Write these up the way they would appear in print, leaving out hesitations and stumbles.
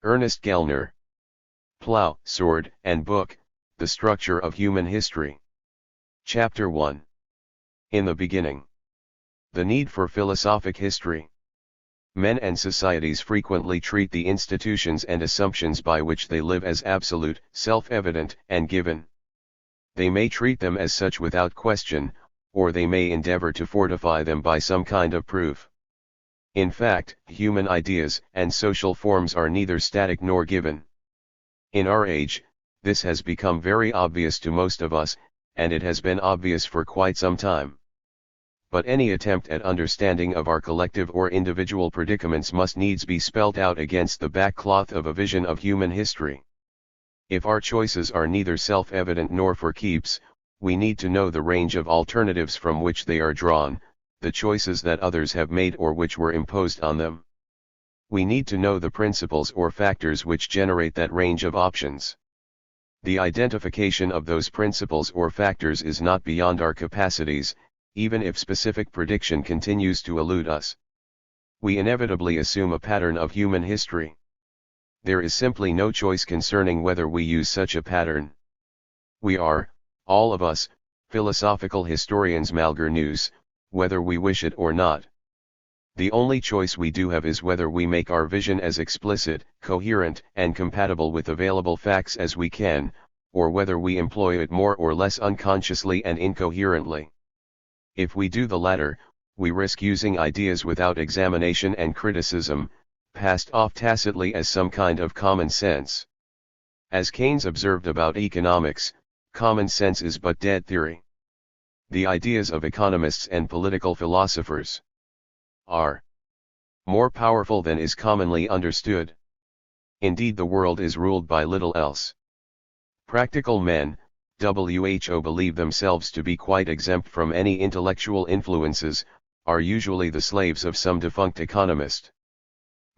Ernest Gellner. Plough, Sword, and Book, The Structure of Human History. Chapter 1. In the Beginning. The Need for Philosophic History. Men and societies frequently treat the institutions and assumptions by which they live as absolute, self-evident, and given. They may treat them as such without question, or they may endeavor to fortify them by some kind of proof. In fact, human ideas and social forms are neither static nor given. In our age, this has become very obvious to most of us, and it has been obvious for quite some time. But any attempt at understanding of our collective or individual predicaments must needs be spelt out against the backcloth of a vision of human history. If our choices are neither self-evident nor for keeps, we need to know the range of alternatives from which they are drawn, the choices that others have made or which were imposed on them. We need to know the principles or factors which generate that range of options. The identification of those principles or factors is not beyond our capacities, even if specific prediction continues to elude us. We inevitably assume a pattern of human history. There is simply no choice concerning whether we use such a pattern. We are, all of us, philosophical historians malgré nous, whether we wish it or not. The only choice we do have is whether we make our vision as explicit, coherent, and compatible with available facts as we can, or whether we employ it more or less unconsciously and incoherently. If we do the latter, we risk using ideas without examination and criticism, passed off tacitly as some kind of common sense. As Keynes observed about economics, common sense is but dead theory. The ideas of economists and political philosophers are more powerful than is commonly understood. Indeed, the world is ruled by little else. Practical men, who believe themselves to be quite exempt from any intellectual influences, are usually the slaves of some defunct economist.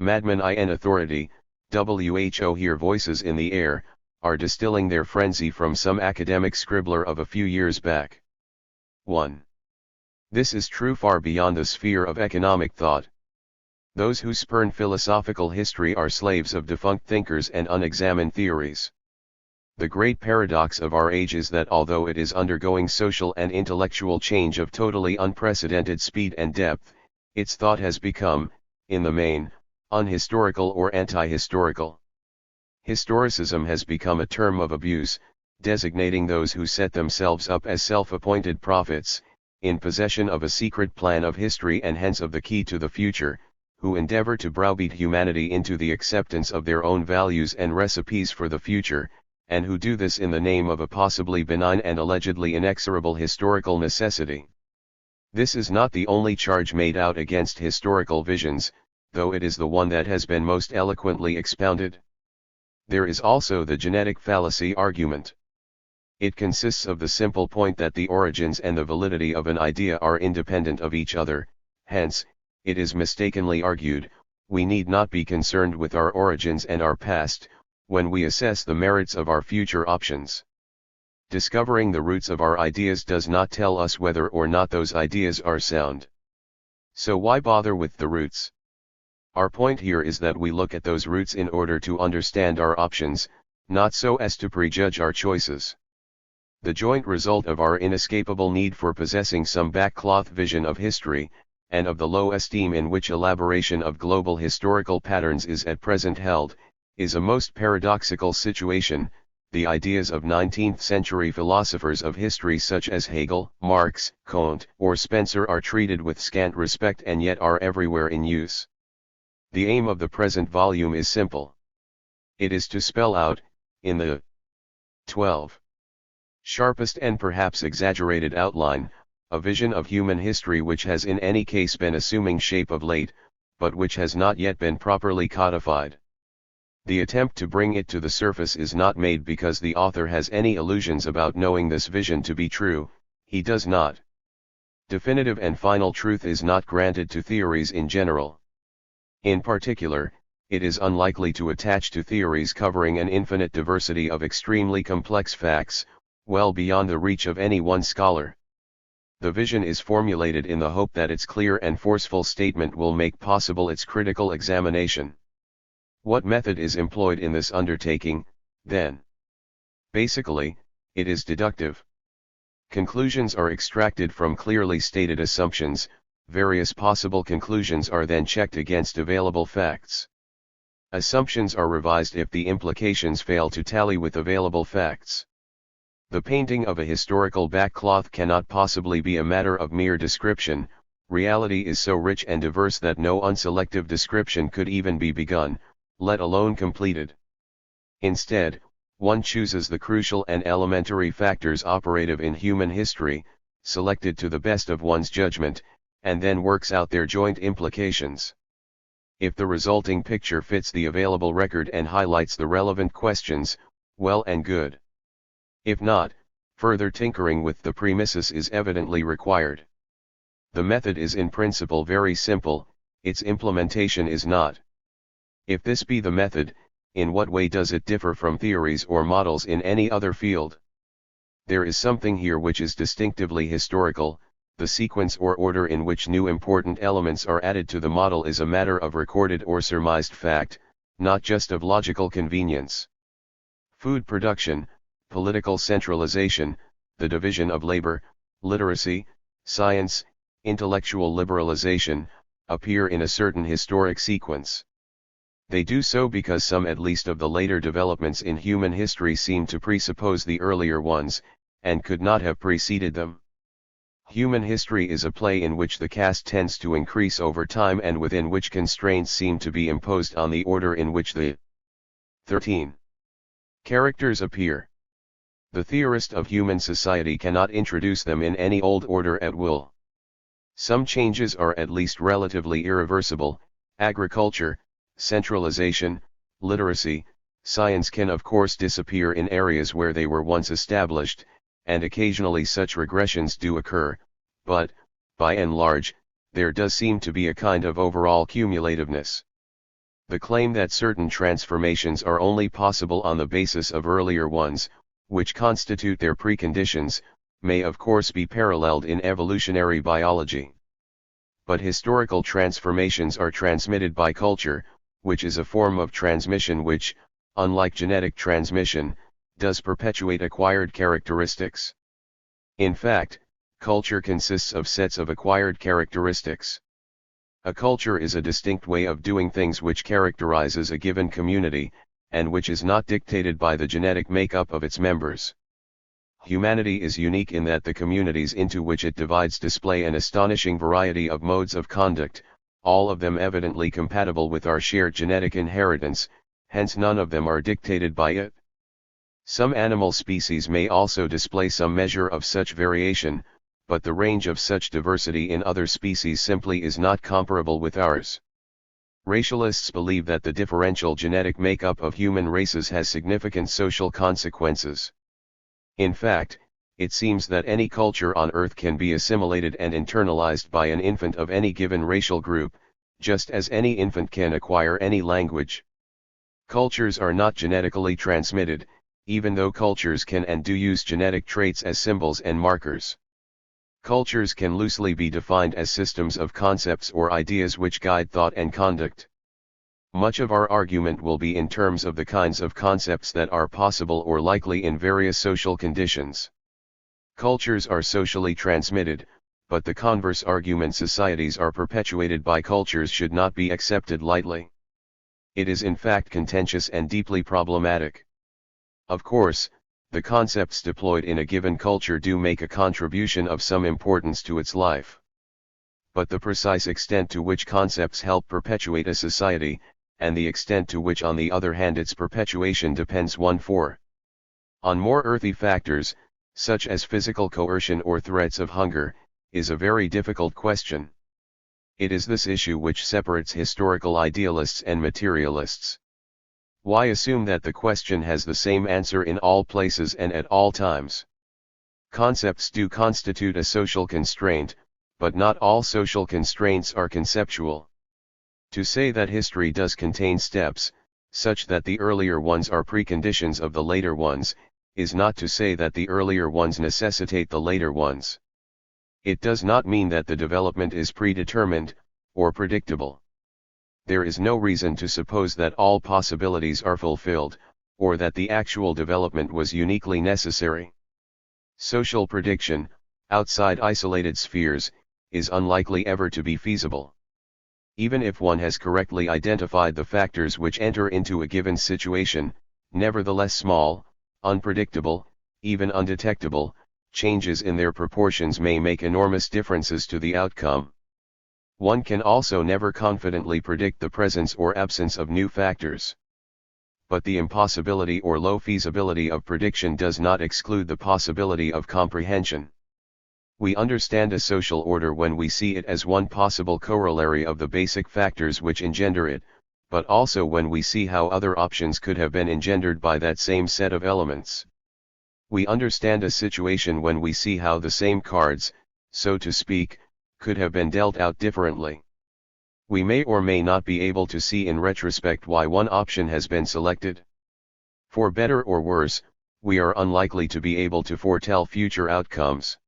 Madmen in authority, who hear voices in the air, are distilling their frenzy from some academic scribbler of a few years back. 1. This is true far beyond the sphere of economic thought. Those who spurn philosophical history are slaves of defunct thinkers and unexamined theories. The great paradox of our age is that although it is undergoing social and intellectual change of totally unprecedented speed and depth, its thought has become, in the main, unhistorical or anti-historical. Historicism has become a term of abuse, designating those who set themselves up as self-appointed prophets, in possession of a secret plan of history and hence of the key to the future, who endeavor to browbeat humanity into the acceptance of their own values and recipes for the future, and who do this in the name of a possibly benign and allegedly inexorable historical necessity. This is not the only charge made out against historical visions, though it is the one that has been most eloquently expounded. There is also the genetic fallacy argument. It consists of the simple point that the origins and the validity of an idea are independent of each other, hence, it is mistakenly argued, we need not be concerned with our origins and our past, when we assess the merits of our future options. Discovering the roots of our ideas does not tell us whether or not those ideas are sound. So why bother with the roots? Our point here is that we look at those roots in order to understand our options, not so as to prejudge our choices. The joint result of our inescapable need for possessing some backcloth vision of history, and of the low esteem in which elaboration of global historical patterns is at present held, is a most paradoxical situation. The ideas of 19th-century philosophers of history such as Hegel, Marx, Kant, or Spencer are treated with scant respect and yet are everywhere in use. The aim of the present volume is simple. It is to spell out, in the 12. Sharpest and perhaps exaggerated outline, a vision of human history which has in any case been assuming shape of late, but which has not yet been properly codified. The attempt to bring it to the surface is not made because the author has any illusions about knowing this vision to be true, he does not. Definitive and final truth is not granted to theories in general. In particular, it is unlikely to attach to theories covering an infinite diversity of extremely complex facts, well beyond the reach of any one scholar. The vision is formulated in the hope that its clear and forceful statement will make possible its critical examination. What method is employed in this undertaking, then? Basically, it is deductive. Conclusions are extracted from clearly stated assumptions, various possible conclusions are then checked against available facts. Assumptions are revised if the implications fail to tally with available facts. The painting of a historical backcloth cannot possibly be a matter of mere description. Reality is so rich and diverse that no unselective description could even be begun, let alone completed. Instead, one chooses the crucial and elementary factors operative in human history, selected to the best of one's judgment, and then works out their joint implications. If the resulting picture fits the available record and highlights the relevant questions, well and good. If not, further tinkering with the premises is evidently required. The method is in principle very simple, its implementation is not. If this be the method, in what way does it differ from theories or models in any other field? There is something here which is distinctively historical. The sequence or order in which new important elements are added to the model is a matter of recorded or surmised fact, not just of logical convenience. Food production, political centralization, the division of labor, literacy, science, intellectual liberalization, appear in a certain historic sequence. They do so because some at least of the later developments in human history seem to presuppose the earlier ones, and could not have preceded them. Human history is a play in which the cast tends to increase over time and within which constraints seem to be imposed on the order in which the 13 characters appear. The theorist of human society cannot introduce them in any old order at will. Some changes are at least relatively irreversible. Agriculture, centralization, literacy, science can of course disappear in areas where they were once established, and occasionally such regressions do occur, but, by and large, there does seem to be a kind of overall cumulativeness. The claim that certain transformations are only possible on the basis of earlier ones, which constitute their preconditions, may of course be paralleled in evolutionary biology. But historical transformations are transmitted by culture, which is a form of transmission which, unlike genetic transmission, does perpetuate acquired characteristics. In fact, culture consists of sets of acquired characteristics. A culture is a distinct way of doing things which characterizes a given community, and which is not dictated by the genetic makeup of its members. Humanity is unique in that the communities into which it divides display an astonishing variety of modes of conduct, all of them evidently compatible with our shared genetic inheritance, hence none of them are dictated by it. Some animal species may also display some measure of such variation, but the range of such diversity in other species simply is not comparable with ours. Racialists believe that the differential genetic makeup of human races has significant social consequences. In fact, it seems that any culture on Earth can be assimilated and internalized by an infant of any given racial group, just as any infant can acquire any language. Cultures are not genetically transmitted, even though cultures can and do use genetic traits as symbols and markers. Cultures can loosely be defined as systems of concepts or ideas which guide thought and conduct. Much of our argument will be in terms of the kinds of concepts that are possible or likely in various social conditions. Cultures are socially transmitted, but the converse argument societies are perpetuated by cultures should not be accepted lightly. It is in fact contentious and deeply problematic. Of course, the concepts deployed in a given culture do make a contribution of some importance to its life. But the precise extent to which concepts help perpetuate a society, and the extent to which on the other hand its perpetuation depends on more earthy factors, such as physical coercion or threats of hunger, is a very difficult question. It is this issue which separates historical idealists and materialists. Why assume that the question has the same answer in all places and at all times? Concepts do constitute a social constraint, but not all social constraints are conceptual. To say that history does contain steps, such that the earlier ones are preconditions of the later ones, is not to say that the earlier ones necessitate the later ones. It does not mean that the development is predetermined, or predictable. there is no reason to suppose that all possibilities are fulfilled, or that the actual development was uniquely necessary. Social prediction, outside isolated spheres, is unlikely ever to be feasible. Even if one has correctly identified the factors which enter into a given situation, nevertheless small, unpredictable, even undetectable, changes in their proportions may make enormous differences to the outcome. One can also never confidently predict the presence or absence of new factors. But the impossibility or low feasibility of prediction does not exclude the possibility of comprehension. We understand a social order when we see it as one possible corollary of the basic factors which engender it, but also when we see how other options could have been engendered by that same set of elements. We understand a situation when we see how the same cards, so to speak, could have been dealt out differently. We may or may not be able to see in retrospect why one option has been selected. For better or worse, we are unlikely to be able to foretell future outcomes.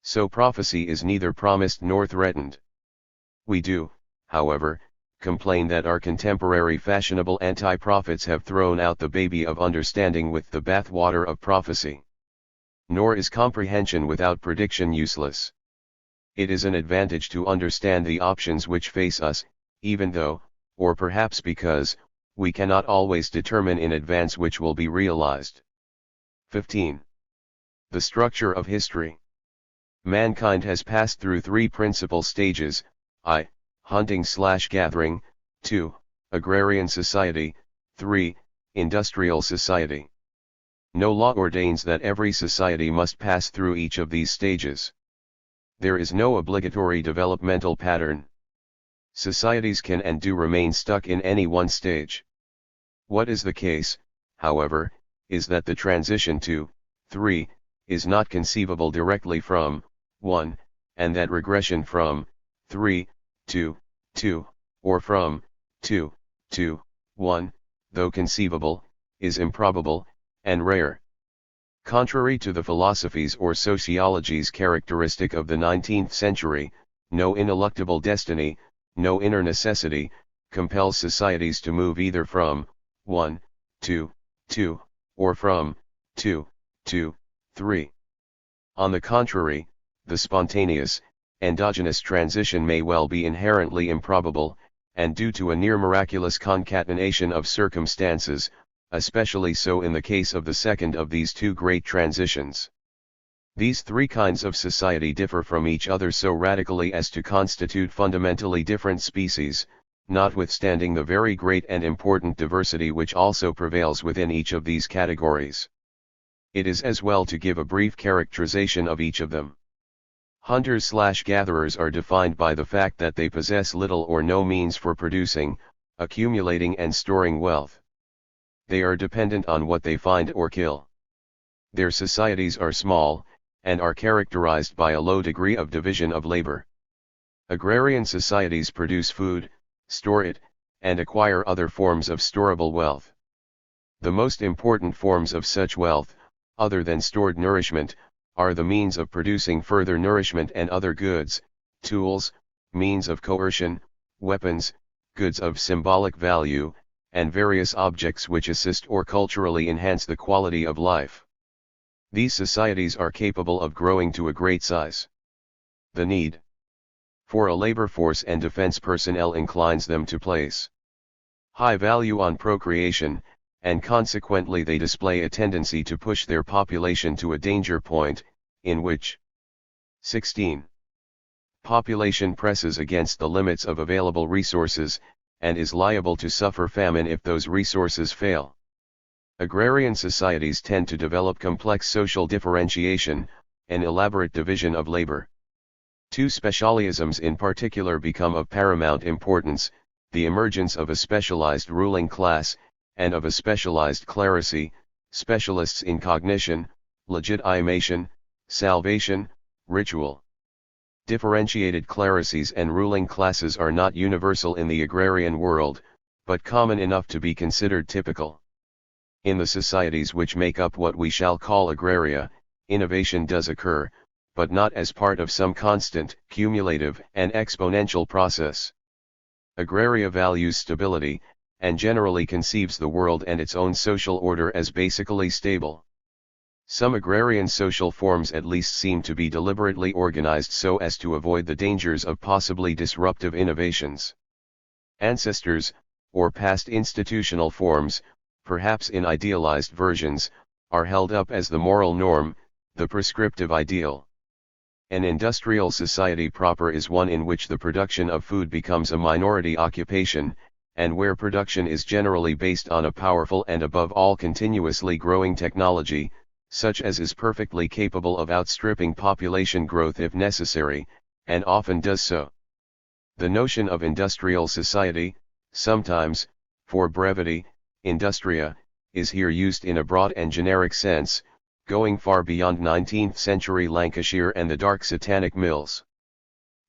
So prophecy is neither promised nor threatened. We do, however, complain that our contemporary fashionable anti-prophets have thrown out the baby of understanding with the bathwater of prophecy. Nor is comprehension without prediction useless. It is an advantage to understand the options which face us, even though, or perhaps because, we cannot always determine in advance which will be realized. 15. The structure of history. Mankind has passed through three principal stages: I. Hunting/gathering, 2. Agrarian society, 3. Industrial society. No law ordains that every society must pass through each of these stages. There is no obligatory developmental pattern. Societies can and do remain stuck in any one stage. What is the case, however, is that the transition to 3 is not conceivable directly from 1, and that regression from 3 to 2, or from 2 to 1, though conceivable, is improbable, and rare. Contrary to the philosophies or sociologies characteristic of the 19th century, no ineluctable destiny, no inner necessity, compels societies to move either from 1 to 2, or from 2 to 3. On the contrary, the spontaneous, endogenous transition may well be inherently improbable, and due to a near miraculous concatenation of circumstances, especially so in the case of the second of these two great transitions. These three kinds of society differ from each other so radically as to constitute fundamentally different species, notwithstanding the very great and important diversity which also prevails within each of these categories. It is as well to give a brief characterization of each of them. Hunters/gatherers are defined by the fact that they possess little or no means for producing, accumulating and storing wealth. They are dependent on what they find or kill. Their societies are small, and are characterized by a low degree of division of labor. Agrarian societies produce food, store it, and acquire other forms of storable wealth. The most important forms of such wealth, other than stored nourishment, are the means of producing further nourishment and other goods, tools, means of coercion, weapons, goods of symbolic value, and various objects which assist or culturally enhance the quality of life. These societies are capable of growing to a great size. The need for a labor force and defense personnel inclines them to place high value on procreation, and consequently they display a tendency to push their population to a danger point, in which 16. Population presses against the limits of available resources, and is liable to suffer famine if those resources fail. Agrarian societies tend to develop complex social differentiation, an elaborate division of labor. Two specialisms in particular become of paramount importance: the emergence of a specialized ruling class, and of a specialized clerisy, specialists in cognition, legitimation, salvation, ritual. Differentiated clericies and ruling classes are not universal in the agrarian world, but common enough to be considered typical. In the societies which make up what we shall call agraria, innovation does occur, but not as part of some constant, cumulative, and exponential process. Agraria values stability, and generally conceives the world and its own social order as basically stable. Some agrarian social forms at least seem to be deliberately organized so as to avoid the dangers of possibly disruptive innovations. Ancestors, or past institutional forms, perhaps in idealized versions, are held up as the moral norm, the prescriptive ideal. An industrial society proper is one in which the production of food becomes a minority occupation, and where production is generally based on a powerful and above all continuously growing technology, such as is perfectly capable of outstripping population growth if necessary, and often does so. The notion of industrial society, sometimes, for brevity, industria, is here used in a broad and generic sense, going far beyond 19th-century Lancashire and the dark Satanic mills.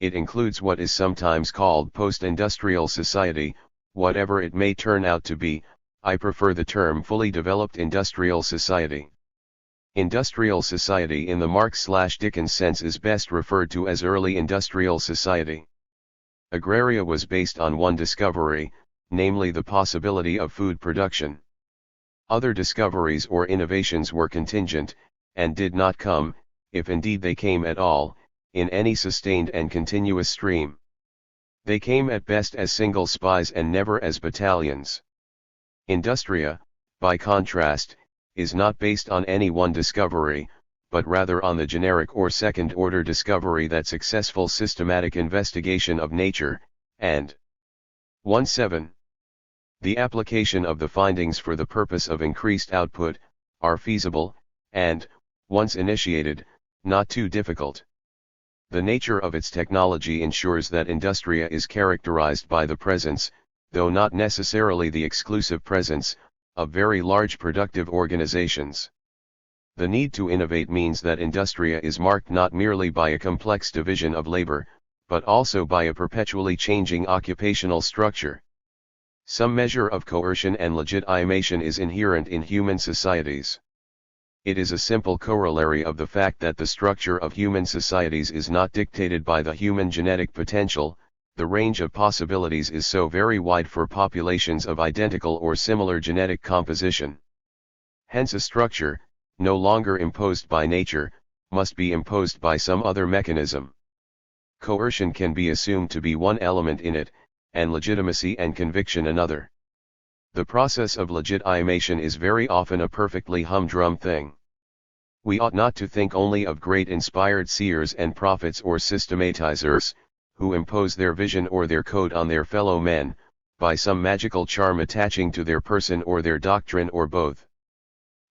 It includes what is sometimes called post-industrial society, whatever it may turn out to be. I prefer the term fully developed industrial society. Industrial society in the Marx/Dickens sense is best referred to as early industrial society. Agraria was based on one discovery, namely the possibility of food production. Other discoveries or innovations were contingent, and did not come, if indeed they came at all, in any sustained and continuous stream. They came at best as single spies and never as battalions. Industria, by contrast, is not based on any one discovery, but rather on the generic or second-order discovery that successful systematic investigation of nature, and 1.7. The application of the findings for the purpose of increased output, are feasible, and, once initiated, not too difficult. The nature of its technology ensures that industria is characterized by the presence, though not necessarily the exclusive presence, of very large productive organizations. The need to innovate means that industria is marked not merely by a complex division of labor, but also by a perpetually changing occupational structure. Some measure of coercion and legitimation is inherent in human societies. It is a simple corollary of the fact that the structure of human societies is not dictated by the human genetic potential. The range of possibilities is so very wide for populations of identical or similar genetic composition. Hence a structure, no longer imposed by nature, must be imposed by some other mechanism. Coercion can be assumed to be one element in it, and legitimacy and conviction another. The process of legitimation is very often a perfectly humdrum thing. We ought not to think only of great inspired seers and prophets or systematizers, who impose their vision or their code on their fellow men, by some magical charm attaching to their person or their doctrine or both.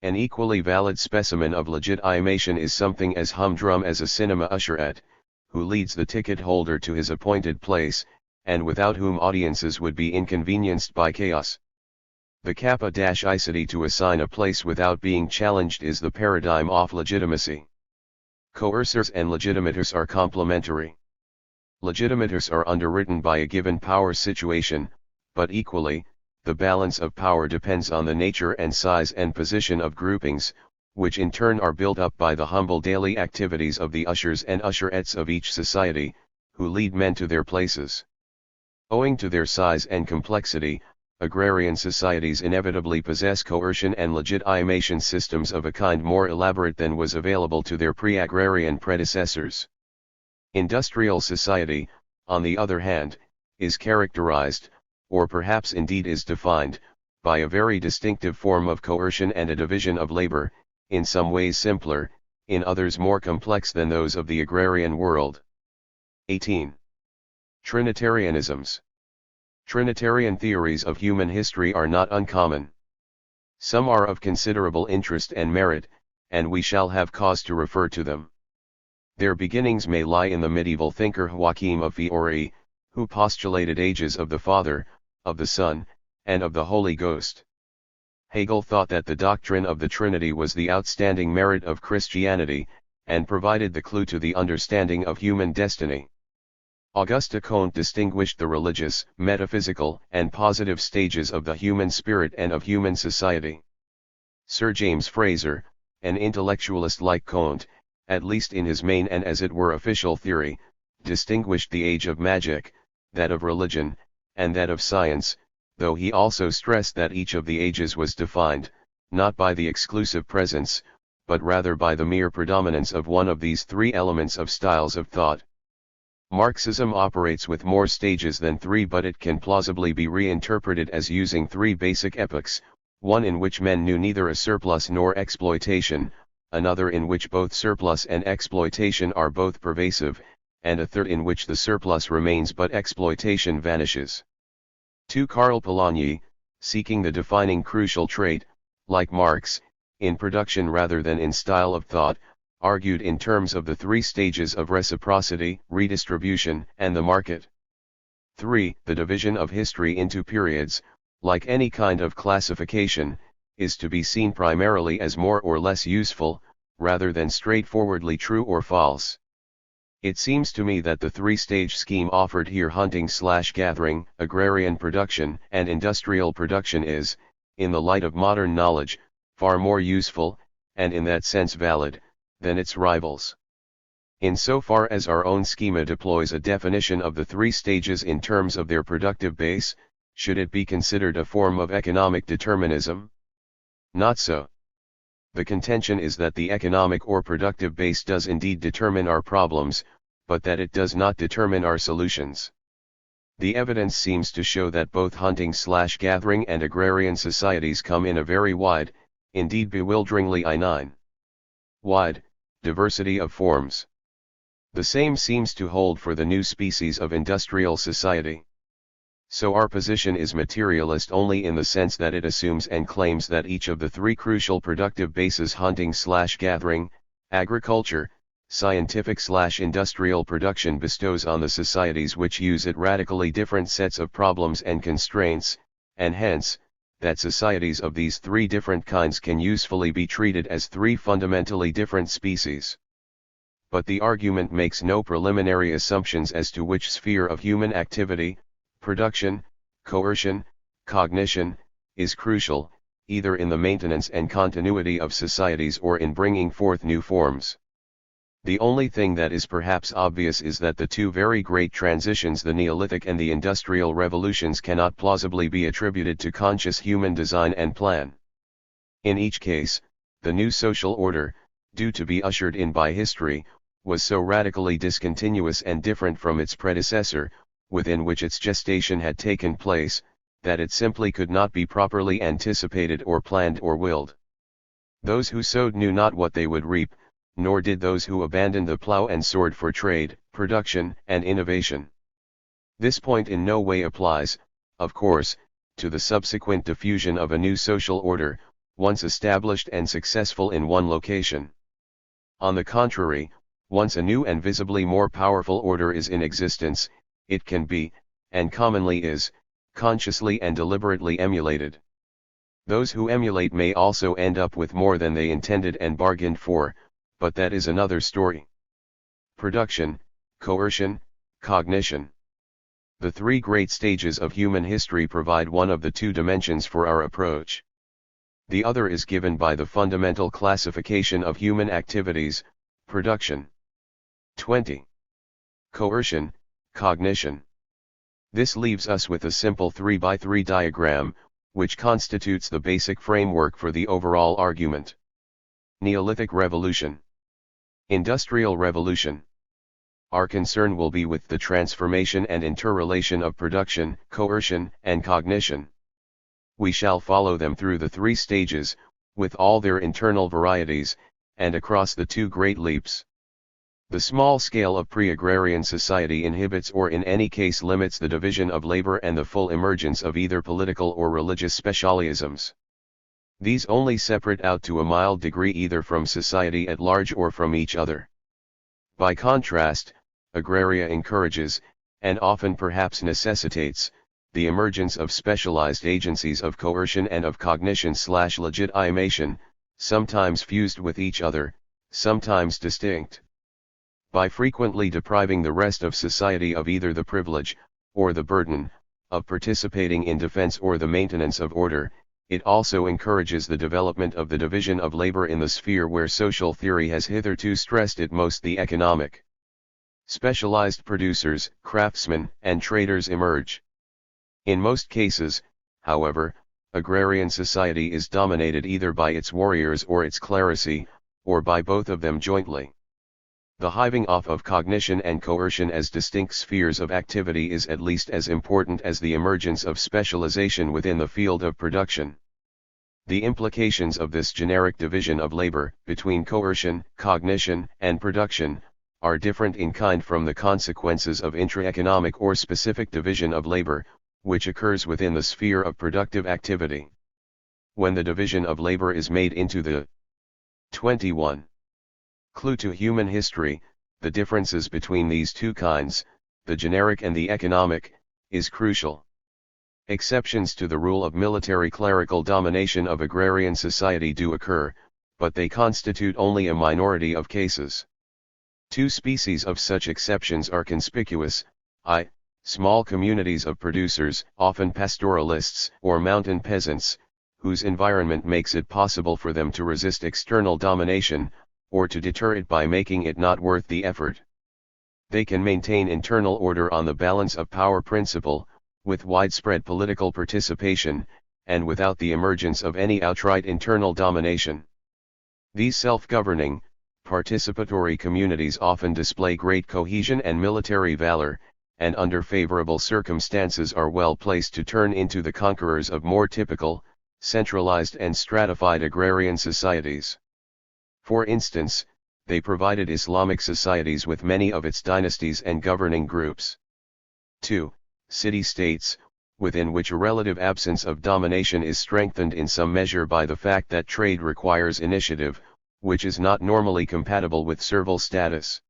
An equally valid specimen of legitimation is something as humdrum as a cinema usherette, who leads the ticket holder to his appointed place, and without whom audiences would be inconvenienced by chaos. The kappa-icety to assign a place without being challenged is the paradigm of legitimacy. Coercers and legitimators are complementary. Legitimators are underwritten by a given power situation, but equally, the balance of power depends on the nature and size and position of groupings, which in turn are built up by the humble daily activities of the ushers and usherettes of each society, who lead men to their places. Owing to their size and complexity, agrarian societies inevitably possess coercion and legitimation systems of a kind more elaborate than was available to their pre-agrarian predecessors. Industrial society, on the other hand, is characterized, or perhaps indeed is defined, by a very distinctive form of coercion and a division of labor, in some ways simpler, in others more complex than those of the agrarian world. 18. Trinitarianisms. Trinitarian theories of human history are not uncommon. Some are of considerable interest and merit, and we shall have cause to refer to them. Their beginnings may lie in the medieval thinker Joachim of Fiore, who postulated ages of the Father, of the Son, and of the Holy Ghost. Hegel thought that the doctrine of the Trinity was the outstanding merit of Christianity, and provided the clue to the understanding of human destiny. Auguste Comte distinguished the religious, metaphysical, and positive stages of the human spirit and of human society. Sir James Fraser, an intellectualist like Comte, at least in his main and as it were official theory, distinguished the age of magic, that of religion, and that of science, though he also stressed that each of the ages was defined, not by the exclusive presence, but rather by the mere predominance of one of these three elements of styles of thought. Marxism operates with more stages than three, but it can plausibly be reinterpreted as using three basic epochs, one in which men knew neither a surplus nor exploitation, another in which both surplus and exploitation are both pervasive, and a third in which the surplus remains but exploitation vanishes. 2. Karl Polanyi, seeking the defining crucial trait, like Marx, in production rather than in style of thought, argued in terms of the three stages of reciprocity, redistribution, and the market. 3. The division of history into periods, like any kind of classification, is to be seen primarily as more or less useful, rather than straightforwardly true or false. It seems to me that the three-stage scheme offered here, hunting/gathering, agrarian production, and industrial production, is, in the light of modern knowledge, far more useful, and in that sense valid, than its rivals. Insofar as our own schema deploys a definition of the three stages in terms of their productive base, should it be considered a form of economic determinism? Not so. The contention is that the economic or productive base does indeed determine our problems, but that it does not determine our solutions. The evidence seems to show that both hunting/gathering and agrarian societies come in a very wide, indeed bewilderingly wide, diversity of forms. The same seems to hold for the new species of industrial society. So our position is materialist only in the sense that it assumes and claims that each of the three crucial productive bases, hunting/gathering, agriculture, scientific/industrial production, bestows on the societies which use it radically different sets of problems and constraints, and hence, that societies of these three different kinds can usefully be treated as three fundamentally different species. But the argument makes no preliminary assumptions as to which sphere of human activity, production, coercion, cognition, is crucial, either in the maintenance and continuity of societies or in bringing forth new forms. The only thing that is perhaps obvious is that the two very great transitions, the Neolithic and the Industrial Revolutions, cannot plausibly be attributed to conscious human design and plan. In each case, the new social order, due to be ushered in by history, was so radically discontinuous and different from its predecessor, within which its gestation had taken place, that it simply could not be properly anticipated or planned or willed. Those who sowed knew not what they would reap, nor did those who abandoned the plough and sword for trade, production, and innovation. This point in no way applies, of course, to the subsequent diffusion of a new social order, once established and successful in one location. On the contrary, once a new and visibly more powerful order is in existence, it can be, and commonly is, consciously and deliberately emulated. Those who emulate may also end up with more than they intended and bargained for, but that is another story. Production, coercion, cognition. The three great stages of human history provide one of the two dimensions for our approach. The other is given by the fundamental classification of human activities, production. 20. Coercion, cognition. This leaves us with a simple 3x3 diagram, which constitutes the basic framework for the overall argument. Neolithic Revolution. Industrial Revolution. Our concern will be with the transformation and interrelation of production, coercion, and cognition. We shall follow them through the three stages, with all their internal varieties, and across the two great leaps. The small scale of pre-agrarian society inhibits or in any case limits the division of labor and the full emergence of either political or religious specialisms. These only separate out to a mild degree either from society at large or from each other. By contrast, agraria encourages, and often perhaps necessitates, the emergence of specialized agencies of coercion and of cognition/legitimation, sometimes fused with each other, sometimes distinct. By frequently depriving the rest of society of either the privilege, or the burden, of participating in defense or the maintenance of order, it also encourages the development of the division of labor in the sphere where social theory has hitherto stressed it most, the economic. Specialized producers, craftsmen, and traders emerge. In most cases, however, agrarian society is dominated either by its warriors or its clerisy, or by both of them jointly. The hiving off of cognition and coercion as distinct spheres of activity is at least as important as the emergence of specialization within the field of production. The implications of this generic division of labor, between coercion, cognition, and production, are different in kind from the consequences of intra-economic or specific division of labor, which occurs within the sphere of productive activity. When the division of labor is made into the 21. Clue to human history, the differences between these two kinds, the generic and the economic, is crucial. Exceptions to the rule of military clerical domination of agrarian society do occur, but they constitute only a minority of cases. Two species of such exceptions are conspicuous, i. Small communities of producers, often pastoralists or mountain peasants, whose environment makes it possible for them to resist external domination, or to deter it by making it not worth the effort. They can maintain internal order on the balance of power principle, with widespread political participation, and without the emergence of any outright internal domination. These self-governing, participatory communities often display great cohesion and military valor, and under favorable circumstances are well placed to turn into the conquerors of more typical, centralized and stratified agrarian societies. For instance, they provided Islamic societies with many of its dynasties and governing groups. 2. City-states, within which a relative absence of domination is strengthened in some measure by the fact that trade requires initiative, which is not normally compatible with servile status.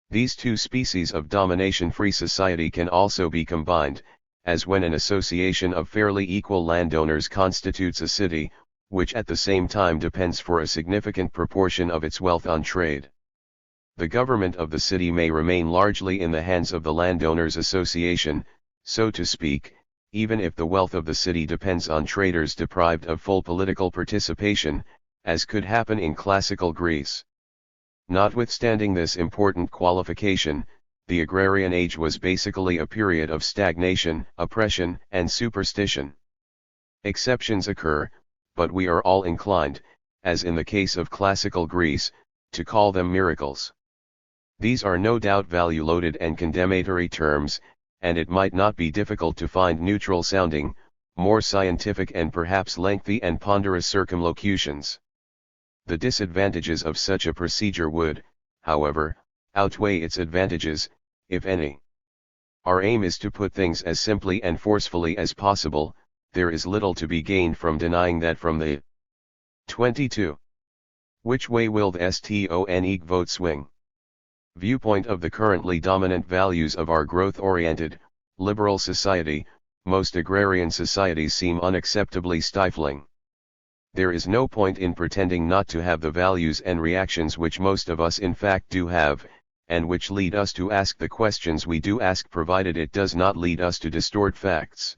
These two species of domination-free society can also be combined, as when an association of fairly equal landowners constitutes a city, which at the same time depends for a significant proportion of its wealth on trade. The government of the city may remain largely in the hands of the landowners' association, so to speak, even if the wealth of the city depends on traders deprived of full political participation, as could happen in classical Greece. Notwithstanding this important qualification, the agrarian age was basically a period of stagnation, oppression, and superstition. Exceptions occur, but we are all inclined, as in the case of classical Greece, to call them miracles. These are no doubt value-loaded and condemnatory terms, and it might not be difficult to find neutral-sounding, more scientific and perhaps lengthy and ponderous circumlocutions. The disadvantages of such a procedure would, however, outweigh its advantages, if any. Our aim is to put things as simply and forcefully as possible. There is little to be gained from denying that from the 22. Which way will the STONE vote swing? Viewpoint of the currently dominant values of our growth-oriented, liberal society, most agrarian societies seem unacceptably stifling. There is no point in pretending not to have the values and reactions which most of us in fact do have, and which lead us to ask the questions we do ask, provided it does not lead us to distort facts.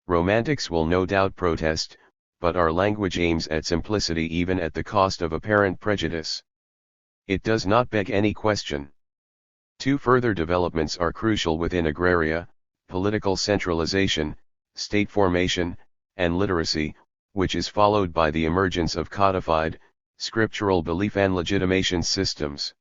Romantics will no doubt protest, but our language aims at simplicity even at the cost of apparent prejudice. It does not beg any question. Two further developments are crucial within agraria: political centralization, state formation, and literacy, which is followed by the emergence of codified, scriptural belief and legitimation systems.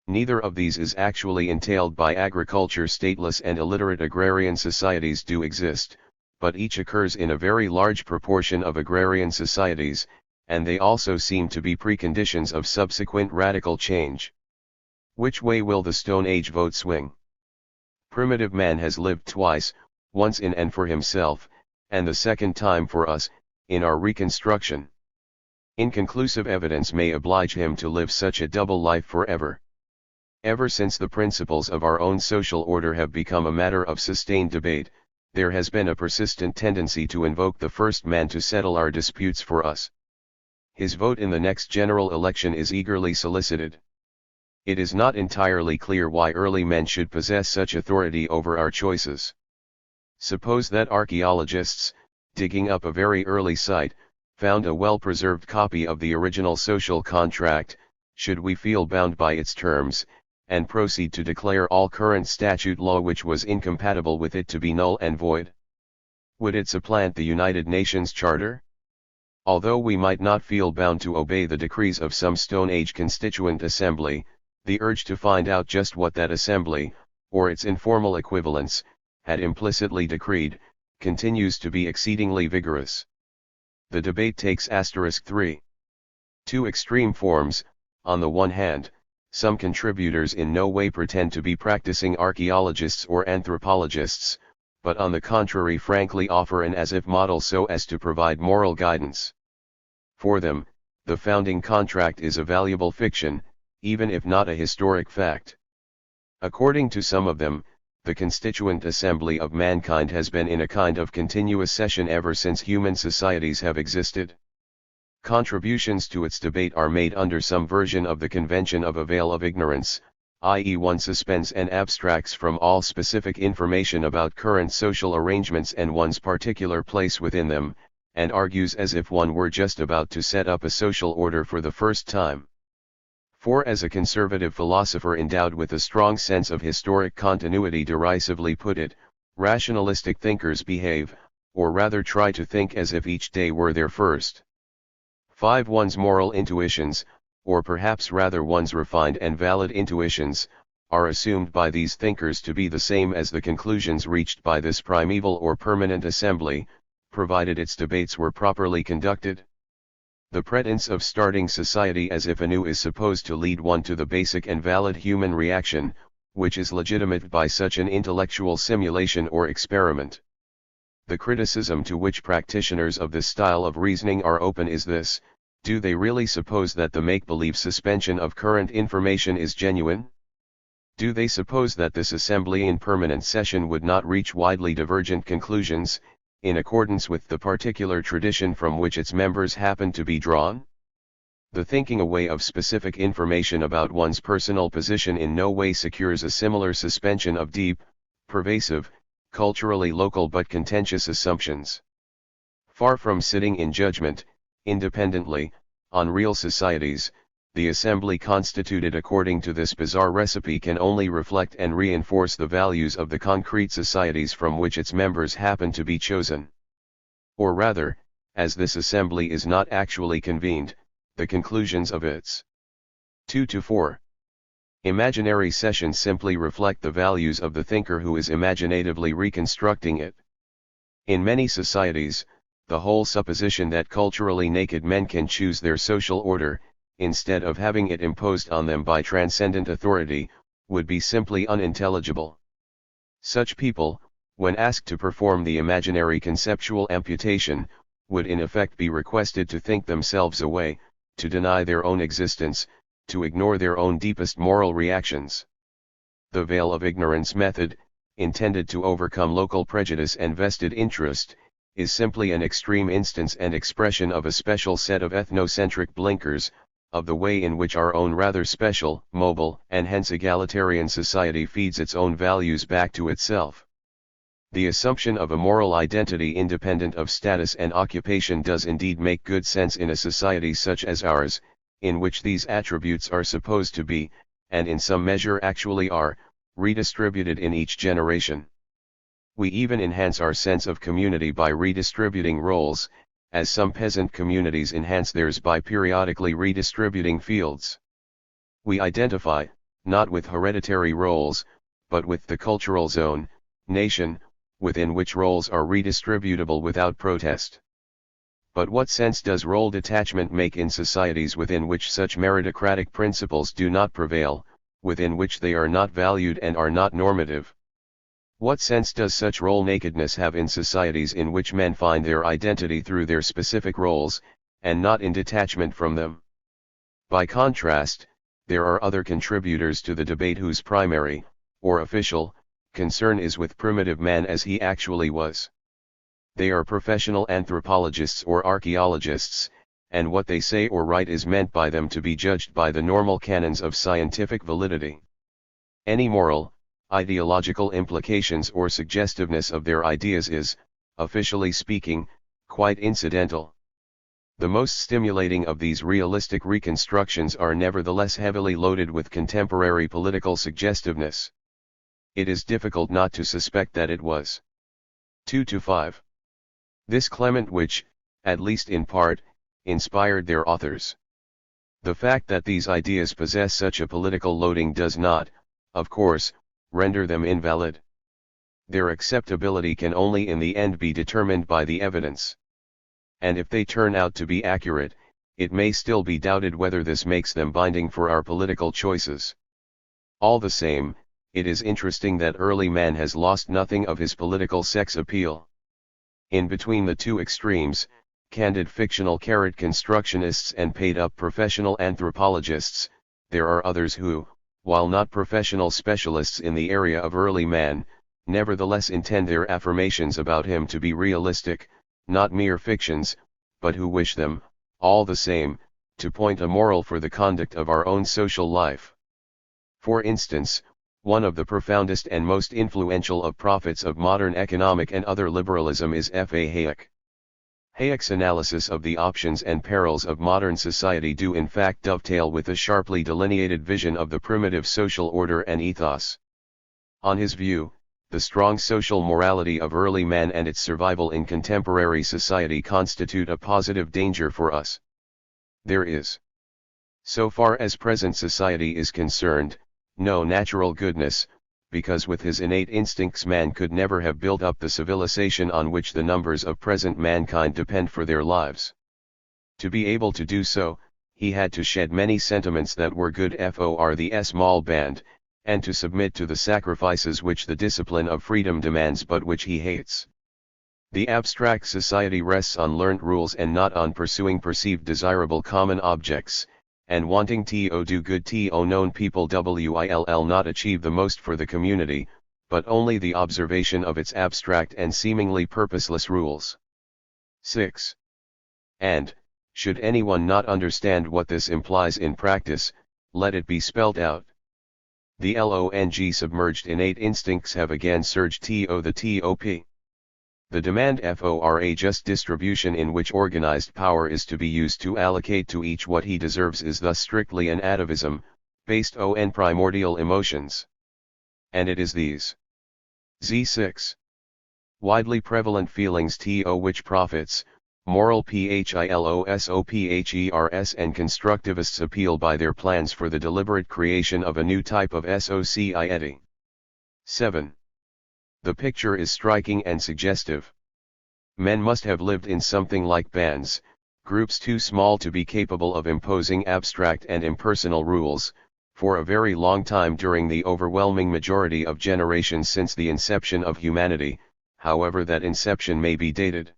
Neither of these is actually entailed by agriculture. Stateless and illiterate agrarian societies do exist, but each occurs in a very large proportion of agrarian societies, and they also seem to be preconditions of subsequent radical change. Which way will the Stone Age vote swing? Primitive man has lived twice, once in and for himself, and the second time for us, in our reconstruction. Inconclusive evidence may oblige him to live such a double life forever. Ever since the principles of our own social order have become a matter of sustained debate, there has been a persistent tendency to invoke the first man to settle our disputes for us. His vote in the next general election is eagerly solicited. It is not entirely clear why early men should possess such authority over our choices. Suppose that archaeologists, digging up a very early site, found a well-preserved copy of the original social contract. Should we feel bound by its terms, and proceed to declare all current statute law which was incompatible with it to be null and void? Would it supplant the United Nations Charter? Although we might not feel bound to obey the decrees of some Stone Age constituent assembly, the urge to find out just what that assembly, or its informal equivalents, had implicitly decreed, continues to be exceedingly vigorous. The debate takes *3. Two extreme forms. On the one hand, some contributors in no way pretend to be practicing archaeologists or anthropologists, but on the contrary frankly offer an as-if model so as to provide moral guidance. For them, the founding contract is a valuable fiction, even if not a historic fact. According to some of them, the constituent assembly of mankind has been in a kind of continuous session ever since human societies have existed. Contributions to its debate are made under some version of the convention of a veil of ignorance, i.e. one suspends and abstracts from all specific information about current social arrangements and one's particular place within them, and argues as if one were just about to set up a social order for the first time. For as a conservative philosopher endowed with a strong sense of historic continuity derisively put it, rationalistic thinkers behave, or rather try to think as if each day were their first. 5. One's moral intuitions, or perhaps rather one's refined and valid intuitions, are assumed by these thinkers to be the same as the conclusions reached by this primeval or permanent assembly, provided its debates were properly conducted. The pretense of starting society as if anew is supposed to lead one to the basic and valid human reaction, which is legitimate by such an intellectual simulation or experiment. The criticism to which practitioners of this style of reasoning are open is this: do they really suppose that the make-believe suspension of current information is genuine? Do they suppose that this assembly in permanent session would not reach widely divergent conclusions, in accordance with the particular tradition from which its members happen to be drawn? The thinking away of specific information about one's personal position in no way secures a similar suspension of deep, pervasive, culturally local but contentious assumptions. Far from sitting in judgment, independently, on real societies, the assembly constituted according to this bizarre recipe can only reflect and reinforce the values of the concrete societies from which its members happen to be chosen. Or rather, as this assembly is not actually convened, the conclusions of its 2-4 imaginary sessions simply reflect the values of the thinker who is imaginatively reconstructing it. In many societies, the whole supposition that culturally naked men can choose their social order, instead of having it imposed on them by transcendent authority, would be simply unintelligible. Such people, when asked to perform the imaginary conceptual amputation, would in effect be requested to think themselves away, to deny their own existence, to ignore their own deepest moral reactions. The veil of ignorance method, intended to overcome local prejudice and vested interest, is simply an extreme instance and expression of a special set of ethnocentric blinkers, of the way in which our own rather special, mobile, and hence egalitarian society feeds its own values back to itself. The assumption of a moral identity independent of status and occupation does indeed make good sense in a society such as ours, in which these attributes are supposed to be, and in some measure actually are, redistributed in each generation. We even enhance our sense of community by redistributing roles, as some peasant communities enhance theirs by periodically redistributing fields. We identify, not with hereditary roles, but with the cultural zone, nation, within which roles are redistributable without protest. But what sense does role detachment make in societies within which such meritocratic principles do not prevail, within which they are not valued and are not normative? What sense does such role nakedness have in societies in which men find their identity through their specific roles, and not in detachment from them? By contrast, there are other contributors to the debate whose primary, or official, concern is with primitive man as he actually was. They are professional anthropologists or archaeologists, and what they say or write is meant by them to be judged by the normal canons of scientific validity. Any moral, ideological implications or suggestiveness of their ideas is, officially speaking, quite incidental. The most stimulating of these realistic reconstructions are nevertheless heavily loaded with contemporary political suggestiveness. It is difficult not to suspect that it was 2-5. This clement which, at least in part, inspired their authors. The fact that these ideas possess such a political loading does not, of course, render them invalid. Their acceptability can only in the end be determined by the evidence. And if they turn out to be accurate, it may still be doubted whether this makes them binding for our political choices. All the same, it is interesting that early man has lost nothing of his political sex appeal. In between the two extremes, candid fictional constructionists and paid-up professional anthropologists, there are others who, while not professional specialists in the area of early man, nevertheless intend their affirmations about him to be realistic, not mere fictions, but who wish them, all the same, to point a moral for the conduct of our own social life. For instance, one of the profoundest and most influential of prophets of modern economic and other liberalism is F. A. Hayek. Hayek's analysis of the options and perils of modern society do in fact dovetail with the sharply delineated vision of the primitive social order and ethos. On his view, the strong social morality of early man and its survival in contemporary society constitute a positive danger for us. There is, so far as present society is concerned, no natural goodness, because with his innate instincts man could never have built up the civilization on which the numbers of present mankind depend for their lives. To be able to do so, he had to shed many sentiments that were good for the small band, and to submit to the sacrifices which the discipline of freedom demands but which he hates. The abstract society rests on learnt rules and not on pursuing perceived desirable common objects, and wanting to do good to known people will not achieve the most for the community, but only the observation of its abstract and seemingly purposeless rules. 6. And, should anyone not understand what this implies in practice, let it be spelt out. The long submerged innate instincts have again surged to the top. The demand for a just distribution in which organized power is to be used to allocate to each what he deserves is thus strictly an atavism, based on primordial emotions. And it is these z6 widely prevalent feelings to which prophets, moral philosophers and constructivists appeal by their plans for the deliberate creation of a new type of society. 7. The picture is striking and suggestive. Men must have lived in something like bands, groups too small to be capable of imposing abstract and impersonal rules, for a very long time during the overwhelming majority of generations since the inception of humanity, however that inception may be dated.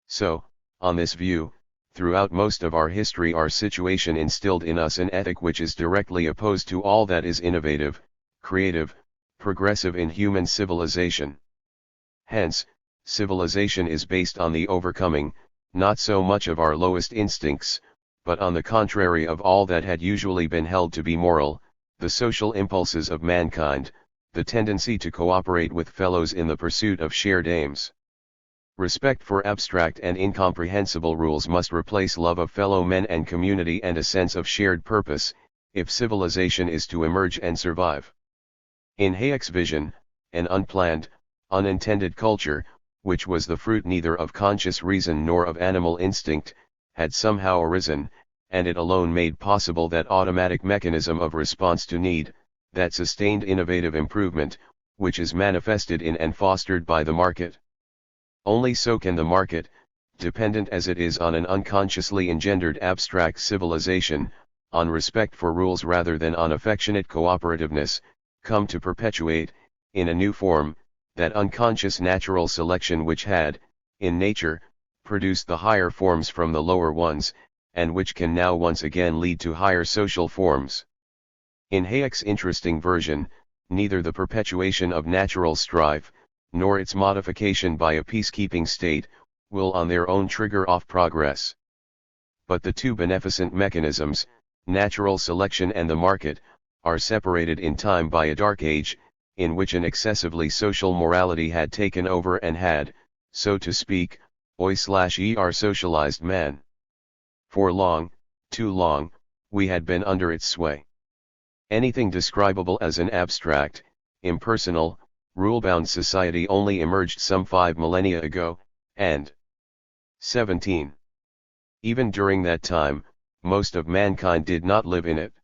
So, on this view, throughout most of our history our situation instilled in us an ethic which is directly opposed to all that is innovative, creative, progressive in human civilization. Hence, civilization is based on the overcoming, not so much of our lowest instincts, but on the contrary of all that had usually been held to be moral, the social impulses of mankind, the tendency to cooperate with fellows in the pursuit of shared aims. Respect for abstract and incomprehensible rules must replace love of fellow men and community and a sense of shared purpose, if civilization is to emerge and survive. In Hayek's vision, an unplanned, unintended culture, which was the fruit neither of conscious reason nor of animal instinct, had somehow arisen, and it alone made possible that automatic mechanism of response to need, that sustained innovative improvement, which is manifested in and fostered by the market. Only so can the market, dependent as it is on an unconsciously engendered abstract civilization, on respect for rules rather than on affectionate cooperativeness, come to perpetuate, in a new form, that unconscious natural selection which had, in nature, produced the higher forms from the lower ones, and which can now once again lead to higher social forms. In Hayek's interesting version, neither the perpetuation of natural strife, nor its modification by a peacekeeping state, will on their own trigger off progress. But the two beneficent mechanisms, natural selection and the market, are separated in time by a dark age, in which an excessively social morality had taken over and had, so to speak, socialized man. For long, too long, we had been under its sway. Anything describable as an abstract, impersonal, rule-bound society only emerged some 5 millennia ago, and, 17. Even during that time, most of mankind did not live in it.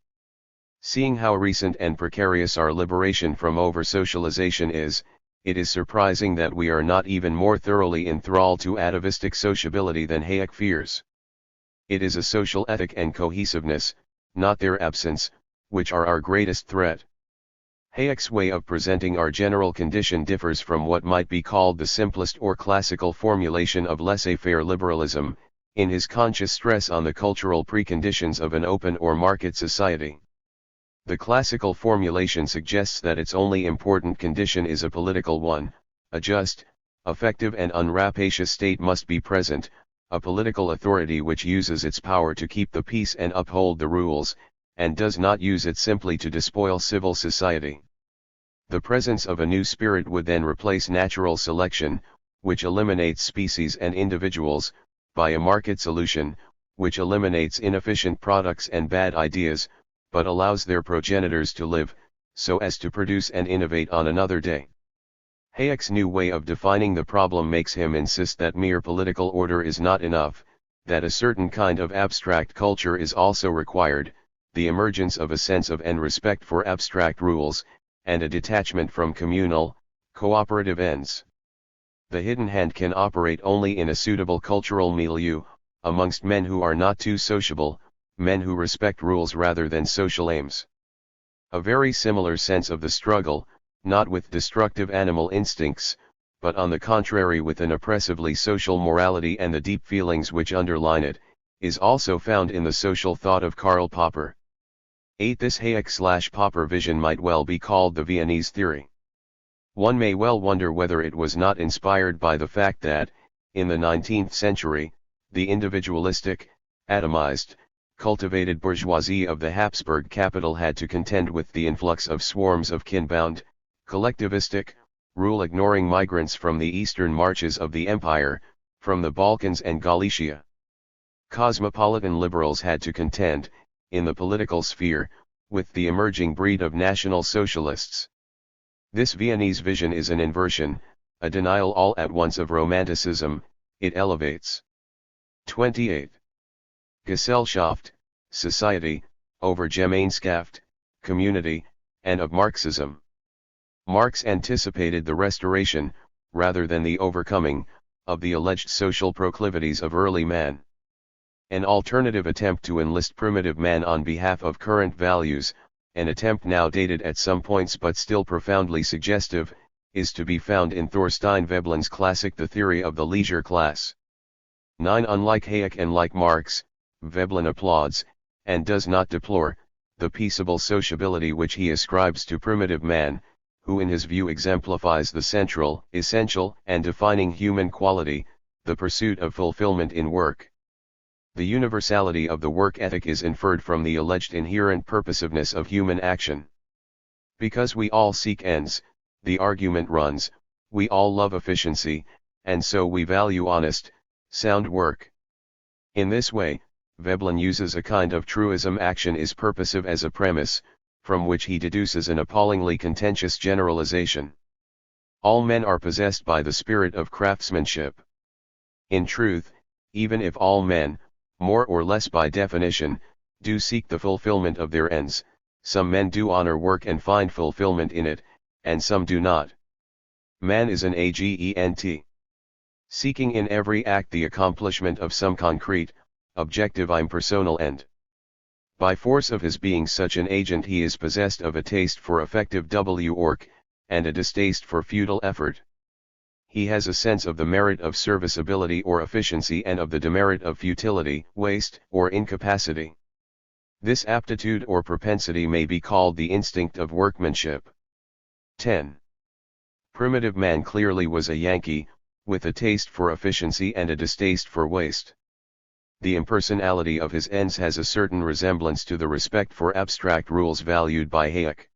Seeing how recent and precarious our liberation from over-socialization is, it is surprising that we are not even more thoroughly enthralled to atavistic sociability than Hayek fears. It is a social ethic and cohesiveness, not their absence, which are our greatest threat. Hayek's way of presenting our general condition differs from what might be called the simplest or classical formulation of laissez-faire liberalism, in his conscious stress on the cultural preconditions of an open or market society. The classical formulation suggests that its only important condition is a political one: a just, effective and unrapacious state must be present, a political authority which uses its power to keep the peace and uphold the rules, and does not use it simply to despoil civil society. The presence of a new spirit would then replace natural selection, which eliminates species and individuals, by a market solution, which eliminates inefficient products and bad ideas, but allows their progenitors to live, so as to produce and innovate on another day. Hayek's new way of defining the problem makes him insist that mere political order is not enough, that a certain kind of abstract culture is also required, the emergence of a sense of and respect for abstract rules, and a detachment from communal, cooperative ends. The hidden hand can operate only in a suitable cultural milieu, amongst men who are not too sociable, men who respect rules rather than social aims. A very similar sense of the struggle, not with destructive animal instincts, but on the contrary with an oppressively social morality and the deep feelings which underline it, is also found in the social thought of Karl Popper. 8. This Hayek/Popper vision might well be called the Viennese theory. One may well wonder whether it was not inspired by the fact that, in the 19th century, the individualistic, atomized, cultivated bourgeoisie of the Habsburg capital had to contend with the influx of swarms of kin-bound, collectivistic, rule-ignoring migrants from the eastern marches of the empire, from the Balkans and Galicia. Cosmopolitan liberals had to contend, in the political sphere, with the emerging breed of National Socialists. This Viennese vision is an inversion, a denial all at once of romanticism, it elevates. 28. Gesellschaft, society, over Gemeinschaft, community, and of Marxism. Marx anticipated the restoration, rather than the overcoming, of the alleged social proclivities of early man. An alternative attempt to enlist primitive man on behalf of current values, an attempt now dated at some points but still profoundly suggestive, is to be found in Thorstein Veblen's classic The Theory of the Leisure Class. 9. Unlike Hayek and like Marx, Veblen applauds, and does not deplore, the peaceable sociability which he ascribes to primitive man, who in his view exemplifies the central, essential, and defining human quality, the pursuit of fulfillment in work. The universality of the work ethic is inferred from the alleged inherent purposiveness of human action. Because we all seek ends, the argument runs, we all love efficiency, and so we value honest, sound work. In this way, Veblen uses a kind of truism: action is purposive as a premise, from which he deduces an appallingly contentious generalization. All men are possessed by the spirit of craftsmanship. In truth, even if all men, more or less by definition, do seek the fulfillment of their ends, some men do honor work and find fulfillment in it, and some do not. Man is an agent, seeking in every act the accomplishment of some concrete, objective impersonal end. By force of his being such an agent he is possessed of a taste for effective work, and a distaste for futile effort. He has a sense of the merit of serviceability or efficiency and of the demerit of futility, waste, or incapacity. This aptitude or propensity may be called the instinct of workmanship. 10. Primitive man clearly was a Yankee, with a taste for efficiency and a distaste for waste. The impersonality of his ends has a certain resemblance to the respect for abstract rules valued by Hayek.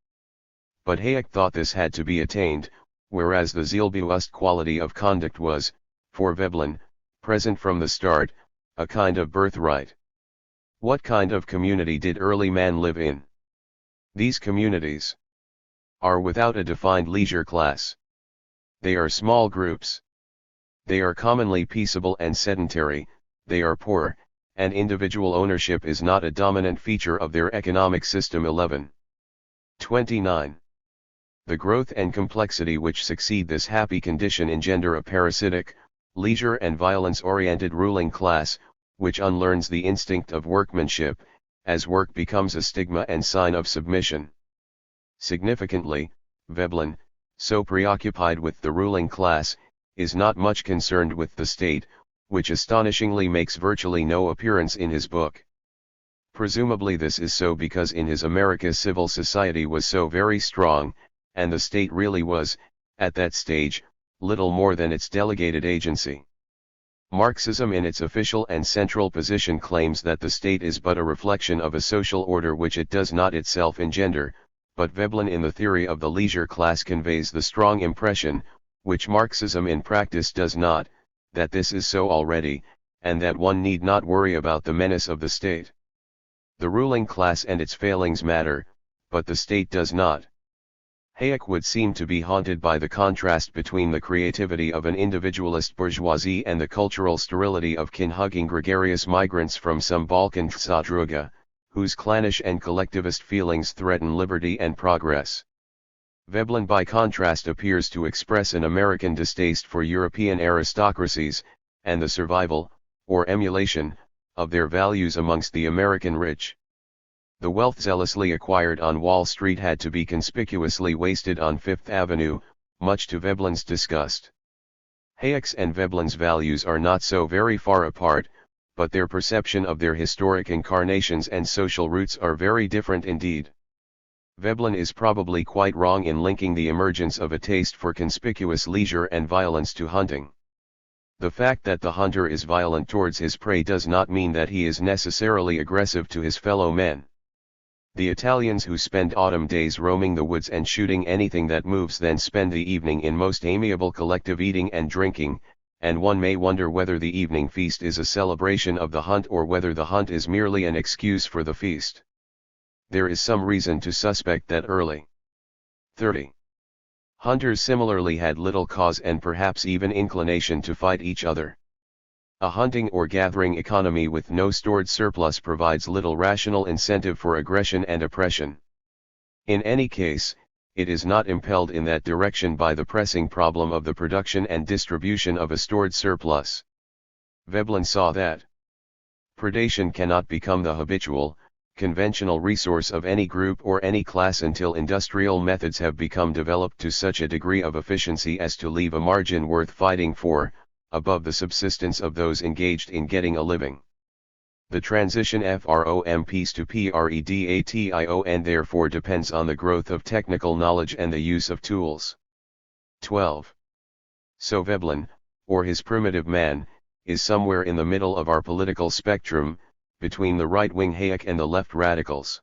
But Hayek thought this had to be attained, whereas the zielbewusst quality of conduct was, for Veblen, present from the start, a kind of birthright. What kind of community did early man live in? These communities are without a defined leisure class. They are small groups. They are commonly peaceable and sedentary, they are poor, and individual ownership is not a dominant feature of their economic system. 11.29. The growth and complexity which succeed this happy condition engender a parasitic, leisure and violence-oriented ruling class, which unlearns the instinct of workmanship, as work becomes a stigma and sign of submission. Significantly, Veblen, so preoccupied with the ruling class, is not much concerned with the state, which astonishingly makes virtually no appearance in his book. Presumably this is so because in his America civil society was so very strong, and the state really was, at that stage, little more than its delegated agency. Marxism in its official and central position claims that the state is but a reflection of a social order which it does not itself engender, but Veblen in the theory of the leisure class conveys the strong impression, which Marxism in practice does not, that this is so already, and that one need not worry about the menace of the state. The ruling class and its failings matter, but the state does not. Hayek would seem to be haunted by the contrast between the creativity of an individualist bourgeoisie and the cultural sterility of kin-hugging gregarious migrants from some Balkan Zadruga, whose clannish and collectivist feelings threaten liberty and progress. Veblen by contrast appears to express an American distaste for European aristocracies, and the survival, or emulation, of their values amongst the American rich. The wealth zealously acquired on Wall Street had to be conspicuously wasted on Fifth Avenue, much to Veblen's disgust. Hayek's and Veblen's values are not so very far apart, but their perception of their historic incarnations and social roots are very different indeed. Veblen is probably quite wrong in linking the emergence of a taste for conspicuous leisure and violence to hunting. The fact that the hunter is violent towards his prey does not mean that he is necessarily aggressive to his fellow men. The Italians who spend autumn days roaming the woods and shooting anything that moves then spend the evening in most amiable collective eating and drinking, and one may wonder whether the evening feast is a celebration of the hunt or whether the hunt is merely an excuse for the feast. There is some reason to suspect that early 30. Hunters similarly had little cause and perhaps even inclination to fight each other. A hunting or gathering economy with no stored surplus provides little rational incentive for aggression and oppression. In any case, it is not impelled in that direction by the pressing problem of the production and distribution of a stored surplus. Veblen saw that predation cannot become the habitual, conventional resource of any group or any class until industrial methods have become developed to such a degree of efficiency as to leave a margin worth fighting for, above the subsistence of those engaged in getting a living. The transition from peace to predation therefore depends on the growth of technical knowledge and the use of tools. 12. So Veblen, or his primitive man, is somewhere in the middle of our political spectrum, between the right-wing Hayek and the left radicals.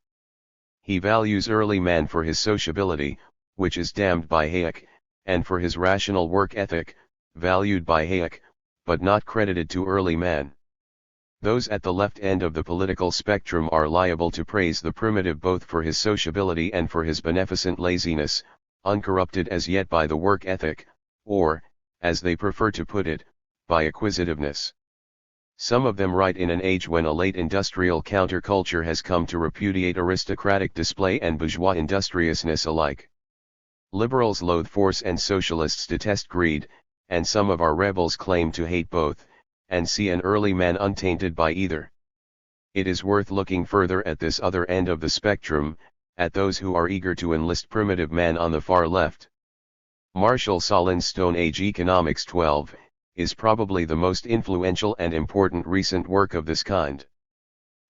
He values early man for his sociability, which is damned by Hayek, and for his rational work ethic, valued by Hayek, but not credited to early man. Those at the left end of the political spectrum are liable to praise the primitive both for his sociability and for his beneficent laziness, uncorrupted as yet by the work ethic, or, as they prefer to put it, by acquisitiveness. Some of them write in an age when a late industrial counterculture has come to repudiate aristocratic display and bourgeois industriousness alike. Liberals loathe force and socialists detest greed, and some of our rebels claim to hate both, and see an early man untainted by either. It is worth looking further at this other end of the spectrum, at those who are eager to enlist primitive man on the far left. Marshall Sahlins' Stone Age Economics 12, is probably the most influential and important recent work of this kind.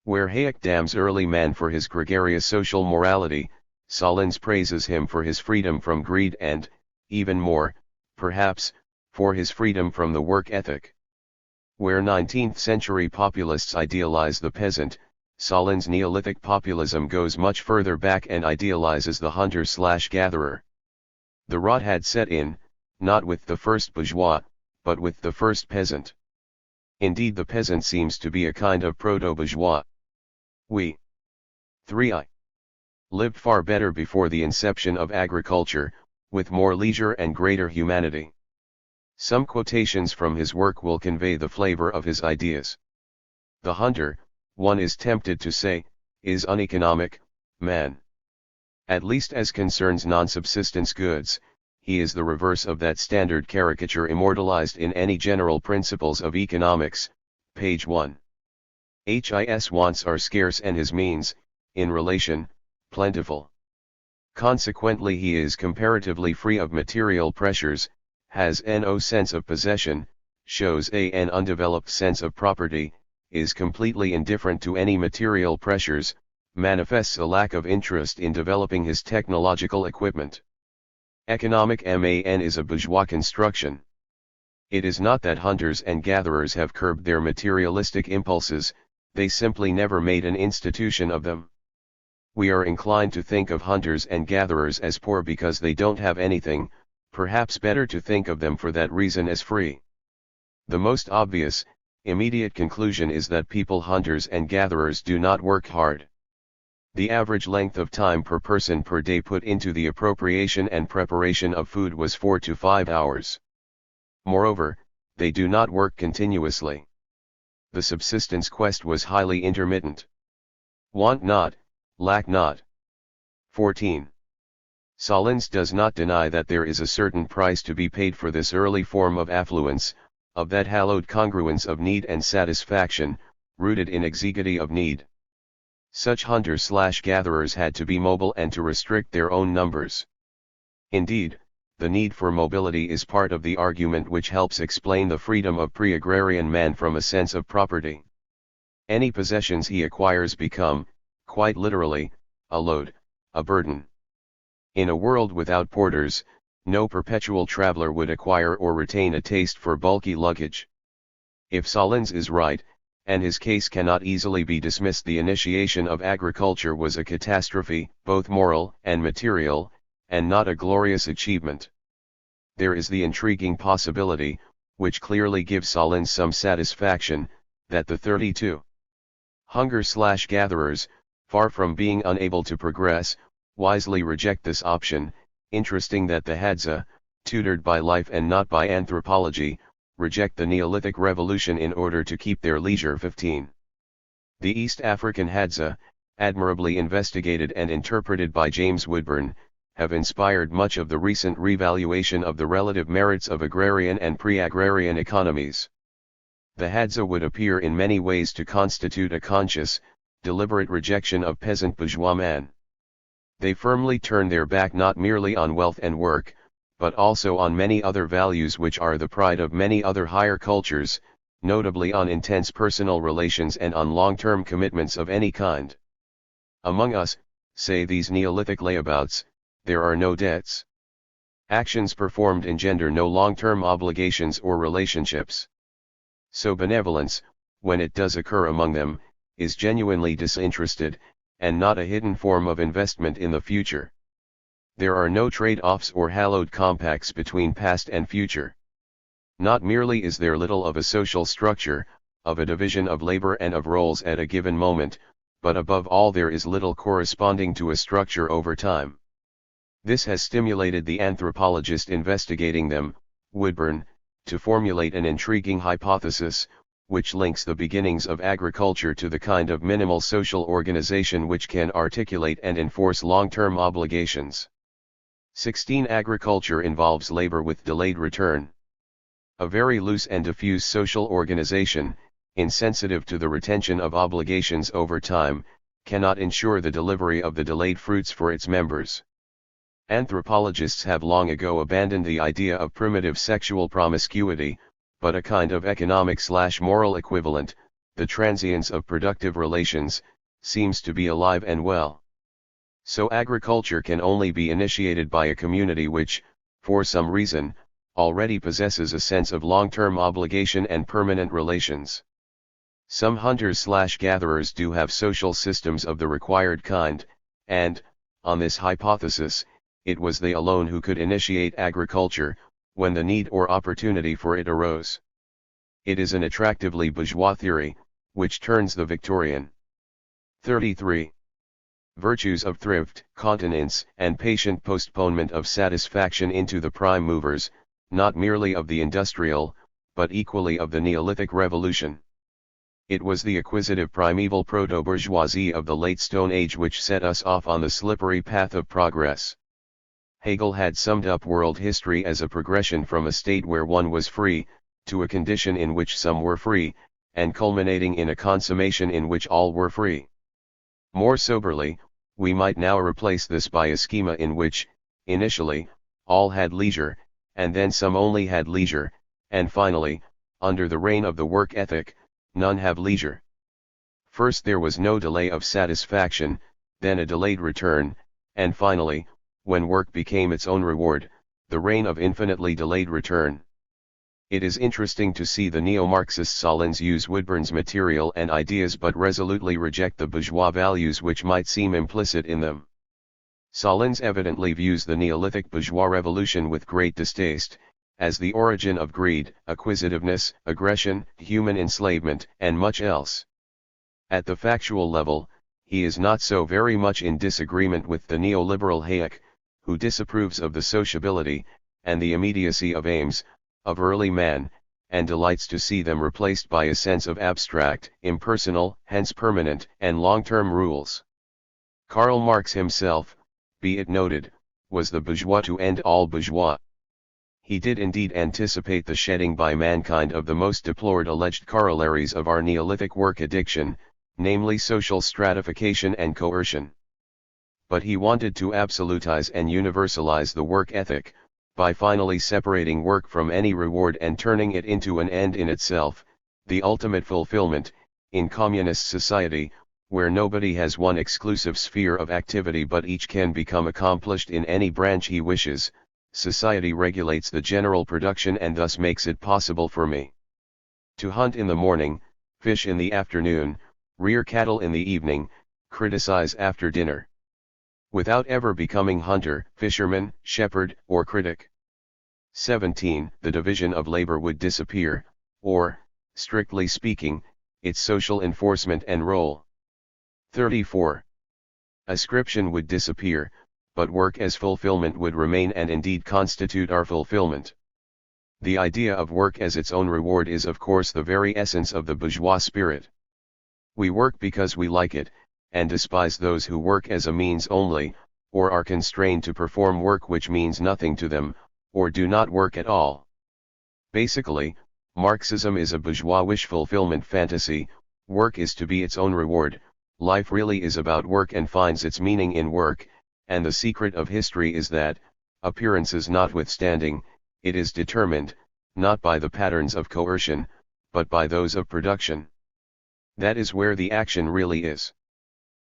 Where Hayek damns early man for his gregarious social morality, Sahlins praises him for his freedom from greed and, even more, perhaps, for his freedom from the work ethic. Where 19th-century populists idealize the peasant, Sahlins' Neolithic populism goes much further back and idealizes the hunter-gatherer. The rot had set in, not with the first bourgeois, but with the first peasant. Indeed, the peasant seems to be a kind of proto-bourgeois. We 3I lived far better before the inception of agriculture, with more leisure and greater humanity. Some quotations from his work will convey the flavor of his ideas. The hunter, one is tempted to say, is uneconomic, man. At least as concerns non-subsistence goods, he is the reverse of that standard caricature immortalized in any General Principles of Economics, page 1. His wants are scarce and his means, in relation, plentiful. Consequently he is comparatively free of material pressures, has no sense of possession, shows an undeveloped sense of property, is completely indifferent to any material pressures, manifests a lack of interest in developing his technological equipment. Economic man is a bourgeois construction. It is not that hunters and gatherers have curbed their materialistic impulses, they simply never made an institution of them. We are inclined to think of hunters and gatherers as poor because they don't have anything, perhaps better to think of them for that reason as free. The most obvious, immediate conclusion is that people hunters and gatherers do not work hard. The average length of time per person per day put into the appropriation and preparation of food was 4 to 5 hours. Moreover, they do not work continuously. The subsistence quest was highly intermittent. Want not, lack not. 14. Solons does not deny that there is a certain price to be paid for this early form of affluence, of that hallowed congruence of need and satisfaction, rooted in exiguity of need. Such hunters/gatherers had to be mobile and to restrict their own numbers. Indeed, the need for mobility is part of the argument which helps explain the freedom of pre-agrarian man from a sense of property. Any possessions he acquires become, quite literally, a load, a burden. In a world without porters, no perpetual traveler would acquire or retain a taste for bulky luggage. If Solons is right, and his case cannot easily be dismissed, the initiation of agriculture was a catastrophe, both moral and material, and not a glorious achievement. There is the intriguing possibility, which clearly gives Solons some satisfaction, that the 32 hunger/gatherers, far from being unable to progress, wisely reject this option. Interesting that the Hadza, tutored by life and not by anthropology, reject the Neolithic revolution in order to keep their leisure. 15. The East African Hadza, admirably investigated and interpreted by James Woodburn, have inspired much of the recent revaluation of the relative merits of agrarian and pre-agrarian economies. The Hadza would appear in many ways to constitute a conscious, deliberate rejection of peasant bourgeois man. They firmly turn their back not merely on wealth and work, but also on many other values which are the pride of many other higher cultures, notably on intense personal relations and on long-term commitments of any kind. Among us, say these Neolithic layabouts, there are no debts. Actions performed engender no long-term obligations or relationships. So benevolence, when it does occur among them, is genuinely disinterested, and not a hidden form of investment in the future. There are no trade-offs or hallowed compacts between past and future. Not merely is there little of a social structure, of a division of labor and of roles at a given moment, but above all there is little corresponding to a structure over time. This has stimulated the anthropologist investigating them, Woodburn, to formulate an intriguing hypothesis, which links the beginnings of agriculture to the kind of minimal social organization which can articulate and enforce long-term obligations. 16. Agriculture involves labor with delayed return. A very loose and diffuse social organization, insensitive to the retention of obligations over time, cannot ensure the delivery of the delayed fruits for its members. Anthropologists have long ago abandoned the idea of primitive sexual promiscuity, but a kind of economic/moral equivalent, the transience of productive relations, seems to be alive and well. So agriculture can only be initiated by a community which, for some reason, already possesses a sense of long-term obligation and permanent relations. Some hunters/gatherers do have social systems of the required kind, and, on this hypothesis, it was they alone who could initiate agriculture, when the need or opportunity for it arose. It is an attractively bourgeois theory, which turns the Victorian 33 virtues of thrift, continence, and patient postponement of satisfaction into the prime movers, not merely of the industrial, but equally of the Neolithic Revolution. It was the acquisitive primeval proto-bourgeoisie of the late Stone Age which set us off on the slippery path of progress. Hegel had summed up world history as a progression from a state where one was free, to a condition in which some were free, and culminating in a consummation in which all were free. More soberly, we might now replace this by a schema in which, initially, all had leisure, and then some only had leisure, and finally, under the reign of the work ethic, none have leisure. First there was no delay of satisfaction, then a delayed return, and finally, when work became its own reward, the reign of infinitely delayed return. It is interesting to see the neo-Marxist Solons use Woodburn's material and ideas but resolutely reject the bourgeois values which might seem implicit in them. Solons evidently views the Neolithic bourgeois revolution with great distaste, as the origin of greed, acquisitiveness, aggression, human enslavement, and much else. At the factual level, he is not so very much in disagreement with the neoliberal Hayek, who disapproves of the sociability, and the immediacy of aims, of early man, and delights to see them replaced by a sense of abstract, impersonal, hence permanent, and long-term rules. Karl Marx himself, be it noted, was the bourgeois to end all bourgeois. He did indeed anticipate the shedding by mankind of the most deplored alleged corollaries of our Neolithic work addiction, namely social stratification and coercion. But he wanted to absolutize and universalize the work ethic, by finally separating work from any reward and turning it into an end in itself, the ultimate fulfillment, in communist society, where nobody has one exclusive sphere of activity but each can become accomplished in any branch he wishes. Society regulates the general production and thus makes it possible for me to hunt in the morning, fish in the afternoon, rear cattle in the evening, criticize after dinner, without ever becoming hunter, fisherman, shepherd, or critic. 17. The division of labor would disappear, or, strictly speaking, its social enforcement and role. 34. Ascription would disappear, but work as fulfillment would remain and indeed constitute our fulfillment. The idea of work as its own reward is of course the very essence of the bourgeois spirit. We work because we like it, and despise those who work as a means only, or are constrained to perform work which means nothing to them, or do not work at all. Basically, Marxism is a bourgeois wish fulfillment fantasy. Work is to be its own reward, life really is about work and finds its meaning in work, and the secret of history is that, appearances notwithstanding, it is determined, not by the patterns of coercion, but by those of production. That is where the action really is.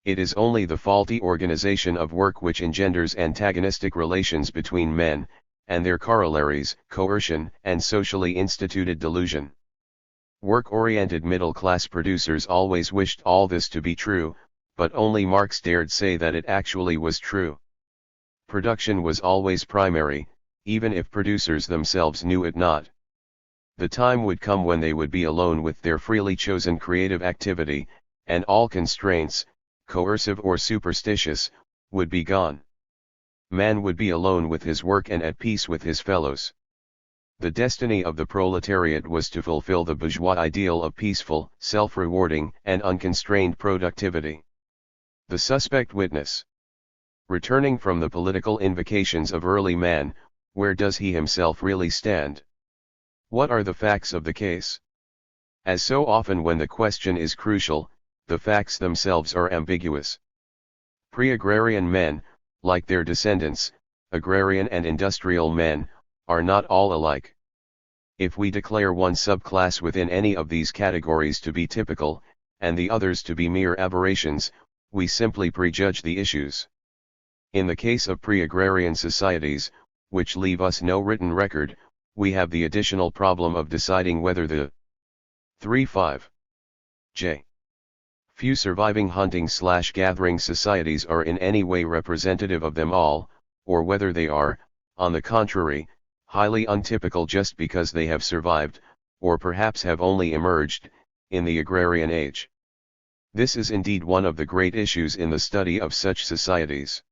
It is only the faulty organization of work which engenders antagonistic relations between men, and their corollaries, coercion, and socially instituted delusion. Work-oriented middle-class producers always wished all this to be true, but only Marx dared say that it actually was true. Production was always primary, even if producers themselves knew it not. The time would come when they would be alone with their freely chosen creative activity, and all constraints, coercive or superstitious, would be gone. Man would be alone with his work and at peace with his fellows. The destiny of the proletariat was to fulfill the bourgeois ideal of peaceful, self-rewarding, and unconstrained productivity. The suspect witness. Returning from the political invocations of early man, where does he himself really stand? What are the facts of the case? As so often when the question is crucial, the facts themselves are ambiguous. Pre-agrarian men, like their descendants, agrarian and industrial men, are not all alike. If we declare one subclass within any of these categories to be typical, and the others to be mere aberrations, we simply prejudge the issues. In the case of pre-agrarian societies, which leave us no written record, we have the additional problem of deciding whether the 3-5 J. Few surviving hunting/gathering societies are in any way representative of them all, or whether they are, on the contrary, highly untypical just because they have survived, or perhaps have only emerged, in the agrarian age. This is indeed one of the great issues in the study of such societies.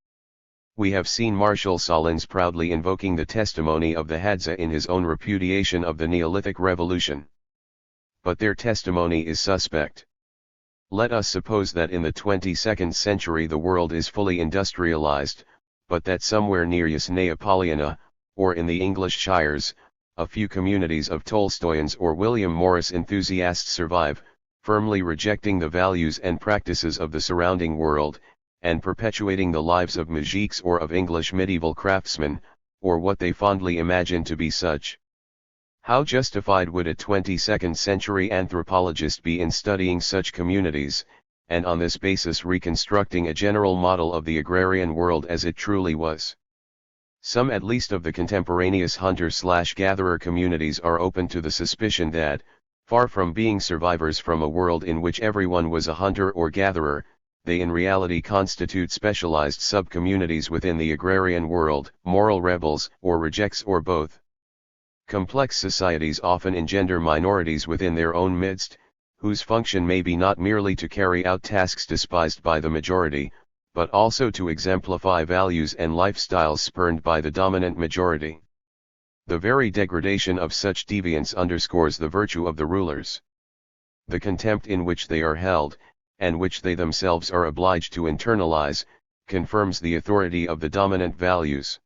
We have seen Marshal Solons proudly invoking the testimony of the Hadza in his own repudiation of the Neolithic Revolution. But their testimony is suspect. Let us suppose that in the 22nd century the world is fully industrialized, but that somewhere near Yasnaya-Polyana, or in the English shires, a few communities of Tolstoyans or William Morris enthusiasts survive, firmly rejecting the values and practices of the surrounding world, and perpetuating the lives of mujiks or of English medieval craftsmen, or what they fondly imagine to be such. How justified would a 22nd century anthropologist be in studying such communities, and on this basis reconstructing a general model of the agrarian world as it truly was? Some at least of the contemporaneous hunter-gatherer communities are open to the suspicion that, far from being survivors from a world in which everyone was a hunter or gatherer, they in reality constitute specialized sub-communities within the agrarian world, moral rebels, or rejects, or both. Complex societies often engender minorities within their own midst, whose function may be not merely to carry out tasks despised by the majority, but also to exemplify values and lifestyles spurned by the dominant majority. The very degradation of such deviance underscores the virtue of the rulers. The contempt in which they are held, and which they themselves are obliged to internalize, confirms the authority of the dominant values.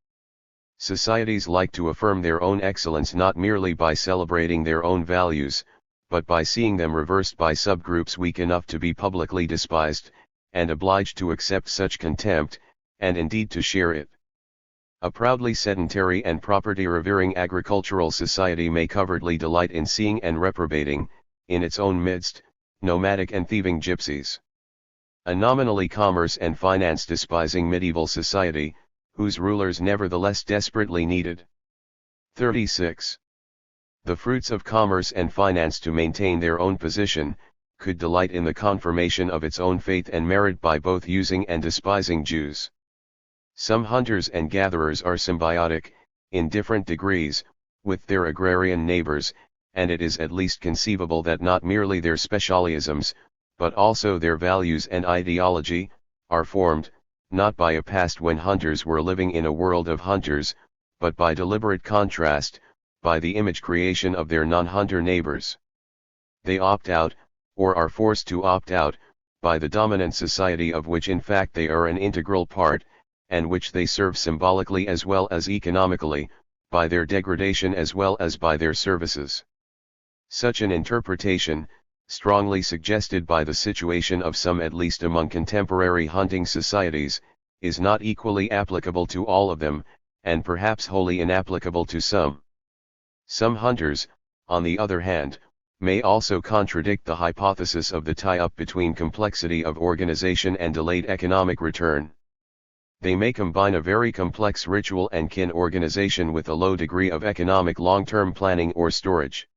Societies like to affirm their own excellence not merely by celebrating their own values, but by seeing them reversed by subgroups weak enough to be publicly despised, and obliged to accept such contempt, and indeed to share it. A proudly sedentary and property-revering agricultural society may covertly delight in seeing and reprobating, in its own midst, nomadic and thieving gypsies. A nominally commerce and finance despising medieval society, whose rulers nevertheless desperately needed. 36. The fruits of commerce and finance to maintain their own position, could delight in the confirmation of its own faith and merit by both using and despising Jews. Some hunters and gatherers are symbiotic, in different degrees, with their agrarian neighbors, and it is at least conceivable that not merely their specialisms, but also their values and ideology, are formed, not by a past when hunters were living in a world of hunters, but by deliberate contrast, by the image creation of their non-hunter neighbors. They opt out, or are forced to opt out, by the dominant society of which in fact they are an integral part, and which they serve symbolically as well as economically, by their degradation as well as by their services. Such an interpretation, strongly suggested by the situation of some at least among contemporary hunting societies, is not equally applicable to all of them, and perhaps wholly inapplicable to some. Some hunters, on the other hand, may also contradict the hypothesis of the tie-up between complexity of organization and delayed economic return. They may combine a very complex ritual and kin organization with a low degree of economic long-term planning or storage.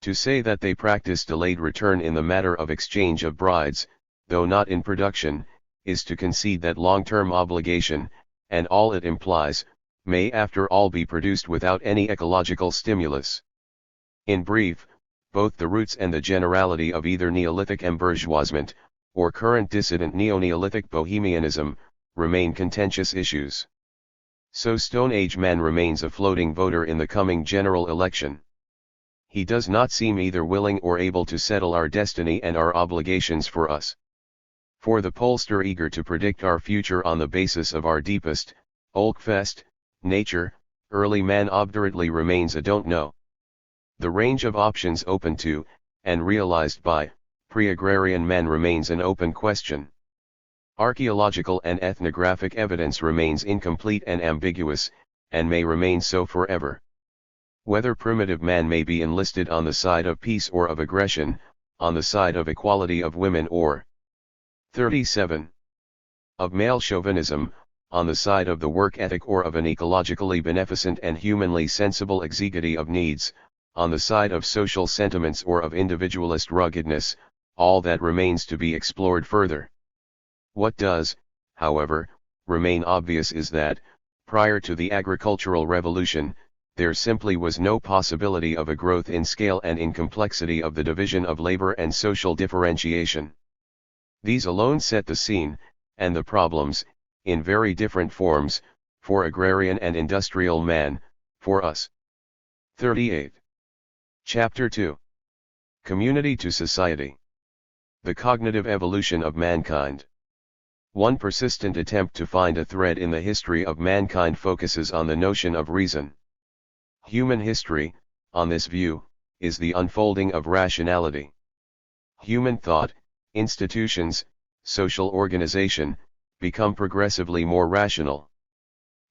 To say that they practice delayed return in the matter of exchange of brides, though not in production, is to concede that long-term obligation, and all it implies, may after all be produced without any ecological stimulus. In brief, both the roots and the generality of either Neolithic embourgeoisement, or current dissident neo-Neolithic bohemianism, remain contentious issues. So Stone Age man remains a floating voter in the coming general election. He does not seem either willing or able to settle our destiny and our obligations for us. For the pollster eager to predict our future on the basis of our deepest, Olkfest, nature, early man obdurately remains a don't know. The range of options open to, and realized by, pre-agrarian men remains an open question. Archaeological and ethnographic evidence remains incomplete and ambiguous, and may remain so forever. Whether primitive man may be enlisted on the side of peace or of aggression, on the side of equality of women or 37. Of male chauvinism, on the side of the work ethic or of an ecologically beneficent and humanly sensible executy of needs, on the side of social sentiments or of individualist ruggedness, all that remains to be explored further. What does, however, remain obvious is that, prior to the agricultural revolution, there simply was no possibility of a growth in scale and in complexity of the division of labor and social differentiation. These alone set the scene, and the problems, in very different forms, for agrarian and industrial man, for us. 38. Chapter 2. Community to Society. The Cognitive Evolution of Mankind. One persistent attempt to find a thread in the history of mankind focuses on the notion of reason. Human history, on this view, is the unfolding of rationality. Human thought, institutions, social organization, become progressively more rational.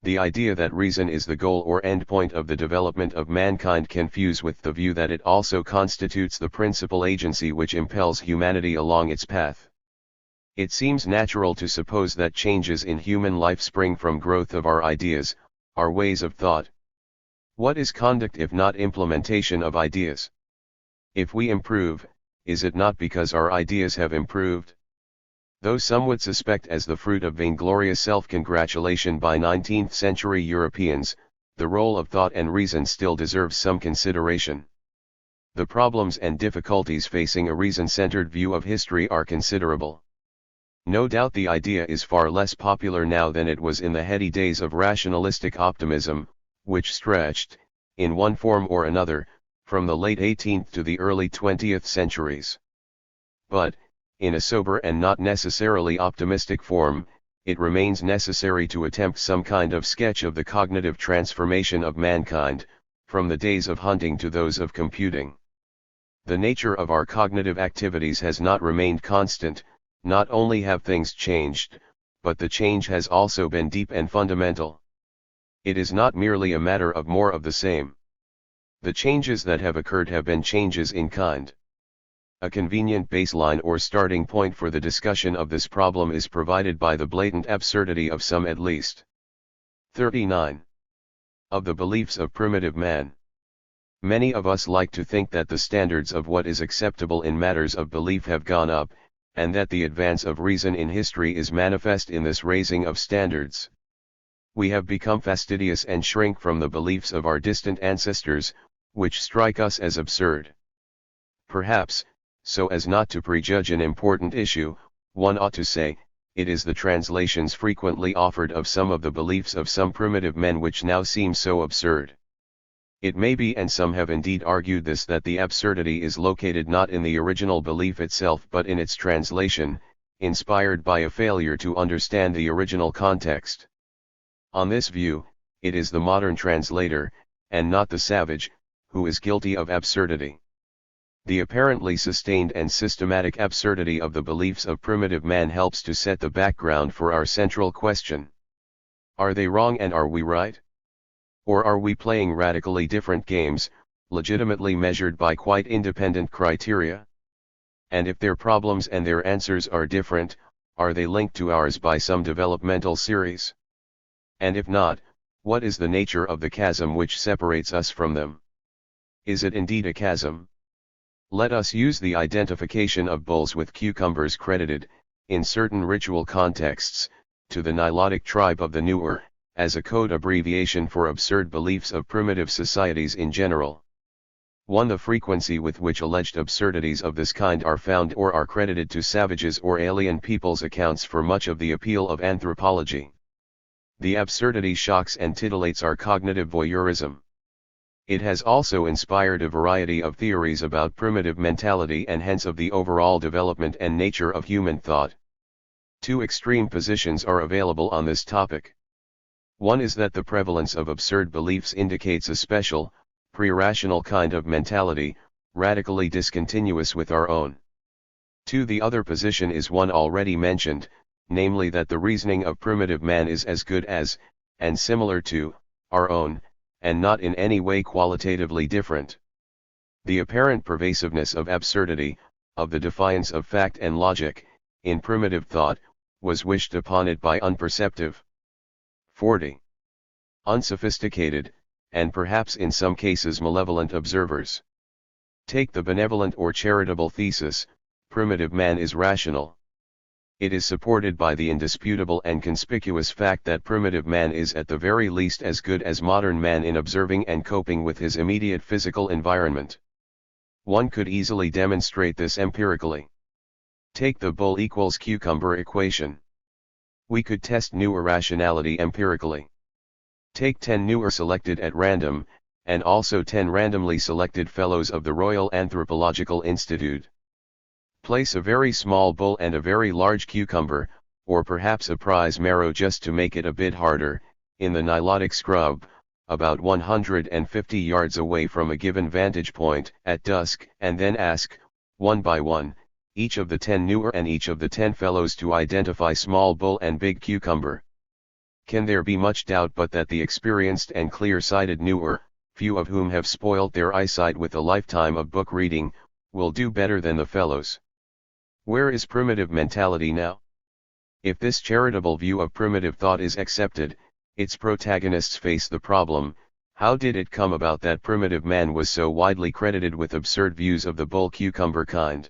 The idea that reason is the goal or endpoint of the development of mankind can fuse with the view that it also constitutes the principal agency which impels humanity along its path. It seems natural to suppose that changes in human life spring from growth of our ideas, our ways of thought. What is conduct if not implementation of ideas? If we improve, is it not because our ideas have improved? Though some would suspect as the fruit of vainglorious self-congratulation by 19th-century Europeans, the role of thought and reason still deserves some consideration. The problems and difficulties facing a reason-centered view of history are considerable. No doubt the idea is far less popular now than it was in the heady days of rationalistic optimism, which stretched, in one form or another, from the late 18th to the early 20th centuries. But, in a sober and not necessarily optimistic form, it remains necessary to attempt some kind of sketch of the cognitive transformation of mankind, from the days of hunting to those of computing. The nature of our cognitive activities has not remained constant. Not only have things changed, but the change has also been deep and fundamental. It is not merely a matter of more of the same. The changes that have occurred have been changes in kind. A convenient baseline or starting point for the discussion of this problem is provided by the blatant absurdity of some at least. 39. Of the beliefs of primitive man. Many of us like to think that the standards of what is acceptable in matters of belief have gone up, and that the advance of reason in history is manifest in this raising of standards. We have become fastidious and shrink from the beliefs of our distant ancestors, which strike us as absurd. Perhaps, so as not to prejudge an important issue, one ought to say, it is the translations frequently offered of some of the beliefs of some primitive men which now seem so absurd. It may be, and some have indeed argued this, that the absurdity is located not in the original belief itself but in its translation, inspired by a failure to understand the original context. On this view, it is the modern translator, and not the savage, who is guilty of absurdity. The apparently sustained and systematic absurdity of the beliefs of primitive man helps to set the background for our central question. Are they wrong and are we right? Or are we playing radically different games, legitimately measured by quite independent criteria? And if their problems and their answers are different, are they linked to ours by some developmental series? And if not, what is the nature of the chasm which separates us from them? Is it indeed a chasm? Let us use the identification of bulls with cucumbers credited, in certain ritual contexts, to the Nilotic tribe of the Nuer, as a code abbreviation for absurd beliefs of primitive societies in general. 1. The frequency with which alleged absurdities of this kind are found or are credited to savages or alien peoples accounts for much of the appeal of anthropology. The absurdity shocks and titillates our cognitive voyeurism. It has also inspired a variety of theories about primitive mentality and hence of the overall development and nature of human thought. 2 extreme positions are available on this topic. 1 is that the prevalence of absurd beliefs indicates a special, pre-rational kind of mentality, radically discontinuous with our own. 2. The other position is one already mentioned, namely that the reasoning of primitive man is as good as, and similar to, our own, and not in any way qualitatively different. The apparent pervasiveness of absurdity, of the defiance of fact and logic, in primitive thought, was wished upon it by unperceptive, 40. Unsophisticated, and perhaps in some cases malevolent observers. Take the benevolent or charitable thesis, primitive man is rational. It is supported by the indisputable and conspicuous fact that primitive man is at the very least as good as modern man in observing and coping with his immediate physical environment. One could easily demonstrate this empirically. Take the bull equals cucumber equation. We could test new irrationality empirically. Take 10 new selected at random, and also 10 randomly selected fellows of the Royal Anthropological Institute. Place a very small bull and a very large cucumber, or perhaps a prize marrow just to make it a bit harder, in the Nilotic scrub, about 150 yards away from a given vantage point, at dusk, and then ask, one by one, each of the 10 newer and each of the 10 fellows to identify small bull and big cucumber. Can there be much doubt but that the experienced and clear-sighted newer, few of whom have spoilt their eyesight with a lifetime of book reading, will do better than the fellows? Where is primitive mentality now? If this charitable view of primitive thought is accepted, its protagonists face the problem: how did it come about that primitive man was so widely credited with absurd views of the bull-cucumber kind?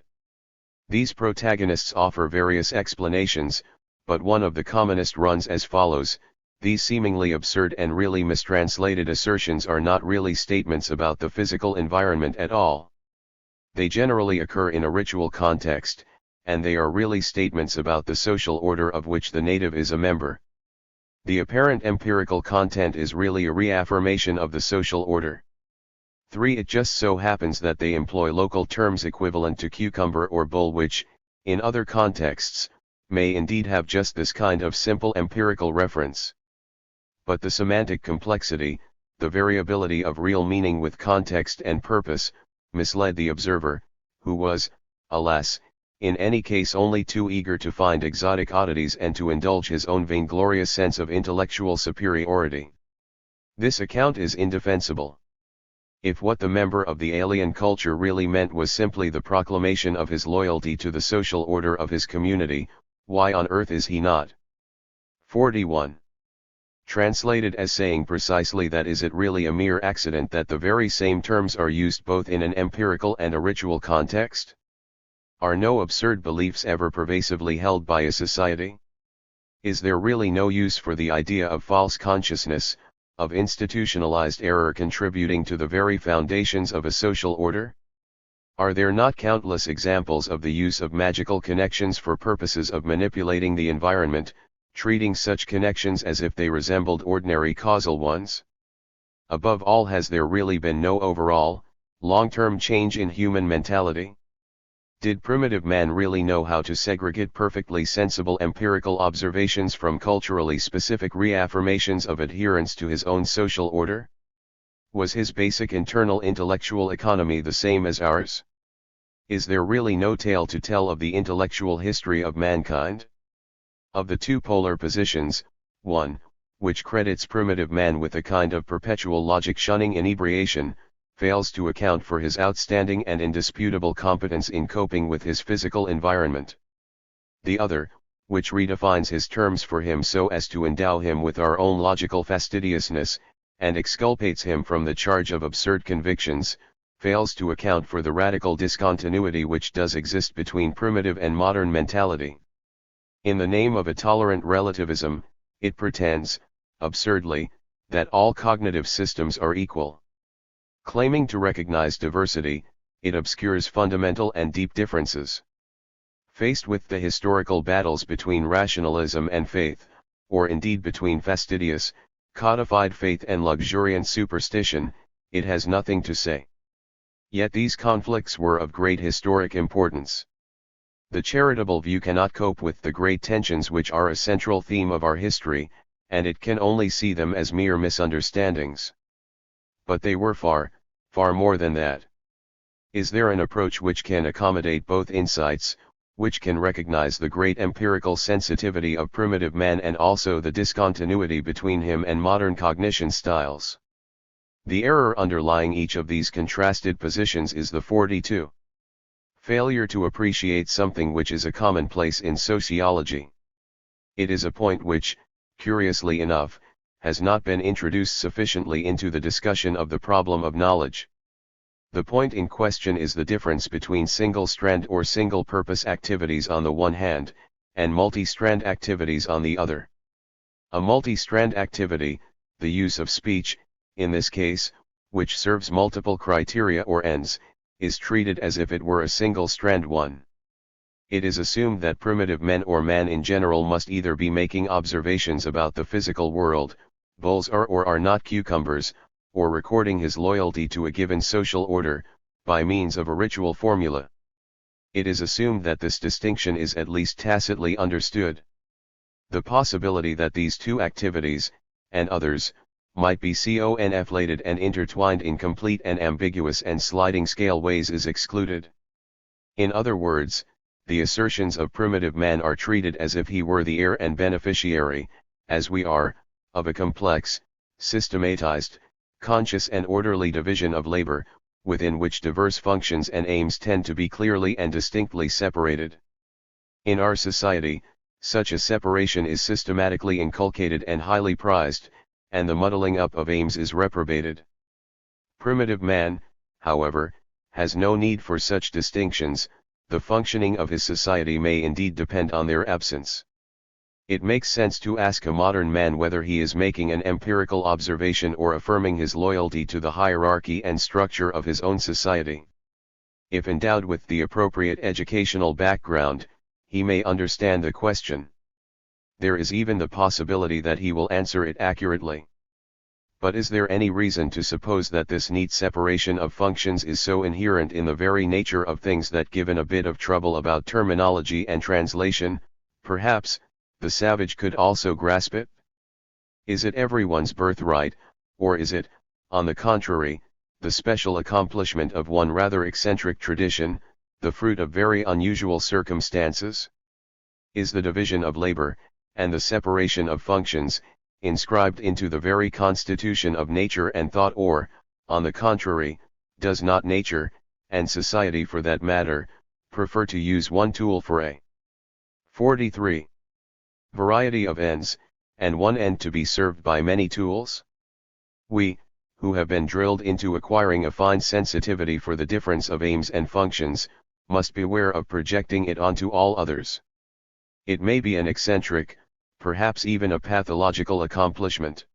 These protagonists offer various explanations, but one of the commonest runs as follows: these seemingly absurd and really mistranslated assertions are not really statements about the physical environment at all. They generally occur in a ritual context, and they are really statements about the social order of which the native is a member. The apparent empirical content is really a reaffirmation of the social order. 3. It just so happens that they employ local terms equivalent to cucumber or bull which, in other contexts, may indeed have just this kind of simple empirical reference. But the semantic complexity, the variability of real meaning with context and purpose, misled the observer, who was, alas, in any case only too eager to find exotic oddities and to indulge his own vainglorious sense of intellectual superiority. This account is indefensible. If what the member of the alien culture really meant was simply the proclamation of his loyalty to the social order of his community, why on earth is he not? 41. Translated as saying precisely that, is it really a mere accident that the very same terms are used both in an empirical and a ritual context? Are no absurd beliefs ever pervasively held by a society? Is there really no use for the idea of false consciousness, of institutionalized error contributing to the very foundations of a social order? Are there not countless examples of the use of magical connections for purposes of manipulating the environment, treating such connections as if they resembled ordinary causal ones? Above all, has there really been no overall, long-term change in human mentality? Did primitive man really know how to segregate perfectly sensible empirical observations from culturally specific reaffirmations of adherence to his own social order? Was his basic internal intellectual economy the same as ours? Is there really no tale to tell of the intellectual history of mankind? Of the two polar positions, one, which credits primitive man with a kind of perpetual logic shunning inebriation, fails to account for his outstanding and indisputable competence in coping with his physical environment. The other, which redefines his terms for him so as to endow him with our own logical fastidiousness, and exculpates him from the charge of absurd convictions, fails to account for the radical discontinuity which does exist between primitive and modern mentality. In the name of a tolerant relativism, it pretends, absurdly, that all cognitive systems are equal. Claiming to recognize diversity, it obscures fundamental and deep differences. Faced with the historical battles between rationalism and faith, or indeed between fastidious, codified faith and luxuriant superstition, it has nothing to say. Yet these conflicts were of great historic importance. The charitable view cannot cope with the great tensions which are a central theme of our history, and it can only see them as mere misunderstandings. But they were far, far more than that. Is there an approach which can accommodate both insights, which can recognize the great empirical sensitivity of primitive man and also the discontinuity between him and modern cognition styles? The error underlying each of these contrasted positions is the 42. Failure to appreciate something which is a commonplace in sociology. It is a point which, curiously enough, has not been introduced sufficiently into the discussion of the problem of knowledge. The point in question is the difference between single-strand or single-purpose activities on the one hand, and multi-strand activities on the other. A multi-strand activity, the use of speech, in this case, which serves multiple criteria or ends, is treated as if it were a single-strand one. It is assumed that primitive men or man in general must either be making observations about the physical world, bulls are or are not cucumbers, or recording his loyalty to a given social order, by means of a ritual formula. It is assumed that this distinction is at least tacitly understood. The possibility that these two activities, and others, might be conflated and intertwined in complete and ambiguous and sliding scale ways is excluded. In other words, the assertions of primitive man are treated as if he were the heir and beneficiary, as we are, of a complex, systematized, conscious and orderly division of labor, within which diverse functions and aims tend to be clearly and distinctly separated. In our society, such a separation is systematically inculcated and highly prized, and the muddling up of aims is reprobated. Primitive man, however, has no need for such distinctions. The functioning of his society may indeed depend on their absence. It makes sense to ask a modern man whether he is making an empirical observation or affirming his loyalty to the hierarchy and structure of his own society. If endowed with the appropriate educational background, he may understand the question. There is even the possibility that he will answer it accurately. But is there any reason to suppose that this neat separation of functions is so inherent in the very nature of things that given a bit of trouble about terminology and translation, perhaps, the savage could also grasp it? Is it everyone's birthright, or is it, on the contrary, the special accomplishment of one rather eccentric tradition, the fruit of very unusual circumstances? Is the division of labor, and the separation of functions, inscribed into the very constitution of nature and thought, or, on the contrary, does not nature, and society for that matter, prefer to use one tool for a 43 variety of ends, and one end to be served by many tools? We, who have been drilled into acquiring a fine sensitivity for the difference of aims and functions, must beware of projecting it onto all others. It may be an eccentric, perhaps even a pathological accomplishment.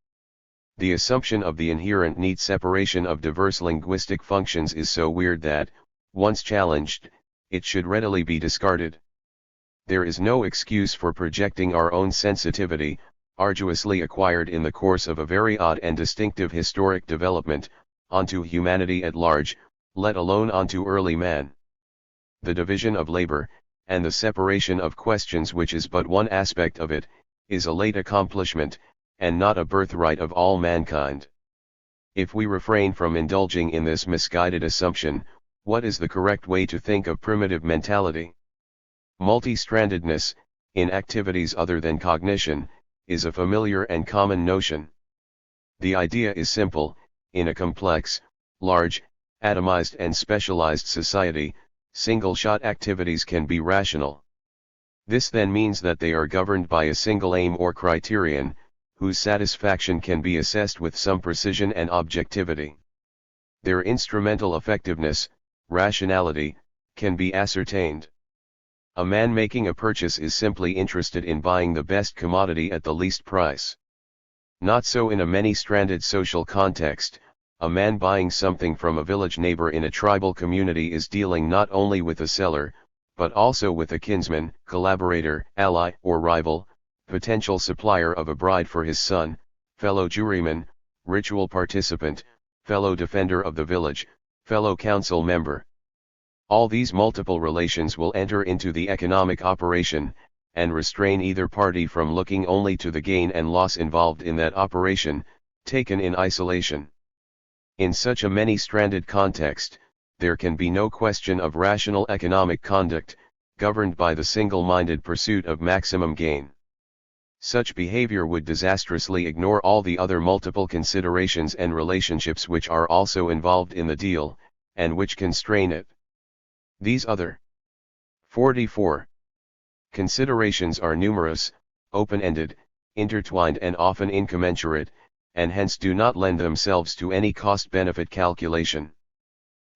The assumption of the inherent neat separation of diverse linguistic functions is so weird that, once challenged, it should readily be discarded. There is no excuse for projecting our own sensitivity, arduously acquired in the course of a very odd and distinctive historic development, onto humanity at large, let alone onto early man. The division of labor, and the separation of questions, which is but one aspect of it, is a late accomplishment, and not a birthright of all mankind. If we refrain from indulging in this misguided assumption, what is the correct way to think of primitive mentality? Multi-strandedness, in activities other than cognition, is a familiar and common notion. The idea is simple: in a complex, large, atomized and specialized society, single-shot activities can be rational. This then means that they are governed by a single aim or criterion, whose satisfaction can be assessed with some precision and objectivity. Their instrumental effectiveness, rationality, can be ascertained. A man making a purchase is simply interested in buying the best commodity at the least price. Not so in a many-stranded social context. A man buying something from a village neighbor in a tribal community is dealing not only with a seller, but also with a kinsman, collaborator, ally or rival, potential supplier of a bride for his son, fellow juryman, ritual participant, fellow defender of the village, fellow council member. All these multiple relations will enter into the economic operation, and restrain either party from looking only to the gain and loss involved in that operation, taken in isolation. In such a many-stranded context, there can be no question of rational economic conduct, governed by the single-minded pursuit of maximum gain. Such behavior would disastrously ignore all the other multiple considerations and relationships which are also involved in the deal, and which constrain it. These other 44 considerations are numerous, open-ended, intertwined and often incommensurate, and hence do not lend themselves to any cost-benefit calculation.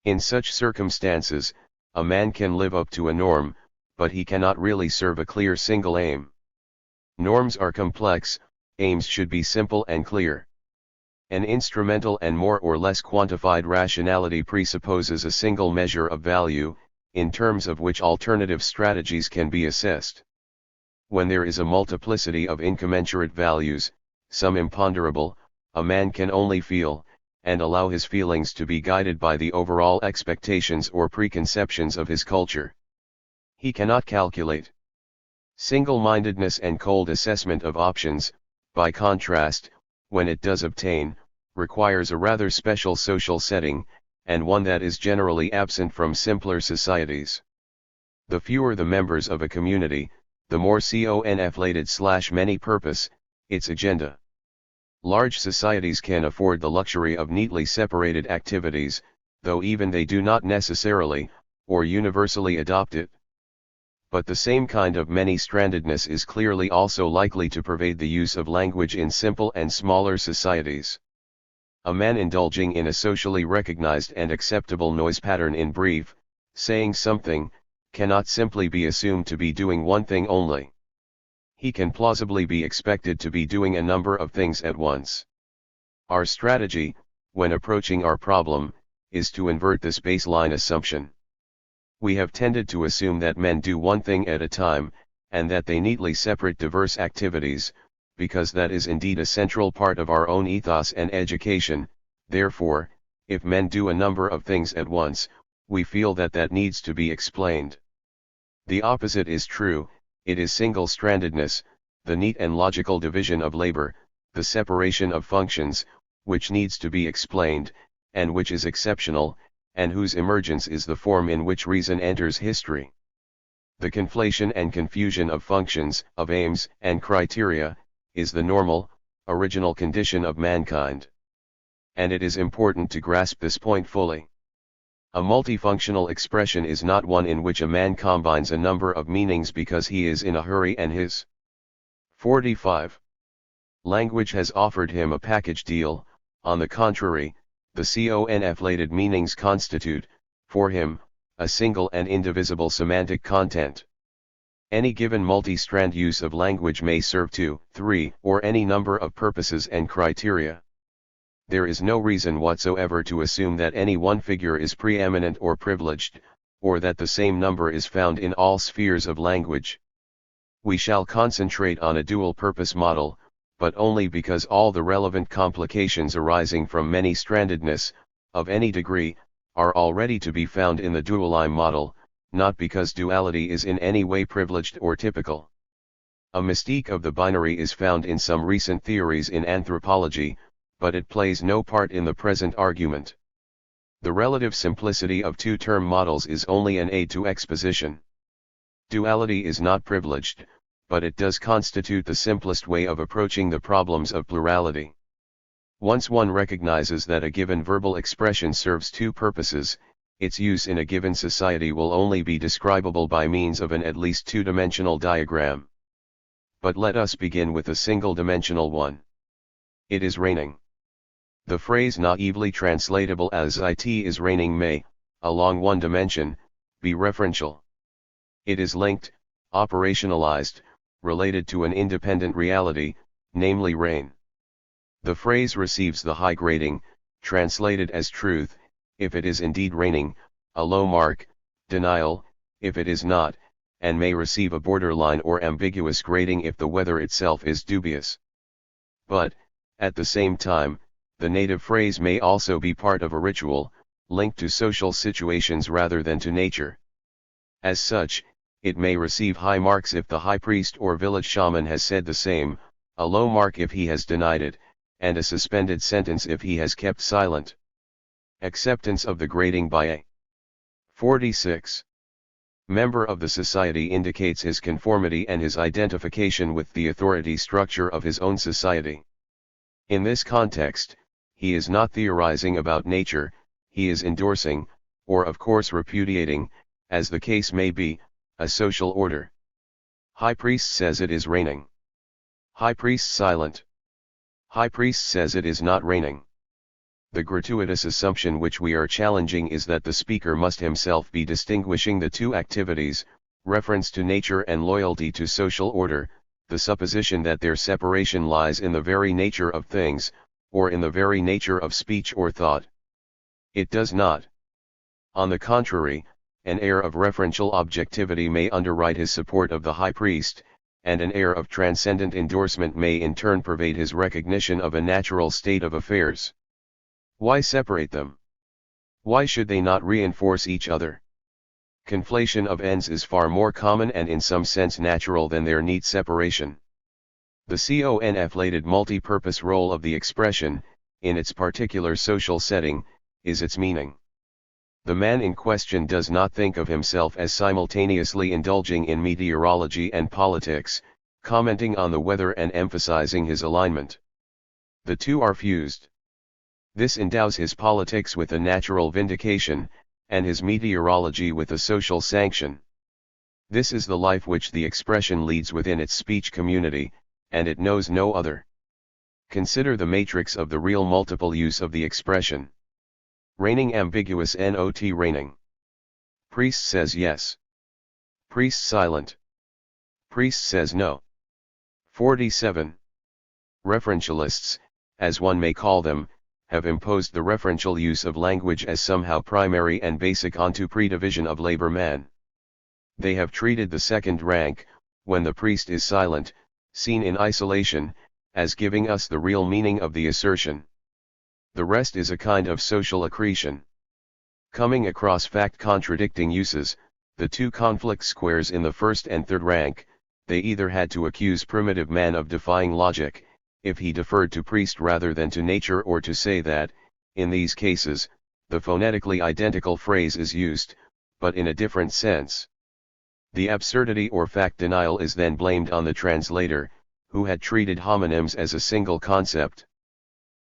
In such circumstances, a man can live up to a norm, but he cannot really serve a clear single aim. Norms are complex, aims should be simple and clear. An instrumental and more or less quantified rationality presupposes a single measure of value, in terms of which alternative strategies can be assessed. When there is a multiplicity of incommensurate values, some imponderable, a man can only feel, and allow his feelings to be guided by the overall expectations or preconceptions of his culture. He cannot calculate. Single-mindedness and cold assessment of options, by contrast, when it does obtain, requires a rather special social setting, and one that is generally absent from simpler societies. The fewer the members of a community, the more conflated/many purpose, its agenda. Large societies can afford the luxury of neatly separated activities, though even they do not necessarily, or universally adopt it. But the same kind of many-strandedness is clearly also likely to pervade the use of language in simple and smaller societies. A man indulging in a socially recognized and acceptable noise pattern, in brief, saying something, cannot simply be assumed to be doing one thing only. He can plausibly be expected to be doing a number of things at once. Our strategy, when approaching our problem, is to invert this baseline assumption. We have tended to assume that men do one thing at a time, and that they neatly separate diverse activities, because that is indeed a central part of our own ethos and education. Therefore, if men do a number of things at once, we feel that that needs to be explained. The opposite is true. It is single-strandedness, the neat and logical division of labor, the separation of functions, which needs to be explained, and which is exceptional, and whose emergence is the form in which reason enters history. The conflation and confusion of functions, of aims and criteria, is the normal, original condition of mankind. And it is important to grasp this point fully. A multifunctional expression is not one in which a man combines a number of meanings because he is in a hurry and his 45. Language has offered him a package deal. On the contrary, the conflated meanings constitute, for him, a single and indivisible semantic content. Any given multi-strand use of language may serve 2, 3, or any number of purposes and criteria. There is no reason whatsoever to assume that any one figure is preeminent or privileged, or that the same number is found in all spheres of language. We shall concentrate on a dual-purpose model, but only because all the relevant complications arising from many-strandedness, of any degree, are already to be found in the dualine model, not because duality is in any way privileged or typical. A mystique of the binary is found in some recent theories in anthropology, but it plays no part in the present argument. The relative simplicity of two-term models is only an aid to exposition. Duality is not privileged, but it does constitute the simplest way of approaching the problems of plurality. Once one recognizes that a given verbal expression serves two purposes, its use in a given society will only be describable by means of an at least two-dimensional diagram. But let us begin with a single-dimensional one. It is raining. The phrase naively translatable as "it is raining" may, along one dimension, be referential. It is linked, operationalized, related to an independent reality, namely rain. The phrase receives the high grading, translated as truth, if it is indeed raining, a low mark, denial, if it is not, and may receive a borderline or ambiguous grading if the weather itself is dubious. But, at the same time, the native phrase may also be part of a ritual, linked to social situations rather than to nature. As such, it may receive high marks if the high priest or village shaman has said the same, a low mark if he has denied it, and a suspended sentence if he has kept silent. Acceptance of the grading by a 46. Member of the society indicates his conformity and his identification with the authority structure of his own society. In this context, he is not theorizing about nature, he is endorsing, or of course repudiating, as the case may be, a social order. High priest says it is raining. High priest silent. High priest says it is not raining. The gratuitous assumption which we are challenging is that the speaker must himself be distinguishing the two activities, reference to nature and loyalty to social order, the supposition that their separation lies in the very nature of things, or in the very nature of speech or thought. It does not. On the contrary, an air of referential objectivity may underwrite his support of the high priest, and an air of transcendent endorsement may in turn pervade his recognition of a natural state of affairs. Why separate them? Why should they not reinforce each other? Conflation of ends is far more common and in some sense natural than their neat separation. The conflated multi-purpose role of the expression, in its particular social setting, is its meaning. The man in question does not think of himself as simultaneously indulging in meteorology and politics, commenting on the weather and emphasizing his alignment. The two are fused. This endows his politics with a natural vindication, and his meteorology with a social sanction. This is the life which the expression leads within its speech community, and it knows no other. Consider the matrix of the real multiple use of the expression. Reigning ambiguous not reigning. Priest says yes. Priest silent. Priest says no. 47. Referentialists, as one may call them, have imposed the referential use of language as somehow primary and basic onto pre-division of labor man. They have treated the second rank, when the priest is silent, seen in isolation, as giving us the real meaning of the assertion. The rest is a kind of social accretion. Coming across fact-contradicting uses, the two conflict squares in the first and third rank, they either had to accuse primitive man of defying logic, if he deferred to priest rather than to nature, or to say that, in these cases, the phonetically identical phrase is used, but in a different sense. The absurdity or fact denial is then blamed on the translator, who had treated homonyms as a single concept.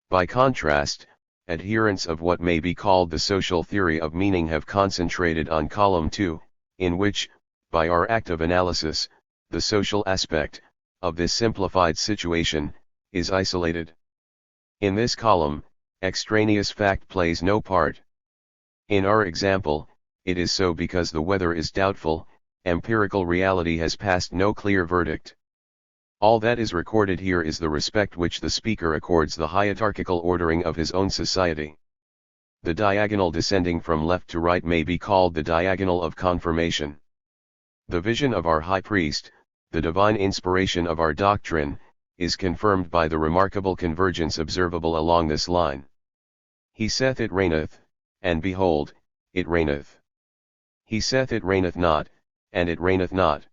By contrast, adherents of what may be called the social theory of meaning have concentrated on column 2, in which, by our active analysis, the social aspect of this simplified situation is isolated. In this column, extraneous fact plays no part. In our example, it is so because the weather is doubtful, empirical reality has passed no clear verdict. All that is recorded here is the respect which the speaker accords the hierarchical ordering of his own society. The diagonal descending from left to right may be called the diagonal of confirmation. The vision of our high priest, the divine inspiration of our doctrine, is confirmed by the remarkable convergence observable along this line. He saith it reigneth, and behold, it reigneth. He saith it reigneth not, and it reigneth not.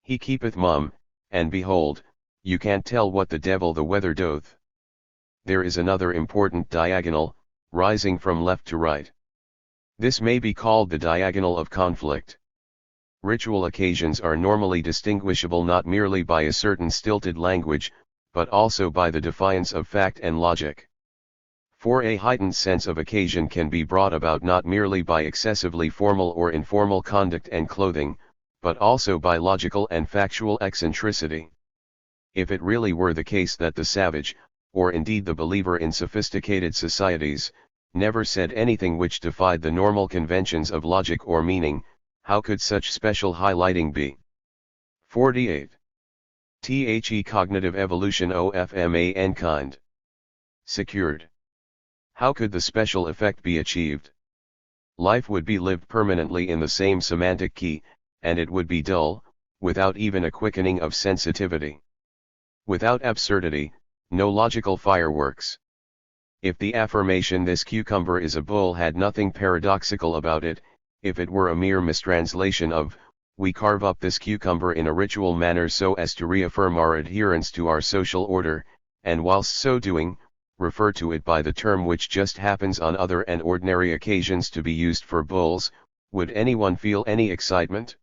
He keepeth mum, and behold, you can't tell what the devil the weather doth. There is another important diagonal, rising from left to right. This may be called the diagonal of conflict. Ritual occasions are normally distinguishable not merely by a certain stilted language, but also by the defiance of fact and logic. For a heightened sense of occasion can be brought about not merely by excessively formal or informal conduct and clothing, but also by logical and factual eccentricity. If it really were the case that the savage, or indeed the believer in sophisticated societies, never said anything which defied the normal conventions of logic or meaning, how could such special highlighting be? 48. The cognitive evolution ofman kind. Secured. How could the special effect be achieved? Life would be lived permanently in the same semantic key, and it would be dull, without even a quickening of sensitivity. Without absurdity, no logical fireworks. If the affirmation "this cucumber is a bull" had nothing paradoxical about it, if it were a mere mistranslation of "we carve up this cucumber in a ritual manner so as to reaffirm our adherence to our social order, and whilst so doing, refer to it by the term which just happens on other and ordinary occasions to be used for bulls," would anyone feel any excitement?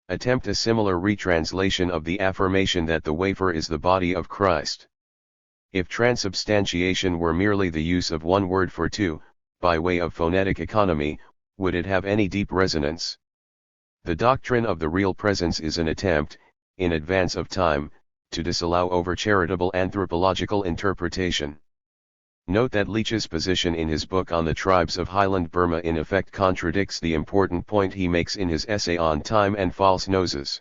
Attempt a similar retranslation of the affirmation that the wafer is the body of Christ. If transubstantiation were merely the use of one word for two, by way of phonetic economy, would it have any deep resonance? The doctrine of the real presence is an attempt, in advance of time, to disallow over-charitable anthropological interpretation. Note that Leach's position in his book on the tribes of Highland Burma in effect contradicts the important point he makes in his essay on time and false noses.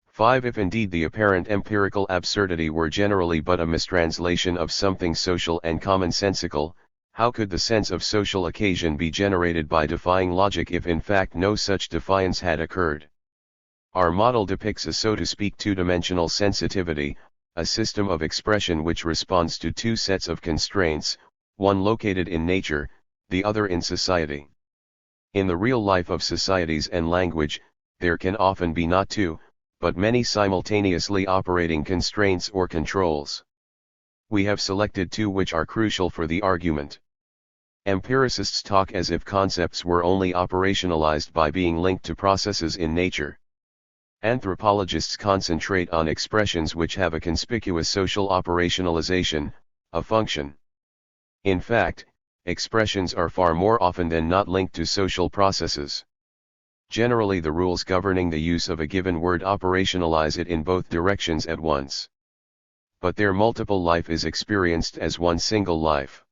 5. If indeed the apparent empirical absurdity were generally but a mistranslation of something social and commonsensical, How could the sense of social occasion be generated by defying logic if in fact no such defiance had occurred? Our model depicts a so to speak two-dimensional sensitivity, a system of expression which responds to two sets of constraints, one located in nature, the other in society. In the real life of societies and language, there can often be not two, but many simultaneously operating constraints or controls. We have selected two which are crucial for the argument. Empiricists talk as if concepts were only operationalized by being linked to processes in nature. Anthropologists concentrate on expressions which have a conspicuous social operationalization, a function. In fact, expressions are far more often than not linked to social processes. Generally, the rules governing the use of a given word operationalize it in both directions at once. But their multiple life is experienced as one single life.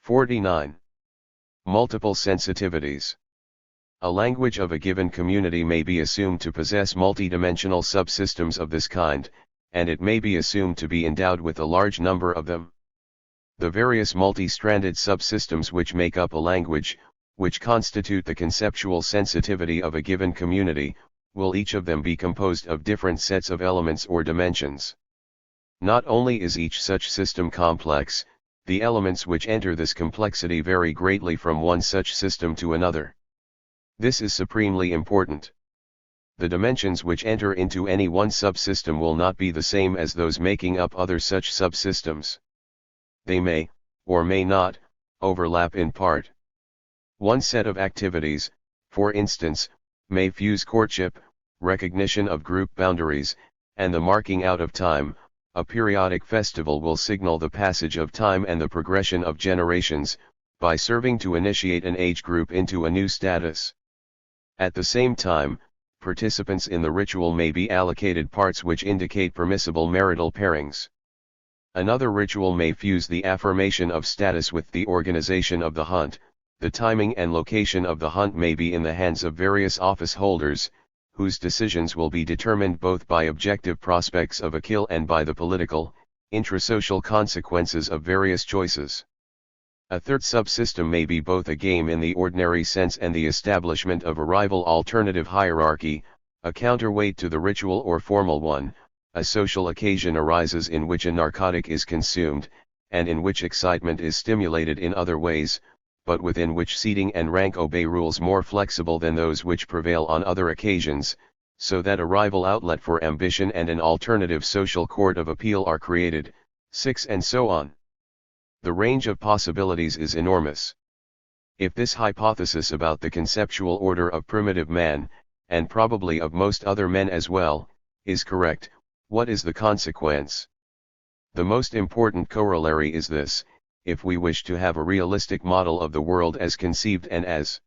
49. Multiple sensitivities. A language of a given community may be assumed to possess multidimensional subsystems of this kind, and it may be assumed to be endowed with a large number of them. The various multi-stranded subsystems which make up a language, which constitute the conceptual sensitivity of a given community, will each of them be composed of different sets of elements or dimensions. Not only is each such system complex, the elements which enter this complexity vary greatly from one such system to another. This is supremely important. The dimensions which enter into any one subsystem will not be the same as those making up other such subsystems. They may, or may not, overlap in part. One set of activities, for instance, may fuse courtship, recognition of group boundaries, and the marking out of time. A periodic festival will signal the passage of time and the progression of generations, by serving to initiate an age group into a new status. At the same time, participants in the ritual may be allocated parts which indicate permissible marital pairings. Another ritual may fuse the affirmation of status with the organization of the hunt. The timing and location of the hunt may be in the hands of various office holders, whose decisions will be determined both by objective prospects of a kill and by the political, intrasocial consequences of various choices. A third subsystem may be both a game in the ordinary sense and the establishment of a rival alternative hierarchy, a counterweight to the ritual or formal one. A social occasion arises in which a narcotic is consumed, and in which excitement is stimulated in other ways, but within which seating and rank obey rules more flexible than those which prevail on other occasions, so that a rival outlet for ambition and an alternative social court of appeal are created. 6 and so on. The range of possibilities is enormous. If this hypothesis about the conceptual order of primitive man, and probably of most other men as well, is correct, what is the consequence? The most important corollary is this: if we wish to have a realistic model of the world as conceived and as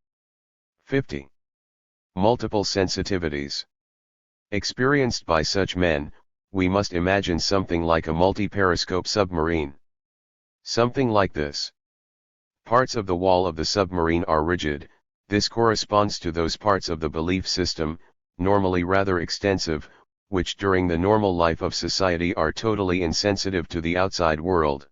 50. Multiple sensitivities experienced by such men, we must imagine something like a multi-periscope submarine. Something like this. Parts of the wall of the submarine are rigid. This corresponds to those parts of the belief system, normally rather extensive, which during the normal life of society are totally insensitive to the outside world.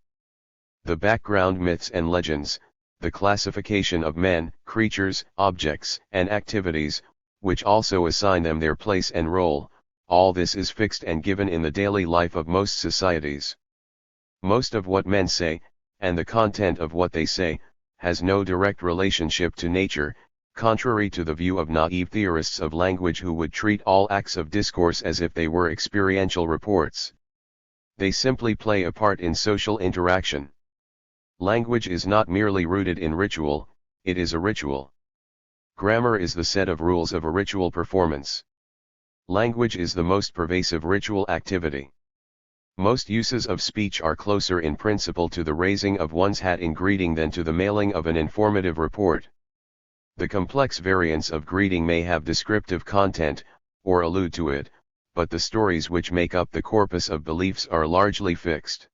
The background myths and legends, the classification of men, creatures, objects, and activities, which also assign them their place and role, all this is fixed and given in the daily life of most societies. Most of what men say, and the content of what they say, has no direct relationship to nature, contrary to the view of naive theorists of language who would treat all acts of discourse as if they were experiential reports. They simply play a part in social interaction. Language is not merely rooted in ritual, it is a ritual. Grammar is the set of rules of a ritual performance. Language is the most pervasive ritual activity. Most uses of speech are closer in principle to the raising of one's hat in greeting than to the mailing of an informative report. The complex variants of greeting may have descriptive content, or allude to it, but the stories which make up the corpus of beliefs are largely fixed.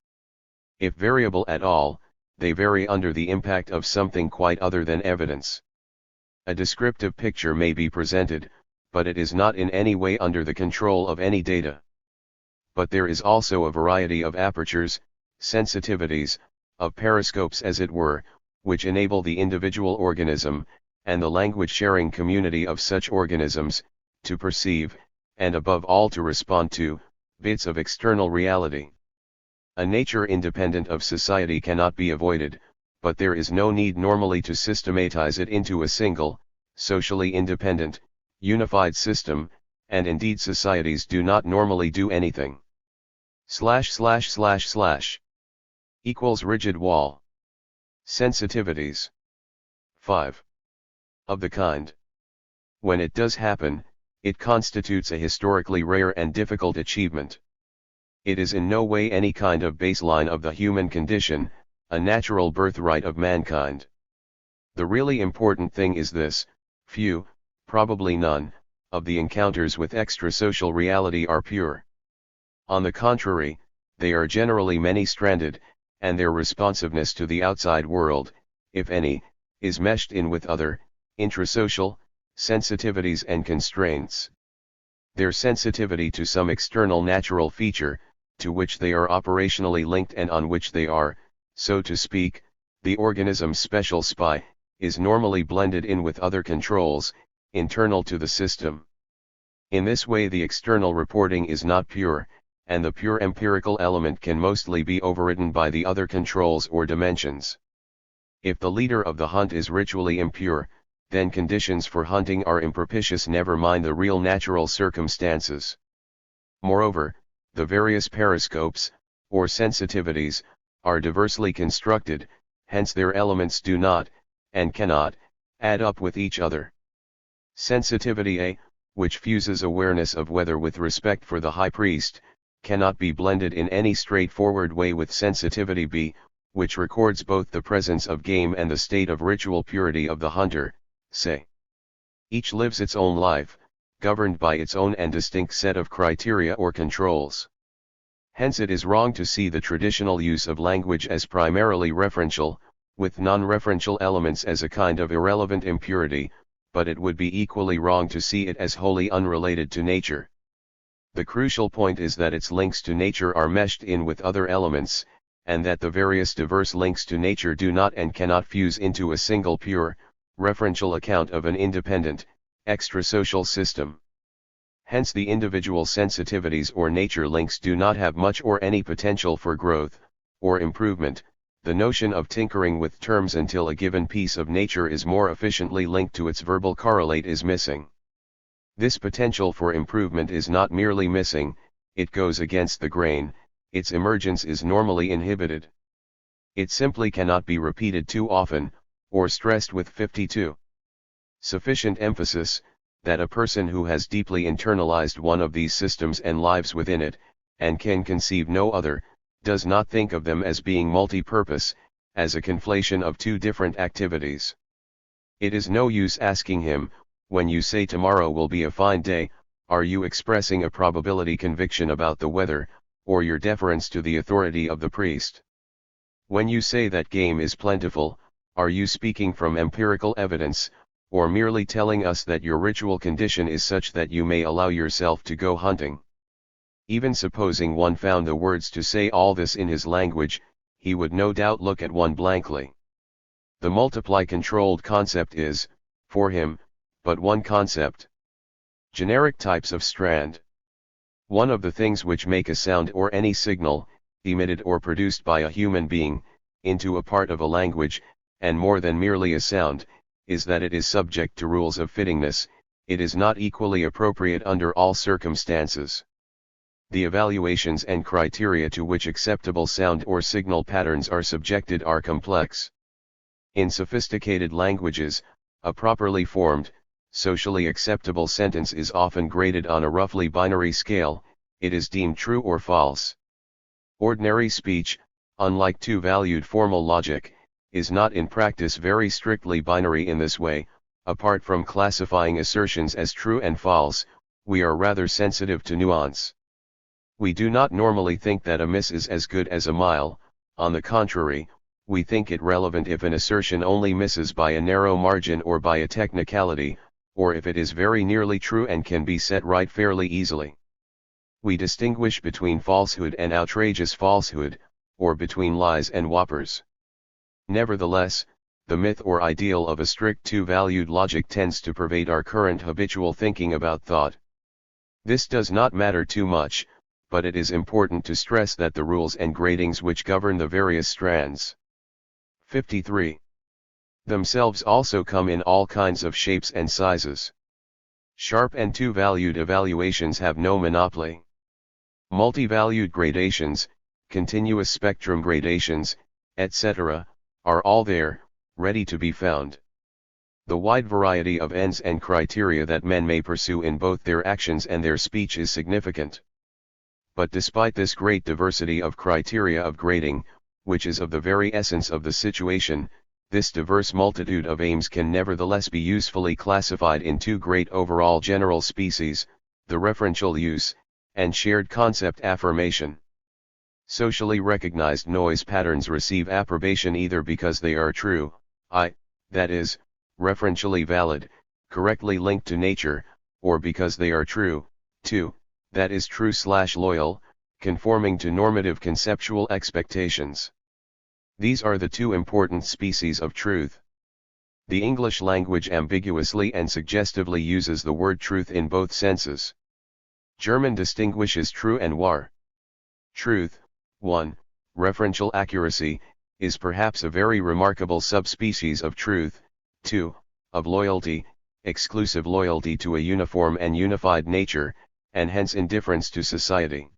If variable at all, they vary under the impact of something quite other than evidence. A descriptive picture may be presented, but it is not in any way under the control of any data. But there is also a variety of apertures, sensitivities, of periscopes as it were, which enable the individual organism, and the language-sharing community of such organisms, to perceive, and above all to respond to, bits of external reality. A nature independent of society cannot be avoided, but there is no need normally to systematize it into a single, socially independent, unified system, and indeed societies do not normally do anything. / equals rigid wall. Sensitivities. 5. Of the kind. When it does happen, it constitutes a historically rare and difficult achievement. It is in no way any kind of baseline of the human condition, a natural birthright of mankind. The really important thing is this: few, probably none, of the encounters with extrasocial reality are pure. On the contrary, they are generally many-stranded, and their responsiveness to the outside world, if any, is meshed in with other, intrasocial, sensitivities and constraints. Their sensitivity to some external natural feature, to which they are operationally linked and on which they are, so to speak, the organism's special spy, is normally blended in with other controls, internal to the system. In this way the external reporting is not pure, and the pure empirical element can mostly be overridden by the other controls or dimensions. If the leader of the hunt is ritually impure, then conditions for hunting are impropitious, never mind the real natural circumstances. Moreover, the various periscopes, or sensitivities, are diversely constructed, hence their elements do not, and cannot, add up with each other. Sensitivity A, which fuses awareness of weather with respect for the high priest, cannot be blended in any straightforward way with sensitivity B, which records both the presence of game and the state of ritual purity of the hunter, say. Each lives its own life, governed by its own and distinct set of criteria or controls. Hence it is wrong to see the traditional use of language as primarily referential, with non-referential elements as a kind of irrelevant impurity, but it would be equally wrong to see it as wholly unrelated to nature. The crucial point is that its links to nature are meshed in with other elements, and that the various diverse links to nature do not and cannot fuse into a single pure, referential account of an independent, extrasocial system. Hence the individual sensitivities or nature links do not have much or any potential for growth, or improvement. The notion of tinkering with terms until a given piece of nature is more efficiently linked to its verbal correlate is missing. This potential for improvement is not merely missing, it goes against the grain, its emergence is normally inhibited. It simply cannot be repeated too often, or stressed with 52. Sufficient emphasis, that a person who has deeply internalized one of these systems and lives within it, and can conceive no other, does not think of them as being multi-purpose, as a conflation of two different activities. It is no use asking him, when you say tomorrow will be a fine day, are you expressing a probability conviction about the weather, or your deference to the authority of the priest? When you say that game is plentiful, are you speaking from empirical evidence, or merely telling us that your ritual condition is such that you may allow yourself to go hunting? Even supposing one found the words to say all this in his language, he would no doubt look at one blankly. The multiply-controlled concept is, for him, but one concept. Generic types of strand. One of the things which make a sound or any signal, emitted or produced by a human being, into a part of a language, and more than merely a sound, is that it is subject to rules of fittingness. It is not equally appropriate under all circumstances. The evaluations and criteria to which acceptable sound or signal patterns are subjected are complex. In sophisticated languages, a properly formed, socially acceptable sentence is often graded on a roughly binary scale: it is deemed true or false. Ordinary speech, unlike two-valued formal logic, is not in practice very strictly binary in this way. Apart from classifying assertions as true and false, we are rather sensitive to nuance. We do not normally think that a miss is as good as a mile. On the contrary, we think it relevant if an assertion only misses by a narrow margin or by a technicality, or if it is very nearly true and can be set right fairly easily. We distinguish between falsehood and outrageous falsehood, or between lies and whoppers. Nevertheless, the myth or ideal of a strict two-valued logic tends to pervade our current habitual thinking about thought. This does not matter too much, but it is important to stress that the rules and gradings which govern the various strands 53 themselves also come in all kinds of shapes and sizes. Sharp and two-valued evaluations have no monopoly. Multi-valued gradations, continuous spectrum gradations, etc., are all there, ready to be found. The wide variety of ends and criteria that men may pursue in both their actions and their speech is significant. But despite this great diversity of criteria of grading, which is of the very essence of the situation, this diverse multitude of aims can nevertheless be usefully classified in two great overall general species, the referential use, and shared concept affirmation. Socially recognized noise patterns receive approbation either because they are true, that is, referentially valid, correctly linked to nature, or because they are true, that is true/loyal, conforming to normative conceptual expectations. These are the two important species of truth. The English language ambiguously and suggestively uses the word truth in both senses. German distinguishes true and wahr. Truth, 1, referential accuracy, is perhaps a very remarkable subspecies of truth, 2, of loyalty, exclusive loyalty to a uniform and unified nature, and hence indifference to society.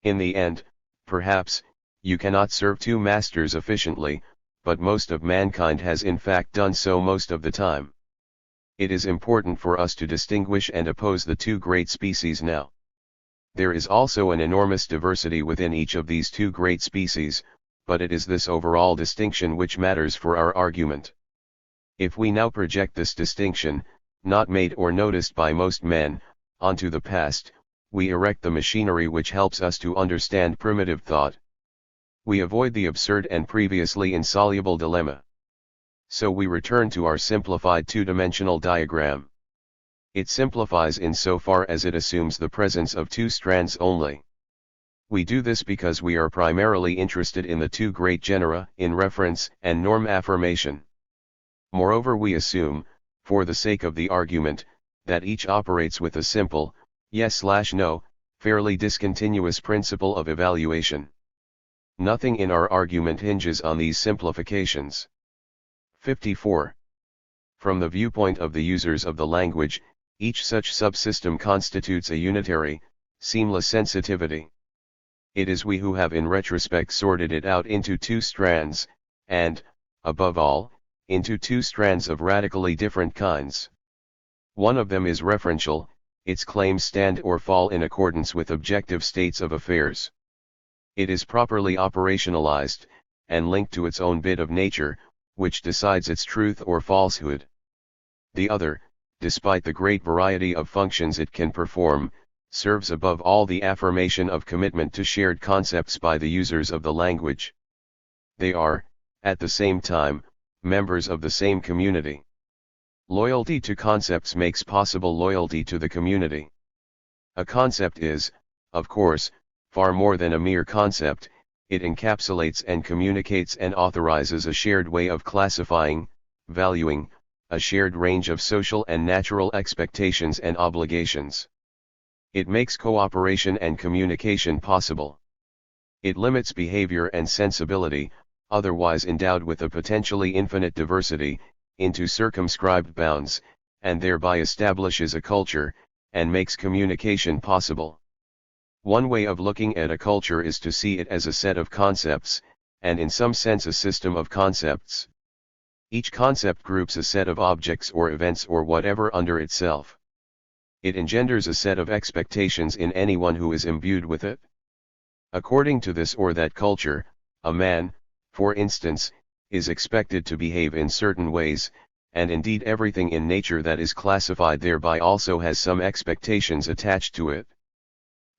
In the end, perhaps, you cannot serve two masters efficiently, but most of mankind has in fact done so most of the time. It is important for us to distinguish and oppose the two great species now. There is also an enormous diversity within each of these two great species, but it is this overall distinction which matters for our argument. If we now project this distinction, not made or noticed by most men, onto the past, we erect the machinery which helps us to understand primitive thought. We avoid the absurd and previously insoluble dilemma. So we return to our simplified two-dimensional diagram. It simplifies insofar as it assumes the presence of two strands only. We do this because we are primarily interested in the two great genera in reference and norm affirmation. Moreover, we assume, for the sake of the argument, that each operates with a simple, yes/no, fairly discontinuous principle of evaluation. Nothing in our argument hinges on these simplifications. 54. From the viewpoint of the users of the language, each such subsystem constitutes a unitary, seamless sensitivity. It is we who have in retrospect sorted it out into two strands, and, above all, into two strands of radically different kinds. One of them is referential, its claims stand or fall in accordance with objective states of affairs. It is properly operationalized, and linked to its own bit of nature, which decides its truth or falsehood. The other, despite the great variety of functions it can perform, serves above all the affirmation of commitment to shared concepts by the users of the language. They are, at the same time, members of the same community. Loyalty to concepts makes possible loyalty to the community. A concept is, of course, far more than a mere concept. It encapsulates and communicates and authorizes a shared way of classifying, valuing, a shared range of social and natural expectations and obligations. It makes cooperation and communication possible. It limits behavior and sensibility, otherwise endowed with a potentially infinite diversity, into circumscribed bounds, and thereby establishes a culture, and makes communication possible. One way of looking at a culture is to see it as a set of concepts, and in some sense a system of concepts. Each concept groups a set of objects or events or whatever under itself. It engenders a set of expectations in anyone who is imbued with it. According to this or that culture, a man, for instance, is expected to behave in certain ways, and indeed everything in nature that is classified thereby also has some expectations attached to it.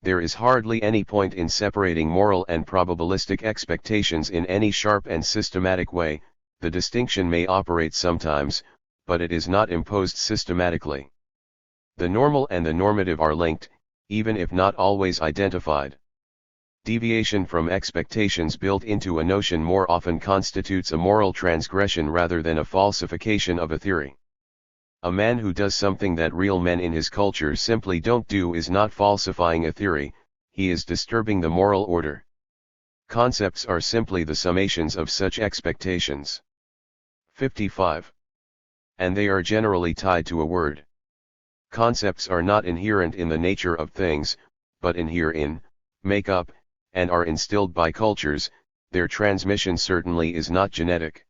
There is hardly any point in separating moral and probabilistic expectations in any sharp and systematic way. The distinction may operate sometimes, but it is not imposed systematically. The normal and the normative are linked, even if not always identified. Deviation from expectations built into a notion more often constitutes a moral transgression rather than a falsification of a theory. A man who does something that real men in his culture simply don't do is not falsifying a theory, he is disturbing the moral order. Concepts are simply the summations of such expectations. 55. And they are generally tied to a word. Concepts are not inherent in the nature of things, but inhere in, make up, and are instilled by cultures. Their transmission certainly is not genetic.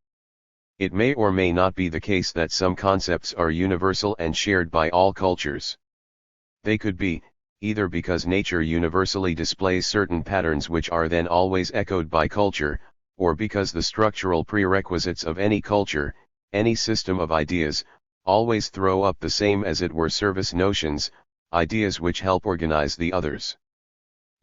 It may or may not be the case that some concepts are universal and shared by all cultures. They could be, either because nature universally displays certain patterns which are then always echoed by culture, or because the structural prerequisites of any culture, any system of ideas, always throw up the same as it were service notions, ideas which help organize the others.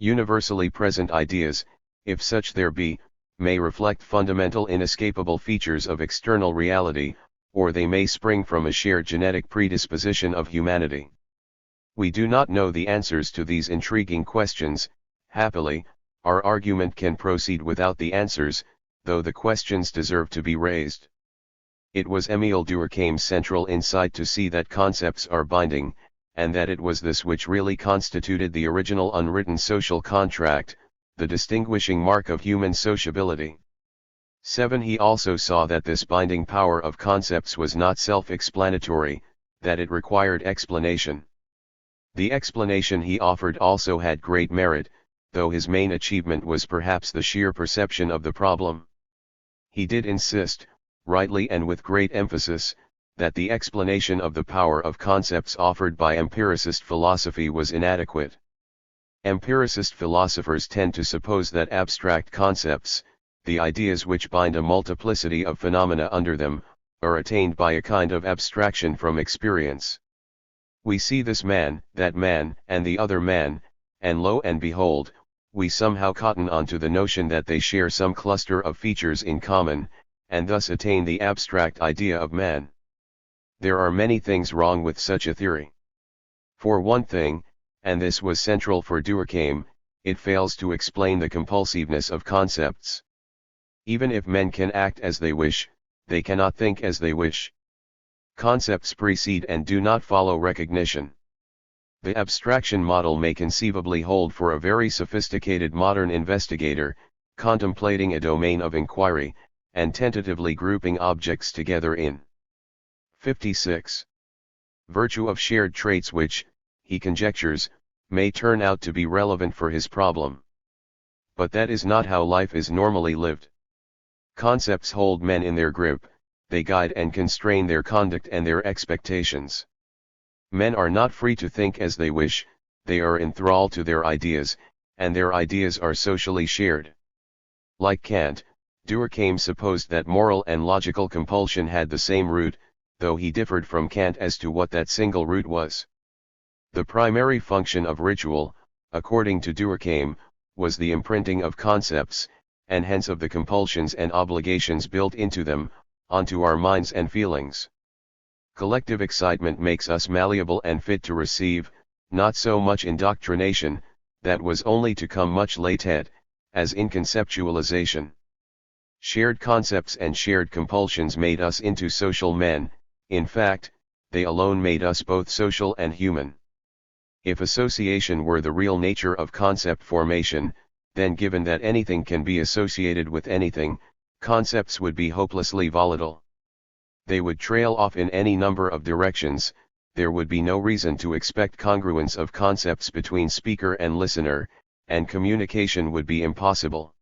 Universally present ideas, if such there be, may reflect fundamental inescapable features of external reality, or they may spring from a shared genetic predisposition of humanity. We do not know the answers to these intriguing questions. Happily, our argument can proceed without the answers, though the questions deserve to be raised. It was Émile Durkheim's central insight to see that concepts are binding, and that it was this which really constituted the original unwritten social contract, the distinguishing mark of human sociability. 7. He also saw that this binding power of concepts was not self-explanatory, that it required explanation. The explanation he offered also had great merit, though his main achievement was perhaps the sheer perception of the problem. He did insist, rightly and with great emphasis, that the explanation of the power of concepts offered by empiricist philosophy was inadequate. Empiricist philosophers tend to suppose that abstract concepts, the ideas which bind a multiplicity of phenomena under them, are attained by a kind of abstraction from experience. We see this man, that man, and the other man, and lo and behold, we somehow cotton onto the notion that they share some cluster of features in common, and thus attain the abstract idea of man. There are many things wrong with such a theory. For one thing, and this was central for Durkheim, it fails to explain the compulsiveness of concepts. Even if men can act as they wish, they cannot think as they wish. Concepts precede and do not follow recognition. The abstraction model may conceivably hold for a very sophisticated modern investigator, contemplating a domain of inquiry, and tentatively grouping objects together in 56. Virtue of shared traits which, he conjectures, may turn out to be relevant for his problem. But that is not how life is normally lived. Concepts hold men in their grip, they guide and constrain their conduct and their expectations. Men are not free to think as they wish, they are enthralled to their ideas, and their ideas are socially shared. Like Kant, Durkheim supposed that moral and logical compulsion had the same root, though he differed from Kant as to what that single root was. The primary function of ritual, according to Durkheim, was the imprinting of concepts, and hence of the compulsions and obligations built into them, onto our minds and feelings. Collective excitement makes us malleable and fit to receive, not so much indoctrination, that was only to come much later, as in conceptualization. Shared concepts and shared compulsions made us into social men, in fact, they alone made us both social and human. If association were the real nature of concept formation, then given that anything can be associated with anything, concepts would be hopelessly volatile. They would trail off in any number of directions, there would be no reason to expect congruence of concepts between speaker and listener, and communication would be impossible.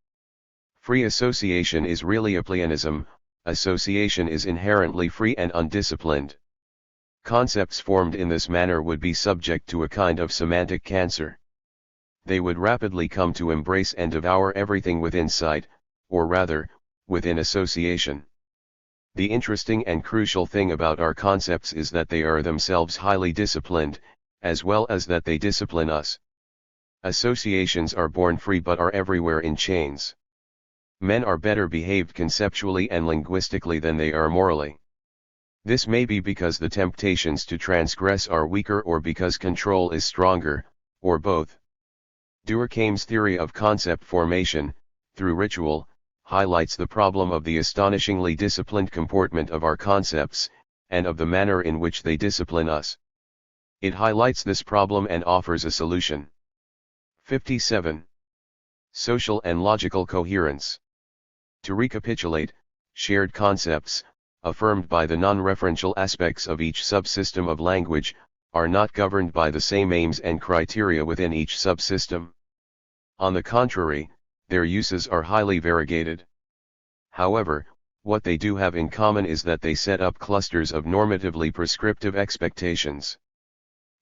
Free association is really a Pleianism, association is inherently free and undisciplined. Concepts formed in this manner would be subject to a kind of semantic cancer. They would rapidly come to embrace and devour everything within sight, or rather, within association. The interesting and crucial thing about our concepts is that they are themselves highly disciplined, as well as that they discipline us. Associations are born free but are everywhere in chains. Men are better behaved conceptually and linguistically than they are morally. This may be because the temptations to transgress are weaker or because control is stronger, or both. Durkheim's theory of concept formation, through ritual, highlights the problem of the astonishingly disciplined comportment of our concepts, and of the manner in which they discipline us. It highlights this problem and offers a solution. 57. Social and logical coherence. To recapitulate, shared concepts, affirmed by the non-referential aspects of each subsystem of language, are not governed by the same aims and criteria within each subsystem. On the contrary, their uses are highly variegated. However, what they do have in common is that they set up clusters of normatively prescriptive expectations.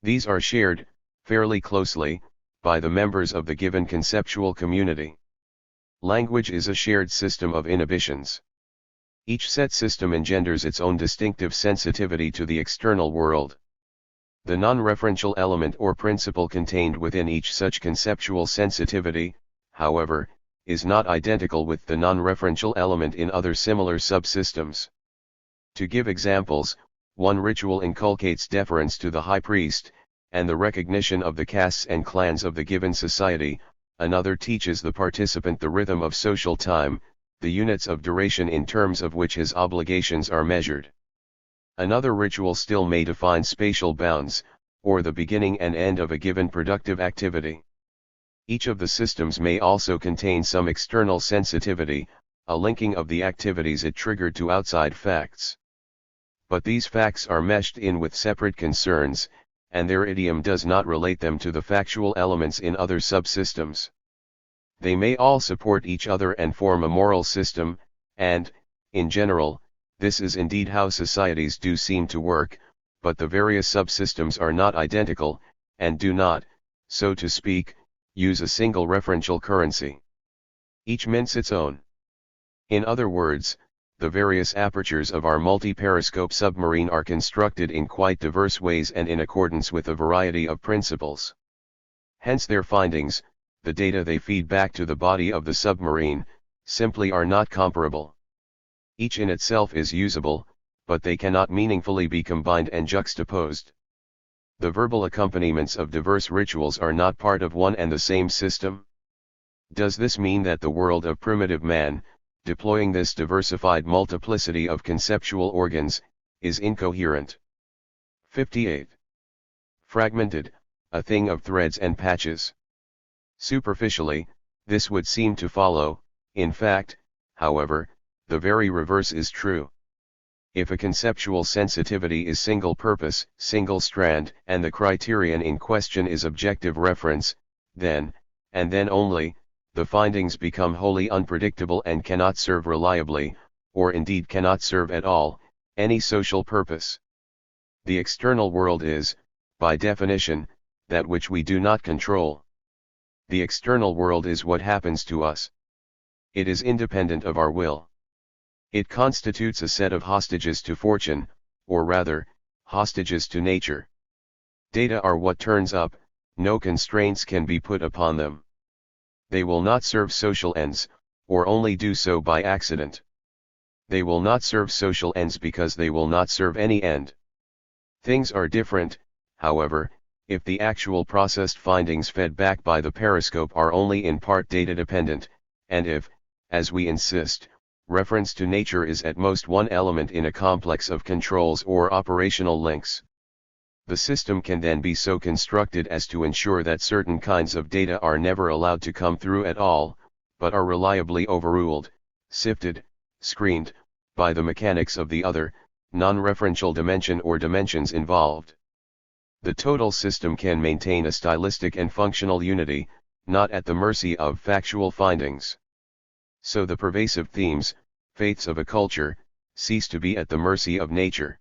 These are shared, fairly closely, by the members of the given conceptual community. Language is a shared system of inhibitions. Each set system engenders its own distinctive sensitivity to the external world. The non-referential element or principle contained within each such conceptual sensitivity, however, is not identical with the non-referential element in other similar subsystems. To give examples, one ritual inculcates deference to the high priest, and the recognition of the castes and clans of the given society, another teaches the participant the rhythm of social time, the units of duration in terms of which his obligations are measured. Another ritual still may define spatial bounds, or the beginning and end of a given productive activity. Each of the systems may also contain some external sensitivity, a linking of the activities it triggered to outside facts. But these facts are meshed in with separate concerns, and their idiom does not relate them to the factual elements in other subsystems. They may all support each other and form a moral system, and, in general, this is indeed how societies do seem to work, but the various subsystems are not identical, and do not, so to speak, use a single referential currency. Each mints its own. In other words, the various apertures of our multi-periscope submarine are constructed in quite diverse ways and in accordance with a variety of principles. Hence their findings, the data they feed back to the body of the submarine, simply are not comparable. Each in itself is usable, but they cannot meaningfully be combined and juxtaposed. The verbal accompaniments of diverse rituals are not part of one and the same system. Does this mean that the world of primitive man, deploying this diversified multiplicity of conceptual organs, is incoherent? 58. Fragmented, a thing of threads and patches. Superficially, this would seem to follow. In fact, however, the very reverse is true. If a conceptual sensitivity is single purpose, single strand, and the criterion in question is objective reference, then, and then only, the findings become wholly unpredictable and cannot serve reliably, or indeed cannot serve at all, any social purpose. The external world is, by definition, that which we do not control. The external world is what happens to us. It is independent of our will. It constitutes a set of hostages to fortune, or rather, hostages to nature. Data are what turns up, no constraints can be put upon them. They will not serve social ends, or only do so by accident. They will not serve social ends because they will not serve any end. Things are different, however, if the actual processed findings fed back by the periscope are only in part data dependent, and if, as we insist, reference to nature is at most one element in a complex of controls or operational links. The system can then be so constructed as to ensure that certain kinds of data are never allowed to come through at all, but are reliably overruled, sifted, screened, by the mechanics of the other, non-referential dimension or dimensions involved. The total system can maintain a stylistic and functional unity, not at the mercy of factual findings. So the pervasive themes, faiths of a culture, cease to be at the mercy of nature.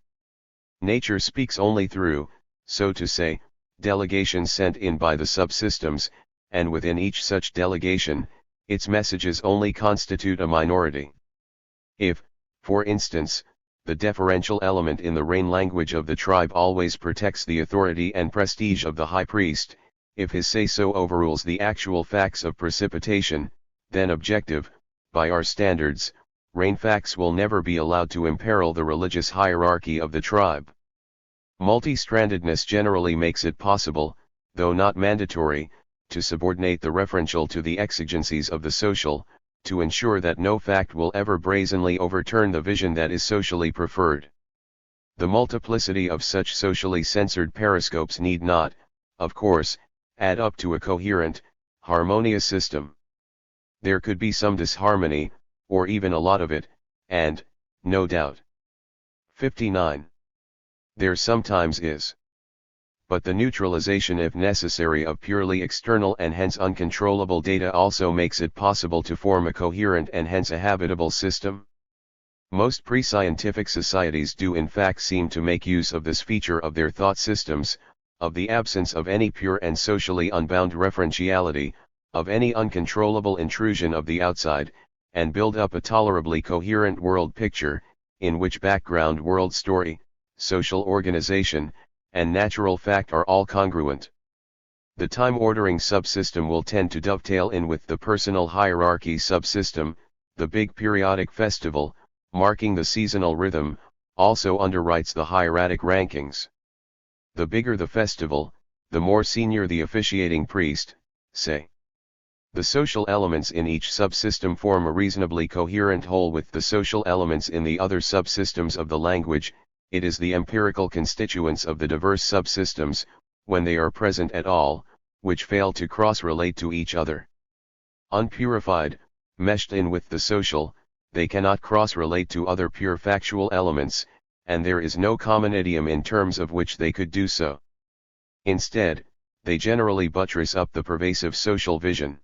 Nature speaks only through, so to say, delegations sent in by the subsystems, and within each such delegation, its messages only constitute a minority. If, for instance, the deferential element in the rain language of the tribe always protects the authority and prestige of the high priest, if his say-so overrules the actual facts of precipitation, then objective, by our standards, rain facts will never be allowed to imperil the religious hierarchy of the tribe. Multi-strandedness generally makes it possible, though not mandatory, to subordinate the referential to the exigencies of the social, to ensure that no fact will ever brazenly overturn the vision that is socially preferred. The multiplicity of such socially censored periscopes need not, of course, add up to a coherent, harmonious system. There could be some disharmony, or even a lot of it, and, no doubt. 59. There sometimes is. But the neutralization if necessary of purely external and hence uncontrollable data also makes it possible to form a coherent and hence a habitable system. Most pre-scientific societies do in fact seem to make use of this feature of their thought systems, of the absence of any pure and socially unbound referentiality, of any uncontrollable intrusion of the outside, and build up a tolerably coherent world picture, in which background world story, social organization, and natural fact are all congruent. The time-ordering subsystem will tend to dovetail in with the personal hierarchy subsystem. The big periodic festival, marking the seasonal rhythm, also underwrites the hieratic rankings. The bigger the festival, the more senior the officiating priest, say. The social elements in each subsystem form a reasonably coherent whole with the social elements in the other subsystems of the language. It is the empirical constituents of the diverse subsystems, when they are present at all, which fail to cross-relate to each other. Unpurified, meshed in with the social, they cannot cross-relate to other pure factual elements, and there is no common idiom in terms of which they could do so. Instead, they generally buttress up the pervasive social vision.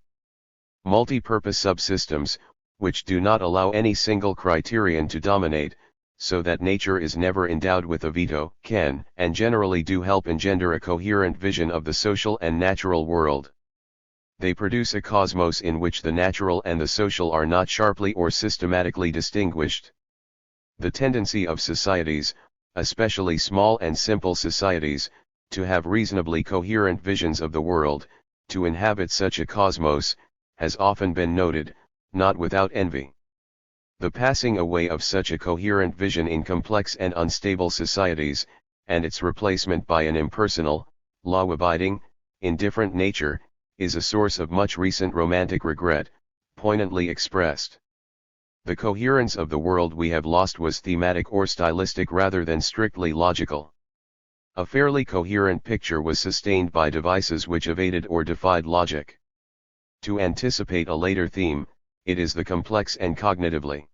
Multi-purpose subsystems, which do not allow any single criterion to dominate, so that nature is never endowed with a veto, can and generally do help engender a coherent vision of the social and natural world. They produce a cosmos in which the natural and the social are not sharply or systematically distinguished. The tendency of societies, especially small and simple societies, to have reasonably coherent visions of the world, to inhabit such a cosmos, has often been noted, not without envy. The passing away of such a coherent vision in complex and unstable societies, and its replacement by an impersonal, law-abiding, indifferent nature, is a source of much recent romantic regret, poignantly expressed. The coherence of the world we have lost was thematic or stylistic rather than strictly logical. A fairly coherent picture was sustained by devices which evaded or defied logic. To anticipate a later theme, it is the complex and cognitively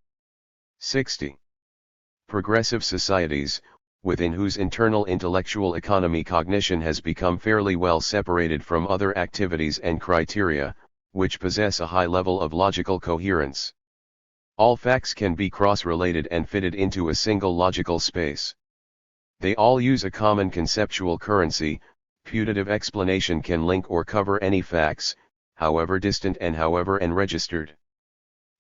60. Progressive societies, within whose internal intellectual economy cognition has become fairly well separated from other activities and criteria, which possess a high level of logical coherence. All facts can be cross-related and fitted into a single logical space. They all use a common conceptual currency. Putative explanation can link or cover any facts, however distant and however unregistered.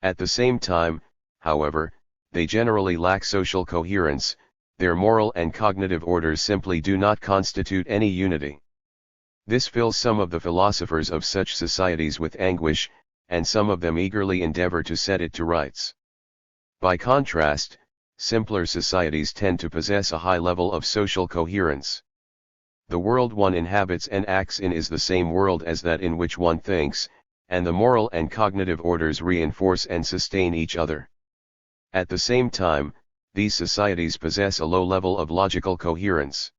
At the same time, however, they generally lack social coherence. Their moral and cognitive orders simply do not constitute any unity. This fills some of the philosophers of such societies with anguish, and some of them eagerly endeavor to set it to rights. By contrast, simpler societies tend to possess a high level of social coherence. The world one inhabits and acts in is the same world as that in which one thinks, and the moral and cognitive orders reinforce and sustain each other. At the same time, these societies possess a low level of logical coherence.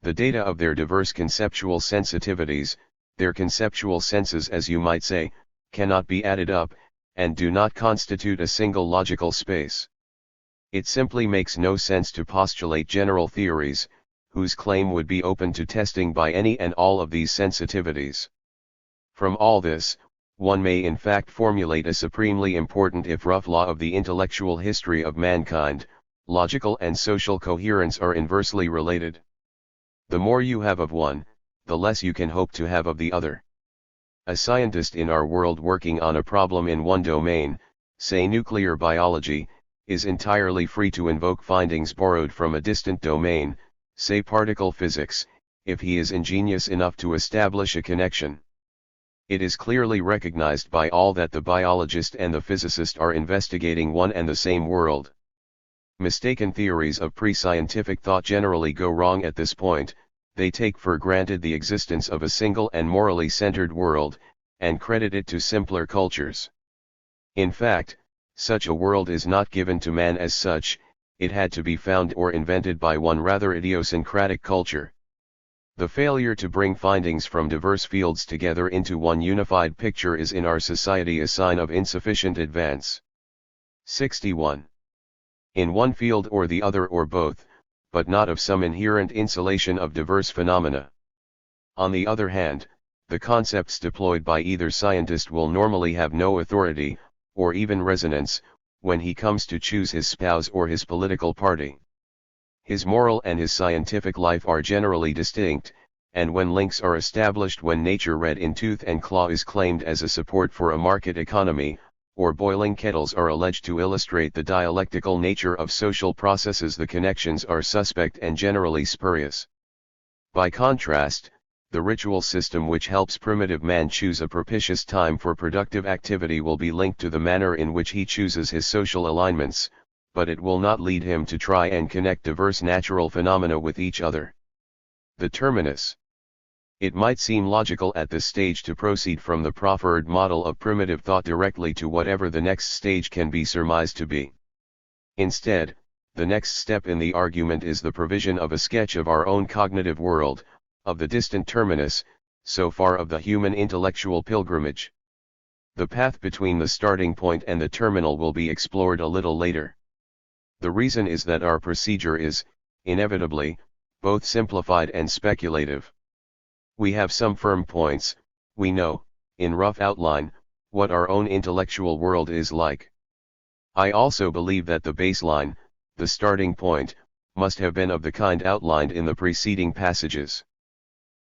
The data of their diverse conceptual sensitivities, their conceptual senses as you might say, cannot be added up, and do not constitute a single logical space. It simply makes no sense to postulate general theories, whose claim would be open to testing by any and all of these sensitivities. From all this, one may in fact formulate a supremely important if rough law of the intellectual history of mankind: logical and social coherence are inversely related. The more you have of one, the less you can hope to have of the other. A scientist in our world working on a problem in one domain, say nuclear biology, is entirely free to invoke findings borrowed from a distant domain, say particle physics, if he is ingenious enough to establish a connection. It is clearly recognized by all that the biologist and the physicist are investigating one and the same world. Mistaken theories of pre-scientific thought generally go wrong at this point. they take for granted the existence of a single and morally centered world, and credit it to simpler cultures. In fact, such a world is not given to man as such, it had to be found or invented by one rather idiosyncratic culture. The failure to bring findings from diverse fields together into one unified picture is in our society a sign of insufficient advance. 61. In one field or the other or both, but not of some inherent insulation of diverse phenomena. On the other hand, the concepts deployed by either scientist will normally have no authority, or even resonance, when he comes to choose his spouse or his political party. His moral and his scientific life are generally distinct, and when links are established, when nature red in tooth and claw is claimed as a support for a market economy, or boiling kettles are alleged to illustrate the dialectical nature of social processes, the connections are suspect and generally spurious. By contrast, the ritual system which helps primitive man choose a propitious time for productive activity will be linked to the manner in which he chooses his social alignments, but it will not lead him to try and connect diverse natural phenomena with each other. The terminus. It might seem logical at this stage to proceed from the proffered model of primitive thought directly to whatever the next stage can be surmised to be. Instead, the next step in the argument is the provision of a sketch of our own cognitive world, of the distant terminus, so far of the human intellectual pilgrimage. The path between the starting point and the terminal will be explored a little later. The reason is that our procedure is, inevitably, both simplified and speculative. We have some firm points, we know, in rough outline, what our own intellectual world is like. I also believe that the baseline, the starting point, must have been of the kind outlined in the preceding passages.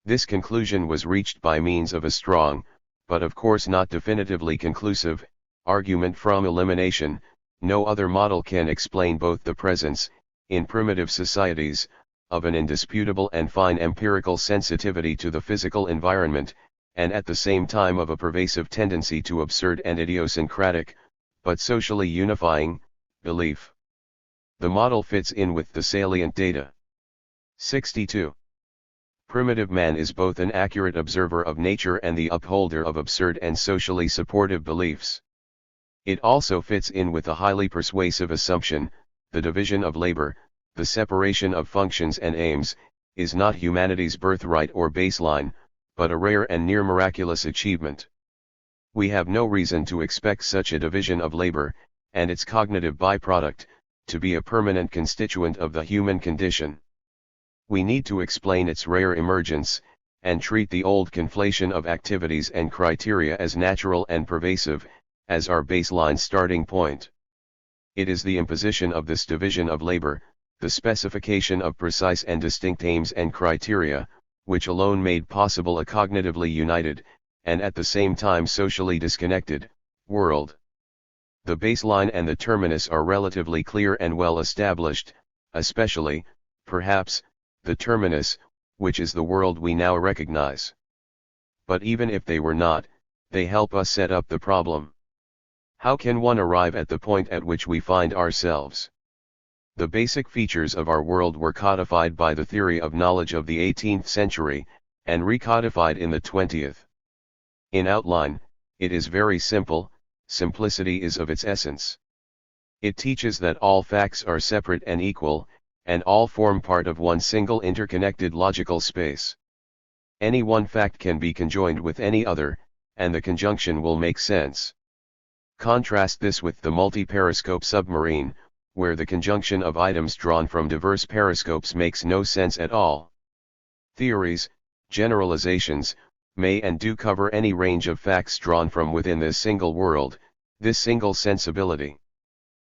This conclusion was reached by means of a strong, but of course not definitively conclusive, argument from elimination. No other model can explain both the presence, in primitive societies, of an indisputable and fine empirical sensitivity to the physical environment, and at the same time of a pervasive tendency to absurd and idiosyncratic, but socially unifying, belief. The model fits in with the salient data. 62. Primitive man is both an accurate observer of nature and the upholder of absurd and socially supportive beliefs. It also fits in with a highly persuasive assumption: the division of labor, the separation of functions and aims, is not humanity's birthright or baseline, but a rare and near miraculous achievement. We have no reason to expect such a division of labor, and its cognitive byproduct, to be a permanent constituent of the human condition. We need to explain its rare emergence, and treat the old conflation of activities and criteria as natural and pervasive, as our baseline starting point. It is the imposition of this division of labor, the specification of precise and distinct aims and criteria, which alone made possible a cognitively united, and at the same time socially disconnected, world. The baseline and the terminus are relatively clear and well established, especially, perhaps, the terminus, which is the world we now recognize. But even if they were not, they help us set up the problem. How can one arrive at the point at which we find ourselves? The basic features of our world were codified by the theory of knowledge of the 18th century, and recodified in the 20th. In outline, it is very simple. Simplicity is of its essence. It teaches that all facts are separate and equal, and all form part of one single interconnected logical space. Any one fact can be conjoined with any other, and the conjunction will make sense. Contrast this with the multi-periscope submarine, where the conjunction of items drawn from diverse periscopes makes no sense at all. Theories, generalizations, may and do cover any range of facts drawn from within this single world, this single sensibility.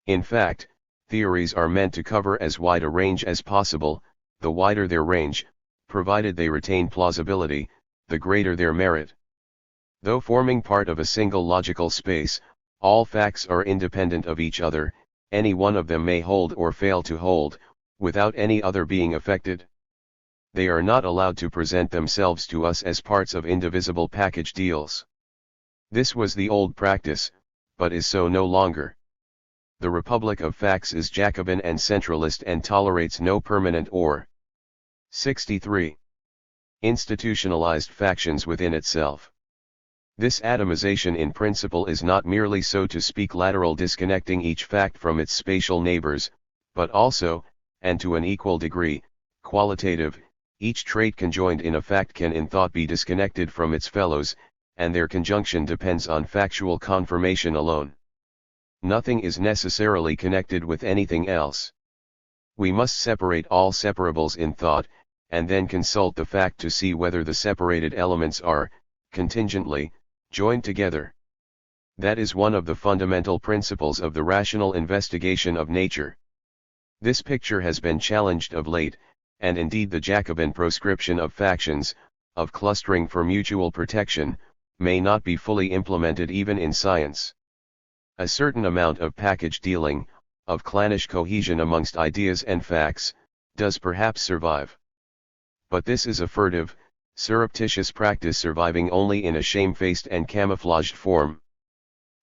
In fact, theories are meant to cover as wide a range as possible. The wider their range, provided they retain plausibility, the greater their merit. Though forming part of a single logical space, all facts are independent of each other. Any one of them may hold or fail to hold, without any other being affected. They are not allowed to present themselves to us as parts of indivisible package deals. This was the old practice, but is so no longer. The Republic of Facts is Jacobin and centralist and tolerates no permanent or. 63. institutionalized factions within itself. This atomization in principle is not merely, so to speak, lateral, disconnecting each fact from its spatial neighbors, but also, and to an equal degree, qualitative. Each trait conjoined in a fact can in thought be disconnected from its fellows, and their conjunction depends on factual confirmation alone. Nothing is necessarily connected with anything else. We must separate all separables in thought, and then consult the fact to see whether the separated elements are, contingently, joined together. That is one of the fundamental principles of the rational investigation of nature. This picture has been challenged of late, and indeed the Jacobin proscription of factions, of clustering for mutual protection, may not be fully implemented even in science. A certain amount of package dealing, of clannish cohesion amongst ideas and facts, does perhaps survive. But this is a furtive, surreptitious practice surviving only in a shamefaced and camouflaged form.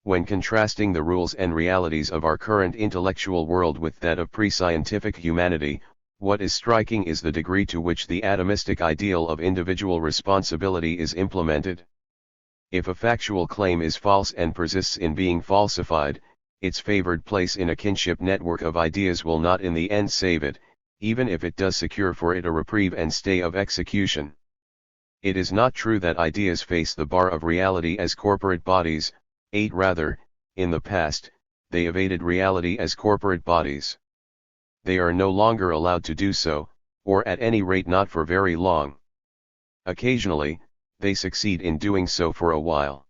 When contrasting the rules and realities of our current intellectual world with that of pre-scientific humanity, what is striking is the degree to which the atomistic ideal of individual responsibility is implemented. If a factual claim is false and persists in being falsified, its favored place in a kinship network of ideas will not in the end save it, even if it does secure for it a reprieve and stay of execution. It is not true that ideas face the bar of reality as corporate bodies, rather, in the past, they evaded reality as corporate bodies. They are no longer allowed to do so, or at any rate not for very long. Occasionally, they succeed in doing so for a while.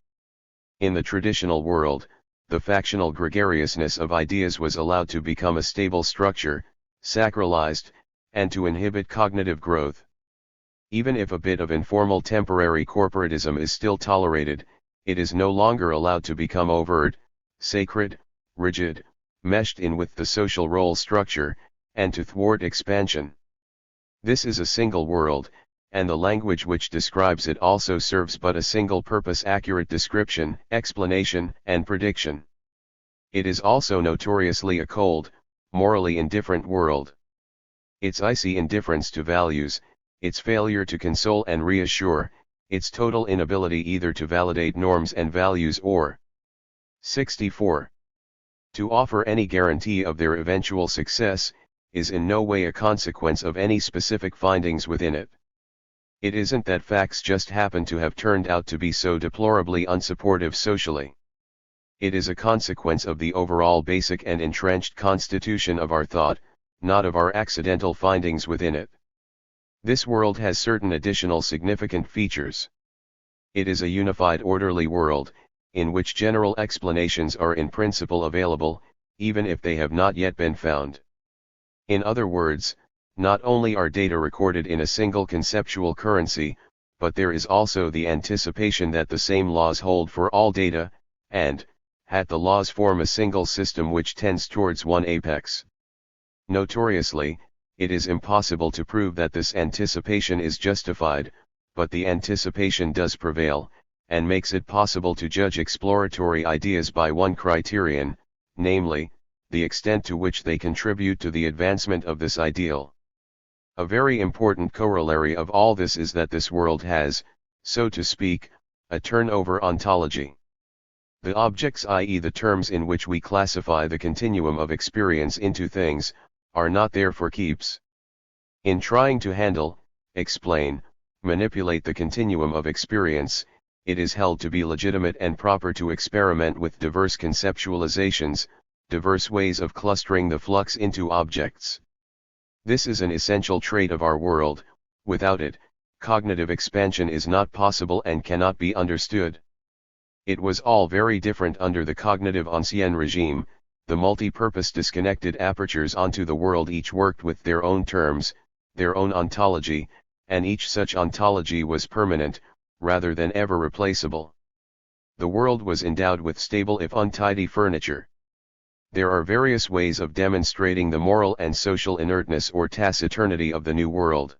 In the traditional world, the factional gregariousness of ideas was allowed to become a stable structure, sacralized, and to inhibit cognitive growth. Even if a bit of informal temporary corporatism is still tolerated, it is no longer allowed to become overt, sacred, rigid, meshed in with the social role structure, and to thwart expansion. This is a single world, and the language which describes it also serves but a single purpose: accurate description, explanation, and prediction. It is also notoriously a cold, morally indifferent world. Its icy indifference to values, its failure to console and reassure, its total inability either to validate norms and values or 64. To offer any guarantee of their eventual success, is in no way a consequence of any specific findings within it. It isn't that facts just happen to have turned out to be so deplorably unsupportive socially. It is a consequence of the overall basic and entrenched constitution of our thought, not of our accidental findings within it. This world has certain additional significant features. It is a unified, orderly world, in which general explanations are in principle available, even if they have not yet been found. In other words, not only are data recorded in a single conceptual currency, but there is also the anticipation that the same laws hold for all data, and, the laws form a single system which tends towards one apex. Notoriously, it is impossible to prove that this anticipation is justified, but the anticipation does prevail, and makes it possible to judge exploratory ideas by one criterion, namely, the extent to which they contribute to the advancement of this ideal. A very important corollary of all this is that this world has, so to speak, a turnover ontology. The objects, i.e. the terms in which we classify the continuum of experience into things, are not there for keeps. In trying to handle, explain, manipulate the continuum of experience, it is held to be legitimate and proper to experiment with diverse conceptualizations, diverse ways of clustering the flux into objects. This is an essential trait of our world. Without it, cognitive expansion is not possible and cannot be understood. It was all very different under the cognitive ancien regime. The multi-purpose disconnected apertures onto the world each worked with their own terms, their own ontology, and each such ontology was permanent, rather than ever replaceable. The world was endowed with stable if untidy furniture. There are various ways of demonstrating the moral and social inertness or taciturnity of the new world.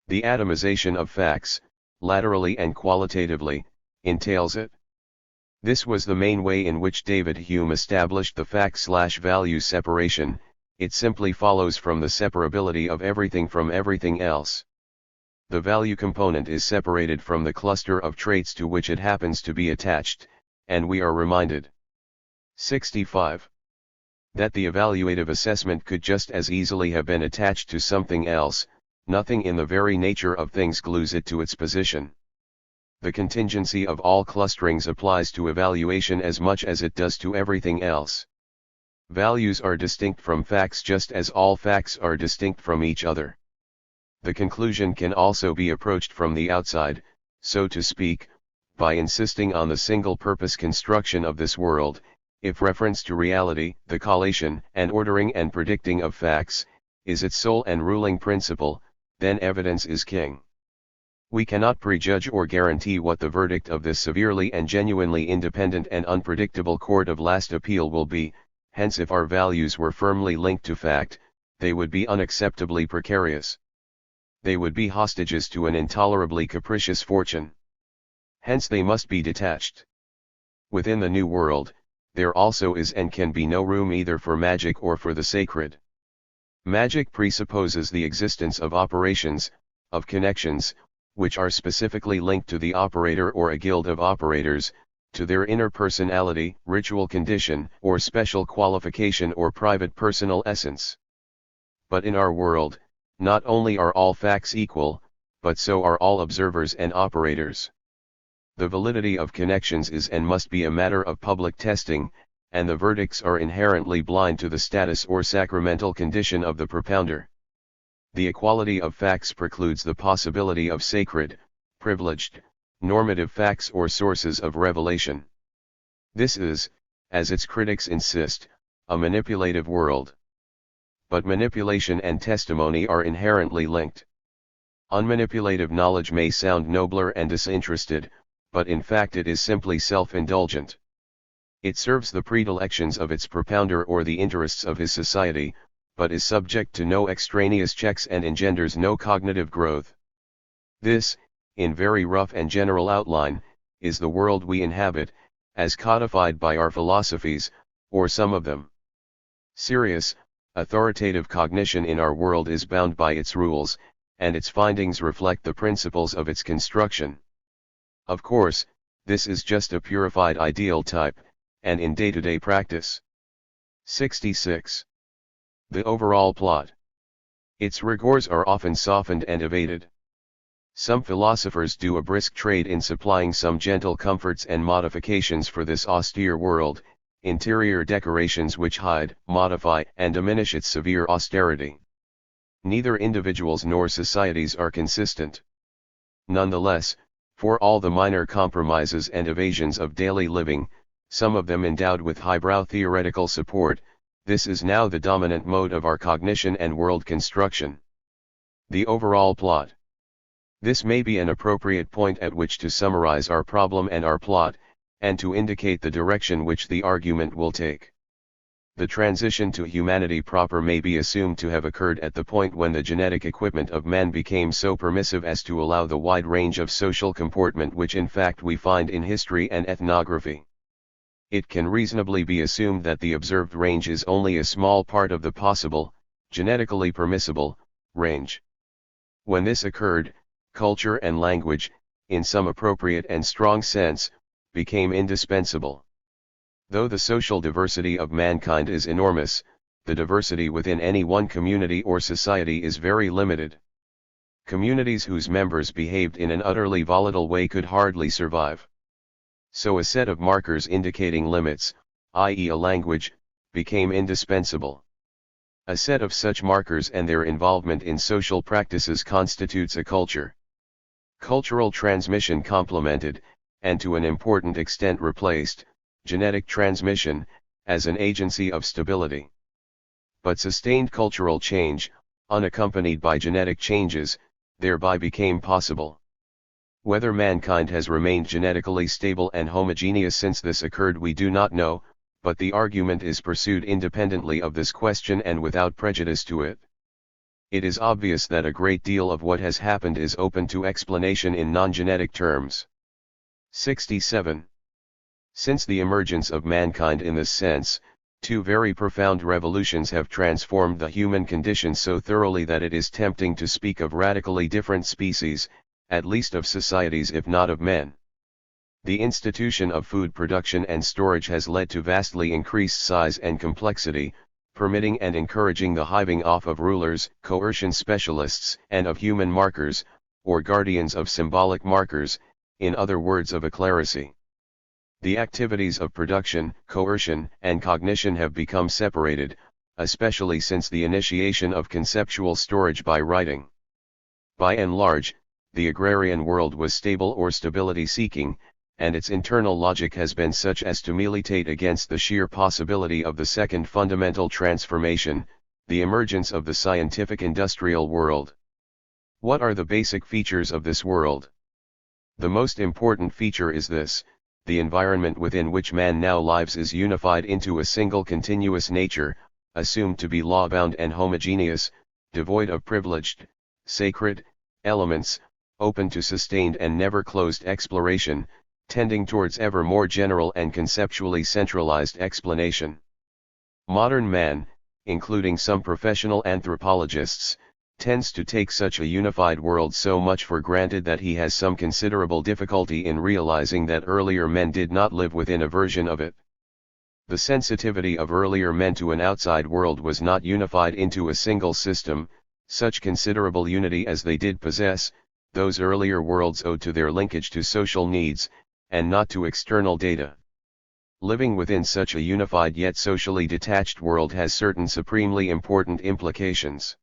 The atomization of facts, laterally and qualitatively, entails it. This was the main way in which David Hume established the fact/value separation. It simply follows from the separability of everything from everything else. The value component is separated from the cluster of traits to which it happens to be attached, and we are reminded. 65. That the evaluative assessment could just as easily have been attached to something else. Nothing in the very nature of things glues it to its position. The contingency of all clusterings applies to evaluation as much as it does to everything else. Values are distinct from facts just as all facts are distinct from each other. The conclusion can also be approached from the outside, so to speak, by insisting on the single-purpose construction of this world. If reference to reality, the collation and ordering and predicting of facts, is its sole and ruling principle, then evidence is king. We cannot prejudge or guarantee what the verdict of this severely and genuinely independent and unpredictable court of last appeal will be, hence if our values were firmly linked to fact, they would be unacceptably precarious. They would be hostages to an intolerably capricious fortune. Hence they must be detached. Within the new world, there also is and can be no room either for magic or for the sacred. Magic presupposes the existence of operations, of connections, which are specifically linked to the operator or a guild of operators, to their inner personality, ritual condition, or special qualification or private personal essence. But in our world, not only are all facts equal, but so are all observers and operators. The validity of connections is and must be a matter of public testing, and the verdicts are inherently blind to the status or sacramental condition of the propounder. The equality of facts precludes the possibility of sacred, privileged, normative facts or sources of revelation. This is, as its critics insist, a manipulative world. But manipulation and testimony are inherently linked. Unmanipulative knowledge may sound nobler and disinterested, but in fact it is simply self-indulgent. It serves the predilections of its propounder or the interests of his society, but is subject to no extraneous checks and engenders no cognitive growth. This, in very rough and general outline, is the world we inhabit, as codified by our philosophies, or some of them. Serious, authoritative cognition in our world is bound by its rules, and its findings reflect the principles of its construction. Of course, this is just a purified ideal type, and in day-to-day practice. 66. The overall plot. Its rigors are often softened and evaded. Some philosophers do a brisk trade in supplying some gentle comforts and modifications for this austere world, interior decorations which hide, modify, and diminish its severe austerity. Neither individuals nor societies are consistent. Nonetheless, for all the minor compromises and evasions of daily living, some of them endowed with highbrow theoretical support, this is now the dominant mode of our cognition and world construction. The overall plot. This may be an appropriate point at which to summarize our problem and our plot, and to indicate the direction which the argument will take. The transition to humanity proper may be assumed to have occurred at the point when the genetic equipment of man became so permissive as to allow the wide range of social comportment which in fact we find in history and ethnography. It can reasonably be assumed that the observed range is only a small part of the possible, genetically permissible, range. When this occurred, culture and language, in some appropriate and strong sense, became indispensable. Though the social diversity of mankind is enormous, the diversity within any one community or society is very limited. Communities whose members behaved in an utterly volatile way could hardly survive. So a set of markers indicating limits, i.e. a language, became indispensable. A set of such markers and their involvement in social practices constitutes a culture. Cultural transmission complemented, and to an important extent replaced, genetic transmission, as an agency of stability. But sustained cultural change, unaccompanied by genetic changes, thereby became possible. Whether mankind has remained genetically stable and homogeneous since this occurred we do not know, but the argument is pursued independently of this question and without prejudice to it. It is obvious that a great deal of what has happened is open to explanation in non-genetic terms. 67. Since the emergence of mankind in this sense, Two very profound revolutions have transformed the human condition so thoroughly that it is tempting to speak of radically different species, at least of societies if not of men. The institution of food production and storage has led to vastly increased size and complexity, permitting and encouraging the hiving off of rulers, coercion specialists, and of human markers, or guardians of symbolic markers, in other words of eclairacy. The activities of production, coercion, and cognition have become separated, especially since the initiation of conceptual storage by writing. By and large, the agrarian world was stable or stability-seeking, and its internal logic has been such as to militate against the sheer possibility of the second fundamental transformation, the emergence of the scientific industrial world. What are the basic features of this world? The most important feature is this: the environment within which man now lives is unified into a single continuous nature, assumed to be law-bound and homogeneous, devoid of privileged, sacred, elements, open to sustained and never closed exploration, tending towards ever more general and conceptually centralized explanation. Modern man, including some professional anthropologists, tends to take such a unified world so much for granted that he has some considerable difficulty in realizing that earlier men did not live within a version of it. The sensitivity of earlier men to an outside world was not unified into a single system. Such considerable unity as they did possess, those earlier worlds owed to their linkage to social needs, and not to external data. Living within such a unified yet socially detached world has certain supremely important implications.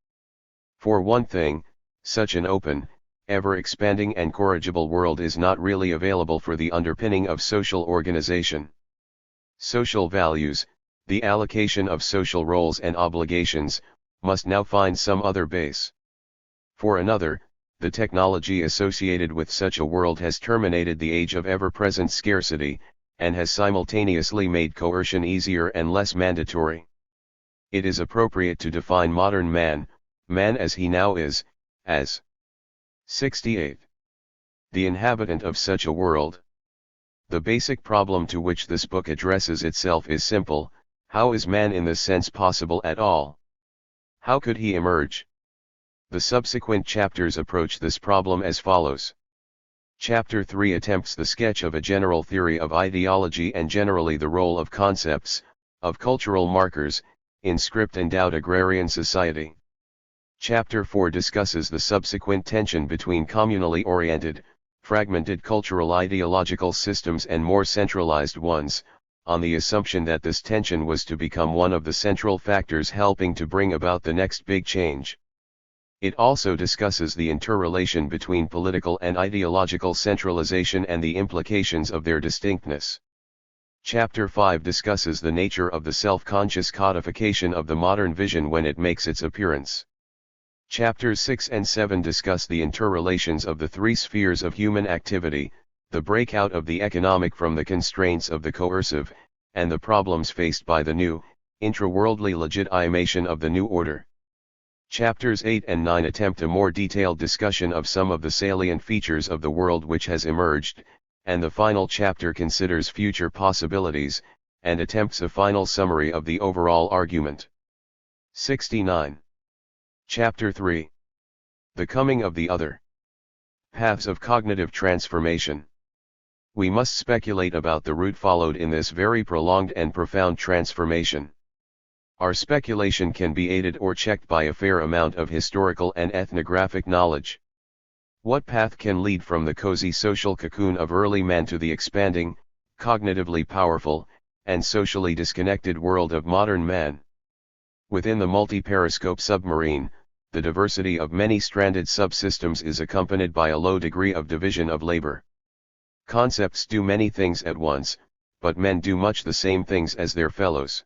For one thing, such an open, ever-expanding and corrigible world is not really available for the underpinning of social organization. Social values, the allocation of social roles and obligations, must now find some other base. For another, the technology associated with such a world has terminated the age of ever-present scarcity, and has simultaneously made coercion easier and less mandatory. It is appropriate to define modern man as he now is, as 68. The inhabitant of such a world. The basic problem to which this book addresses itself is simple: how is man in this sense possible at all? How could he emerge? The subsequent chapters approach this problem as follows. Chapter 3 attempts the sketch of a general theory of ideology and generally the role of concepts, of cultural markers, in script-endowed agrarian society. Chapter 4 discusses the subsequent tension between communally oriented, fragmented cultural ideological systems and more centralized ones, on the assumption that this tension was to become one of the central factors helping to bring about the next big change. It also discusses the interrelation between political and ideological centralization and the implications of their distinctness. Chapter 5 discusses the nature of the self-conscious codification of the modern vision when it makes its appearance. Chapters 6 and 7 discuss the interrelations of the three spheres of human activity, the breakout of the economic from the constraints of the coercive, and the problems faced by the new, intra-worldly legitimation of the new order. Chapters 8 and 9 attempt a more detailed discussion of some of the salient features of the world which has emerged, and the final chapter considers future possibilities, and attempts a final summary of the overall argument. 69. Chapter 3. The Coming of the Other. Paths of Cognitive Transformation. We must speculate about the route followed in this very prolonged and profound transformation. Our speculation can be aided or checked by a fair amount of historical and ethnographic knowledge. What path can lead from the cozy social cocoon of early man to the expanding, cognitively powerful, and socially disconnected world of modern man? Within the multi-periscope submarine, the diversity of many stranded subsystems is accompanied by a low degree of division of labor. Concepts do many things at once, but men do much the same things as their fellows.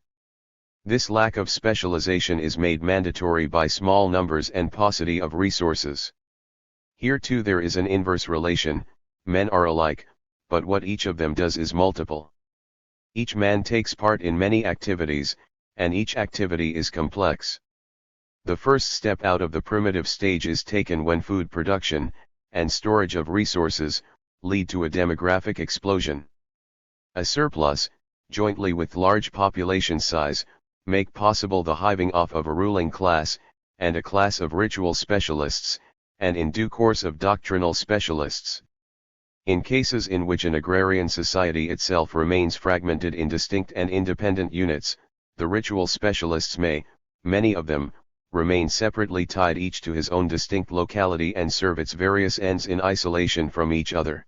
This lack of specialization is made mandatory by small numbers and paucity of resources. Here too there is an inverse relation: men are alike, but what each of them does is multiple. Each man takes part in many activities, and each activity is complex. The first step out of the primitive stage is taken when food production, and storage of resources, lead to a demographic explosion. A surplus, jointly with large population size, make possible the hiving off of a ruling class, and a class of ritual specialists, and in due course of doctrinal specialists. In cases in which an agrarian society itself remains fragmented in distinct and independent units, the ritual specialists may, many of them, remain separately tied each to his own distinct locality and serve its various ends in isolation from each other.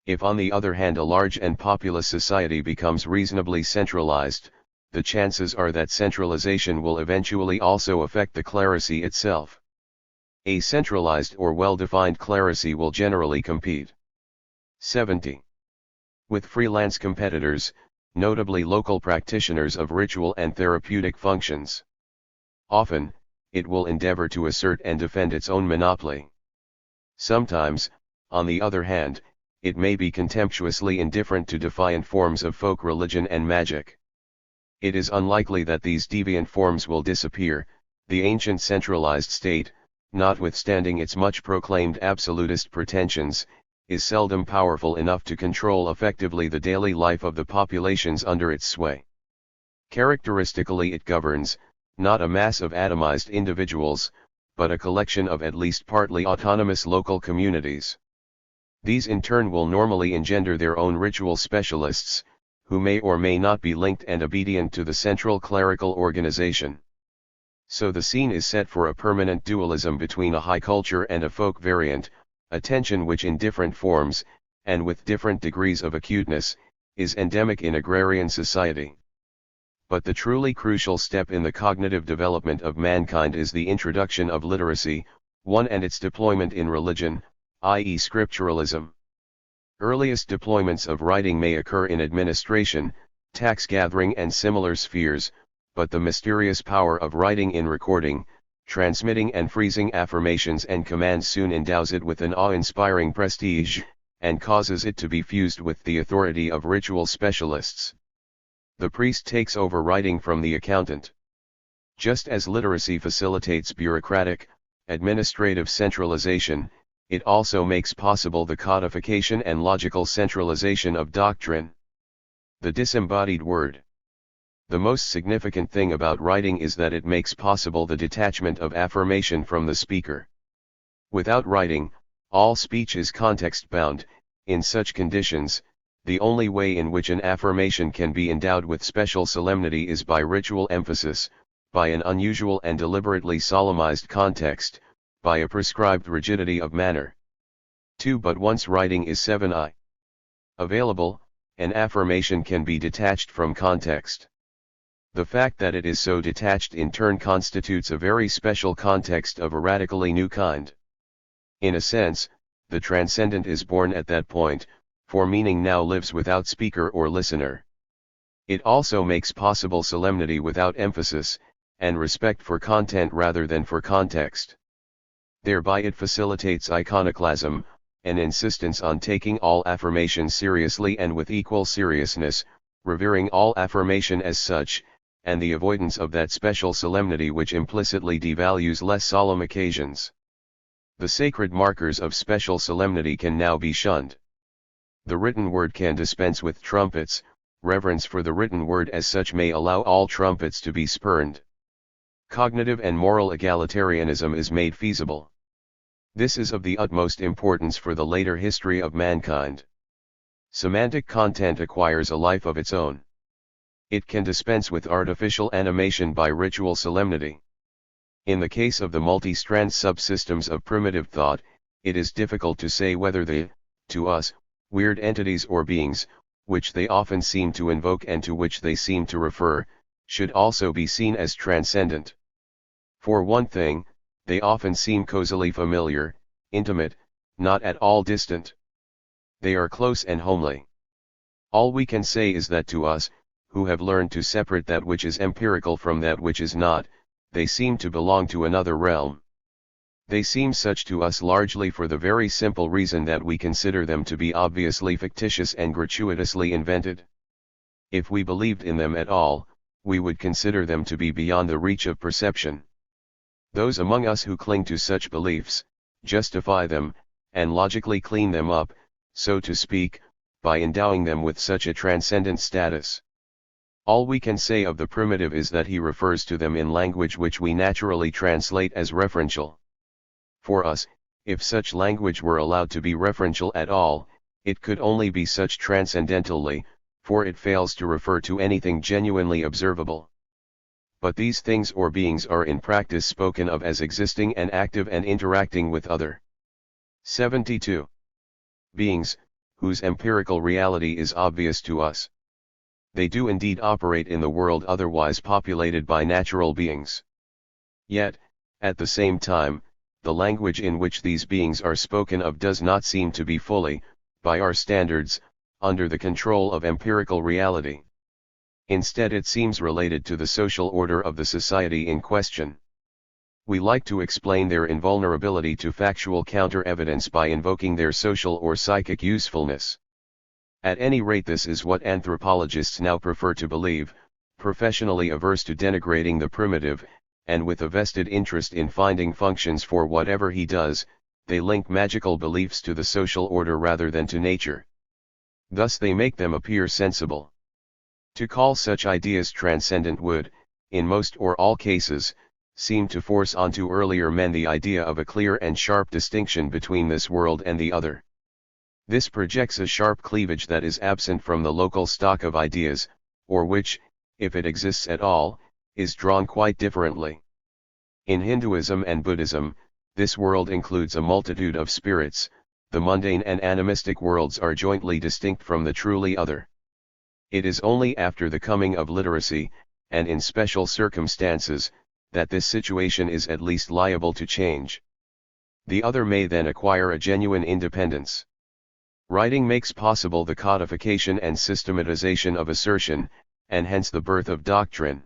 If on the other hand a large and populous society becomes reasonably centralized, the chances are that centralization will eventually also affect the clerisy itself. A centralized or well-defined clerisy will generally compete. 70. With freelance competitors, notably local practitioners of ritual and therapeutic functions. Often, it will endeavor to assert and defend its own monopoly. Sometimes, on the other hand, it may be contemptuously indifferent to defiant forms of folk religion and magic. It is unlikely that these deviant forms will disappear. The ancient centralized state, notwithstanding its much proclaimed absolutist pretensions, is seldom powerful enough to control effectively the daily life of the populations under its sway. Characteristically, it governs, not a mass of atomized individuals, but a collection of at least partly autonomous local communities. These in turn will normally engender their own ritual specialists, who may or may not be linked and obedient to the central clerical organization. So the scene is set for a permanent dualism between a high culture and a folk variant, a tension which in different forms, and with different degrees of acuteness, is endemic in agrarian society. But the truly crucial step in the cognitive development of mankind is the introduction of literacy, and its deployment in religion, i.e. scripturalism. Earliest deployments of writing may occur in administration, tax gathering and similar spheres, but the mysterious power of writing in recording, transmitting and freezing affirmations and commands soon endows it with an awe-inspiring prestige, and causes it to be fused with the authority of ritual specialists. The priest takes over writing from the accountant. Just as literacy facilitates bureaucratic, administrative centralization, it also makes possible the codification and logical centralization of doctrine. The disembodied word. The most significant thing about writing is that it makes possible the detachment of affirmation from the speaker. Without writing, all speech is context-bound. In such conditions, the only way in which an affirmation can be endowed with special solemnity is by ritual emphasis, by an unusual and deliberately solemnized context, by a prescribed rigidity of manner. 2. But once writing is 7i available, an affirmation can be detached from context. The fact that it is so detached in turn constitutes a very special context of a radically new kind. In a sense, the transcendent is born at that point, for meaning now lives without speaker or listener. It also makes possible solemnity without emphasis, and respect for content rather than for context. Thereby it facilitates iconoclasm, an insistence on taking all affirmation seriously and with equal seriousness, revering all affirmation as such, and the avoidance of that special solemnity which implicitly devalues less solemn occasions. The sacred markers of special solemnity can now be shunned. The written word can dispense with trumpets. Reverence for the written word as such may allow all trumpets to be spurned. Cognitive and moral egalitarianism is made feasible. This is of the utmost importance for the later history of mankind. Semantic content acquires a life of its own. It can dispense with artificial animation by ritual solemnity. In the case of the multi-strand subsystems of primitive thought, it is difficult to say whether the, to us, weird entities or beings, which they often seem to invoke and to which they seem to refer, should also be seen as transcendent. For one thing, they often seem cosily familiar, intimate, not at all distant. They are close and homely. All we can say is that to us, who have learned to separate that which is empirical from that which is not, they seem to belong to another realm. They seem such to us largely for the very simple reason that we consider them to be obviously fictitious and gratuitously invented. If we believed in them at all, we would consider them to be beyond the reach of perception. Those among us who cling to such beliefs, justify them, and logically clean them up, so to speak, by endowing them with such a transcendent status. All we can say of the primitive is that he refers to them in language which we naturally translate as referential. For us, if such language were allowed to be referential at all, it could only be such transcendentally, for it fails to refer to anything genuinely observable. But these things or beings are in practice spoken of as existing and active and interacting with other. 72. Beings, whose empirical reality is obvious to us. They do indeed operate in the world otherwise populated by natural beings. Yet, at the same time, the language in which these beings are spoken of does not seem to be fully, by our standards, under the control of empirical reality. Instead, it seems related to the social order of the society in question. We like to explain their invulnerability to factual counter-evidence by invoking their social or psychic usefulness. At any rate, this is what anthropologists now prefer to believe, professionally averse to denigrating the primitive, and with a vested interest in finding functions for whatever he does. They link magical beliefs to the social order rather than to nature. Thus they make them appear sensible. To call such ideas transcendent would, in most or all cases, seem to force onto earlier men the idea of a clear and sharp distinction between this world and the other. This projects a sharp cleavage that is absent from the local stock of ideas, or which, if it exists at all, is drawn quite differently. In Hinduism and Buddhism, this world includes a multitude of spirits. The mundane and animistic worlds are jointly distinct from the truly other. It is only after the coming of literacy, and in special circumstances, that this situation is at least liable to change. The other may then acquire a genuine independence. Writing makes possible the codification and systematization of assertion, and hence the birth of doctrine.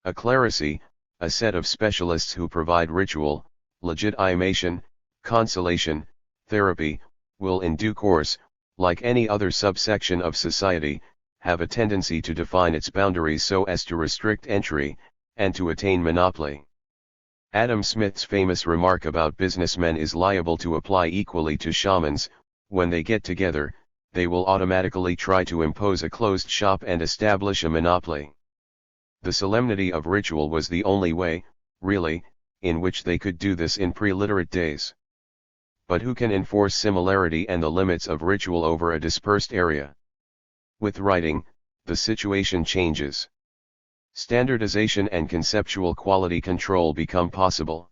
A clerisy, a set of specialists who provide ritual, legitimation, consolation, therapy, will in due course, like any other subsection of society, have a tendency to define its boundaries so as to restrict entry, and to attain monopoly. Adam Smith's famous remark about businessmen is liable to apply equally to shamans. When they get together, they will automatically try to impose a closed shop and establish a monopoly. The solemnity of ritual was the only way, really, in which they could do this in pre-literate days. But who can enforce similarity and the limits of ritual over a dispersed area? With writing, the situation changes. Standardization and conceptual quality control become possible.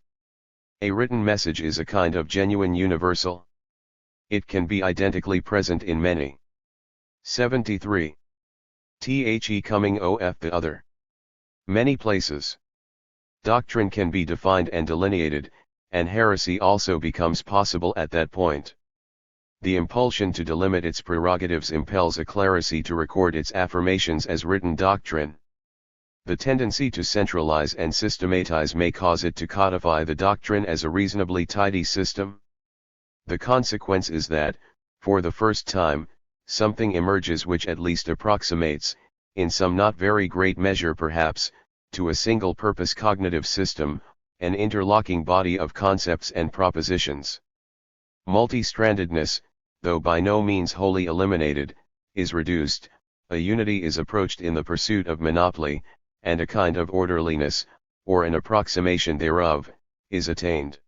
A written message is a kind of genuine universal. It can be identically present in many. 73. The coming of the other. Many places. Doctrine can be defined and delineated, and heresy also becomes possible at that point. The impulsion to delimit its prerogatives impels a clerisy to record its affirmations as written doctrine. The tendency to centralize and systematize may cause it to codify the doctrine as a reasonably tidy system. The consequence is that, for the first time, something emerges which at least approximates, in some not very great measure perhaps, to a single-purpose cognitive system, an interlocking body of concepts and propositions. Multi-strandedness, though by no means wholly eliminated, is reduced, a unity is approached in the pursuit of monopoly, and a kind of orderliness, or an approximation thereof, is attained.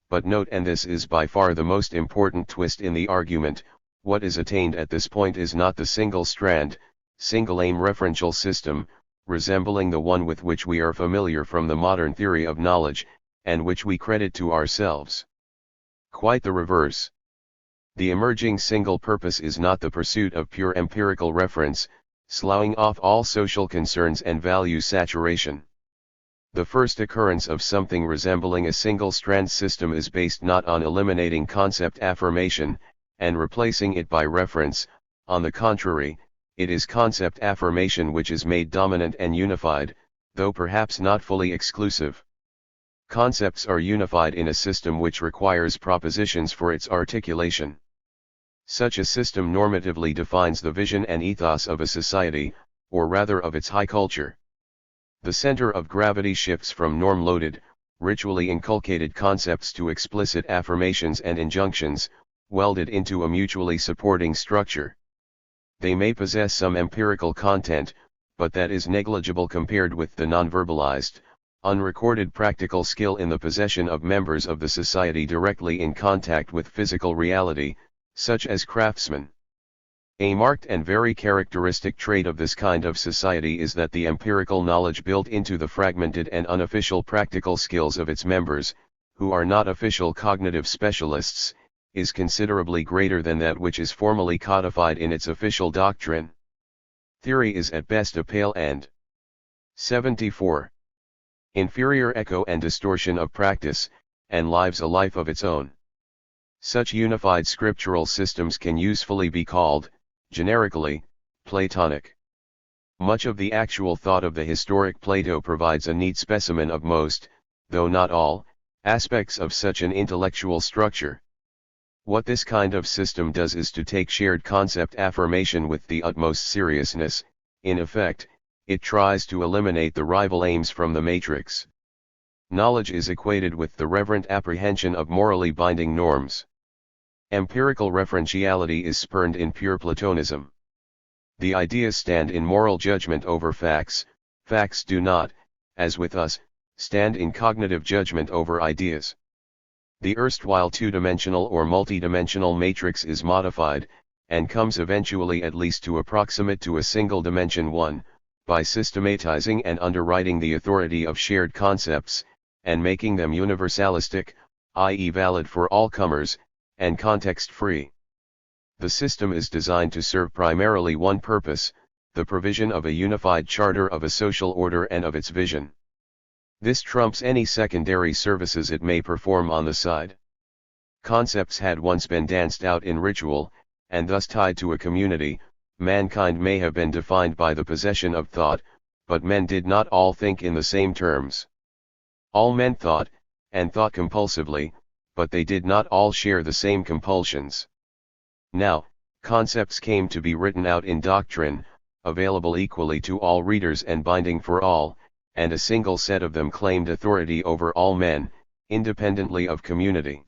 But note, and this is by far the most important twist in the argument, what is attained at this point is not the single-strand, single-aim referential system, resembling the one with which we are familiar from the modern theory of knowledge, and which we credit to ourselves. Quite the reverse. The emerging single purpose is not the pursuit of pure empirical reference, sloughing off all social concerns and value saturation. The first occurrence of something resembling a single-strand system is based not on eliminating concept affirmation, and replacing it by reference. On the contrary, it is concept affirmation which is made dominant and unified, though perhaps not fully exclusive. Concepts are unified in a system which requires propositions for its articulation. Such a system normatively defines the vision and ethos of a society, or rather of its high culture. The center of gravity shifts from norm-loaded, ritually inculcated concepts to explicit affirmations and injunctions, welded into a mutually supporting structure. They may possess some empirical content, but that is negligible compared with the non-verbalized, unrecorded practical skill in the possession of members of the society directly in contact with physical reality, such as craftsmen. A marked and very characteristic trait of this kind of society is that the empirical knowledge built into the fragmented and unofficial practical skills of its members, who are not official cognitive specialists, is considerably greater than that which is formally codified in its official doctrine. Theory is at best a pale and 74. Inferior echo and distortion of practice, and lives a life of its own. Such unified scriptural systems can usefully be called, generically, Platonic. Much of the actual thought of the historic Plato provides a neat specimen of most, though not all, aspects of such an intellectual structure. What this kind of system does is to take shared concept affirmation with the utmost seriousness. In effect, it tries to eliminate the rival aims from the matrix. Knowledge is equated with the reverent apprehension of morally binding norms. Empirical referentiality is spurned in pure Platonism. The ideas stand in moral judgment over facts, facts do not, as with us, stand in cognitive judgment over ideas. The erstwhile two-dimensional or multidimensional matrix is modified, and comes eventually at least to approximate to a single dimension one, by systematizing and underwriting the authority of shared concepts, and making them universalistic, i.e. valid for all comers, and context-free. The system is designed to serve primarily one purpose, the provision of a unified charter of a social order and of its vision. This trumps any secondary services it may perform on the side. Concepts had once been danced out in ritual, and thus tied to a community. Mankind may have been defined by the possession of thought, but men did not all think in the same terms. All men thought, and thought compulsively, but they did not all share the same compulsions. Now, concepts came to be written out in doctrine, available equally to all readers and binding for all, and a single set of them claimed authority over all men, independently of community.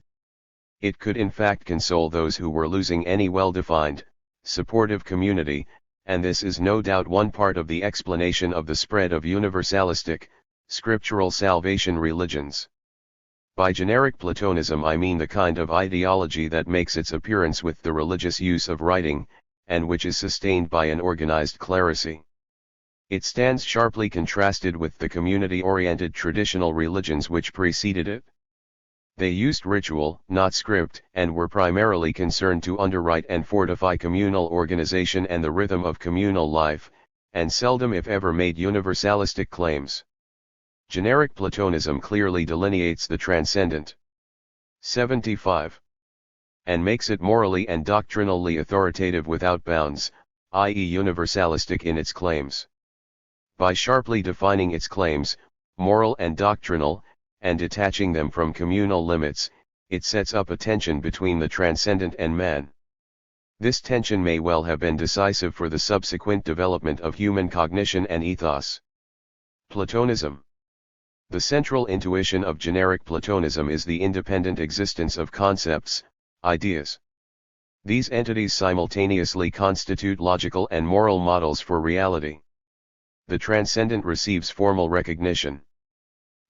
It could in fact console those who were losing any well-defined, supportive community, and this is no doubt one part of the explanation of the spread of universalistic, scriptural salvation religions. By generic Platonism I mean the kind of ideology that makes its appearance with the religious use of writing, and which is sustained by an organized clerisy. It stands sharply contrasted with the community-oriented traditional religions which preceded it. They used ritual, not script, and were primarily concerned to underwrite and fortify communal organization and the rhythm of communal life, and seldom if ever made universalistic claims. Generic Platonism clearly delineates the transcendent. 75. And makes it morally and doctrinally authoritative without bounds, i.e. universalistic in its claims. By sharply defining its claims, moral and doctrinal, and detaching them from communal limits, it sets up a tension between the transcendent and man. This tension may well have been decisive for the subsequent development of human cognition and ethos. Platonism. The central intuition of generic Platonism is the independent existence of concepts, ideas. These entities simultaneously constitute logical and moral models for reality. The transcendent receives formal recognition.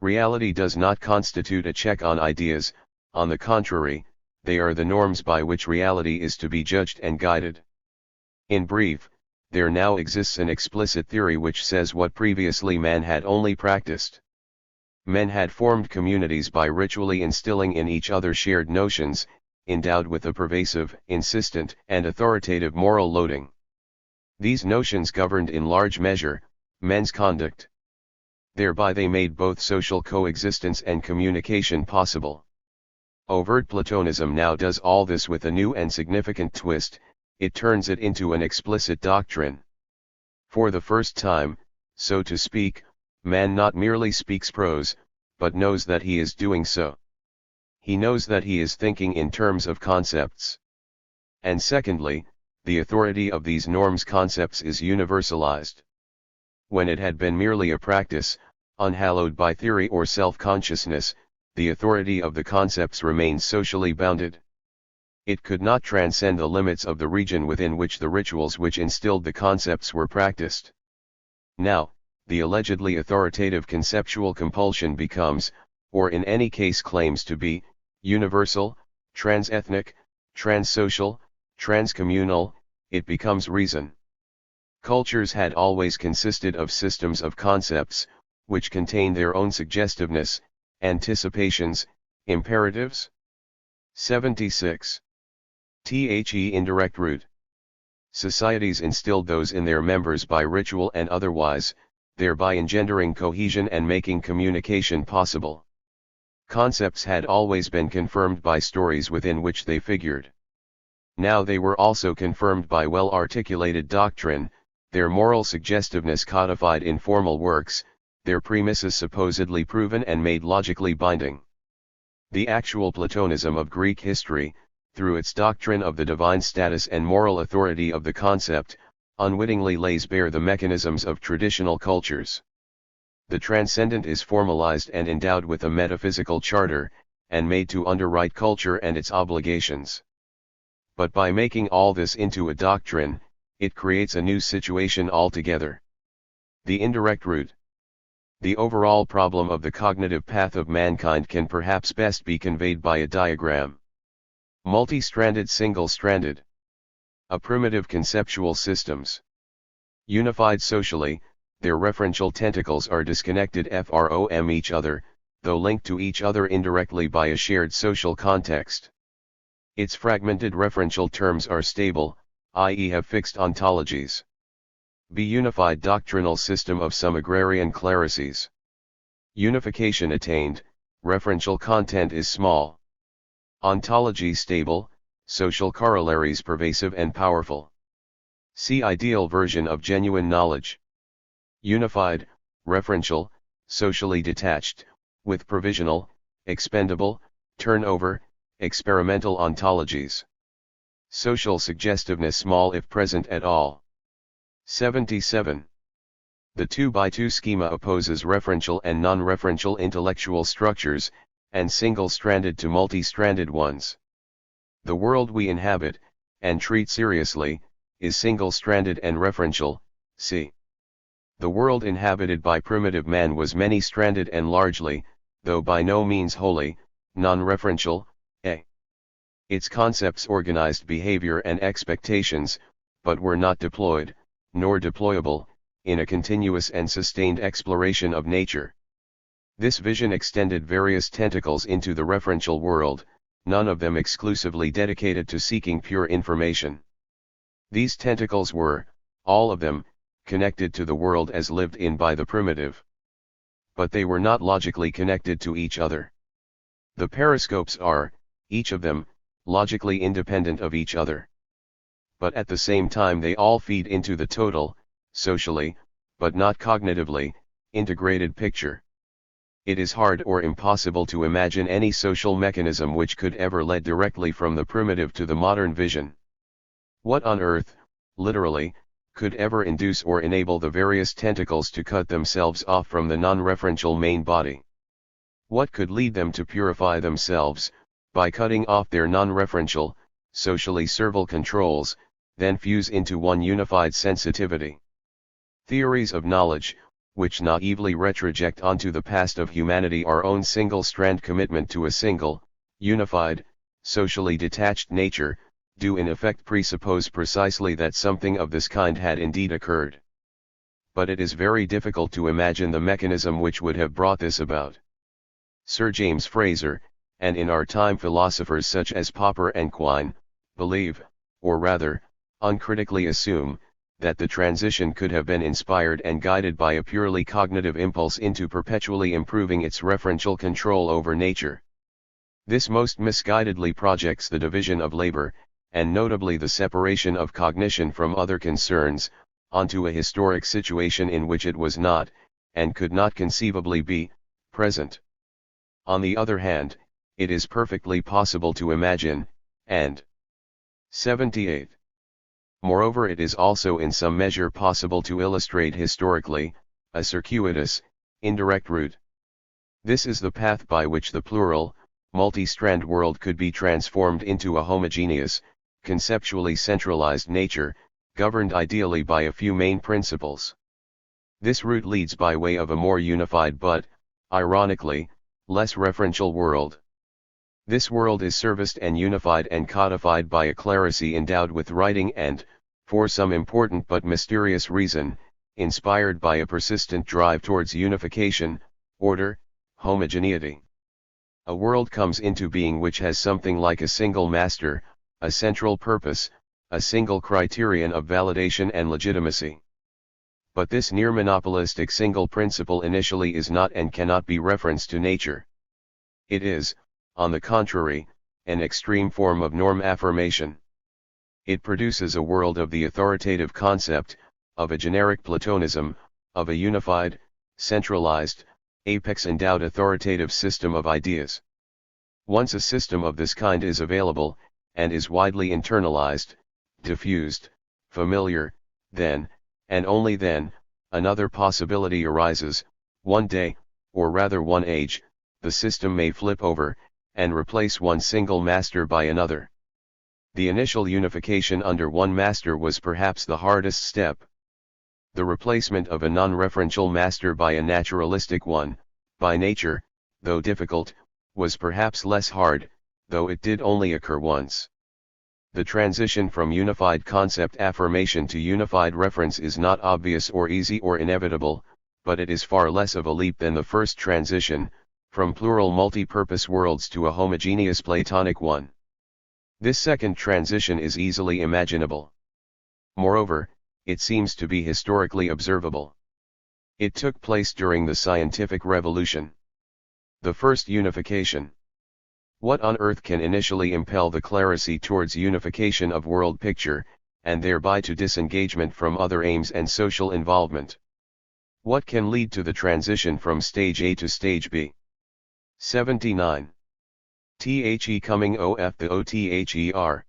Reality does not constitute a check on ideas, on the contrary, they are the norms by which reality is to be judged and guided. In brief, there now exists an explicit theory which says what previously man had only practiced. Men had formed communities by ritually instilling in each other shared notions, endowed with a pervasive, insistent, and authoritative moral loading. These notions governed in large measure men's conduct. Thereby they made both social coexistence and communication possible. Overt Platonism now does all this with a new and significant twist, it turns it into an explicit doctrine. For the first time, so to speak, man not merely speaks prose, but knows that he is doing so. He knows that he is thinking in terms of concepts. And secondly, the authority of these norms concepts is universalized. When it had been merely a practice, unhallowed by theory or self-consciousness, the authority of the concepts remains socially bounded. It could not transcend the limits of the region within which the rituals which instilled the concepts were practiced. Now, the allegedly authoritative conceptual compulsion becomes, or in any case claims to be, universal, trans-ethnic, trans-social, trans-communal. It becomes reason. Cultures had always consisted of systems of concepts, which contain their own suggestiveness, anticipations, imperatives. 76. The indirect root. Societies instilled those in their members by ritual and otherwise, thereby engendering cohesion and making communication possible. Concepts had always been confirmed by stories within which they figured. Now they were also confirmed by well-articulated doctrine, their moral suggestiveness codified in formal works, their premises supposedly proven and made logically binding. The actual Platonism of Greek history, through its doctrine of the divine status and moral authority of the concept, unwittingly lays bare the mechanisms of traditional cultures. The transcendent is formalized and endowed with a metaphysical charter, and made to underwrite culture and its obligations. But by making all this into a doctrine, it creates a new situation altogether. The indirect root. The overall problem of the cognitive path of mankind can perhaps best be conveyed by a diagram. Multi-stranded, single-stranded. A primitive conceptual systems. Unified socially, their referential tentacles are disconnected from each other, though linked to each other indirectly by a shared social context. Its fragmented referential terms are stable, i.e. have fixed ontologies. Be unified doctrinal system of some agrarian clerices. Unification attained, referential content is small. Ontology stable, social corollaries pervasive and powerful. See ideal version of genuine knowledge. Unified, referential, socially detached, with provisional, expendable, turnover, experimental ontologies. Social suggestiveness small if present at all. 77. The 2x2 schema opposes referential and non-referential intellectual structures, and single-stranded to multi-stranded ones. The world we inhabit, and treat seriously, is single-stranded and referential. See. The world inhabited by primitive man was many-stranded and largely, though by no means wholly, non-referential. Its concepts organized behavior and expectations, but were not deployed, nor deployable, in a continuous and sustained exploration of nature. This vision extended various tentacles into the referential world, none of them exclusively dedicated to seeking pure information. These tentacles were, all of them, connected to the world as lived in by the primitive. But they were not logically connected to each other. The periscopes are, each of them, logically independent of each other. But at the same time they all feed into the total, socially, but not cognitively, integrated picture. It is hard or impossible to imagine any social mechanism which could ever lead directly from the primitive to the modern vision. What on earth, literally, could ever induce or enable the various tentacles to cut themselves off from the non-referential main body? What could lead them to purify themselves, by cutting off their non-referential, socially servile controls, then fuse into one unified sensitivity? Theories of knowledge, which naively retroject onto the past of humanity our own single-strand commitment to a single, unified, socially detached nature, do in effect presuppose precisely that something of this kind had indeed occurred. But it is very difficult to imagine the mechanism which would have brought this about. Sir James Frazer, and in our time philosophers such as Popper and Quine, believe, or rather, uncritically assume, that the transition could have been inspired and guided by a purely cognitive impulse into perpetually improving its referential control over nature. This most misguidedly projects the division of labor, and notably the separation of cognition from other concerns, onto a historic situation in which it was not, and could not conceivably be, present. On the other hand, it is perfectly possible to imagine, and 78. Moreover, it is also in some measure possible to illustrate historically, a circuitous, indirect route. This is the path by which the plural, multi-strand world could be transformed into a homogeneous, conceptually centralized nature, governed ideally by a few main principles. This route leads by way of a more unified but, ironically, less referential world. This world is serviced and unified and codified by a clerisy endowed with writing and, for some important but mysterious reason, inspired by a persistent drive towards unification, order, homogeneity. A world comes into being which has something like a single master, a central purpose, a single criterion of validation and legitimacy. But this near monopolistic single principle initially is not and cannot be referenced to nature. It is, on the contrary, an extreme form of norm affirmation. It produces a world of the authoritative concept, of a generic Platonism, of a unified, centralized, apex-endowed authoritative system of ideas. Once a system of this kind is available, and is widely internalized, diffused, familiar, then, and only then, another possibility arises. One day, or rather one age, the system may flip over, and replace one single master by another. The initial unification under one master was perhaps the hardest step. The replacement of a non-referential master by a naturalistic one, by nature, though difficult, was perhaps less hard, though it did only occur once. The transition from unified concept affirmation to unified reference is not obvious or easy or inevitable, but it is far less of a leap than the first transition, from plural multi-purpose worlds to a homogeneous Platonic one. This second transition is easily imaginable. Moreover, it seems to be historically observable. It took place during the scientific revolution. The first unification. What on earth can initially impel the clerisy towards unification of world picture, and thereby to disengagement from other aims and social involvement? What can lead to the transition from stage A to stage B? 79. The coming off the other.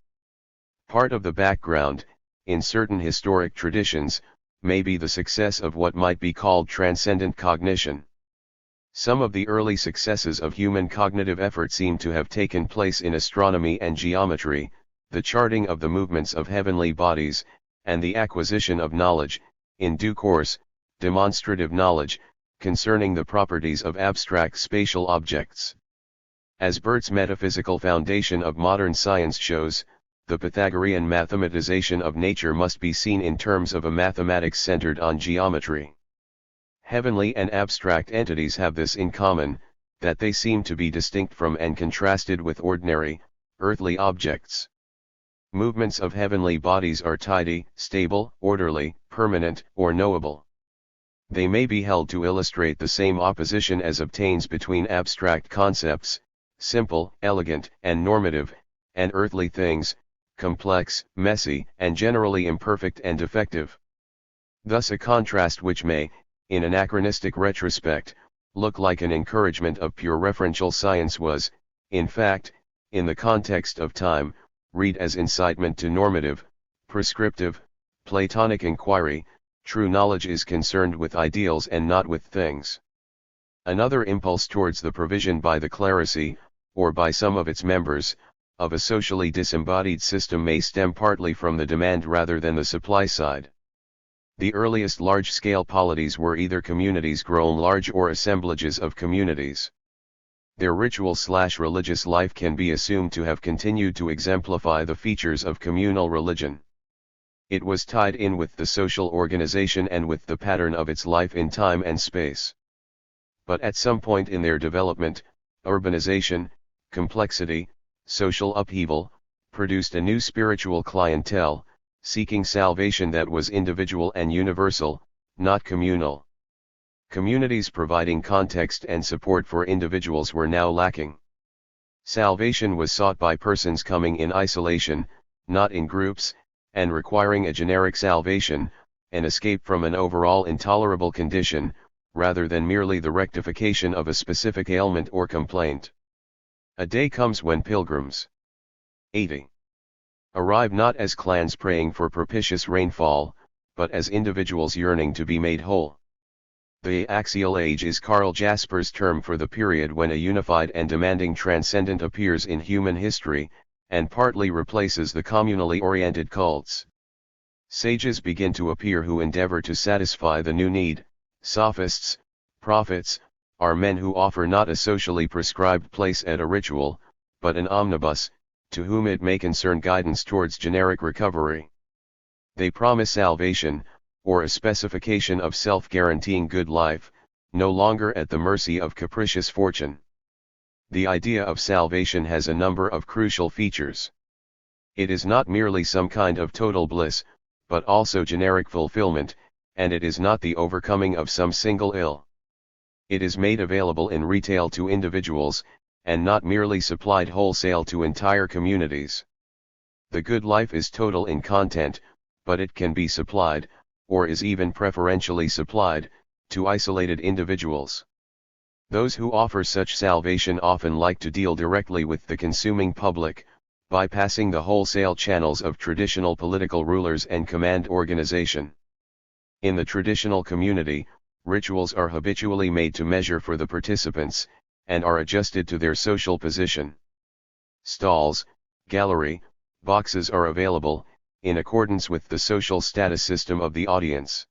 Part of the background, in certain historic traditions, may be the success of what might be called transcendent cognition. Some of the early successes of human cognitive effort seem to have taken place in astronomy and geometry, the charting of the movements of heavenly bodies, and the acquisition of knowledge, in due course, demonstrative knowledge, concerning the properties of abstract spatial objects. As Bert's metaphysical foundation of modern science shows, the Pythagorean mathematization of nature must be seen in terms of a mathematics centered on geometry. Heavenly and abstract entities have this in common, that they seem to be distinct from and contrasted with ordinary, earthly objects. Movements of heavenly bodies are tidy, stable, orderly, permanent, or knowable. They may be held to illustrate the same opposition as obtains between abstract concepts, simple, elegant, and normative, and earthly things, complex, messy, and generally imperfect and defective. Thus a contrast which may, in anachronistic retrospect, look like an encouragement of pure referential science was, in fact, in the context of time, read as incitement to normative, prescriptive, Platonic inquiry. True knowledge is concerned with ideals and not with things. Another impulse towards the provision by the clerisy, or by some of its members, of a socially disembodied system may stem partly from the demand rather than the supply side. The earliest large-scale polities were either communities grown large or assemblages of communities. Their ritual/religious life can be assumed to have continued to exemplify the features of communal religion. It was tied in with the social organization and with the pattern of its life in time and space. But at some point in their development, urbanization, complexity, social upheaval, produced a new spiritual clientele, seeking salvation that was individual and universal, not communal. Communities providing context and support for individuals were now lacking. Salvation was sought by persons coming in isolation, not in groups, and requiring a generic salvation, an escape from an overall intolerable condition, rather than merely the rectification of a specific ailment or complaint. A day comes when pilgrims 80. Arrive not as clans praying for propitious rainfall, but as individuals yearning to be made whole. The axial age is Karl Jasper's term for the period when a unified and demanding transcendent appears in human history, and partly replaces the communally oriented cults. Sages begin to appear who endeavor to satisfy the new need, Sophists, prophets, are men who offer not a socially prescribed place at a ritual, but an omnibus, to whom it may concern guidance towards generic recovery. They promise salvation, or a specification of self-guaranteeing good life, no longer at the mercy of capricious fortune. The idea of salvation has a number of crucial features. It is not merely some kind of total bliss, but also generic fulfillment, and it is not the overcoming of some single ill. It is made available in retail to individuals, and not merely supplied wholesale to entire communities. The good life is total in content, but it can be supplied, or is even preferentially supplied, to isolated individuals. Those who offer such salvation often like to deal directly with the consuming public, bypassing the wholesale channels of traditional political rulers and command organization. In the traditional community, rituals are habitually made to measure for the participants, and are adjusted to their social position. Stalls, gallery, boxes are available, in accordance with the social status system of the audience.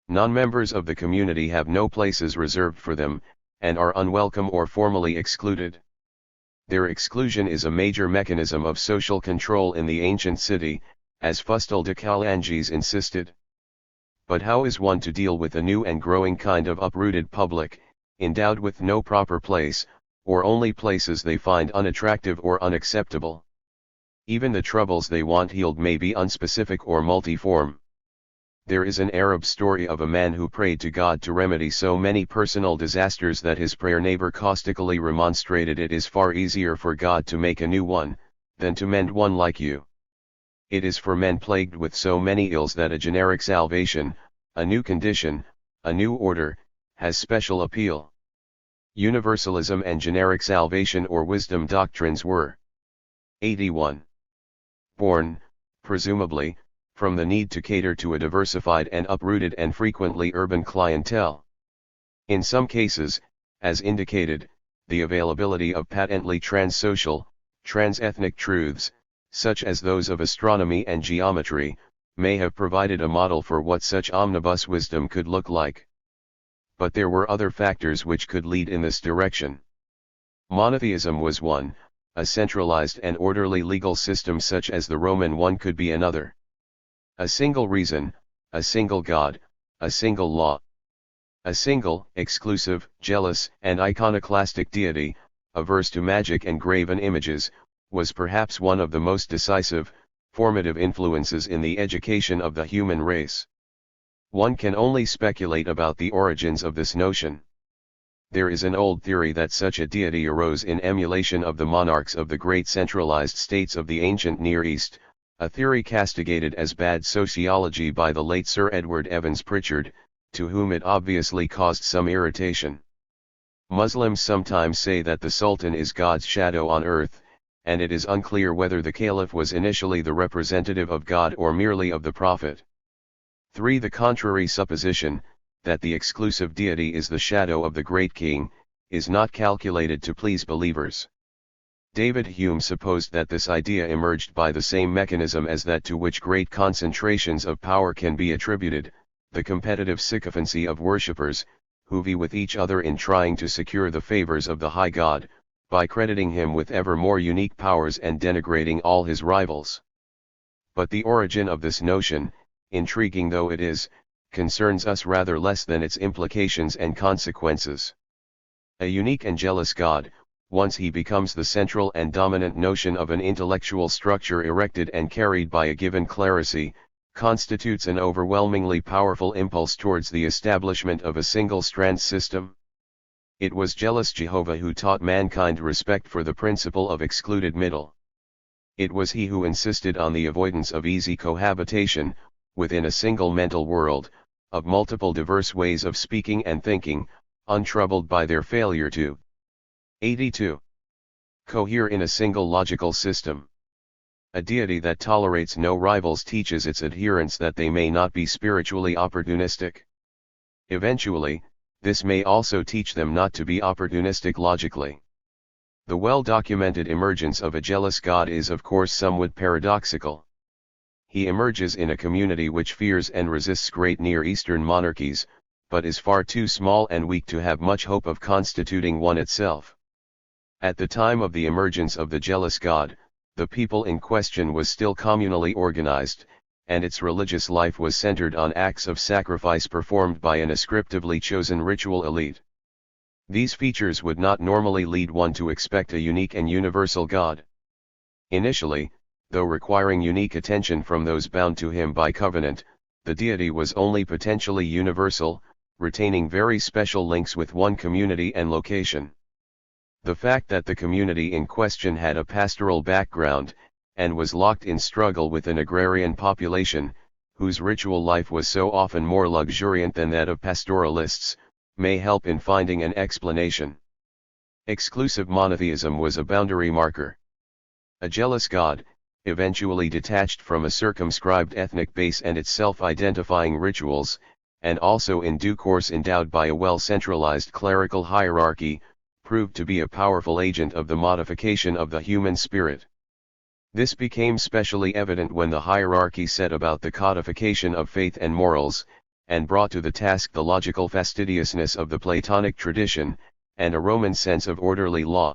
Non-members of the community have no places reserved for them, and are unwelcome or formally excluded. Their exclusion is a major mechanism of social control in the ancient city, as Fustel de Calanges insisted. But how is one to deal with a new and growing kind of uprooted public, endowed with no proper place, or only places they find unattractive or unacceptable? Even the troubles they want healed may be unspecific or multiform. There is an Arab story of a man who prayed to God to remedy so many personal disasters that his prayer neighbor caustically remonstrated, "It is far easier for God to make a new one, than to mend one like you. It is for men plagued with so many ills that a generic salvation, a new condition, a new order, has special appeal." Universalism and generic salvation or wisdom doctrines were 81. Born, presumably, from the need to cater to a diversified and uprooted and frequently urban clientele. In some cases, as indicated, the availability of patently trans-social, trans-ethnic truths, such as those of astronomy and geometry, may have provided a model for what such omnibus wisdom could look like. But there were other factors which could lead in this direction. Monotheism was one, a centralized and orderly legal system such as the Roman one could be another. A single reason, a single God, a single law. A single, exclusive, jealous, and iconoclastic deity, averse to magic and graven images, was perhaps one of the most decisive, formative influences in the education of the human race. One can only speculate about the origins of this notion. There is an old theory that such a deity arose in emulation of the monarchs of the great centralized states of the ancient Near East, a theory castigated as bad sociology by the late Sir Edward Evans Pritchard, to whom it obviously caused some irritation. Muslims sometimes say that the Sultan is God's shadow on earth, and it is unclear whether the Caliph was initially the representative of God or merely of the Prophet. 3. The contrary supposition, that the exclusive deity is the shadow of the great king, is not calculated to please believers. David Hume supposed that this idea emerged by the same mechanism as that to which great concentrations of power can be attributed, the competitive sycophancy of worshippers, who vie with each other in trying to secure the favors of the high God, by crediting him with ever more unique powers and denigrating all his rivals. But the origin of this notion, intriguing though it is, concerns us rather less than its implications and consequences. A unique and jealous God, once he becomes the central and dominant notion of an intellectual structure erected and carried by a given clerisy, constitutes an overwhelmingly powerful impulse towards the establishment of a single-strand system. It was jealous Jehovah who taught mankind respect for the principle of excluded middle. It was he who insisted on the avoidance of easy cohabitation, within a single mental world, of multiple diverse ways of speaking and thinking, untroubled by their failure to 82. Cohere in a single logical system. A deity that tolerates no rivals teaches its adherents that they may not be spiritually opportunistic. Eventually, this may also teach them not to be opportunistic logically. The well-documented emergence of a jealous God is of course somewhat paradoxical. He emerges in a community which fears and resists great Near Eastern monarchies, but is far too small and weak to have much hope of constituting one itself. At the time of the emergence of the jealous god, the people in question was still communally organized, and its religious life was centered on acts of sacrifice performed by an ascriptively chosen ritual elite. These features would not normally lead one to expect a unique and universal god. Initially, though requiring unique attention from those bound to him by covenant, the deity was only potentially universal, retaining very special links with one community and location. The fact that the community in question had a pastoral background, and was locked in struggle with an agrarian population, whose ritual life was so often more luxuriant than that of pastoralists, may help in finding an explanation. Exclusive monotheism was a boundary marker. A jealous god, eventually detached from a circumscribed ethnic base and its self-identifying rituals, and also in due course endowed by a well-centralized clerical hierarchy, proved to be a powerful agent of the modification of the human spirit. This became specially evident when the hierarchy set about the codification of faith and morals, and brought to the task the logical fastidiousness of the Platonic tradition, and a Roman sense of orderly law.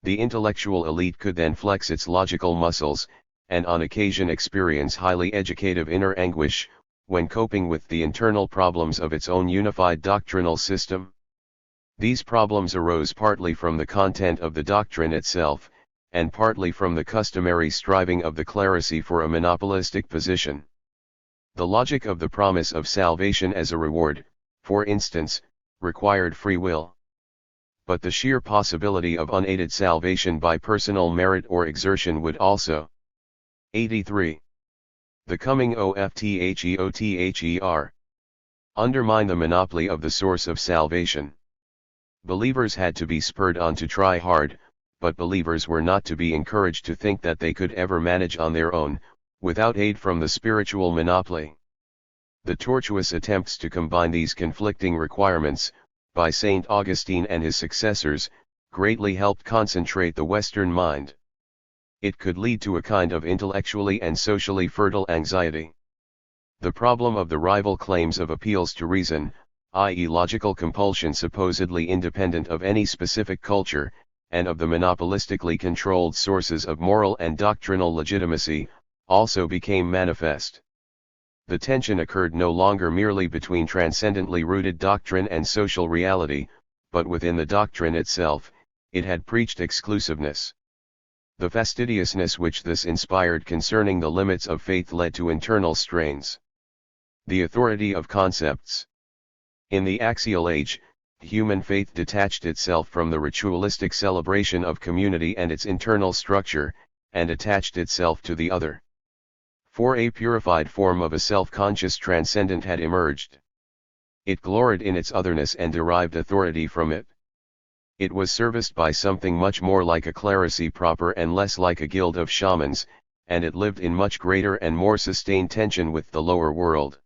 The intellectual elite could then flex its logical muscles, and on occasion experience highly educative inner anguish, when coping with the internal problems of its own unified doctrinal system. These problems arose partly from the content of the doctrine itself, and partly from the customary striving of the clerisy for a monopolistic position. The logic of the promise of salvation as a reward, for instance, required free will. But the sheer possibility of unaided salvation by personal merit or exertion would also. 83. The coming OFTHEOTHER. Undermine the monopoly of the source of salvation. Believers had to be spurred on to try hard, but believers were not to be encouraged to think that they could ever manage on their own, without aid from the spiritual monopoly. The tortuous attempts to combine these conflicting requirements, by St. Augustine and his successors, greatly helped concentrate the Western mind. It could lead to a kind of intellectually and socially fertile anxiety. The problem of the rival claims of appeals to reason, i.e. logical compulsion supposedly independent of any specific culture, and of the monopolistically controlled sources of moral and doctrinal legitimacy, also became manifest. The tension occurred no longer merely between transcendently rooted doctrine and social reality, but within the doctrine itself. It had preached exclusiveness. The fastidiousness which this inspired concerning the limits of faith led to internal strains. The authority of concepts. In the axial age, human faith detached itself from the ritualistic celebration of community and its internal structure, and attached itself to the other. For a purified form of a self-conscious transcendent had emerged. It gloried in its otherness and derived authority from it. It was serviced by something much more like a clerisy proper and less like a guild of shamans, and it lived in much greater and more sustained tension with the lower world.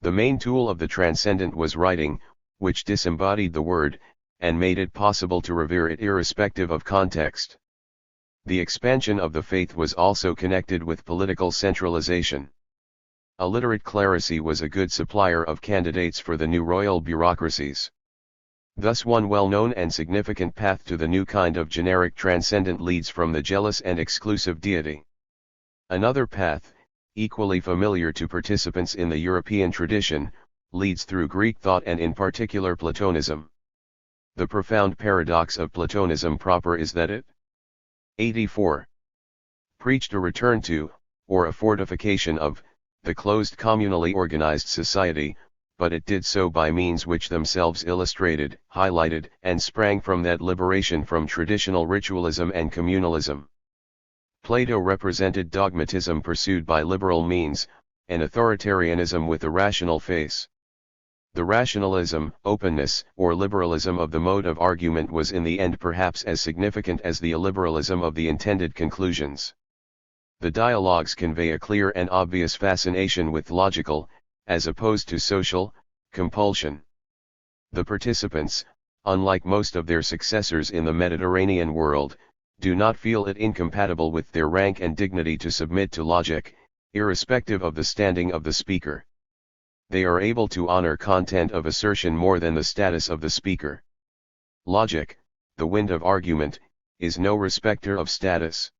The main tool of the transcendent was writing, which disembodied the word, and made it possible to revere it irrespective of context. The expansion of the faith was also connected with political centralization. A literate clerisy was a good supplier of candidates for the new royal bureaucracies. Thus one well-known and significant path to the new kind of generic transcendent leads from the jealous and exclusive deity. Another path, equally familiar to participants in the European tradition, leads through Greek thought and in particular Platonism. The profound paradox of Platonism proper is that it 84. Preached a return to, or a fortification of, the closed communally organized society, but it did so by means which themselves illustrated, highlighted, and sprang from that liberation from traditional ritualism and communalism. Plato represented dogmatism pursued by liberal means, and authoritarianism with a rational face. The rationalism, openness, or liberalism of the mode of argument was in the end perhaps as significant as the illiberalism of the intended conclusions. The dialogues convey a clear and obvious fascination with logical, as opposed to social, compulsion. The participants, unlike most of their successors in the Mediterranean world, do not feel it incompatible with their rank and dignity to submit to logic, irrespective of the standing of the speaker. They are able to honor content of assertion more than the status of the speaker. Logic, the wind of argument, is no respecter of status.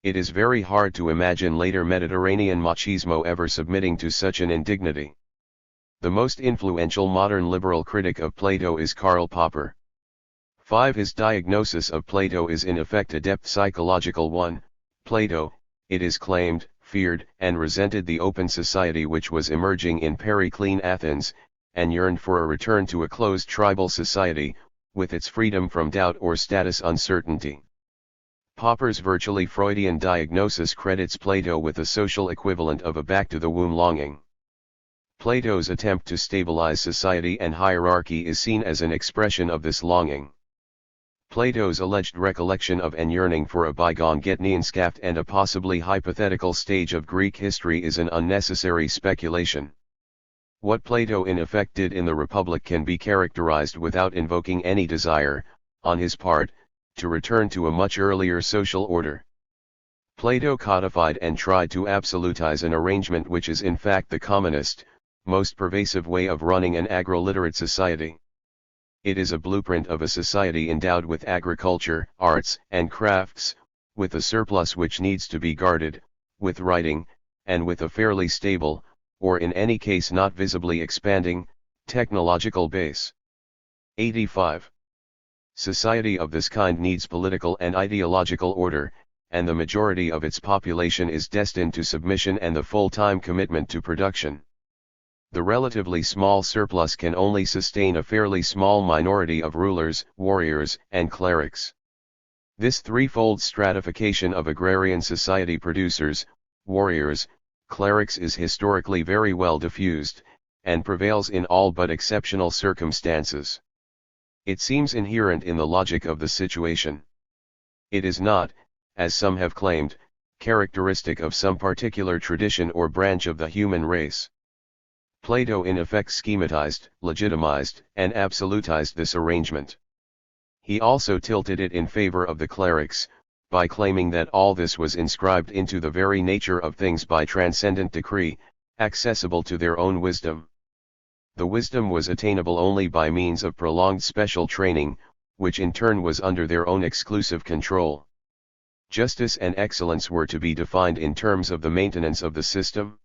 It is very hard to imagine later Mediterranean machismo ever submitting to such an indignity. The most influential modern liberal critic of Plato is Karl Popper. 5. His diagnosis of Plato is in effect a depth psychological one. Plato, it is claimed, feared and resented the open society which was emerging in Periclean Athens, and yearned for a return to a closed tribal society, with its freedom from doubt or status uncertainty. Popper's virtually Freudian diagnosis credits Plato with the social equivalent of a back-to-the-womb longing. Plato's attempt to stabilize society and hierarchy is seen as an expression of this longing. Plato's alleged recollection of and yearning for a bygone Getneinschaft and a possibly hypothetical stage of Greek history is an unnecessary speculation. What Plato in effect did in the Republic can be characterized without invoking any desire, on his part, to return to a much earlier social order. Plato codified and tried to absolutize an arrangement which is in fact the commonest, most pervasive way of running an agro-literate society. It is a blueprint of a society endowed with agriculture, arts, and crafts, with a surplus which needs to be guarded, with writing, and with a fairly stable, or in any case not visibly expanding, technological base. 85. Society of this kind needs political and ideological order, and the majority of its population is destined to submission and the full-time commitment to production. The relatively small surplus can only sustain a fairly small minority of rulers, warriors, and clerics. This threefold stratification of agrarian society producers, warriors, clerics is historically very well diffused, and prevails in all but exceptional circumstances. It seems inherent in the logic of the situation. It is not, as some have claimed, characteristic of some particular tradition or branch of the human race. Plato in effect schematized, legitimized, and absolutized this arrangement. He also tilted it in favor of the clerics, by claiming that all this was inscribed into the very nature of things by transcendent decree, accessible to their own wisdom. The wisdom was attainable only by means of prolonged special training, which in turn was under their own exclusive control. Justice and excellence were to be defined in terms of the maintenance of the system.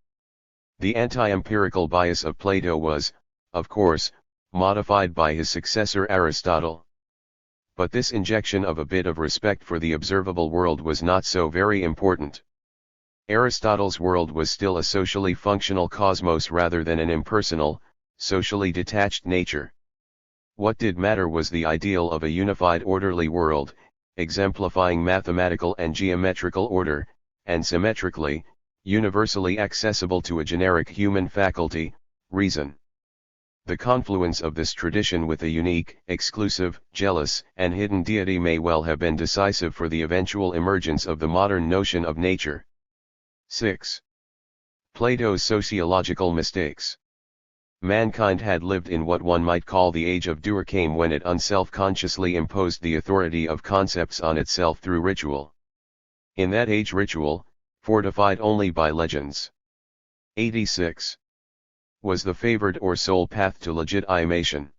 The anti-empirical bias of Plato was, of course, modified by his successor Aristotle. But this injection of a bit of respect for the observable world was not so very important. Aristotle's world was still a socially functional cosmos rather than an impersonal, socially detached nature. What did matter was the ideal of a unified orderly world, exemplifying mathematical and geometrical order, and symmetrically, universally accessible to a generic human faculty, reason. The confluence of this tradition with a unique, exclusive, jealous, and hidden deity may well have been decisive for the eventual emergence of the modern notion of nature. 6. Plato's sociological mistakes. Mankind had lived in what one might call the age of Durkheim when it unself-consciously imposed the authority of concepts on itself through ritual. In that age ritual, fortified only by legends, 86. was the favored or sole path to legitimation.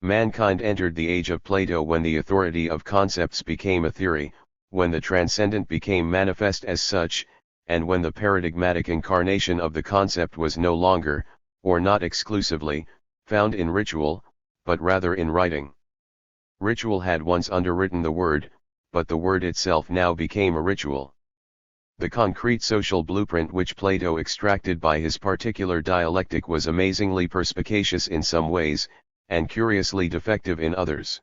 Mankind entered the age of Plato when the authority of concepts became a theory, when the transcendent became manifest as such, and when the paradigmatic incarnation of the concept was no longer, or not exclusively, found in ritual, but rather in writing. Ritual had once underwritten the word, but the word itself now became a ritual. The concrete social blueprint which Plato extracted by his particular dialectic was amazingly perspicacious in some ways, and curiously defective in others.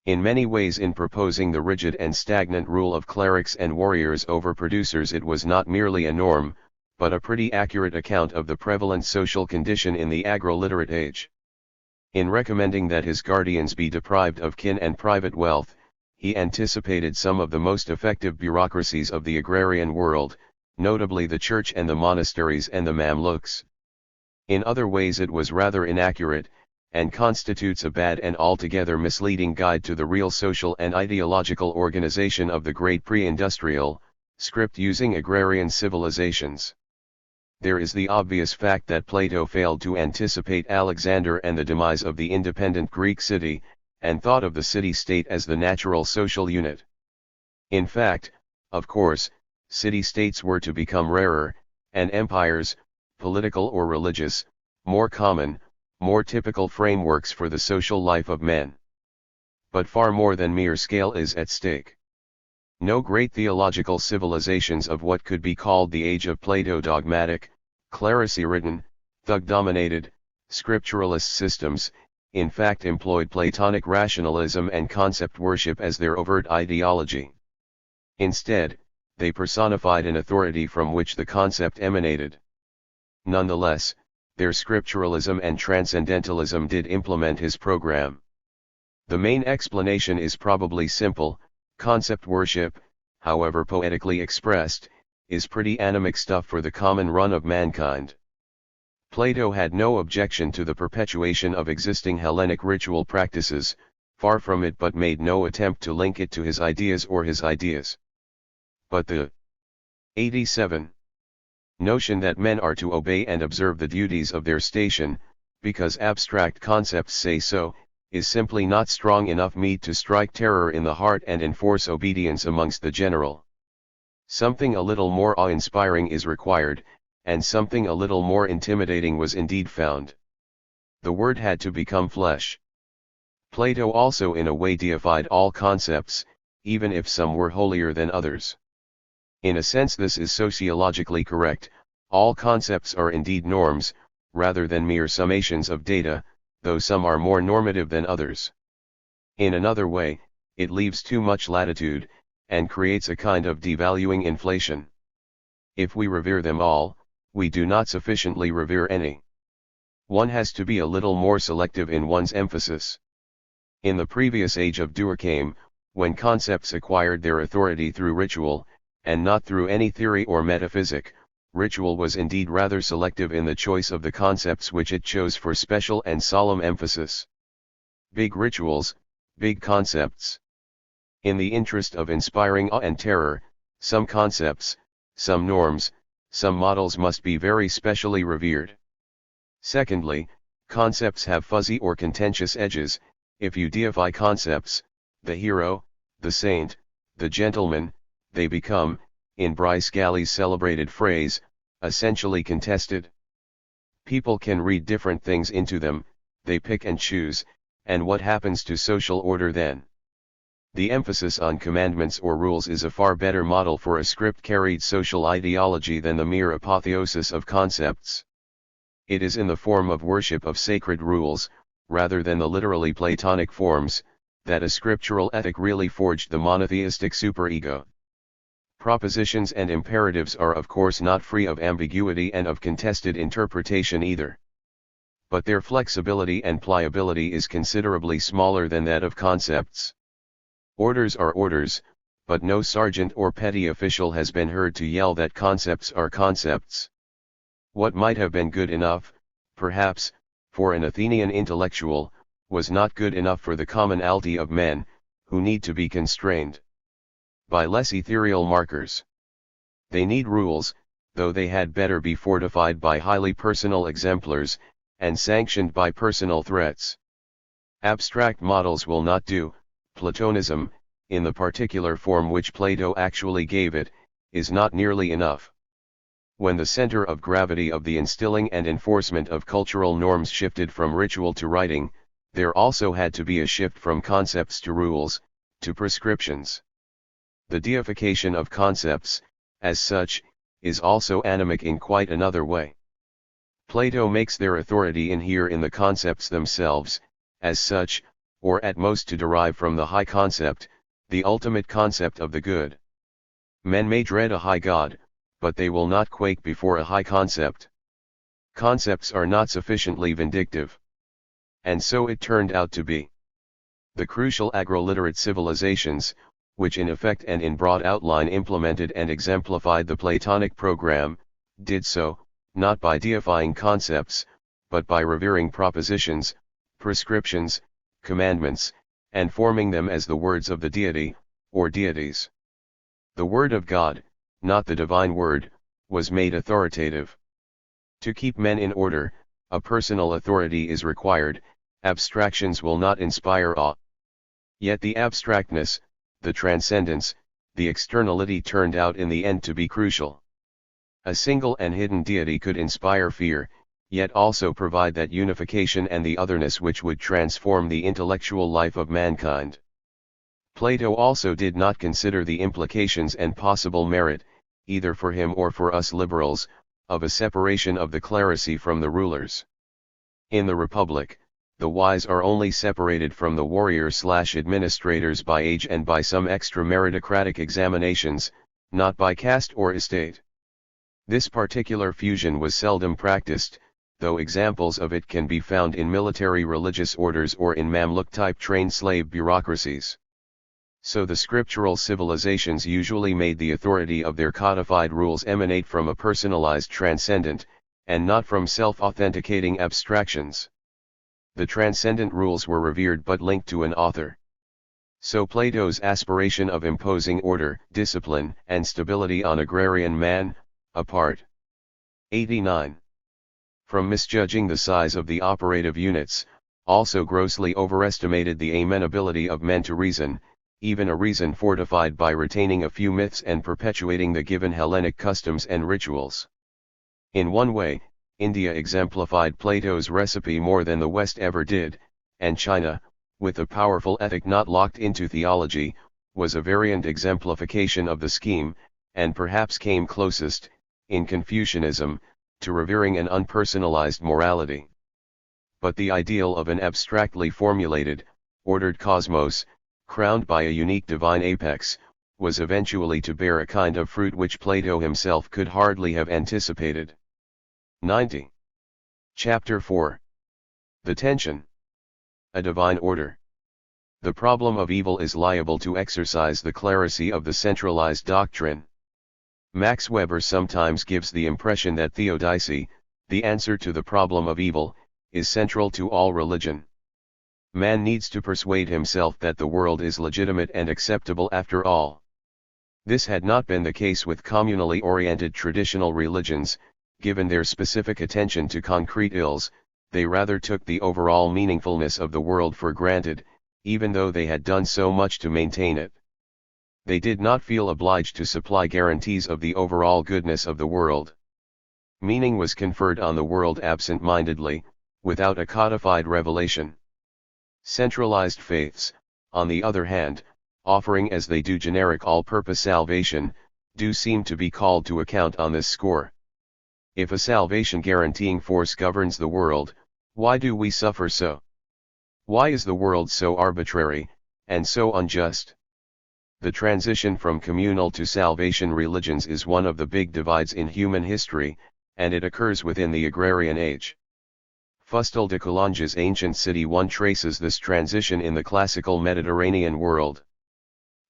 In many ways, in proposing the rigid and stagnant rule of clerics and warriors over producers, it was not merely a norm, but a pretty accurate account of the prevalent social condition in the agro-literate age. In recommending that his guardians be deprived of kin and private wealth, he anticipated some of the most effective bureaucracies of the agrarian world, notably the church and the monasteries and the Mamluks. In other ways it was rather inaccurate, and constitutes a bad and altogether misleading guide to the real social and ideological organization of the great pre-industrial, script-using agrarian civilizations. there is the obvious fact that Plato failed to anticipate Alexander and the demise of the independent Greek city, and thought of the city-state as the natural social unit. In fact, of course, city-states were to become rarer, and empires, political or religious, more common, more typical frameworks for the social life of men. But far more than mere scale is at stake. No great theological civilizations of what could be called the age of Plato dogmatic, clerisy-ridden, thug-dominated, scripturalist systems, in fact employed Platonic rationalism and concept worship as their overt ideology. Instead, they personified an authority from which the concept emanated. Nonetheless, their scripturalism and transcendentalism did implement his program. The main explanation is probably simple: concept worship, however poetically expressed, is pretty anemic stuff for the common run of mankind. Plato had no objection to the perpetuation of existing Hellenic ritual practices, far from it, but made no attempt to link it to his ideas or his ideas. But the 87 notion that men are to obey and observe the duties of their station, because abstract concepts say so, is simply not strong enough meat to strike terror in the heart and enforce obedience amongst the general. Something a little more awe-inspiring is required, and something a little more intimidating was indeed found. The Word had to become flesh. Plato also in a way deified all concepts, even if some were holier than others. In a sense this is sociologically correct: all concepts are indeed norms, rather than mere summations of data, though some are more normative than others. In another way, it leaves too much latitude, and creates a kind of devaluing inflation. If we revere them all, we do not sufficiently revere any. One has to be a little more selective in one's emphasis. In the previous age of Durkheim, when concepts acquired their authority through ritual, and not through any theory or metaphysic, ritual was indeed rather selective in the choice of the concepts which it chose for special and solemn emphasis. Big rituals, big concepts. In the interest of inspiring awe and terror, some concepts, some norms, some models must be very specially revered. Secondly, concepts have fuzzy or contentious edges. If you deify concepts, the hero, the saint, the gentleman, they become, in Bryce Galley's celebrated phrase, essentially contested. People can read different things into them, they pick and choose, and what happens to social order then? The emphasis on commandments or rules is a far better model for a script-carried social ideology than the mere apotheosis of concepts. It is in the form of worship of sacred rules, rather than the literally Platonic forms, that a scriptural ethic really forged the monotheistic superego. Propositions and imperatives are of course not free of ambiguity and of contested interpretation either. But their flexibility and pliability is considerably smaller than that of concepts. Orders are orders, but no sergeant or petty official has been heard to yell that concepts are concepts. What might have been good enough, perhaps, for an Athenian intellectual, was not good enough for the commonalty of men, who need to be constrained by less ethereal markers. They need rules, though they had better be fortified by highly personal exemplars, and sanctioned by personal threats. Abstract models will not do. Platonism, in the particular form which Plato actually gave it, is not nearly enough. When the center of gravity of the instilling and enforcement of cultural norms shifted from ritual to writing, there also had to be a shift from concepts to rules, to prescriptions. The deification of concepts, as such, is also anemic in quite another way. Plato makes their authority inhere in the concepts themselves, as such, or at most to derive from the high concept, the ultimate concept of the good. Men may dread a high God, but they will not quake before a high concept. Concepts are not sufficiently vindictive. And so it turned out to be. The crucial agro-literate civilizations, which in effect and in broad outline implemented and exemplified the Platonic program, did so, not by deifying concepts, but by revering propositions, prescriptions, commandments, and forming them as the words of the deity, or deities. The word of God, not the divine word, was made authoritative. To keep men in order, a personal authority is required. Abstractions will not inspire awe. Yet the abstractness, the transcendence, the externality turned out in the end to be crucial. A single and hidden deity could inspire fear, yet also provide that unification and the otherness which would transform the intellectual life of mankind. Plato also did not consider the implications and possible merit, either for him or for us liberals, of a separation of the clerisy from the rulers. In the Republic, the wise are only separated from the warriors/administrators by age and by some extra meritocratic examinations, not by caste or estate. This particular fusion was seldom practiced, though examples of it can be found in military religious orders or in Mamluk-type trained slave bureaucracies. So the scriptural civilizations usually made the authority of their codified rules emanate from a personalized transcendent, and not from self-authenticating abstractions. The transcendent rules were revered but linked to an author. So Plato's aspiration of imposing order, discipline, and stability on agrarian man, apart. 89. From misjudging the size of the operative units, also grossly overestimated the amenability of men to reason, even a reason fortified by retaining a few myths and perpetuating the given Hellenic customs and rituals. In one way, India exemplified Plato's recipe more than the West ever did, and China, with a powerful ethic not locked into theology, was a variant exemplification of the scheme, and perhaps came closest, in Confucianism, to revering an unpersonalized morality. But the ideal of an abstractly formulated, ordered cosmos, crowned by a unique divine apex, was eventually to bear a kind of fruit which Plato himself could hardly have anticipated. 90. Chapter 4. The Tension. A Divine Order. The problem of evil is liable to exercise the clerisy of the centralized doctrine. Max Weber sometimes gives the impression that theodicy, the answer to the problem of evil, is central to all religion. Man needs to persuade himself that the world is legitimate and acceptable after all. This had not been the case with communally oriented traditional religions. Given their specific attention to concrete ills, they rather took the overall meaningfulness of the world for granted, even though they had done so much to maintain it. They did not feel obliged to supply guarantees of the overall goodness of the world. Meaning was conferred on the world absent-mindedly, without a codified revelation. Centralized faiths, on the other hand, offering as they do generic all-purpose salvation, do seem to be called to account on this score. If a salvation-guaranteeing force governs the world, why do we suffer so? Why is the world so arbitrary, and so unjust? The transition from communal to salvation religions is one of the big divides in human history, and it occurs within the agrarian age. Fustel de Coulanges' ancient city one traces this transition in the classical Mediterranean world.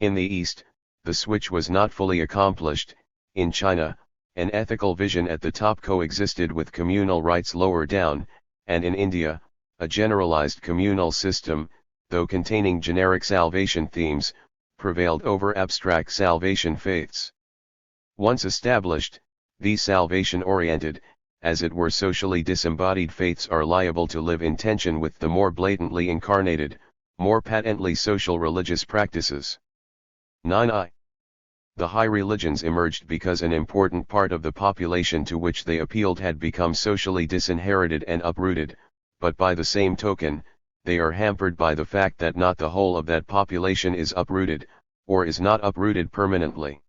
In the East, the switch was not fully accomplished. In China, an ethical vision at the top coexisted with communal rights lower down, and in India, a generalized communal system, though containing generic salvation themes, prevailed over abstract salvation faiths. Once established, these salvation-oriented, as it were socially disembodied faiths are liable to live in tension with the more blatantly incarnated, more patently social religious practices. 9i. The high religions emerged because an important part of the population to which they appealed had become socially disinherited and uprooted, but by the same token, they are hampered by the fact that not the whole of that population is uprooted, or is not uprooted permanently.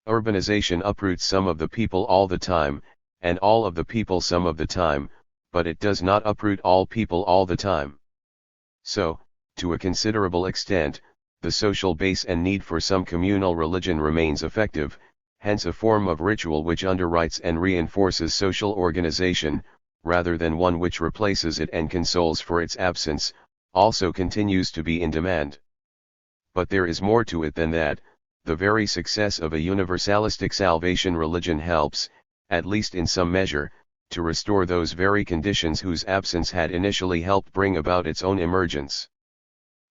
Urbanization uproots some of the people all the time, and all of the people some of the time, but it does not uproot all people all the time. So, to a considerable extent, the social base and need for some communal religion remains effective, hence a form of ritual which underwrites and reinforces social organization, rather than one which replaces it and consoles for its absence, also continues to be in demand. But there is more to it than that. The very success of a universalistic salvation religion helps, at least in some measure, to restore those very conditions whose absence had initially helped bring about its own emergence.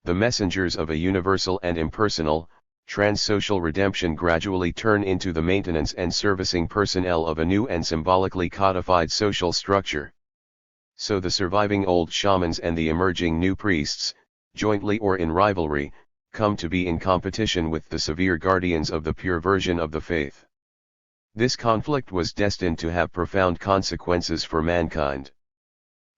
The messengers of a universal and impersonal, transsocial redemption gradually turn into the maintenance and servicing personnel of a new and symbolically codified social structure. So the surviving old shamans and the emerging new priests, jointly or in rivalry, come to be in competition with the severe guardians of the pure version of the faith. This conflict was destined to have profound consequences for mankind.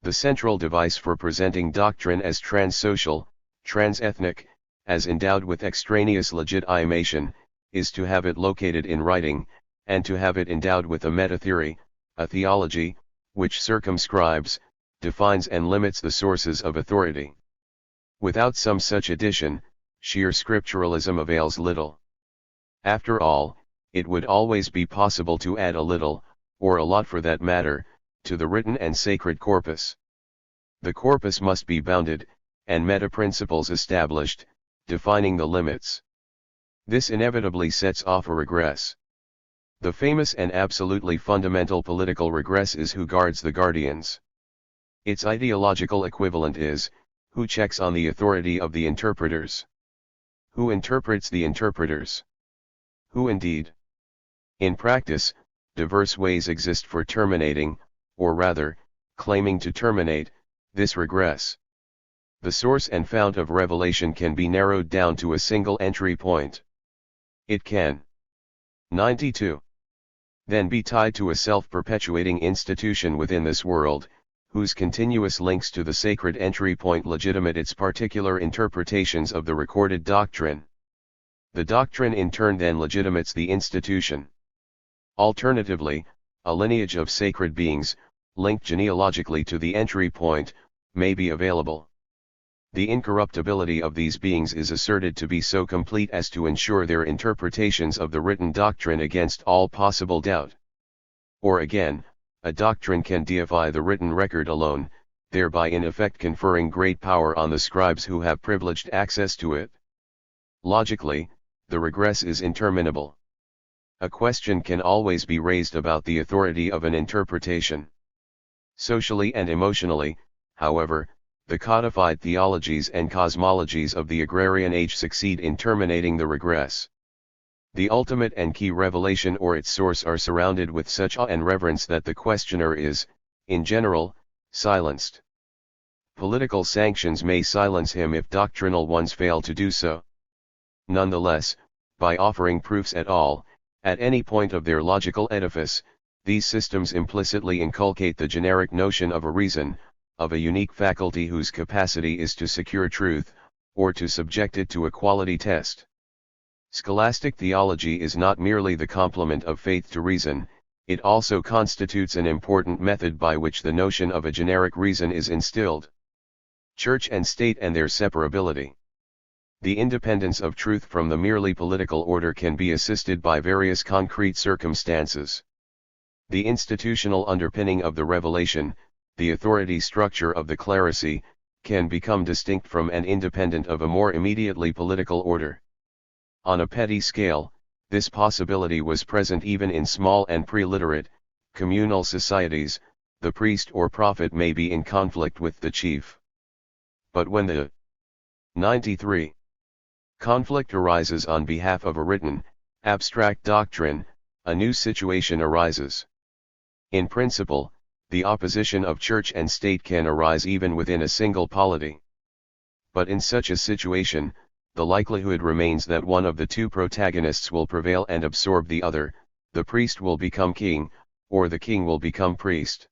The central device for presenting doctrine as transsocial, transethnic, as endowed with extraneous legitimation, is to have it located in writing, and to have it endowed with a meta-theory, a theology, which circumscribes, defines and limits the sources of authority. Without some such addition, sheer scripturalism avails little. After all, it would always be possible to add a little, or a lot for that matter, to the written and sacred corpus. The corpus must be bounded, and meta-principles established, defining the limits. This inevitably sets off a regress. The famous and absolutely fundamental political regress is who guards the guardians. Its ideological equivalent is, who checks on the authority of the interpreters? Who interprets the interpreters? Who indeed? In practice, diverse ways exist for terminating, or rather, claiming to terminate, this regress. The source and fount of revelation can be narrowed down to a single entry point. It can 92. Then be tied to a self-perpetuating institution within this world, whose continuous links to the sacred entry point legitimate its particular interpretations of the recorded doctrine. The doctrine in turn then legitimates the institution. Alternatively, a lineage of sacred beings, linked genealogically to the entry point, may be available. The incorruptibility of these beings is asserted to be so complete as to ensure their interpretations of the written doctrine against all possible doubt. Or again, a doctrine can deify the written record alone, thereby in effect conferring great power on the scribes who have privileged access to it. Logically, the regress is interminable. A question can always be raised about the authority of an interpretation. Socially and emotionally, however, the codified theologies and cosmologies of the agrarian age succeed in terminating the regress. The ultimate and key revelation or its source are surrounded with such awe and reverence that the questioner is, in general, silenced. Political sanctions may silence him if doctrinal ones fail to do so. Nonetheless, by offering proofs at all, at any point of their logical edifice, these systems implicitly inculcate the generic notion of a reason, of a unique faculty whose capacity is to secure truth, or to subject it to a quality test. Scholastic theology is not merely the complement of faith to reason, it also constitutes an important method by which the notion of a generic reason is instilled. Church and state and their separability. The independence of truth from the merely political order can be assisted by various concrete circumstances. The institutional underpinning of the revelation, the authority structure of the clerisy, can become distinct from and independent of a more immediately political order. On a petty scale, this possibility was present even in small and pre-literate, communal societies. The priest or prophet may be in conflict with the chief. But when the 93 conflict arises on behalf of a written, abstract doctrine, a new situation arises. In principle, the opposition of church and state can arise even within a single polity. But in such a situation, the likelihood remains that one of the two protagonists will prevail and absorb the other, the priest will become king, or the king will become priest.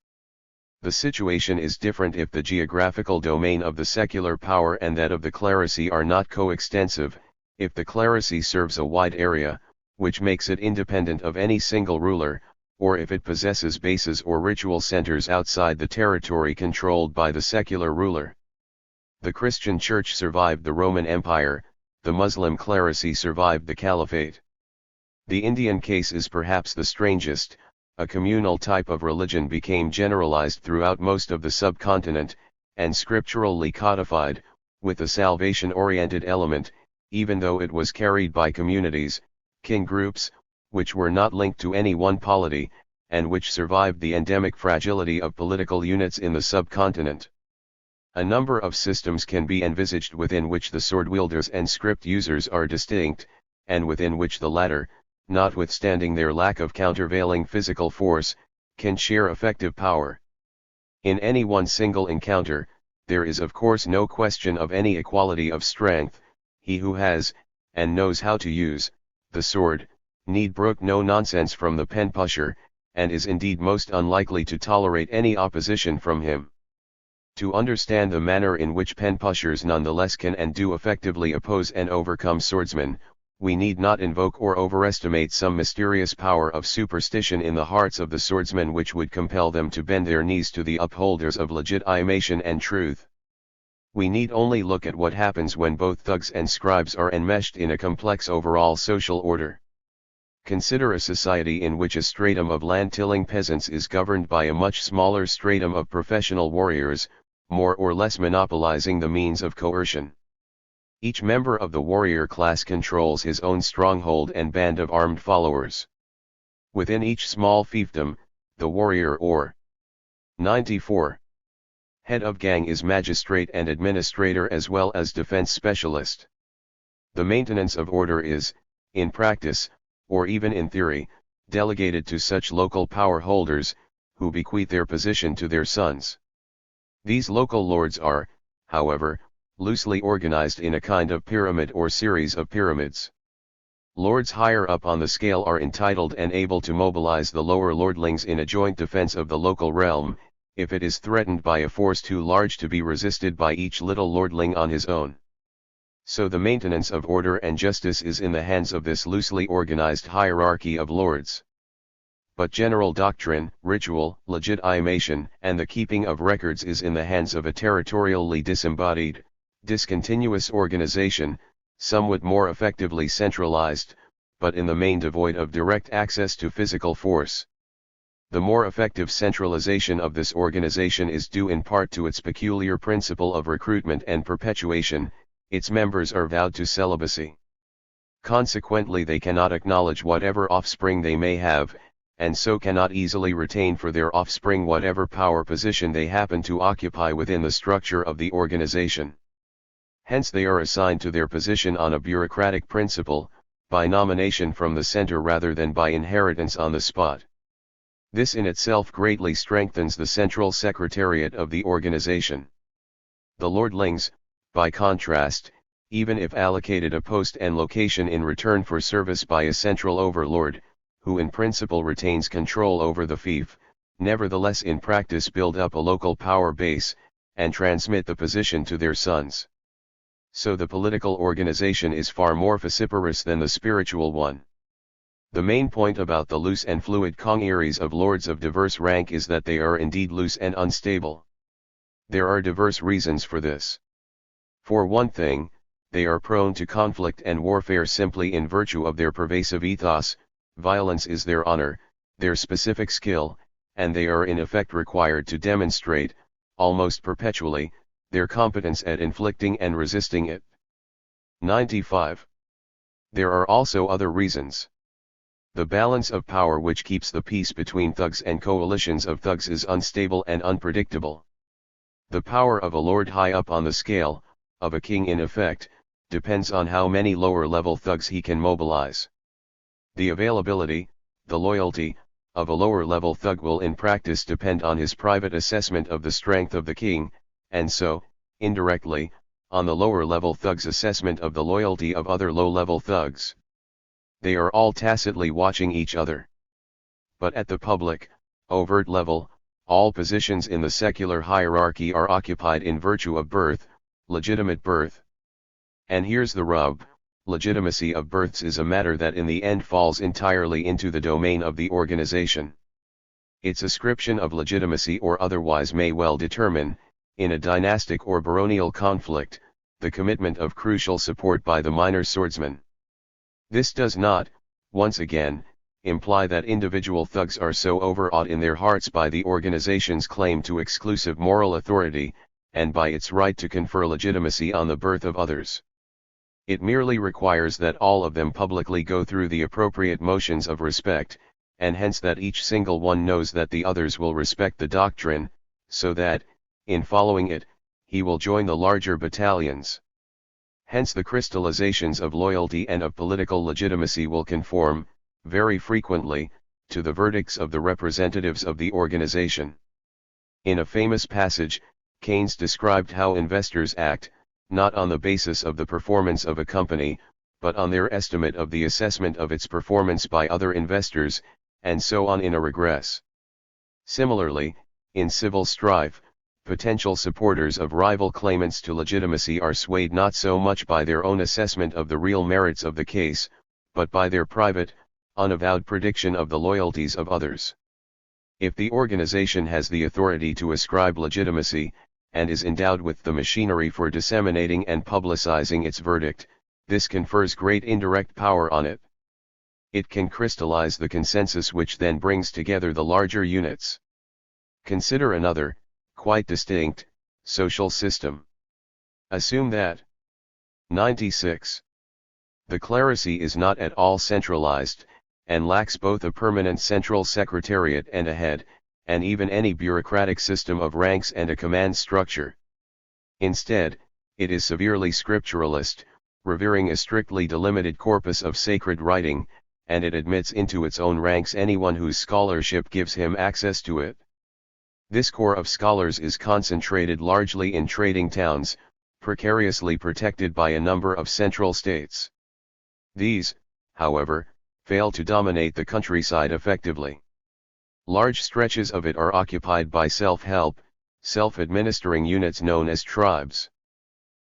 The situation is different if the geographical domain of the secular power and that of the clerisy are not coextensive, if the clerisy serves a wide area, which makes it independent of any single ruler, or if it possesses bases or ritual centers outside the territory controlled by the secular ruler. The Christian Church survived the Roman Empire, the Muslim clerisy survived the Caliphate. The Indian case is perhaps the strangest. A communal type of religion became generalized throughout most of the subcontinent, and scripturally codified, with a salvation-oriented element, even though it was carried by communities, kin groups, which were not linked to any one polity, and which survived the endemic fragility of political units in the subcontinent. A number of systems can be envisaged within which the sword wielders and script users are distinct, and within which the latter, notwithstanding their lack of countervailing physical force, can share effective power. In any one single encounter, there is of course no question of any equality of strength. He who has, and knows how to use, the sword, need brook no nonsense from the pen-pusher, and is indeed most unlikely to tolerate any opposition from him. To understand the manner in which pen-pushers nonetheless can and do effectively oppose and overcome swordsmen, we need not invoke or overestimate some mysterious power of superstition in the hearts of the swordsmen which would compel them to bend their knees to the upholders of legitimation and truth. We need only look at what happens when both thugs and scribes are enmeshed in a complex overall social order. Consider a society in which a stratum of land-tilling peasants is governed by a much smaller stratum of professional warriors, more or less monopolizing the means of coercion. Each member of the warrior class controls his own stronghold and band of armed followers. Within each small fiefdom, the warrior or 94 head of gang is magistrate and administrator as well as defense specialist. The maintenance of order is, in practice, or even in theory, delegated to such local power holders, who bequeath their position to their sons. These local lords are, however, loosely organized in a kind of pyramid or series of pyramids. Lords higher up on the scale are entitled and able to mobilize the lower lordlings in a joint defense of the local realm, if it is threatened by a force too large to be resisted by each little lordling on his own. So the maintenance of order and justice is in the hands of this loosely organized hierarchy of lords. But general doctrine, ritual, legitimation, and the keeping of records is in the hands of a territorially disembodied, discontinuous organization, somewhat more effectively centralized, but in the main devoid of direct access to physical force. The more effective centralization of this organization is due in part to its peculiar principle of recruitment and perpetuation. Its members are vowed to celibacy. Consequently, they cannot acknowledge whatever offspring they may have, and so cannot easily retain for their offspring whatever power position they happen to occupy within the structure of the organization. Hence they are assigned to their position on a bureaucratic principle, by nomination from the center rather than by inheritance on the spot. This in itself greatly strengthens the central secretariat of the organization. The lordlings, by contrast, even if allocated a post and location in return for service by a central overlord, who in principle retains control over the fief, nevertheless in practice build up a local power base, and transmit the position to their sons. So the political organization is far more vociferous than the spiritual one. The main point about the loose and fluid congeries of lords of diverse rank is that they are indeed loose and unstable. There are diverse reasons for this. For one thing, they are prone to conflict and warfare simply in virtue of their pervasive ethos. Violence is their honor, their specific skill, and they are in effect required to demonstrate, almost perpetually, their competence at inflicting and resisting it. 95. There are also other reasons. The balance of power which keeps the peace between thugs and coalitions of thugs is unstable and unpredictable. The power of a lord high up on the scale, of a king in effect, depends on how many lower-level thugs he can mobilize. The availability, the loyalty, of a lower-level thug will in practice depend on his private assessment of the strength of the king, and so, indirectly, on the lower-level thug's assessment of the loyalty of other low-level thugs. They are all tacitly watching each other. But at the public, overt level, all positions in the secular hierarchy are occupied in virtue of birth, legitimate birth. And here's the rub: legitimacy of births is a matter that in the end falls entirely into the domain of the organization. Its ascription of legitimacy or otherwise may well determine, in a dynastic or baronial conflict, the commitment of crucial support by the minor swordsman. This does not, once again, imply that individual thugs are so overawed in their hearts by the organization's claim to exclusive moral authority, and by its right to confer legitimacy on the birth of others. It merely requires that all of them publicly go through the appropriate motions of respect, and hence that each single one knows that the others will respect the doctrine, so that, in following it, he will join the larger battalions. Hence the crystallizations of loyalty and of political legitimacy will conform, very frequently, to the verdicts of the representatives of the organization. In a famous passage, Keynes described how investors act, not on the basis of the performance of a company, but on their estimate of the assessment of its performance by other investors, and so on in a regress. Similarly, in civil strife, potential supporters of rival claimants to legitimacy are swayed not so much by their own assessment of the real merits of the case, but by their private, unavowed prediction of the loyalties of others. If the organization has the authority to ascribe legitimacy, and is endowed with the machinery for disseminating and publicizing its verdict, this confers great indirect power on it. It can crystallize the consensus which then brings together the larger units. Consider another, quite distinct, social system. Assume that 96. The clerisy is not at all centralized, and lacks both a permanent central secretariat and a head, and even any bureaucratic system of ranks and a command structure. Instead, it is severely scripturalist, revering a strictly delimited corpus of sacred writing, and it admits into its own ranks anyone whose scholarship gives him access to it. This corps of scholars is concentrated largely in trading towns, precariously protected by a number of central states. These, however, fail to dominate the countryside effectively. Large stretches of it are occupied by self-help, self-administering units known as tribes.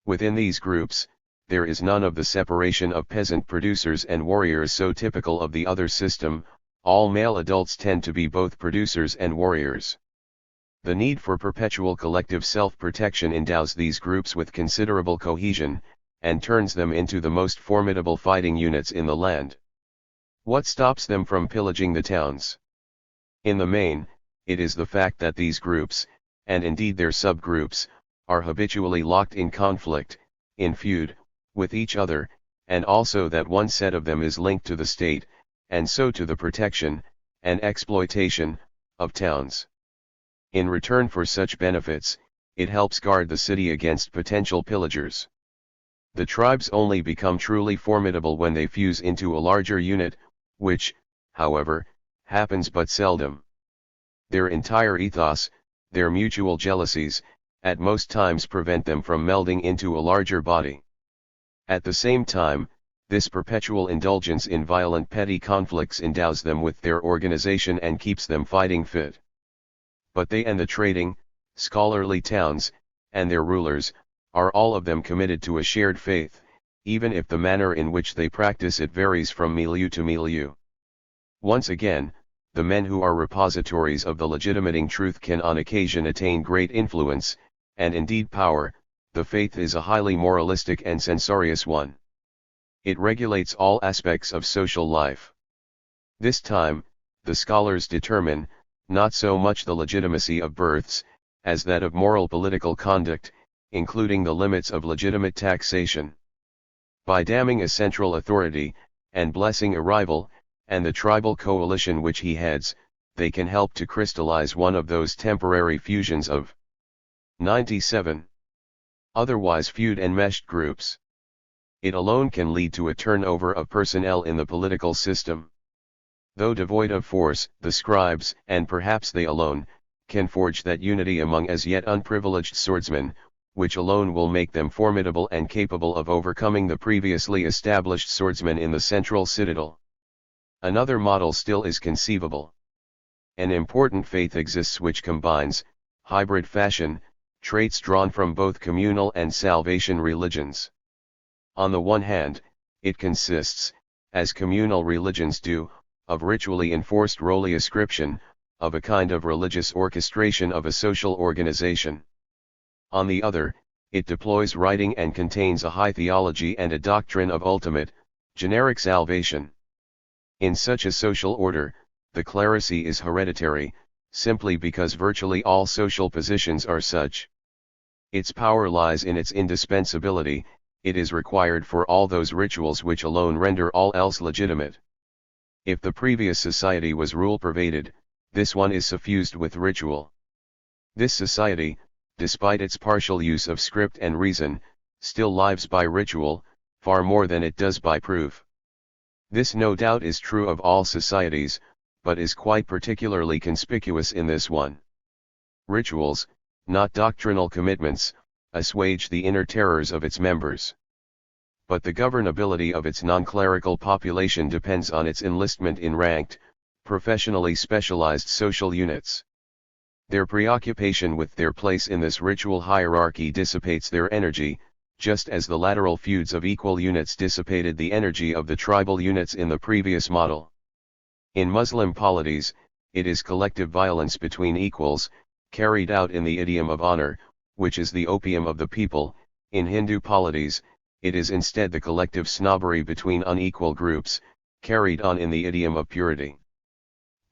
Within these groups, there is none of the separation of peasant producers and warriors so typical of the other system. All male adults tend to be both producers and warriors. The need for perpetual collective self-protection endows these groups with considerable cohesion, and turns them into the most formidable fighting units in the land. What stops them from pillaging the towns? In the main, it is the fact that these groups, and indeed their subgroups, are habitually locked in conflict, in feud, with each other, and also that one set of them is linked to the state, and so to the protection, and exploitation, of towns. In return for such benefits, it helps guard the city against potential pillagers. The tribes only become truly formidable when they fuse into a larger unit, which, however, happens but seldom. Their entire ethos, their mutual jealousies, at most times prevent them from melding into a larger body. At the same time, this perpetual indulgence in violent petty conflicts endows them with their organization and keeps them fighting fit. But they and the trading, scholarly towns, and their rulers, are all of them committed to a shared faith, even if the manner in which they practice it varies from milieu to milieu. Once again, the men who are repositories of the legitimating truth can on occasion attain great influence, and indeed power. The faith is a highly moralistic and censorious one. It regulates all aspects of social life. This time, the scholars determine, not so much the legitimacy of births, as that of moral political conduct, including the limits of legitimate taxation. By damning a central authority, and blessing a rival, and the tribal coalition which he heads, they can help to crystallize one of those temporary fusions of 97. Otherwise feud and meshed groups. It alone can lead to a turnover of personnel in the political system. Though devoid of force, the scribes, and perhaps they alone, can forge that unity among as yet unprivileged swordsmen, which alone will make them formidable and capable of overcoming the previously established swordsmen in the central citadel. Another model still is conceivable. An important faith exists which combines, hybrid fashion, traits drawn from both communal and salvation religions. On the one hand, it consists, as communal religions do, of ritually enforced role ascription, of a kind of religious orchestration of a social organization. On the other, it deploys writing and contains a high theology and a doctrine of ultimate, generic salvation. In such a social order, the clerisy is hereditary, simply because virtually all social positions are such. Its power lies in its indispensability. It is required for all those rituals which alone render all else legitimate. If the previous society was rule-pervaded, this one is suffused with ritual. This society, despite its partial use of script and reason, still lives by ritual, far more than it does by proof. This no doubt is true of all societies, but is quite particularly conspicuous in this one. Rituals, not doctrinal commitments, assuage the inner terrors of its members. But the governability of its non-clerical population depends on its enlistment in ranked, professionally specialized social units. Their preoccupation with their place in this ritual hierarchy dissipates their energy, just as the lateral feuds of equal units dissipated the energy of the tribal units in the previous model. In Muslim polities, it is collective violence between equals, carried out in the idiom of honor, which is the opium of the people. In Hindu polities, it is instead the collective snobbery between unequal groups, carried on in the idiom of purity.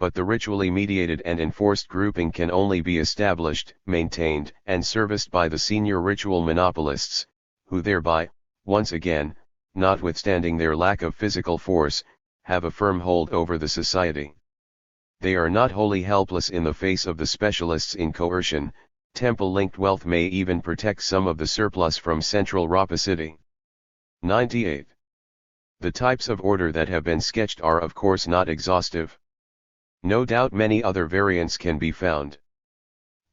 But the ritually mediated and enforced grouping can only be established, maintained, and serviced by the senior ritual monopolists, who thereby, once again, notwithstanding their lack of physical force, have a firm hold over the society. They are not wholly helpless in the face of the specialists in coercion. Temple-linked wealth may even protect some of the surplus from central rapacity. 98. The types of order that have been sketched are of course not exhaustive. No doubt many other variants can be found.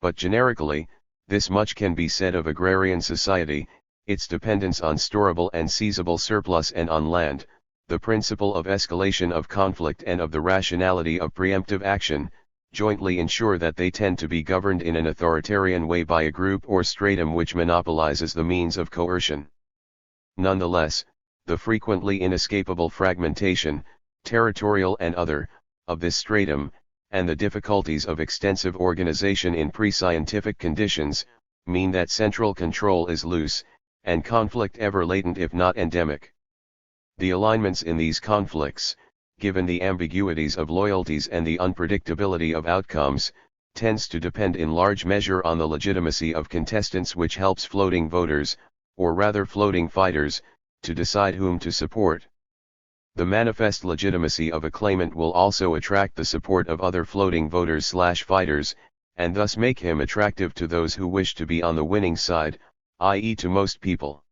But generically, this much can be said of agrarian society: its dependence on storable and seizable surplus and on land, the principle of escalation of conflict and of the rationality of preemptive action, jointly ensure that they tend to be governed in an authoritarian way by a group or stratum which monopolizes the means of coercion. Nonetheless, the frequently inescapable fragmentation, territorial and other, of this stratum, and the difficulties of extensive organization in pre-scientific conditions, mean that central control is loose, and conflict ever latent if not endemic. The alignments in these conflicts, given the ambiguities of loyalties and the unpredictability of outcomes, tends to depend in large measure on the legitimacy of contestants, which helps floating voters, or rather floating fighters, to decide whom to support. The manifest legitimacy of a claimant will also attract the support of other floating voters/fighters, and thus make him attractive to those who wish to be on the winning side, i.e. to most people.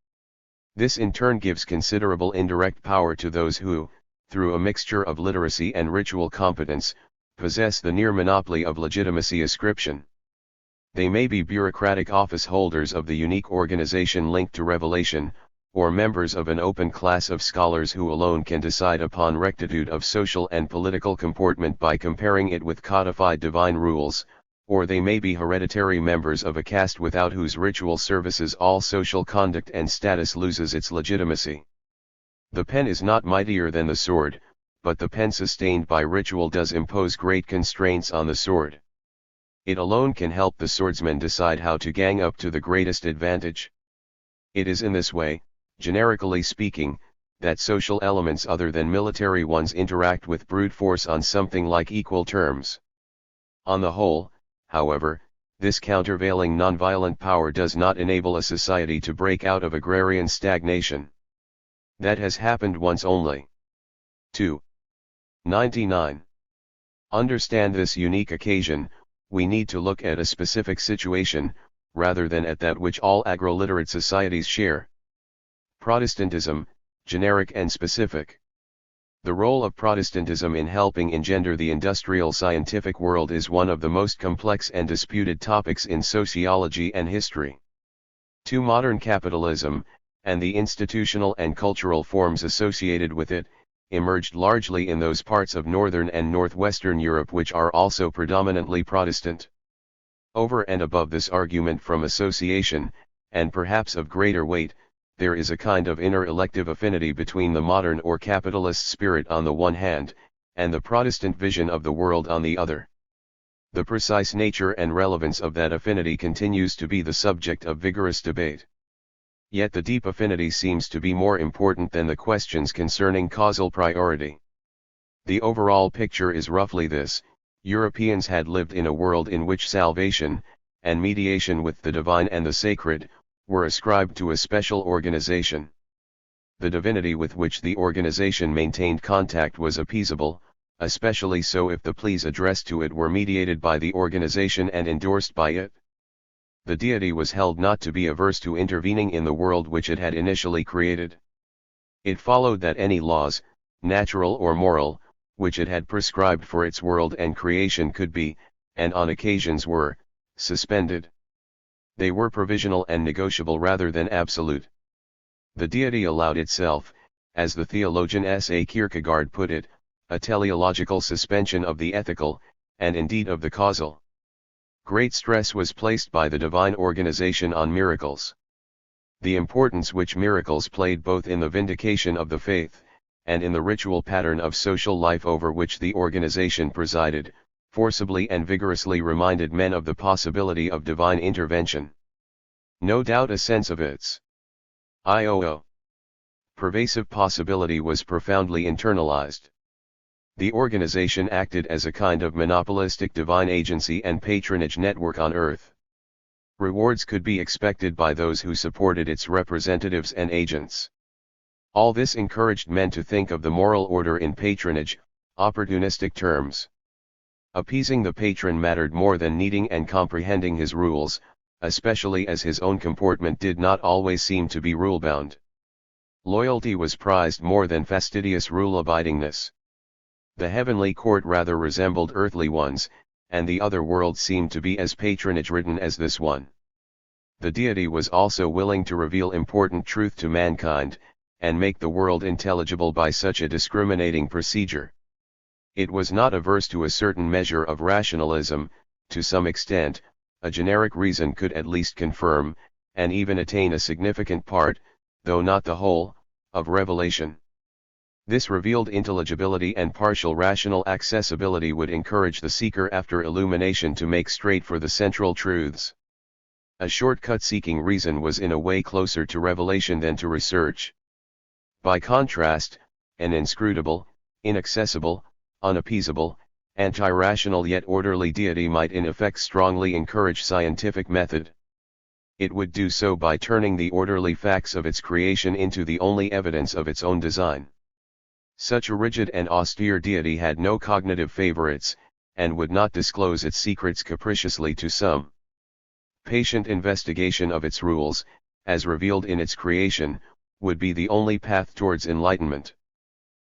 This in turn gives considerable indirect power to those who, through a mixture of literacy and ritual competence, possess the near monopoly of legitimacy ascription. They may be bureaucratic office holders of the unique organization linked to revelation, or members of an open class of scholars who alone can decide upon rectitude of social and political comportment by comparing it with codified divine rules, or they may be hereditary members of a caste without whose ritual services all social conduct and status loses its legitimacy. The pen is not mightier than the sword, but the pen sustained by ritual does impose great constraints on the sword. It alone can help the swordsman decide how to gang up to the greatest advantage. It is in this way, generically speaking, that social elements other than military ones interact with brute force on something like equal terms. On the whole, however, this countervailing nonviolent power does not enable a society to break out of agrarian stagnation. That has happened once only. 2. 99. Understand this unique occasion, we need to look at a specific situation, rather than at that which all agro-literate societies share. Protestantism, generic and specific. The role of Protestantism in helping engender the industrial scientific world is one of the most complex and disputed topics in sociology and history. To modern capitalism, and the institutional and cultural forms associated with it, emerged largely in those parts of northern and northwestern Europe which are also predominantly Protestant. Over and above this argument from association, and perhaps of greater weight, there is a kind of inner elective affinity between the modern or capitalist spirit on the one hand, and the Protestant vision of the world on the other. The precise nature and relevance of that affinity continues to be the subject of vigorous debate. Yet the deep affinity seems to be more important than the questions concerning causal priority. The overall picture is roughly this: Europeans had lived in a world in which salvation, and mediation with the divine and the sacred, were ascribed to a special organization. The divinity with which the organization maintained contact was appeasable, especially so if the pleas addressed to it were mediated by the organization and endorsed by it. the deity was held not to be averse to intervening in the world which it had initially created. It followed that any laws, natural or moral, which it had prescribed for its world and creation could be, and on occasions were, suspended. They were provisional and negotiable rather than absolute. The deity allowed itself, as the theologian S. A. Kierkegaard put it, a teleological suspension of the ethical, and indeed of the causal. Great stress was placed by the divine organization on miracles. The importance which miracles played both in the vindication of the faith, and in the ritual pattern of social life over which the organization presided, forcibly and vigorously reminded men of the possibility of divine intervention. No doubt a sense of its pervasive possibility was profoundly internalized. The organization acted as a kind of monopolistic divine agency and patronage network on earth. Rewards could be expected by those who supported its representatives and agents. All this encouraged men to think of the moral order in patronage, opportunistic terms. Appeasing the patron mattered more than needing and comprehending his rules, especially as his own comportment did not always seem to be rule-bound. Loyalty was prized more than fastidious rule-abidingness. The heavenly court rather resembled earthly ones, and the other world seemed to be as patronage-ridden as this one. The deity was also willing to reveal important truth to mankind, and make the world intelligible by such a discriminating procedure. It was not averse to a certain measure of rationalism. To some extent, a generic reason could at least confirm, and even attain a significant part, though not the whole, of revelation. This revealed intelligibility and partial rational accessibility would encourage the seeker after illumination to make straight for the central truths. A shortcut seeking reason was in a way closer to revelation than to research. By contrast, an inscrutable, inaccessible, unappeasable, anti-rational yet orderly deity might in effect strongly encourage scientific method. It would do so by turning the orderly facts of its creation into the only evidence of its own design. Such a rigid and austere deity had no cognitive favorites, and would not disclose its secrets capriciously to some. Patient investigation of its rules, as revealed in its creation, would be the only path towards enlightenment.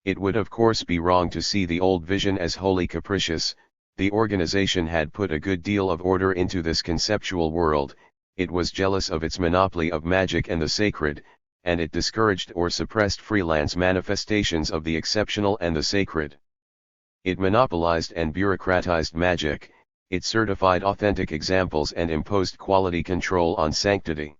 It would of course be wrong to see the old vision as wholly capricious. The organization had put a good deal of order into this conceptual world. It was jealous of its monopoly of magic and the sacred, and it discouraged or suppressed freelance manifestations of the exceptional and the sacred. It monopolized and bureaucratized magic, it certified authentic examples and imposed quality control on sanctity.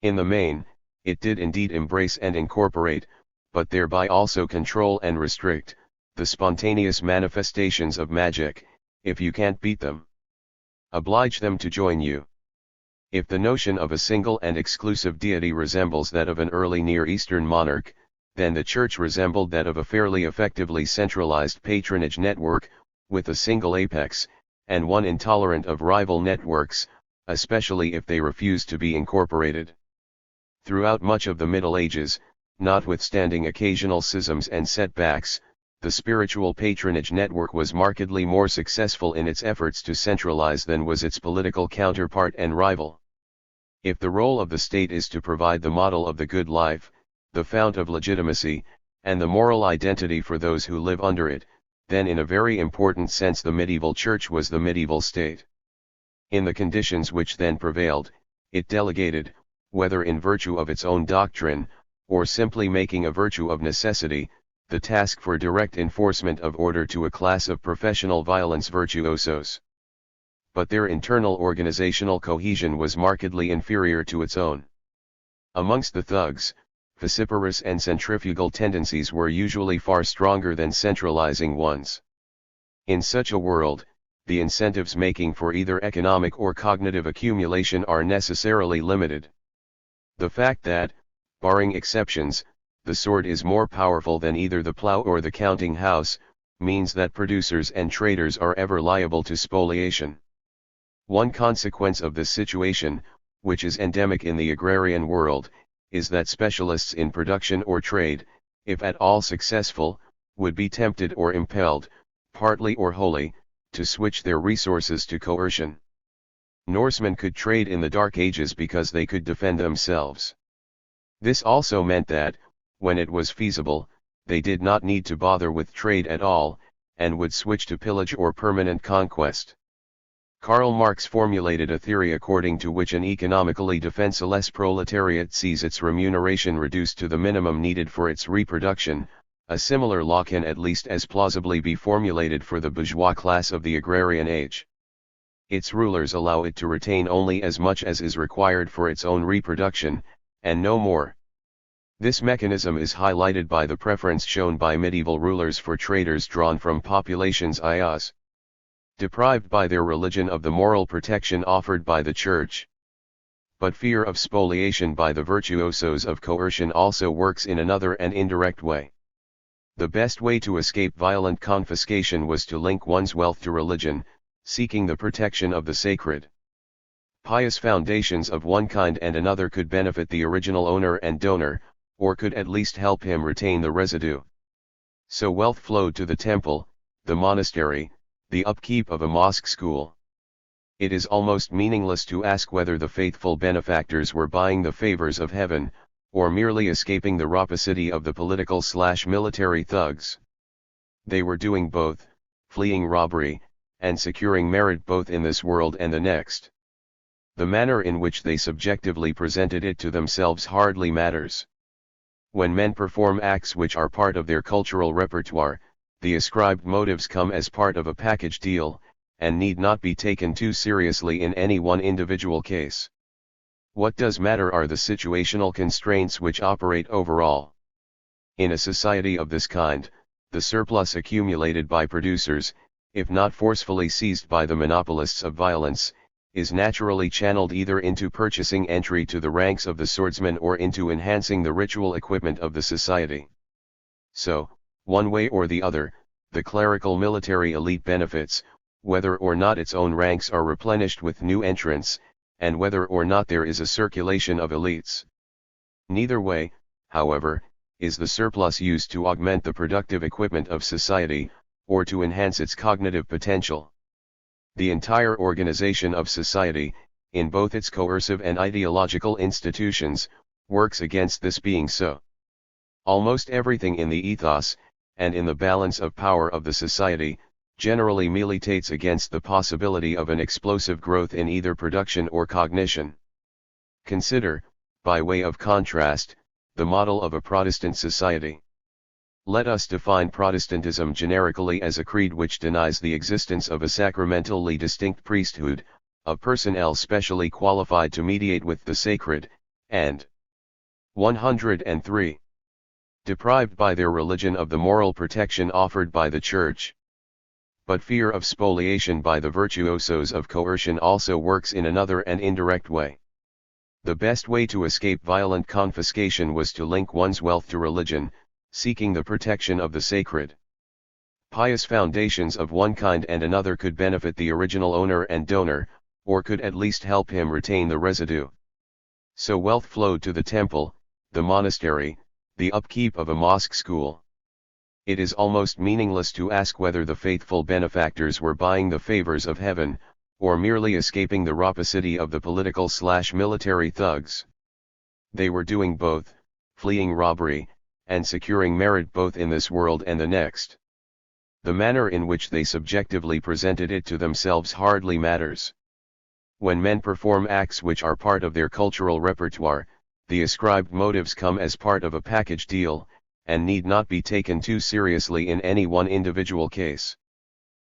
In the main, it did indeed embrace and incorporate, but thereby also control and restrict, the spontaneous manifestations of magic. If you can't beat them, oblige them to join you. If the notion of a single and exclusive deity resembles that of an early Near Eastern monarch, then the Church resembled that of a fairly effectively centralized patronage network, with a single apex, and one intolerant of rival networks, especially if they refused to be incorporated. Throughout much of the Middle Ages, notwithstanding occasional schisms and setbacks, the spiritual patronage network was markedly more successful in its efforts to centralize than was its political counterpart and rival. If the role of the state is to provide the model of the good life, the fount of legitimacy, and the moral identity for those who live under it, then in a very important sense the medieval church was the medieval state. In the conditions which then prevailed, it delegated, whether in virtue of its own doctrine, or simply making a virtue of necessity, the task for direct enforcement of order to a class of professional violence virtuosos. But their internal organizational cohesion was markedly inferior to its own. Amongst the thugs, vociferous and centrifugal tendencies were usually far stronger than centralizing ones. In such a world, the incentives making for either economic or cognitive accumulation are necessarily limited. The fact that, barring exceptions, the sword is more powerful than either the plough or the counting house, means that producers and traders are ever liable to spoliation. One consequence of this situation, which is endemic in the agrarian world, is that specialists in production or trade, if at all successful, would be tempted or impelled, partly or wholly, to switch their resources to coercion. Norsemen could trade in the Dark Ages because they could defend themselves. This also meant that, when it was feasible, they did not need to bother with trade at all, and would switch to pillage or permanent conquest. Karl Marx formulated a theory according to which an economically defenseless proletariat sees its remuneration reduced to the minimum needed for its reproduction. A similar law can at least as plausibly be formulated for the bourgeois class of the agrarian age. Its rulers allow it to retain only as much as is required for its own reproduction, and no more. This mechanism is highlighted by the preference shown by medieval rulers for traders drawn from populations IAs, deprived by their religion of the moral protection offered by the Church. But fear of spoliation by the virtuosos of coercion also works in another and indirect way. The best way to escape violent confiscation was to link one's wealth to religion, seeking the protection of the sacred. Pious foundations of one kind and another could benefit the original owner and donor, or could at least help him retain the residue. So wealth flowed to the temple, the monastery, the upkeep of a mosque school. It is almost meaningless to ask whether the faithful benefactors were buying the favors of heaven, or merely escaping the rapacity of the political/military thugs. They were doing both, fleeing robbery, and securing merit both in this world and the next. The manner in which they subjectively presented it to themselves hardly matters. When men perform acts which are part of their cultural repertoire, the ascribed motives come as part of a package deal, and need not be taken too seriously in any one individual case. What does matter are the situational constraints which operate overall. In a society of this kind, the surplus accumulated by producers, if not forcefully seized by the monopolists of violence, is naturally channeled either into purchasing entry to the ranks of the swordsmen or into enhancing the ritual equipment of the society. So, one way or the other, the clerical military elite benefits, whether or not its own ranks are replenished with new entrants, and whether or not there is a circulation of elites. Neither way, however, is the surplus used to augment the productive equipment of society, or to enhance its cognitive potential. The entire organization of society, in both its coercive and ideological institutions, works against this being so. Almost everything in the ethos, and in the balance of power of the society, generally militates against the possibility of an explosive growth in either production or cognition. Consider, by way of contrast, the model of a Protestant society. Let us define Protestantism generically as a creed which denies the existence of a sacramentally distinct priesthood, of personnel specially qualified to mediate with the sacred, and 103. Deprived by their religion of the moral protection offered by the Church. But fear of spoliation by the virtuosos of coercion also works in another and indirect way. The best way to escape violent confiscation was to link one's wealth to religion, seeking the protection of the sacred. Pious foundations of one kind and another could benefit the original owner and donor, or could at least help him retain the residue. So wealth flowed to the temple, the monastery, the upkeep of a mosque school. It is almost meaningless to ask whether the faithful benefactors were buying the favors of heaven, or merely escaping the rapacity of the political/military thugs. They were doing both, fleeing robbery, and securing merit both in this world and the next. The manner in which they subjectively presented it to themselves hardly matters. When men perform acts which are part of their cultural repertoire, the ascribed motives come as part of a package deal, and need not be taken too seriously in any one individual case.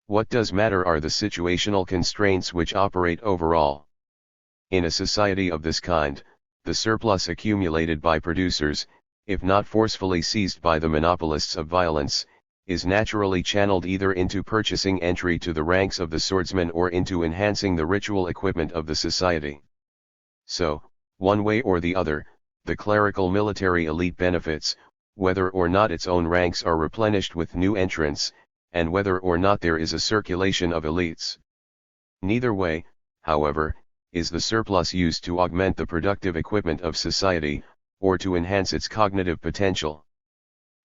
What does matter are the situational constraints which operate overall. In a society of this kind, the surplus accumulated by producers, if not forcefully seized by the monopolists of violence, is naturally channeled either into purchasing entry to the ranks of the swordsmen or into enhancing the ritual equipment of the society. So, one way or the other, the clerical military elite benefits, whether or not its own ranks are replenished with new entrants, and whether or not there is a circulation of elites. Neither way, however, is the surplus used to augment the productive equipment of society, or to enhance its cognitive potential.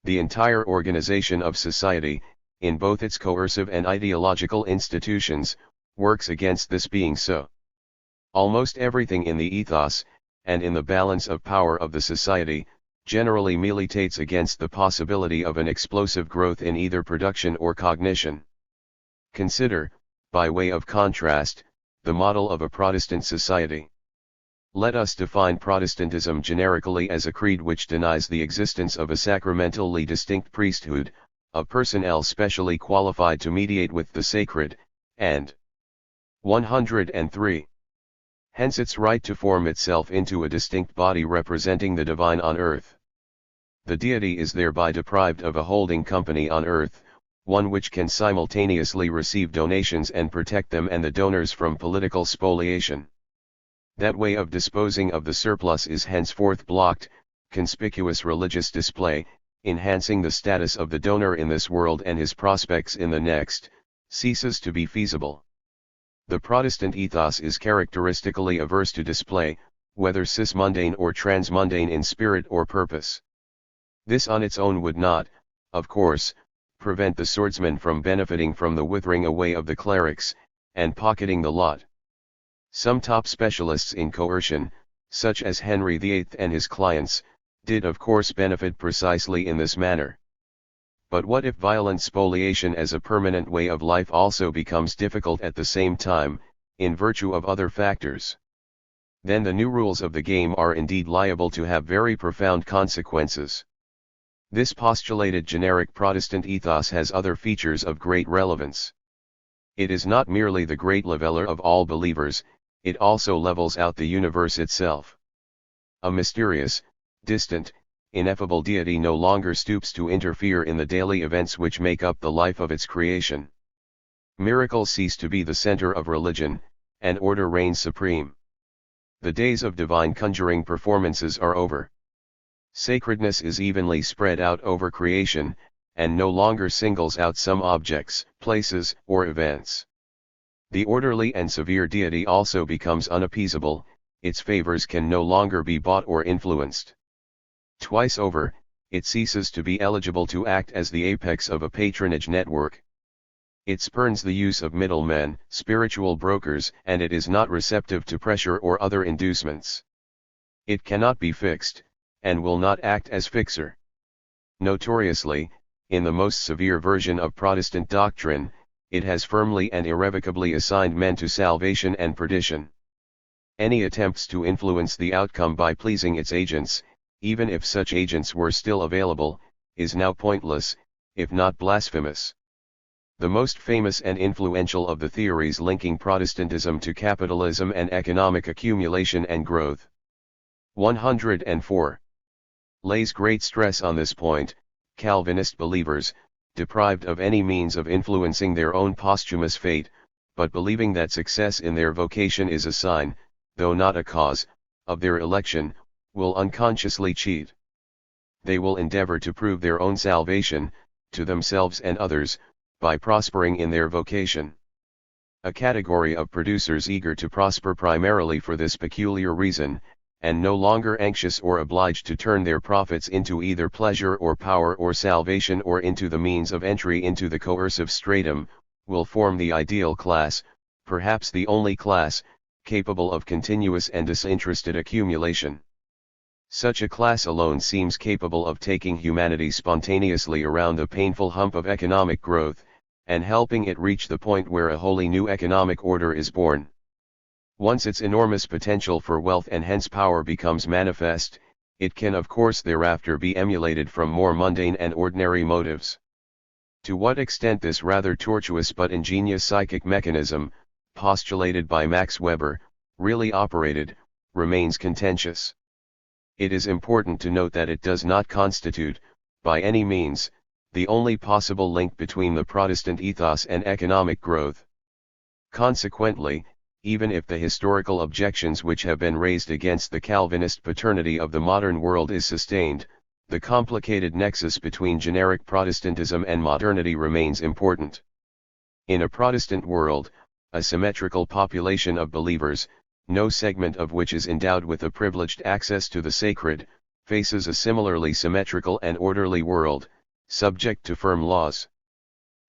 The entire organization of society, in both its coercive and ideological institutions, works against this being so. Almost everything in the ethos, and in the balance of power of the society, generally militates against the possibility of an explosive growth in either production or cognition. Consider, by way of contrast, the model of a Protestant society. Let us define Protestantism generically as a creed which denies the existence of a sacramentally distinct priesthood, a personnel specially qualified to mediate with the sacred, and 103. Hence its right to form itself into a distinct body representing the divine on earth. The deity is thereby deprived of a holding company on earth, one which can simultaneously receive donations and protect them and the donors from political spoliation. That way of disposing of the surplus is henceforth blocked. Conspicuous religious display, enhancing the status of the donor in this world and his prospects in the next, ceases to be feasible. The Protestant ethos is characteristically averse to display, whether cismundane or transmundane in spirit or purpose. This on its own would not, of course, prevent the swordsman from benefiting from the withering away of the clerics, and pocketing the lot. Some top specialists in coercion, such as Henry VIII and his clients, did of course benefit precisely in this manner. But what if violent spoliation as a permanent way of life also becomes difficult at the same time, in virtue of other factors? Then the new rules of the game are indeed liable to have very profound consequences. This postulated generic Protestant ethos has other features of great relevance. It is not merely the great leveler of all believers, it also levels out the universe itself. A mysterious, distant, ineffable deity no longer stoops to interfere in the daily events which make up the life of its creation. Miracles cease to be the center of religion, and order reigns supreme. The days of divine conjuring performances are over. Sacredness is evenly spread out over creation, and no longer singles out some objects, places, or events. The orderly and severe deity also becomes unappeasable, its favors can no longer be bought or influenced. Twice over, it ceases to be eligible to act as the apex of a patronage network. It spurns the use of middlemen, spiritual brokers, and it is not receptive to pressure or other inducements. It cannot be fixed, and will not act as fixer. Notoriously, in the most severe version of Protestant doctrine, it has firmly and irrevocably assigned men to salvation and perdition. Any attempts to influence the outcome by pleasing its agents, even if such agents were still available, is now pointless, if not blasphemous. The most famous and influential of the theories linking Protestantism to capitalism and economic accumulation and growth, 104, lays great stress on this point. Calvinist believers, deprived of any means of influencing their own posthumous fate, but believing that success in their vocation is a sign, though not a cause, of their election, will unconsciously cheat. They will endeavor to prove their own salvation, to themselves and others, by prospering in their vocation. A category of producers eager to prosper primarily for this peculiar reason, and no longer anxious or obliged to turn their profits into either pleasure or power or salvation or into the means of entry into the coercive stratum, will form the ideal class, perhaps the only class, capable of continuous and disinterested accumulation. Such a class alone seems capable of taking humanity spontaneously around the painful hump of economic growth, and helping it reach the point where a wholly new economic order is born. Once its enormous potential for wealth and hence power becomes manifest, it can of course thereafter be emulated from more mundane and ordinary motives. To what extent this rather tortuous but ingenious psychic mechanism, postulated by Max Weber, really operated, remains contentious. It is important to note that it does not constitute, by any means, the only possible link between the Protestant ethos and economic growth. Consequently, even if the historical objections which have been raised against the Calvinist paternity of the modern world is sustained, the complicated nexus between generic Protestantism and modernity remains important. In a Protestant world, a symmetrical population of believers, no segment of which is endowed with a privileged access to the sacred, faces a similarly symmetrical and orderly world, subject to firm laws.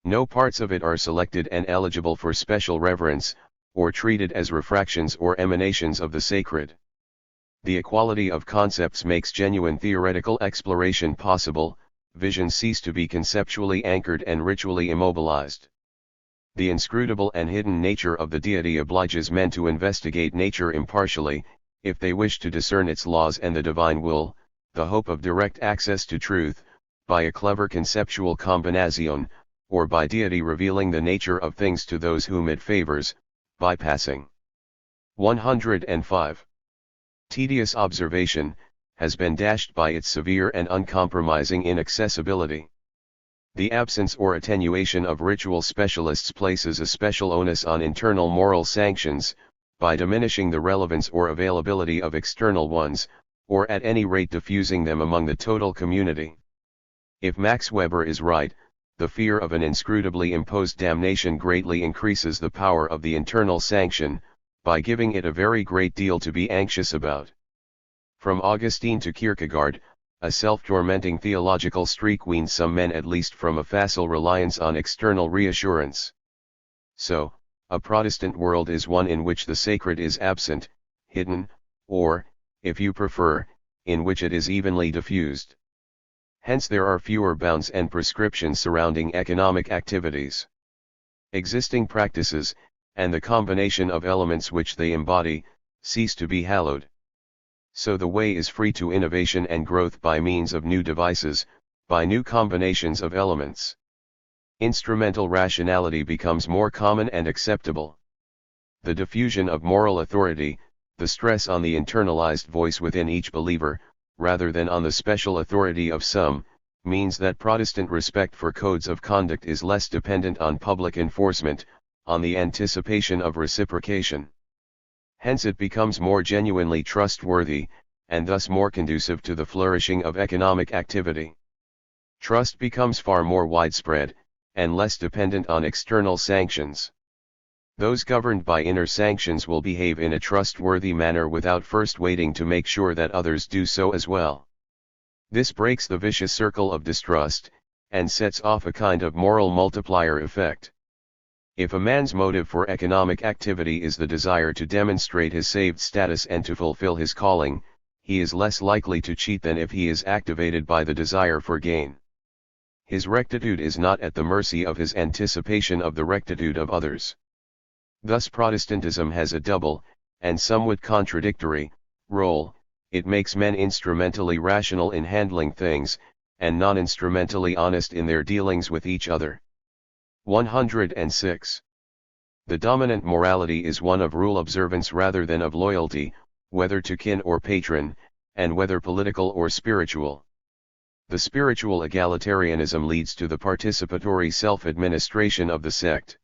No parts of it are selected and eligible for special reverence, or treated as refractions or emanations of the sacred. The equality of concepts makes genuine theoretical exploration possible, visions cease to be conceptually anchored and ritually immobilized. The inscrutable and hidden nature of the deity obliges men to investigate nature impartially, if they wish to discern its laws and the divine will, the hope of direct access to truth, by a clever conceptual combinazione, or by deity revealing the nature of things to those whom it favors, bypassing. 105. Tedious observation, has been dashed by its severe and uncompromising inaccessibility. The absence or attenuation of ritual specialists places a special onus on internal moral sanctions, by diminishing the relevance or availability of external ones, or at any rate diffusing them among the total community. If Max Weber is right, the fear of an inscrutably imposed damnation greatly increases the power of the internal sanction, by giving it a very great deal to be anxious about. From Augustine to Kierkegaard, a self-tormenting theological streak weans some men at least from a facile reliance on external reassurance. So, a Protestant world is one in which the sacred is absent, hidden, or, if you prefer, in which it is evenly diffused. Hence there are fewer bounds and prescriptions surrounding economic activities. Existing practices, and the combination of elements which they embody, cease to be hallowed. So the way is free to innovation and growth by means of new devices, by new combinations of elements. Instrumental rationality becomes more common and acceptable. The diffusion of moral authority, the stress on the internalized voice within each believer, rather than on the special authority of some, means that Protestant respect for codes of conduct is less dependent on public enforcement, on the anticipation of reciprocation. Hence it becomes more genuinely trustworthy, and thus more conducive to the flourishing of economic activity. Trust becomes far more widespread, and less dependent on external sanctions. Those governed by inner sanctions will behave in a trustworthy manner without first waiting to make sure that others do so as well. This breaks the vicious circle of distrust, and sets off a kind of moral multiplier effect. If a man's motive for economic activity is the desire to demonstrate his saved status and to fulfill his calling, he is less likely to cheat than if he is activated by the desire for gain. His rectitude is not at the mercy of his anticipation of the rectitude of others. Thus Protestantism has a double, and somewhat contradictory, role. It makes men instrumentally rational in handling things, and non-instrumentally honest in their dealings with each other. 106. The dominant morality is one of rule observance rather than of loyalty, whether to kin or patron, and whether political or spiritual. The spiritual egalitarianism leads to the participatory self-administration of the sect.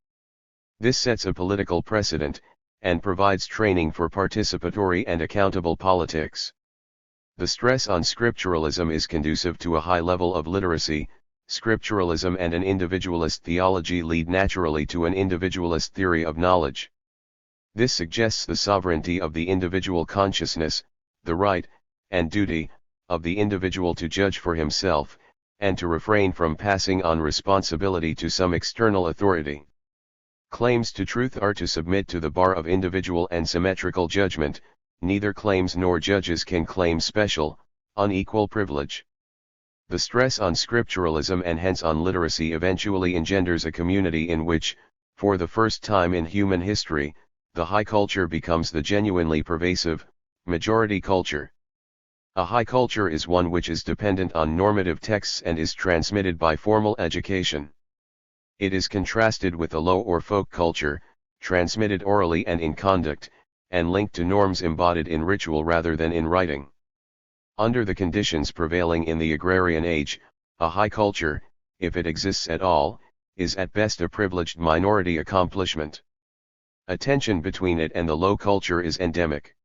This sets a political precedent, and provides training for participatory and accountable politics. The stress on scripturalism is conducive to a high level of literacy. Scripturalism and an individualist theology lead naturally to an individualist theory of knowledge. This suggests the sovereignty of the individual consciousness, the right, and duty, of the individual to judge for himself, and to refrain from passing on responsibility to some external authority. Claims to truth are to submit to the bar of individual and symmetrical judgment. Neither claims nor judges can claim special, unequal privilege. The stress on scripturalism and hence on literacy eventually engenders a community in which, for the first time in human history, the high culture becomes the genuinely pervasive, majority culture. A high culture is one which is dependent on normative texts and is transmitted by formal education. It is contrasted with a low or folk culture, transmitted orally and in conduct, and linked to norms embodied in ritual rather than in writing. Under the conditions prevailing in the agrarian age, a high culture, if it exists at all, is at best a privileged minority accomplishment. A tension between it and the low culture is endemic.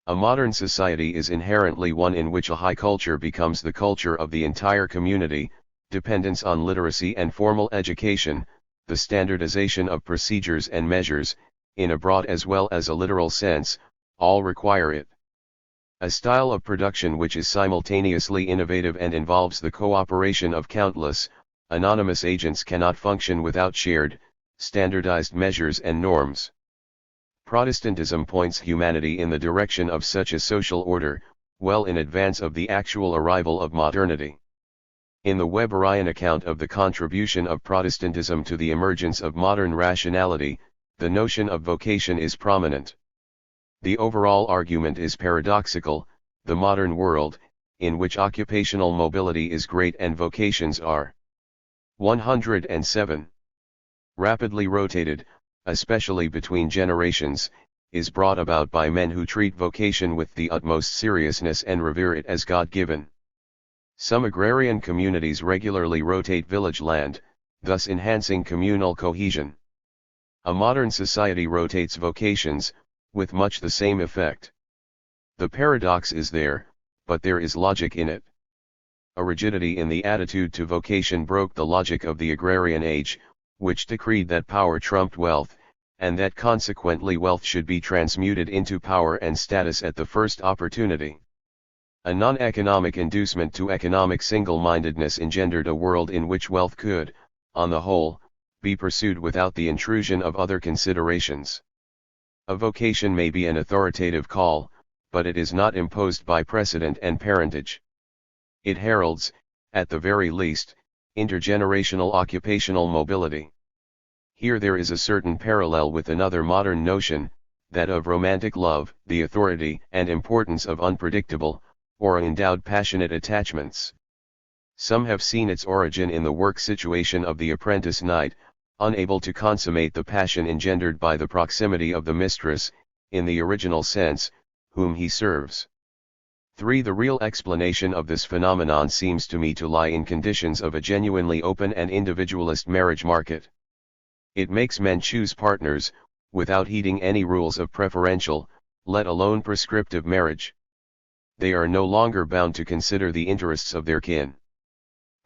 A modern society is inherently one in which a high culture becomes the culture of the entire community. Dependence on literacy and formal education, the standardization of procedures and measures, in a broad as well as a literal sense, all require it. A style of production which is simultaneously innovative and involves the cooperation of countless, anonymous agents cannot function without shared, standardized measures and norms. Protestantism points humanity in the direction of such a social order, well in advance of the actual arrival of modernity. In the Weberian account of the contribution of Protestantism to the emergence of modern rationality, the notion of vocation is prominent. The overall argument is paradoxical: the modern world, in which occupational mobility is great and vocations are 107. Rapidly rotated, especially between generations, is brought about by men who treat vocation with the utmost seriousness and revere it as God-given. Some agrarian communities regularly rotate village land, thus enhancing communal cohesion. A modern society rotates vocations, with much the same effect. The paradox is there, but there is logic in it. A rigidity in the attitude to vocation broke the logic of the agrarian age, which decreed that power trumped wealth, and that consequently wealth should be transmuted into power and status at the first opportunity. A non-economic inducement to economic single-mindedness engendered a world in which wealth could, on the whole, be pursued without the intrusion of other considerations. A vocation may be an authoritative call, but it is not imposed by precedent and parentage. It heralds, at the very least, intergenerational occupational mobility. Here there is a certain parallel with another modern notion, that of romantic love, the authority and importance of unpredictable, or endowed passionate attachments. Some have seen its origin in the work situation of the apprentice knight, unable to consummate the passion engendered by the proximity of the mistress, in the original sense, whom he serves. 3. The real explanation of this phenomenon seems to me to lie in conditions of a genuinely open and individualist marriage market. It makes men choose partners, without heeding any rules of preferential, let alone prescriptive marriage. They are no longer bound to consider the interests of their kin.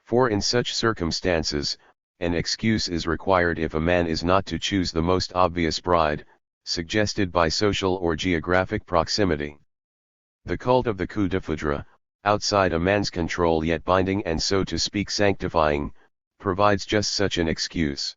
For in such circumstances, an excuse is required if a man is not to choose the most obvious bride, suggested by social or geographic proximity. The cult of the coup de foudre, outside a man's control yet binding and so to speak sanctifying, provides just such an excuse.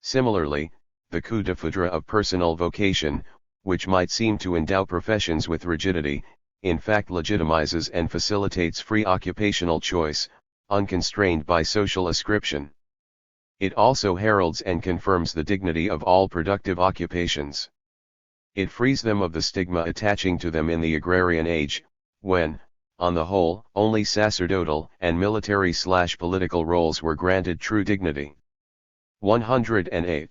Similarly, the coup de foudre of personal vocation, which might seem to endow professions with rigidity, in fact legitimizes and facilitates free occupational choice, unconstrained by social ascription. It also heralds and confirms the dignity of all productive occupations. It frees them of the stigma attaching to them in the agrarian age, when, on the whole, only sacerdotal and military/political roles were granted true dignity. 108.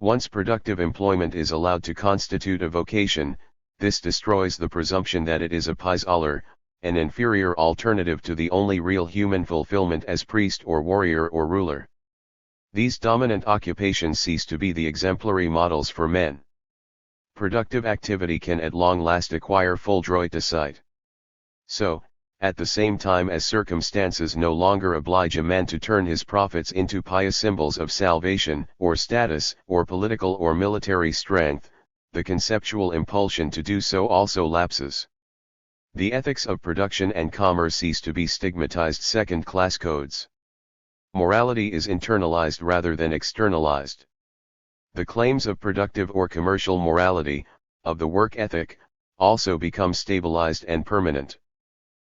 Once productive employment is allowed to constitute a vocation, this destroys the presumption that it is a pis aller, an inferior alternative to the only real human fulfillment as priest or warrior or ruler. These dominant occupations cease to be the exemplary models for men. Productive activity can at long last acquire full droitocite. So, at the same time as circumstances no longer oblige a man to turn his profits into pious symbols of salvation, or status, or political or military strength, the conceptual impulsion to do so also lapses. The ethics of production and commerce cease to be stigmatized second-class codes. Morality is internalized rather than externalized. The claims of productive or commercial morality, of the work ethic, also become stabilized and permanent.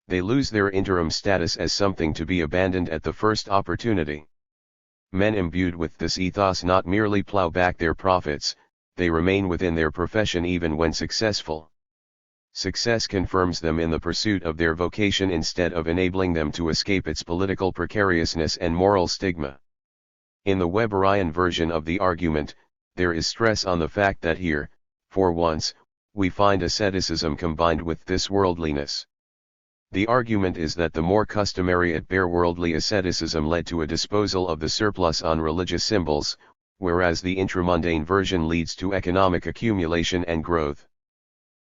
They lose their interim status as something to be abandoned at the first opportunity. Men imbued with this ethos not merely plow back their profits, they remain within their profession even when successful. Success confirms them in the pursuit of their vocation instead of enabling them to escape its political precariousness and moral stigma. In the Weberian version of the argument, there is stress on the fact that here, for once, we find asceticism combined with this worldliness. The argument is that the more customary at bare worldly asceticism led to a disposal of the surplus on religious symbols, whereas the intramundane version leads to economic accumulation and growth.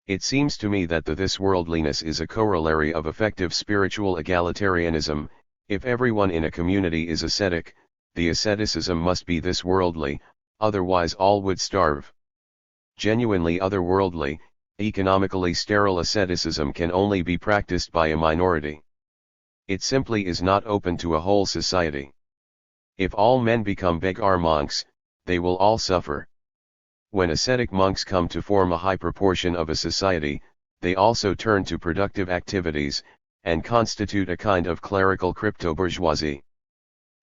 It seems to me that this worldliness is a corollary of effective spiritual egalitarianism. If everyone in a community is ascetic, the asceticism must be this worldly, otherwise all would starve. Genuinely otherworldly, economically sterile asceticism can only be practiced by a minority. It simply is not open to a whole society. If all men become beggar monks, they will all suffer. When ascetic monks come to form a high proportion of a society, they also turn to productive activities, and constitute a kind of clerical crypto-bourgeoisie.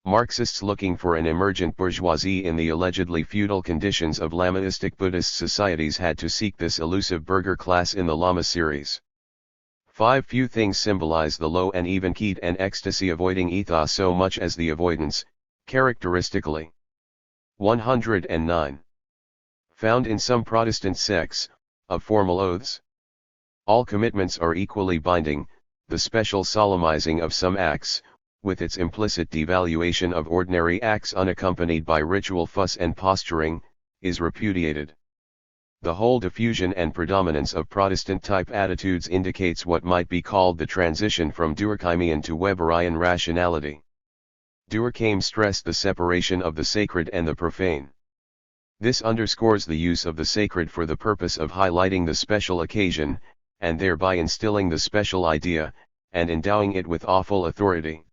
Marxists looking for an emergent bourgeoisie in the allegedly feudal conditions of Lamaistic Buddhist societies had to seek this elusive burgher class in the Lama series. 5 few things symbolize the low and even keyed and ecstasy-avoiding ethos so much as the avoidance, characteristically. 109. Found in some Protestant sects, of formal oaths. All commitments are equally binding, the special solemnizing of some acts, with its implicit devaluation of ordinary acts unaccompanied by ritual fuss and posturing, is repudiated. The whole diffusion and predominance of Protestant-type attitudes indicates what might be called the transition from Durkheimian to Weberian rationality. Durkheim stressed the separation of the sacred and the profane. This underscores the use of the sacred for the purpose of highlighting the special occasion, and thereby instilling the special idea, and endowing it with awful authority.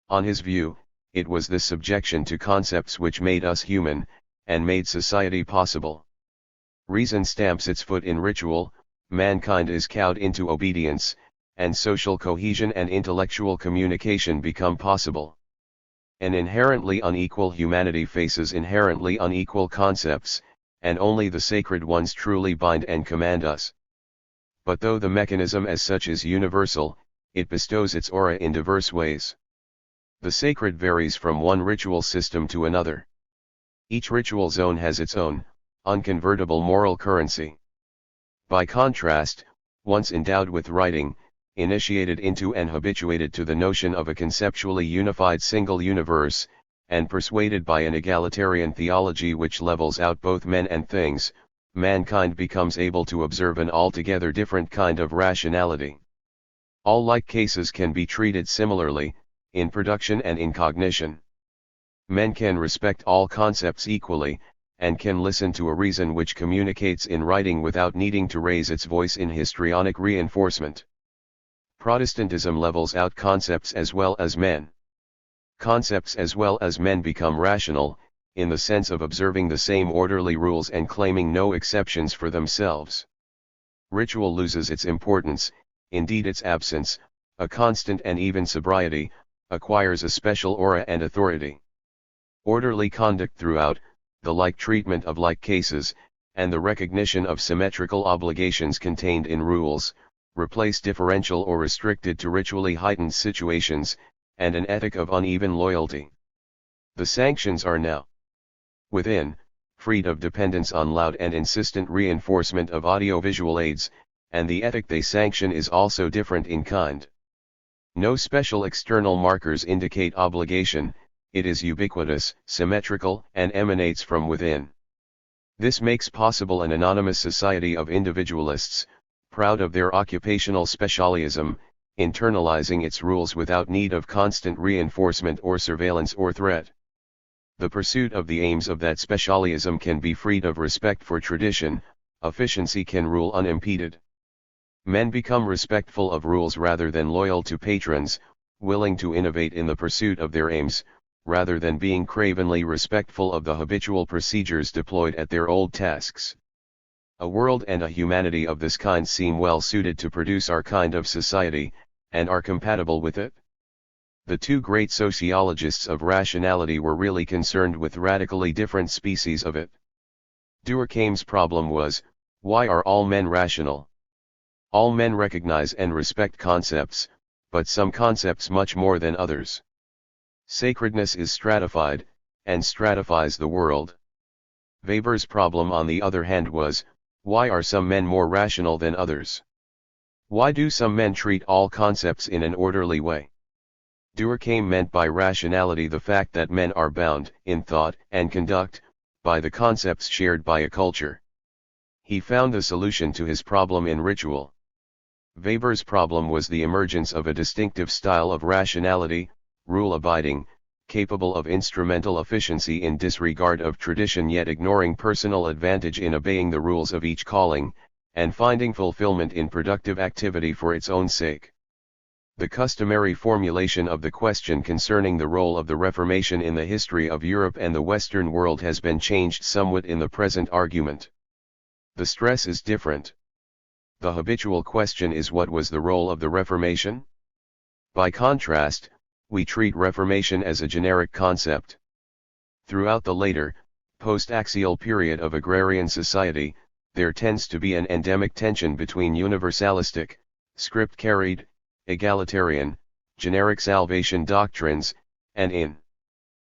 On his view, it was this subjection to concepts which made us human, and made society possible. Reason stamps its foot in ritual, mankind is cowed into obedience, and social cohesion and intellectual communication become possible. An inherently unequal humanity faces inherently unequal concepts, and only the sacred ones truly bind and command us. But though the mechanism as such is universal, it bestows its aura in diverse ways. The sacred varies from one ritual system to another. Each ritual zone has its own, unconvertible moral currency. By contrast, once endowed with writing, initiated into and habituated to the notion of a conceptually unified single universe, and persuaded by an egalitarian theology which levels out both men and things, mankind becomes able to observe an altogether different kind of rationality. All like cases can be treated similarly, in production and in cognition. Men can respect all concepts equally, and can listen to a reason which communicates in writing without needing to raise its voice in histrionic reinforcement. Protestantism levels out concepts as well as men. Concepts as well as men become rational, in the sense of observing the same orderly rules and claiming no exceptions for themselves. Ritual loses its importance, indeed its absence, a constant and even sobriety, acquires a special aura and authority. Orderly conduct throughout, the like treatment of like cases, and the recognition of symmetrical obligations contained in rules, replace differential or restricted to ritually heightened situations, and an ethic of uneven loyalty. The sanctions are now within, freed of dependence on loud and insistent reinforcement of audiovisual aids, and the ethic they sanction is also different in kind. No special external markers indicate obligation, it is ubiquitous, symmetrical, and emanates from within. This makes possible an anonymous society of individualists, proud of their occupational specialism, internalizing its rules without need of constant reinforcement or surveillance or threat. The pursuit of the aims of that specialism can be freed of respect for tradition, efficiency can rule unimpeded. Men become respectful of rules rather than loyal to patrons, willing to innovate in the pursuit of their aims, rather than being cravenly respectful of the habitual procedures deployed at their old tasks. A world and a humanity of this kind seem well suited to produce our kind of society, and are compatible with it. The two great sociologists of rationality were really concerned with radically different species of it. Durkheim's problem was, why are all men rational? All men recognize and respect concepts, but some concepts much more than others. Sacredness is stratified, and stratifies the world. Weber's problem on the other hand was, why are some men more rational than others? Why do some men treat all concepts in an orderly way? Durkheim meant by rationality the fact that men are bound, in thought and conduct, by the concepts shared by a culture. He found the solution to his problem in ritual. Weber's problem was the emergence of a distinctive style of rationality, rule-abiding, capable of instrumental efficiency in disregard of tradition yet ignoring personal advantage in obeying the rules of each calling, and finding fulfillment in productive activity for its own sake. The customary formulation of the question concerning the role of the Reformation in the history of Europe and the Western world has been changed somewhat in the present argument. The stress is different. The habitual question is, what was the role of the Reformation? By contrast, we treat Reformation as a generic concept. Throughout the later, post-axial period of agrarian society, there tends to be an endemic tension between universalistic, script-carried, egalitarian, generic salvation doctrines, and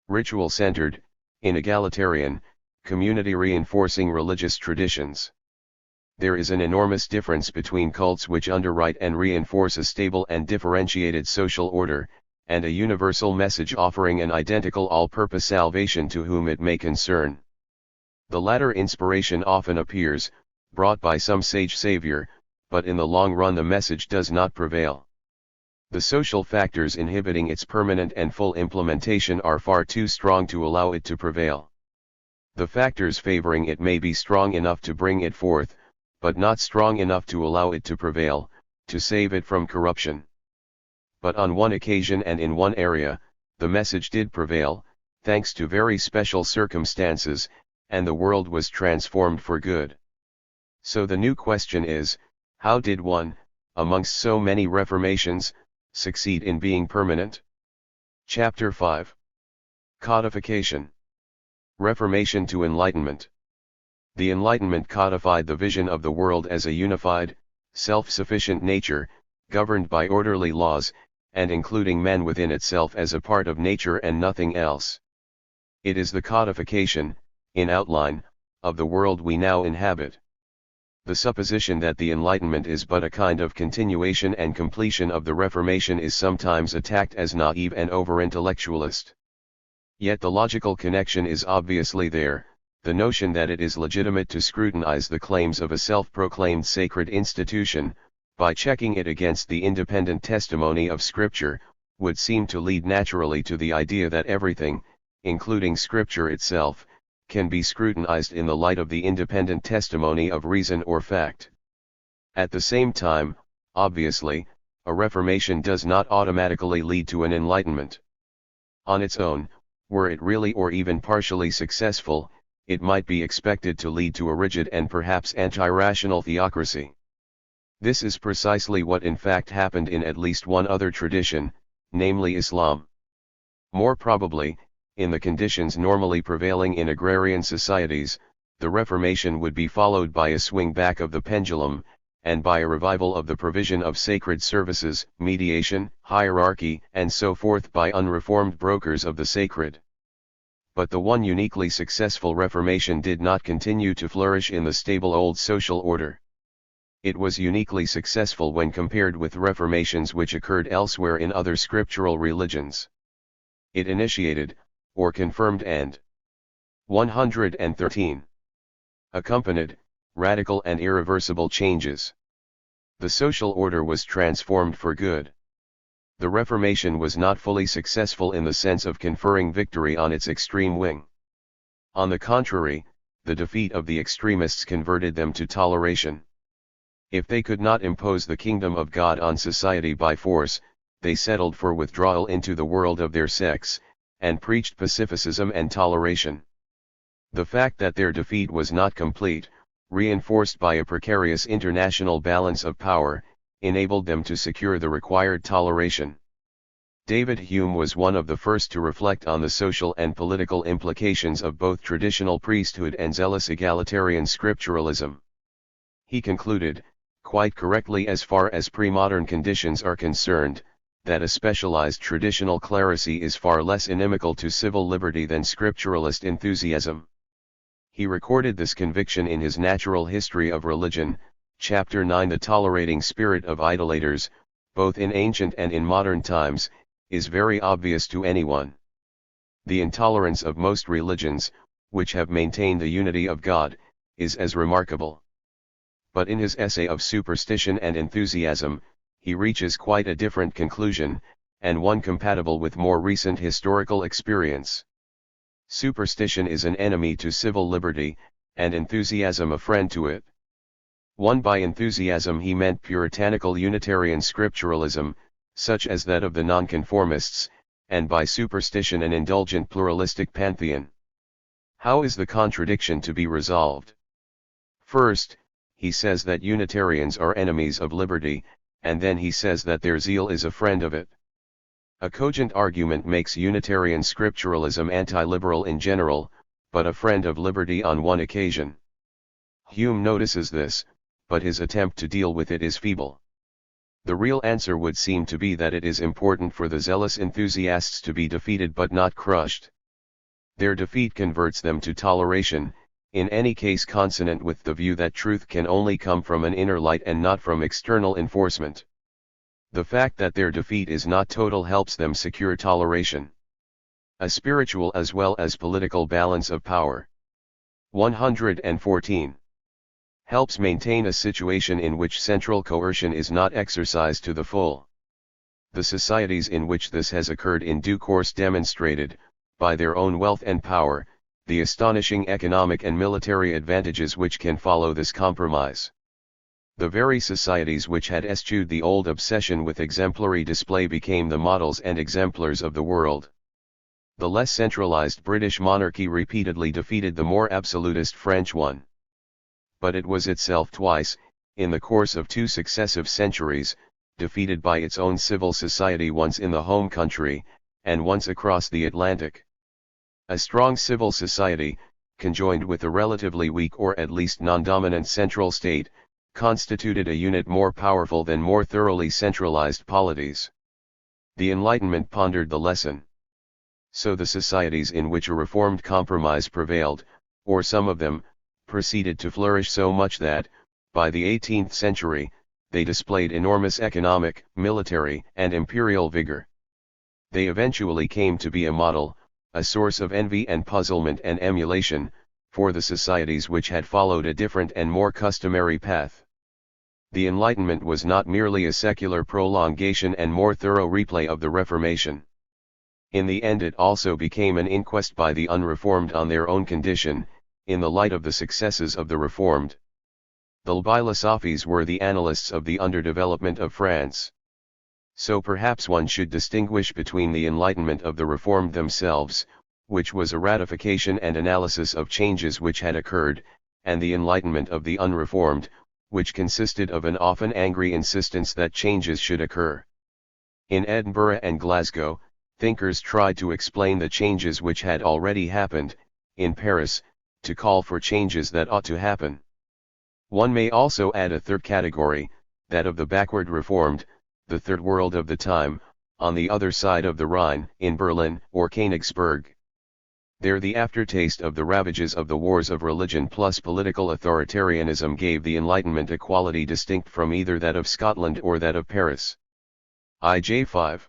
ritual-centered, egalitarian, community-reinforcing religious traditions. There is an enormous difference between cults which underwrite and reinforce a stable and differentiated social order, and a universal message offering an identical all-purpose salvation to whom it may concern. The latter inspiration often appears, brought by some sage savior, but in the long run the message does not prevail. The social factors inhibiting its permanent and full implementation are far too strong to allow it to prevail. The factors favoring it may be strong enough to bring it forth, but not strong enough to allow it to prevail, to save it from corruption. But on one occasion and in one area, the message did prevail, thanks to very special circumstances, and the world was transformed for good. So the new question is, how did one, amongst so many reformations, succeed in being permanent? Chapter 5. Codification. Reformation to Enlightenment. The Enlightenment codified the vision of the world as a unified, self-sufficient nature, governed by orderly laws, and including men within itself as a part of nature and nothing else. It is the codification, in outline, of the world we now inhabit. The supposition that the Enlightenment is but a kind of continuation and completion of the Reformation is sometimes attacked as naive and over-intellectualist. Yet the logical connection is obviously there. The notion that it is legitimate to scrutinize the claims of a self-proclaimed sacred institution, by checking it against the independent testimony of Scripture, would seem to lead naturally to the idea that everything, including Scripture itself, can be scrutinized in the light of the independent testimony of reason or fact. At the same time, obviously, a reformation does not automatically lead to an enlightenment. On its own, were it really or even partially successful, it might be expected to lead to a rigid and perhaps anti-rational theocracy. This is precisely what in fact happened in at least one other tradition, namely Islam. More probably, in the conditions normally prevailing in agrarian societies, the Reformation would be followed by a swing back of the pendulum, and by a revival of the provision of sacred services, mediation, hierarchy, and so forth by unreformed brokers of the sacred. But the one uniquely successful Reformation did not continue to flourish in the stable old social order. It was uniquely successful when compared with reformations which occurred elsewhere in other scriptural religions. It initiated, or confirmed and 113. Accompanied, radical and irreversible changes. The social order was transformed for good. The Reformation was not fully successful in the sense of conferring victory on its extreme wing. On the contrary, the defeat of the extremists converted them to toleration. If they could not impose the kingdom of God on society by force, they settled for withdrawal into the world of their sects, and preached pacificism and toleration. The fact that their defeat was not complete, reinforced by a precarious international balance of power, enabled them to secure the required toleration. David Hume was one of the first to reflect on the social and political implications of both traditional priesthood and zealous egalitarian scripturalism. He concluded, quite correctly as far as pre-modern conditions are concerned, that a specialized traditional clerisy is far less inimical to civil liberty than scripturalist enthusiasm. He recorded this conviction in his Natural History of Religion, Chapter 9. The tolerating spirit of idolaters, both in ancient and in modern times, is very obvious to anyone. The intolerance of most religions, which have maintained the unity of God, is as remarkable. But in his essay of Superstition and Enthusiasm, he reaches quite a different conclusion, and one compatible with more recent historical experience. Superstition is an enemy to civil liberty, and enthusiasm a friend to it. One by enthusiasm he meant puritanical Unitarian scripturalism, such as that of the nonconformists, and by superstition an indulgent pluralistic pantheon. How is the contradiction to be resolved? First, he says that Unitarians are enemies of liberty, and then he says that their zeal is a friend of it. A cogent argument makes Unitarian scripturalism anti-liberal in general, but a friend of liberty on one occasion. Hume notices this, but his attempt to deal with it is feeble. The real answer would seem to be that it is important for the zealous enthusiasts to be defeated but not crushed. Their defeat converts them to toleration, in any case consonant with the view that truth can only come from an inner light and not from external enforcement. The fact that their defeat is not total helps them secure toleration. A spiritual as well as political balance of power. 114. Helps maintain a situation in which central coercion is not exercised to the full. The societies in which this has occurred in due course demonstrated, by their own wealth and power, the astonishing economic and military advantages which can follow this compromise. The very societies which had eschewed the old obsession with exemplary display became the models and exemplars of the world. The less centralized British monarchy repeatedly defeated the more absolutist French one. But it was itself twice, in the course of 2 successive centuries, defeated by its own civil society, once in the home country, and once across the Atlantic. A strong civil society, conjoined with a relatively weak or at least non-dominant central state, constituted a unit more powerful than more thoroughly centralized polities. The Enlightenment pondered the lesson. So the societies in which a reformed compromise prevailed, or some of them, proceeded to flourish so much that, by the 18th century, they displayed enormous economic, military, and imperial vigor. They eventually came to be a model, a source of envy and puzzlement and emulation, for the societies which had followed a different and more customary path. The Enlightenment was not merely a secular prolongation and more thorough replay of the Reformation. In the end it also became an inquest by the unreformed on their own condition, in the light of the successes of the Reformed. The philosophes were the analysts of the underdevelopment of France. So perhaps one should distinguish between the Enlightenment of the Reformed themselves, which was a ratification and analysis of changes which had occurred, and the Enlightenment of the Unreformed, which consisted of an often angry insistence that changes should occur. In Edinburgh and Glasgow, thinkers tried to explain the changes which had already happened, in Paris, to call for changes that ought to happen. One may also add a third category, that of the backward Reformed, the Third World of the time, on the other side of the Rhine, in Berlin or Königsberg. There the aftertaste of the ravages of the wars of religion plus political authoritarianism gave the Enlightenment a quality distinct from either that of Scotland or that of Paris. IJ 5.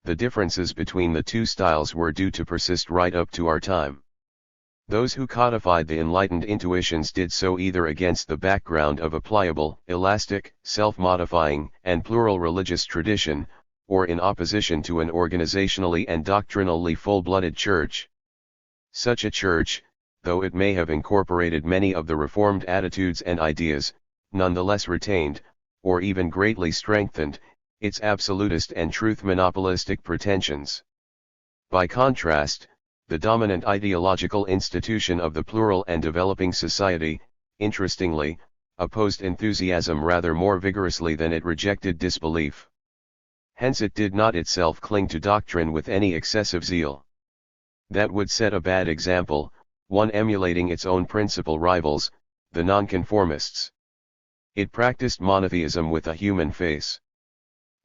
The differences between the two styles were due to persist right up to our time. Those who codified the enlightened intuitions did so either against the background of a pliable, elastic, self-modifying, and plural religious tradition, or in opposition to an organizationally and doctrinally full-blooded church. Such a church, though it may have incorporated many of the Reformed attitudes and ideas, nonetheless retained, or even greatly strengthened, its absolutist and truth-monopolistic pretensions. By contrast, the dominant ideological institution of the plural and developing society, interestingly, opposed enthusiasm rather more vigorously than it rejected disbelief. Hence it did not itself cling to doctrine with any excessive zeal. That would set a bad example, one emulating its own principal rivals, the nonconformists. It practiced monotheism with a human face.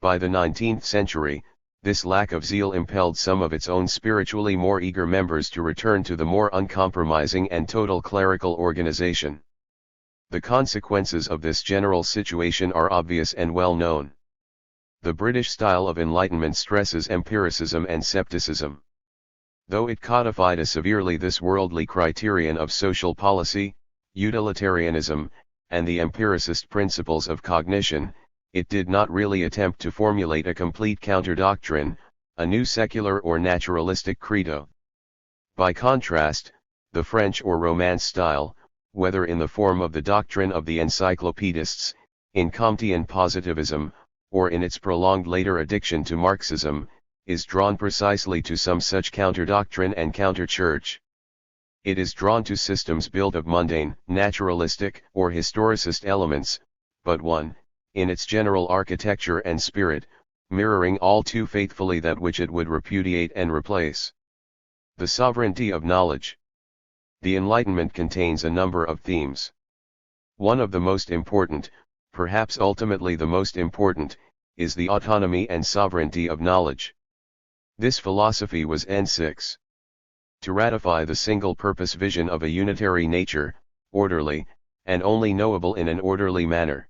By the 19th century, this lack of zeal impelled some of its own spiritually more eager members to return to the more uncompromising and total clerical organization. The consequences of this general situation are obvious and well known. The British style of Enlightenment stresses empiricism and scepticism. Though it codified a severely this worldly criterion of social policy, utilitarianism, and the empiricist principles of cognition, it did not really attempt to formulate a complete counter-doctrine, a new secular or naturalistic credo. By contrast, the French or Romance style, whether in the form of the doctrine of the encyclopedists, in Comtean positivism, or in its prolonged later addiction to Marxism, is drawn precisely to some such counter-doctrine and counter-church. It is drawn to systems built of mundane, naturalistic, or historicist elements, but one, in its general architecture and spirit, mirroring all too faithfully that which it would repudiate and replace. The sovereignty of knowledge. The Enlightenment contains a number of themes. One of the most important, perhaps ultimately the most important, is the autonomy and sovereignty of knowledge. This philosophy was N6. To ratify the single-purpose vision of a unitary nature, orderly, and only knowable in an orderly manner.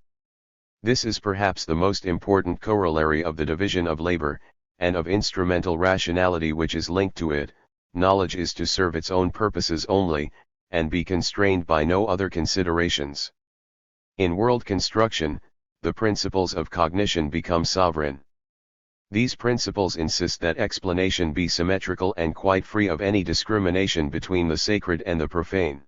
This is perhaps the most important corollary of the division of labor, and of instrumental rationality which is linked to it. Knowledge is to serve its own purposes only, and be constrained by no other considerations. In world construction, the principles of cognition become sovereign. These principles insist that explanation be symmetrical and quite free of any discrimination between the sacred and the profane.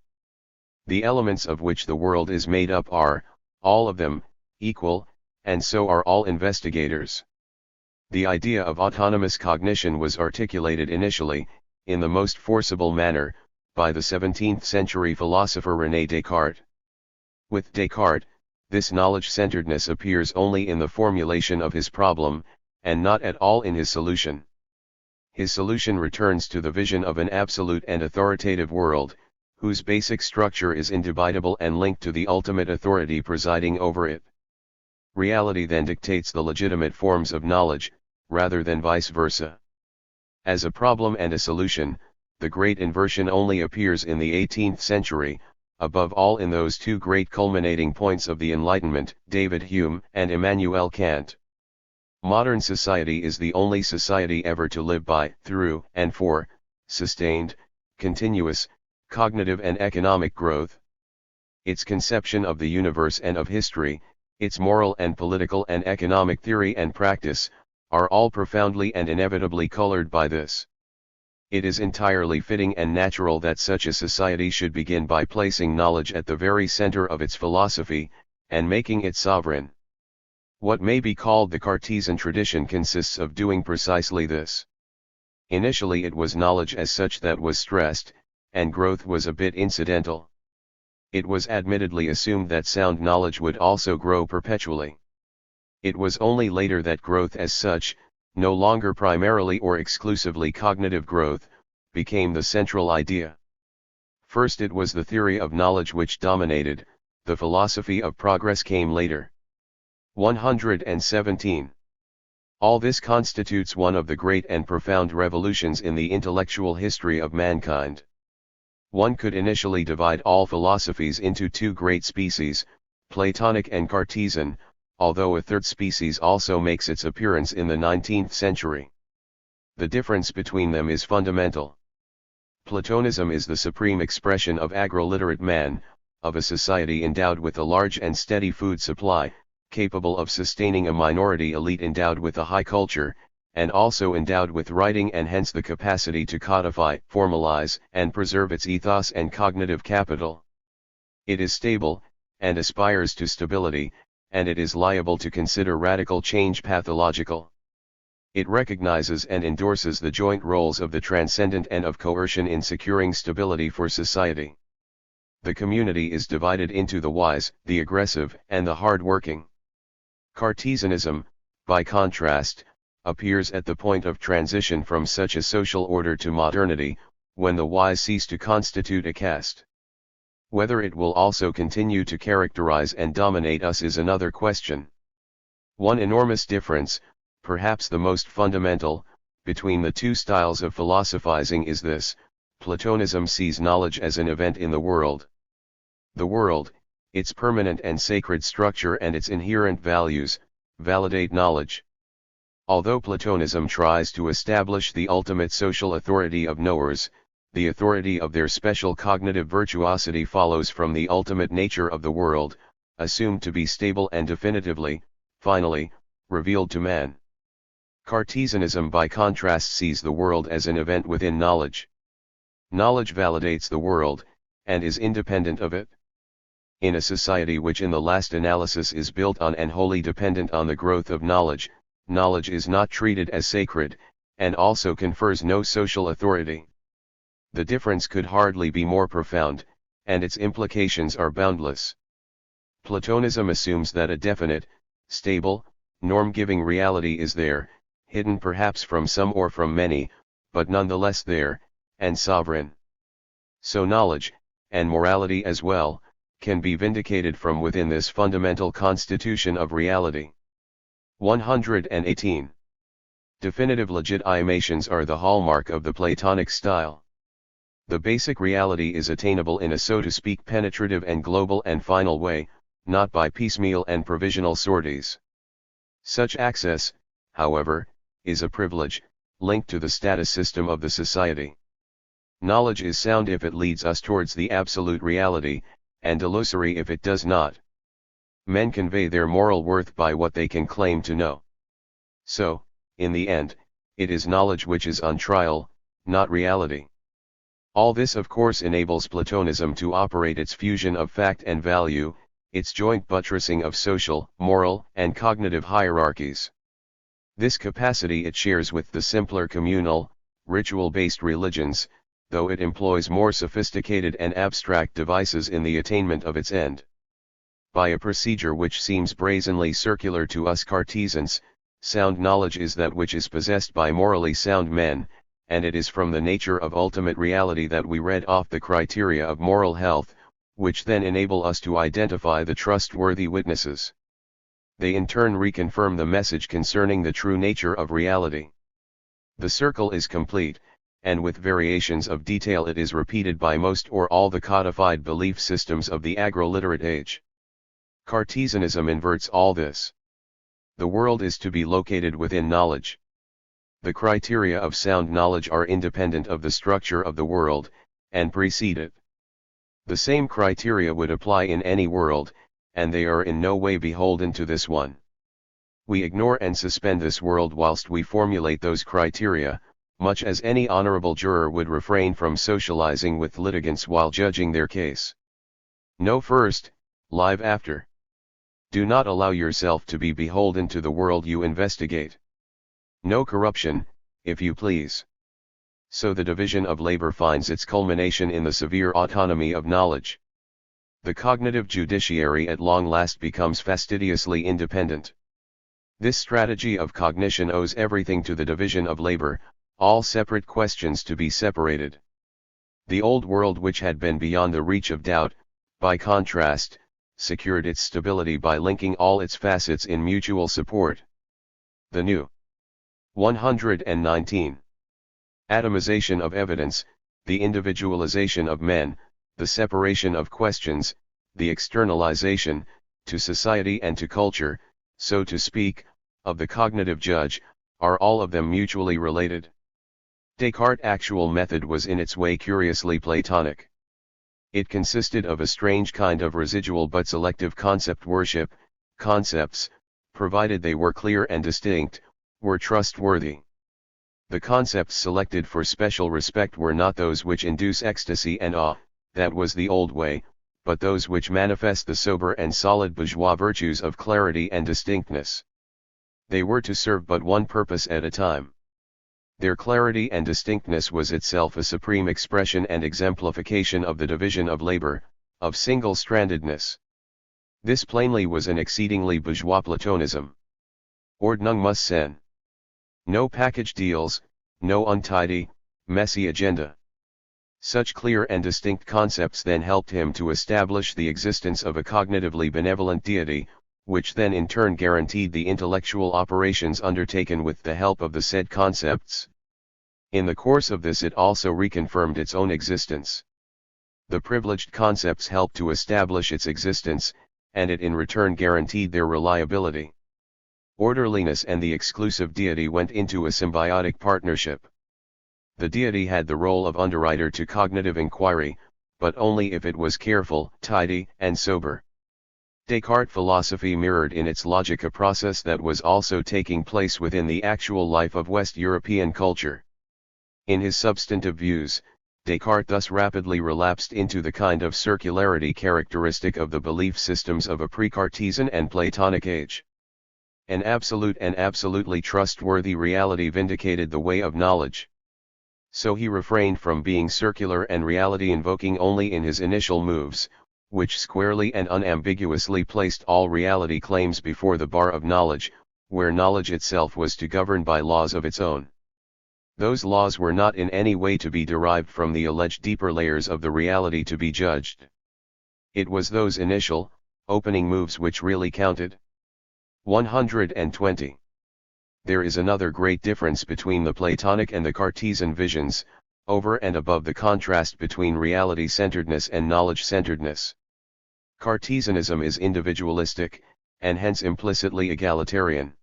The elements of which the world is made up are, all of them, equal, and so are all investigators. The idea of autonomous cognition was articulated initially, in the most forcible manner, by the 17th-century philosopher René Descartes. With Descartes, this knowledge-centeredness appears only in the formulation of his problem, and not at all in his solution. His solution returns to the vision of an absolute and authoritative world, whose basic structure is indivisible and linked to the ultimate authority presiding over it. Reality then dictates the legitimate forms of knowledge, rather than vice versa. As a problem and a solution, the great inversion only appears in the 18th century, above all in those two great culminating points of the Enlightenment, David Hume and Immanuel Kant. Modern society is the only society ever to live by, through, and for, sustained, continuous, cognitive and economic growth. Its conception of the universe and of history, its moral and political and economic theory and practice, are all profoundly and inevitably colored by this. It is entirely fitting and natural that such a society should begin by placing knowledge at the very center of its philosophy, and making it sovereign. What may be called the Cartesian tradition consists of doing precisely this. Initially it was knowledge as such that was stressed, and growth was a bit incidental. It was admittedly assumed that sound knowledge would also grow perpetually. It was only later that growth as such, no longer primarily or exclusively cognitive growth, became the central idea. First it was the theory of knowledge which dominated, the philosophy of progress came later. 117. All this constitutes one of the great and profound revolutions in the intellectual history of mankind. One could initially divide all philosophies into two great species, Platonic and Cartesian, although a third species also makes its appearance in the 19th century. The difference between them is fundamental. Platonism is the supreme expression of agro-literate man, of a society endowed with a large and steady food supply, capable of sustaining a minority elite endowed with a high culture, and also endowed with writing and hence the capacity to codify, formalize, and preserve its ethos and cognitive capital. It is stable, and aspires to stability, and it is liable to consider radical change pathological. It recognizes and endorses the joint roles of the transcendent and of coercion in securing stability for society. The community is divided into the wise, the aggressive, and the hard-working. Cartesianism, by contrast, appears at the point of transition from such a social order to modernity, when the wise cease to constitute a caste. Whether it will also continue to characterize and dominate us is another question. One enormous difference, perhaps the most fundamental, between the two styles of philosophizing is this: Platonism sees knowledge as an event in the world. The world, its permanent and sacred structure and its inherent values, validate knowledge. Although Platonism tries to establish the ultimate social authority of knowers, the authority of their special cognitive virtuosity follows from the ultimate nature of the world, assumed to be stable and definitively, finally, revealed to man. Cartesianism by contrast sees the world as an event within knowledge. Knowledge validates the world, and is independent of it. in a society which in the last analysis is built on and wholly dependent on the growth of knowledge, knowledge is not treated as sacred, and also confers no social authority. The difference could hardly be more profound, and its implications are boundless. Platonism assumes that a definite, stable, norm-giving reality is there, hidden perhaps from some or from many, but nonetheless there, and sovereign. So knowledge, and morality as well, can be vindicated from within this fundamental constitution of reality. 118. Definitive legitimations are the hallmark of the Platonic style. The basic reality is attainable in a so to speak penetrative and global and final way, not by piecemeal and provisional sorties. Such access, however, is a privilege, linked to the status system of the society. Knowledge is sound if it leads us towards the absolute reality, and illusory if it does not. Men convey their moral worth by what they can claim to know. So, in the end, it is knowledge which is on trial, not reality. All this of course enables Platonism to operate its fusion of fact and value, its joint buttressing of social, moral, and cognitive hierarchies. This capacity it shares with the simpler communal, ritual-based religions, though it employs more sophisticated and abstract devices in the attainment of its end. By a procedure which seems brazenly circular to us Cartesians, sound knowledge is that which is possessed by morally sound men, and it is from the nature of ultimate reality that we read off the criteria of moral health, which then enable us to identify the trustworthy witnesses. They in turn reconfirm the message concerning the true nature of reality. The circle is complete, and with variations of detail it is repeated by most or all the codified belief systems of the agro-literate age. Cartesianism inverts all this. The world is to be located within knowledge. The criteria of sound knowledge are independent of the structure of the world, and precede it. The same criteria would apply in any world, and they are in no way beholden to this one. We ignore and suspend this world whilst we formulate those criteria, much as any honorable juror would refrain from socializing with litigants while judging their case. Know first, live after. Do not allow yourself to be beholden to the world you investigate. No corruption, if you please. So the division of labor finds its culmination in the severe autonomy of knowledge. The cognitive judiciary at long last becomes fastidiously independent. This strategy of cognition owes everything to the division of labor, all separate questions to be separated. The old world, which had been beyond the reach of doubt, by contrast, secured its stability by linking all its facets in mutual support. The new 119. Atomization of evidence, the individualization of men, the separation of questions, the externalization, to society and to culture, so to speak, of the cognitive judge, are all of them mutually related. Descartes' actual method was in its way curiously Platonic. It consisted of a strange kind of residual but selective concept worship. Concepts, provided they were clear and distinct, were trustworthy. The concepts selected for special respect were not those which induce ecstasy and awe, that was the old way, but those which manifest the sober and solid bourgeois virtues of clarity and distinctness. They were to serve but one purpose at a time. Their clarity and distinctness was itself a supreme expression and exemplification of the division of labor, of single-strandedness. This plainly was an exceedingly bourgeois Platonism. Ordnung muss sein. No package deals, no untidy, messy agenda. Such clear and distinct concepts then helped him to establish the existence of a cognitively benevolent deity, which then in turn guaranteed the intellectual operations undertaken with the help of the said concepts. In the course of this it also reconfirmed its own existence. The privileged concepts helped to establish its existence, and it in return guaranteed their reliability. Orderliness and the exclusive deity went into a symbiotic partnership. The deity had the role of underwriter to cognitive inquiry, but only if it was careful, tidy, and sober. Descartes' philosophy mirrored in its logic a process that was also taking place within the actual life of West European culture. In his substantive views, Descartes thus rapidly relapsed into the kind of circularity characteristic of the belief systems of a pre-Cartesian and Platonic age. An absolute and absolutely trustworthy reality vindicated the way of knowledge. So he refrained from being circular and reality invoking only in his initial moves, which squarely and unambiguously placed all reality claims before the bar of knowledge, where knowledge itself was to govern by laws of its own. Those laws were not in any way to be derived from the alleged deeper layers of the reality to be judged. It was those initial, opening moves which really counted. 120. There is another great difference between the Platonic and the Cartesian visions, over and above the contrast between reality-centeredness and knowledge-centeredness. Cartesianism is individualistic, and hence implicitly egalitarian.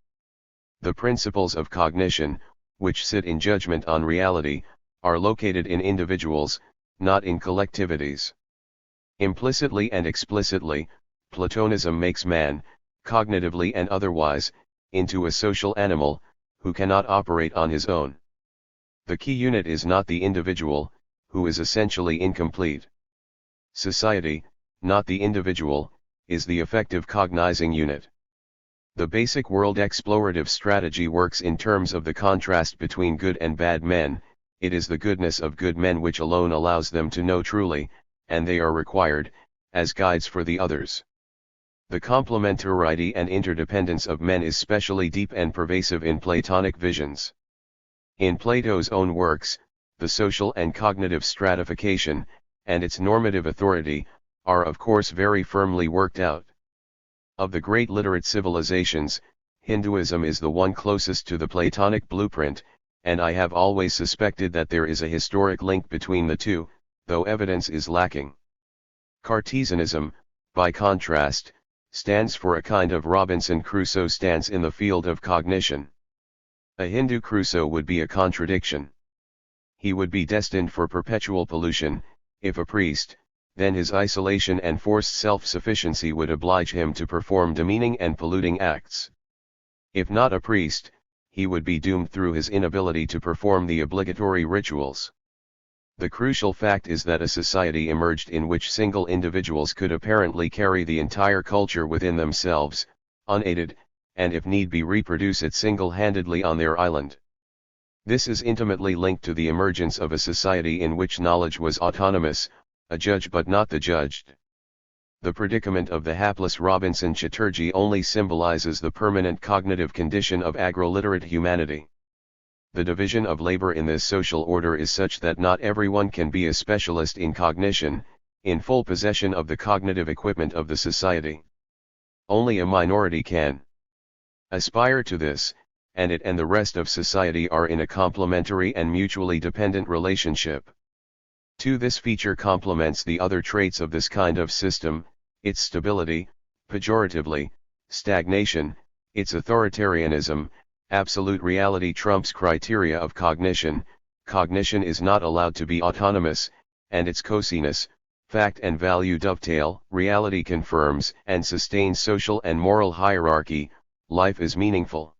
The principles of cognition, which sit in judgment on reality, are located in individuals, not in collectivities. Implicitly and explicitly, Platonism makes man, cognitively and otherwise, into a social animal, who cannot operate on his own. The key unit is not the individual, who is essentially incomplete. Society, not the individual, is the effective cognizing unit. The basic world explorative strategy works in terms of the contrast between good and bad men. It is the goodness of good men which alone allows them to know truly, and they are required, as guides for the others. The complementarity and interdependence of men is specially deep and pervasive in Platonic visions. In Plato's own works, the social and cognitive stratification, and its normative authority, are of course very firmly worked out. Of the great literate civilizations, Hinduism is the one closest to the Platonic blueprint, and I have always suspected that there is a historic link between the two, though evidence is lacking. Cartesianism, by contrast, stands for a kind of Robinson Crusoe stance in the field of cognition. A Hindu Crusoe would be a contradiction. He would be destined for perpetual pollution. If a priest, then his isolation and forced self-sufficiency would oblige him to perform demeaning and polluting acts. If not a priest, he would be doomed through his inability to perform the obligatory rituals. The crucial fact is that a society emerged in which single individuals could apparently carry the entire culture within themselves, unaided, and if need be reproduce it single-handedly on their island. This is intimately linked to the emergence of a society in which knowledge was autonomous, a judge but not the judged. The predicament of the hapless Robinson Chatterjee only symbolizes the permanent cognitive condition of agro-literate humanity. The division of labor in this social order is such that not everyone can be a specialist in cognition, in full possession of the cognitive equipment of the society. Only a minority can aspire to this, and it and the rest of society are in a complementary and mutually dependent relationship. To this feature complements the other traits of this kind of system, its stability, pejoratively, stagnation, its authoritarianism. Absolute reality trumps criteria of cognition. Cognition is not allowed to be autonomous, and its cosiness, fact and value dovetail. Reality confirms and sustains social and moral hierarchy. Life is meaningful.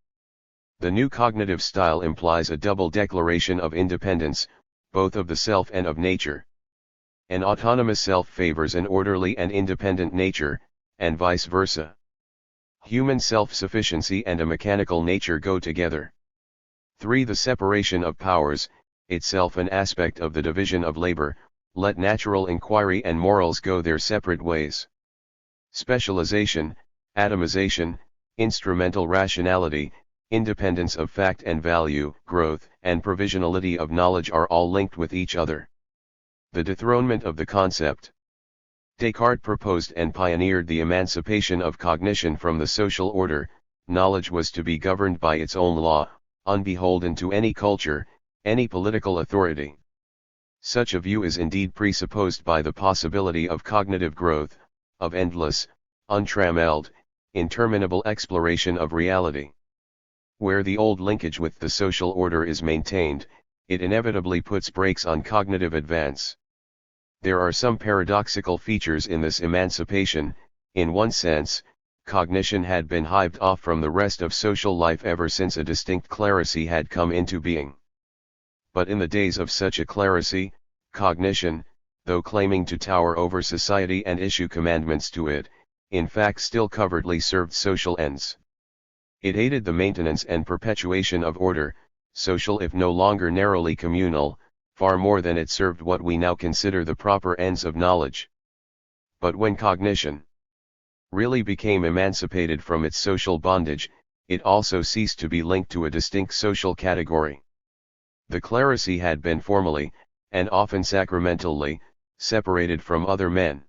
The new cognitive style implies a double declaration of independence, both of the self and of nature. An autonomous self favors an orderly and independent nature, and vice versa. Human self-sufficiency and a mechanical nature go together. 3. The separation of powers, itself an aspect of the division of labor. Let natural inquiry and morals go their separate ways. Specialization, atomization, instrumental rationality, independence of fact and value, growth and provisionality of knowledge are all linked with each other. The dethronement of the concept. Descartes proposed and pioneered the emancipation of cognition from the social order. Knowledge was to be governed by its own law, unbeholden to any culture, any political authority. Such a view is indeed presupposed by the possibility of cognitive growth, of endless, untrammeled, interminable exploration of reality. Where the old linkage with the social order is maintained, it inevitably puts brakes on cognitive advance. There are some paradoxical features in this emancipation. In one sense, cognition had been hived off from the rest of social life ever since a distinct clerisy had come into being. But in the days of such a clerisy, cognition, though claiming to tower over society and issue commandments to it, in fact still covertly served social ends. It aided the maintenance and perpetuation of order, social if no longer narrowly communal, far more than it served what we now consider the proper ends of knowledge. But when cognition really became emancipated from its social bondage, it also ceased to be linked to a distinct social category. The clerisy had been formally, and often sacramentally, separated from other men.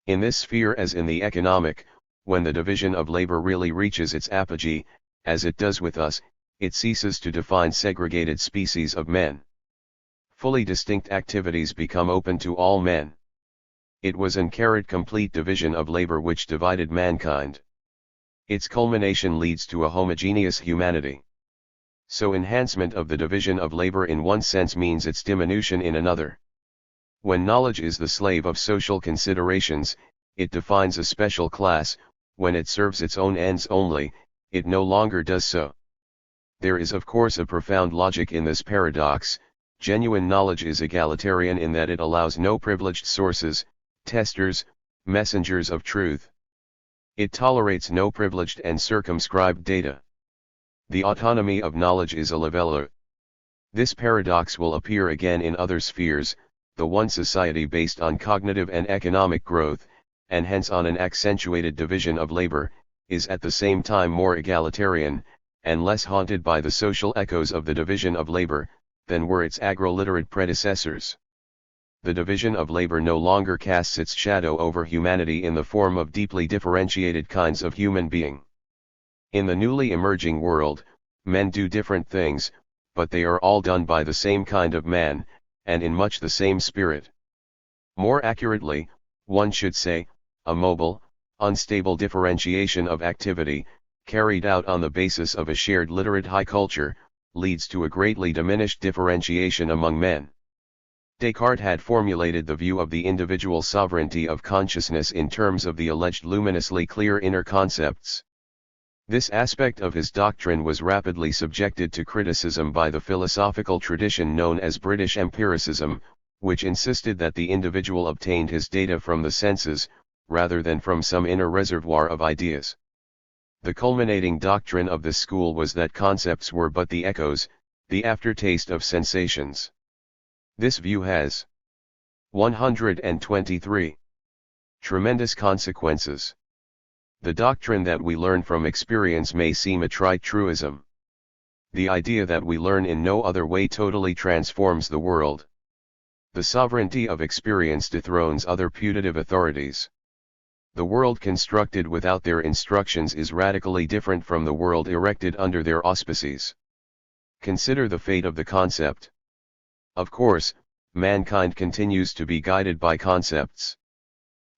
In this sphere as in the economic, when the division of labor really reaches its apogee, as it does with us, it ceases to define segregated species of men. Fully distinct activities become open to all men. It was an complete division of labor which divided mankind. Its culmination leads to a homogeneous humanity. So enhancement of the division of labor in one sense means its diminution in another. When knowledge is the slave of social considerations, it defines a special class; when it serves its own ends only, it no longer does so. There is of course a profound logic in this paradox. Genuine knowledge is egalitarian in that it allows no privileged sources, testers, messengers of truth. It tolerates no privileged and circumscribed data. The autonomy of knowledge is a leveler. This paradox will appear again in other spheres. The one society based on cognitive and economic growth, and hence on an accentuated division of labor, is at the same time more egalitarian, and less haunted by the social echoes of the division of labor, than were its agro-literate predecessors. The division of labor no longer casts its shadow over humanity in the form of deeply differentiated kinds of human being. In the newly emerging world, men do different things, but they are all done by the same kind of man, and in much the same spirit. More accurately, one should say, a mobile, unstable differentiation of activity, carried out on the basis of a shared literate high culture, leads to a greatly diminished differentiation among men. Descartes had formulated the view of the individual sovereignty of consciousness in terms of the alleged luminously clear inner concepts. This aspect of his doctrine was rapidly subjected to criticism by the philosophical tradition known as British empiricism, which insisted that the individual obtained his data from the senses, rather than from some inner reservoir of ideas. The culminating doctrine of this school was that concepts were but the echoes, the aftertaste of sensations. This view has 123 tremendous consequences. The doctrine that we learn from experience may seem a trite truism. The idea that we learn in no other way totally transforms the world. The sovereignty of experience dethrones other putative authorities. The world constructed without their instructions is radically different from the world erected under their auspices. Consider the fate of the concept. Of course, mankind continues to be guided by concepts.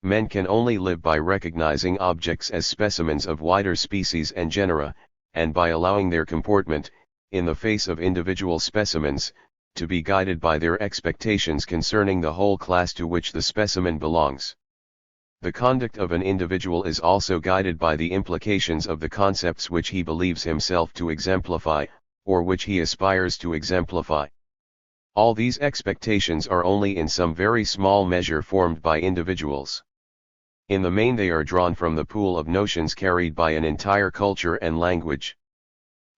Men can only live by recognizing objects as specimens of wider species and genera, and by allowing their comportment, in the face of individual specimens, to be guided by their expectations concerning the whole class to which the specimen belongs. The conduct of an individual is also guided by the implications of the concepts which he believes himself to exemplify, or which he aspires to exemplify. All these expectations are only in some very small measure formed by individuals. In the main they are drawn from the pool of notions carried by an entire culture and language.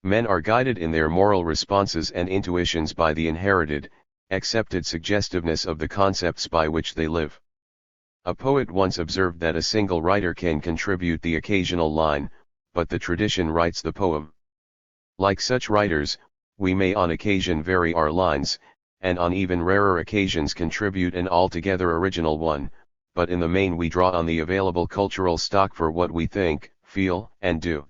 Men are guided in their moral responses and intuitions by the inherited, accepted suggestiveness of the concepts by which they live. A poet once observed that a single writer can contribute the occasional line, but the tradition writes the poem. Like such writers, we may on occasion vary our lines, and on even rarer occasions contribute an altogether original one, but in the main we draw on the available cultural stock for what we think, feel, and do.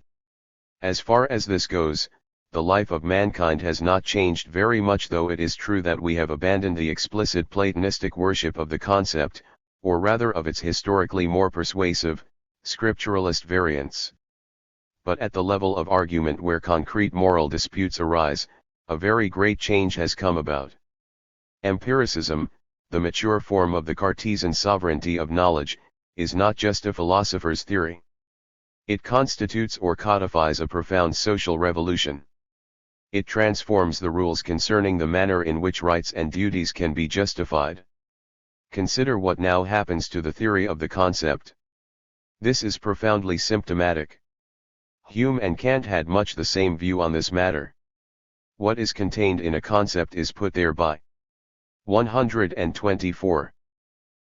As far as this goes, the life of mankind has not changed very much, though it is true that we have abandoned the explicit Platonistic worship of the concept, or rather of its historically more persuasive, scripturalist variants. But at the level of argument where concrete moral disputes arise, a very great change has come about. Empiricism, the mature form of the Cartesian sovereignty of knowledge, is not just a philosopher's theory. It constitutes or codifies a profound social revolution. It transforms the rules concerning the manner in which rights and duties can be justified. Consider what now happens to the theory of the concept. This is profoundly symptomatic. Hume and Kant had much the same view on this matter. What is contained in a concept is put there by 124.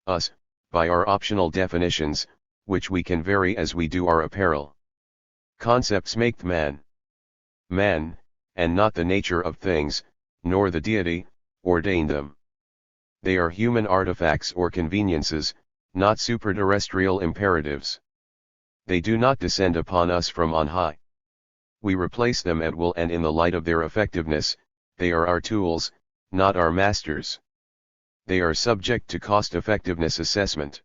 Us, by our optional definitions, which we can vary as we do our apparel. Concepts make man. Man, and not the nature of things, nor the deity, ordain them. They are human artifacts or conveniences, not superterrestrial imperatives. They do not descend upon us from on high. We replace them at will, and in the light of their effectiveness, they are our tools, not our masters. They are subject to cost-effectiveness assessment.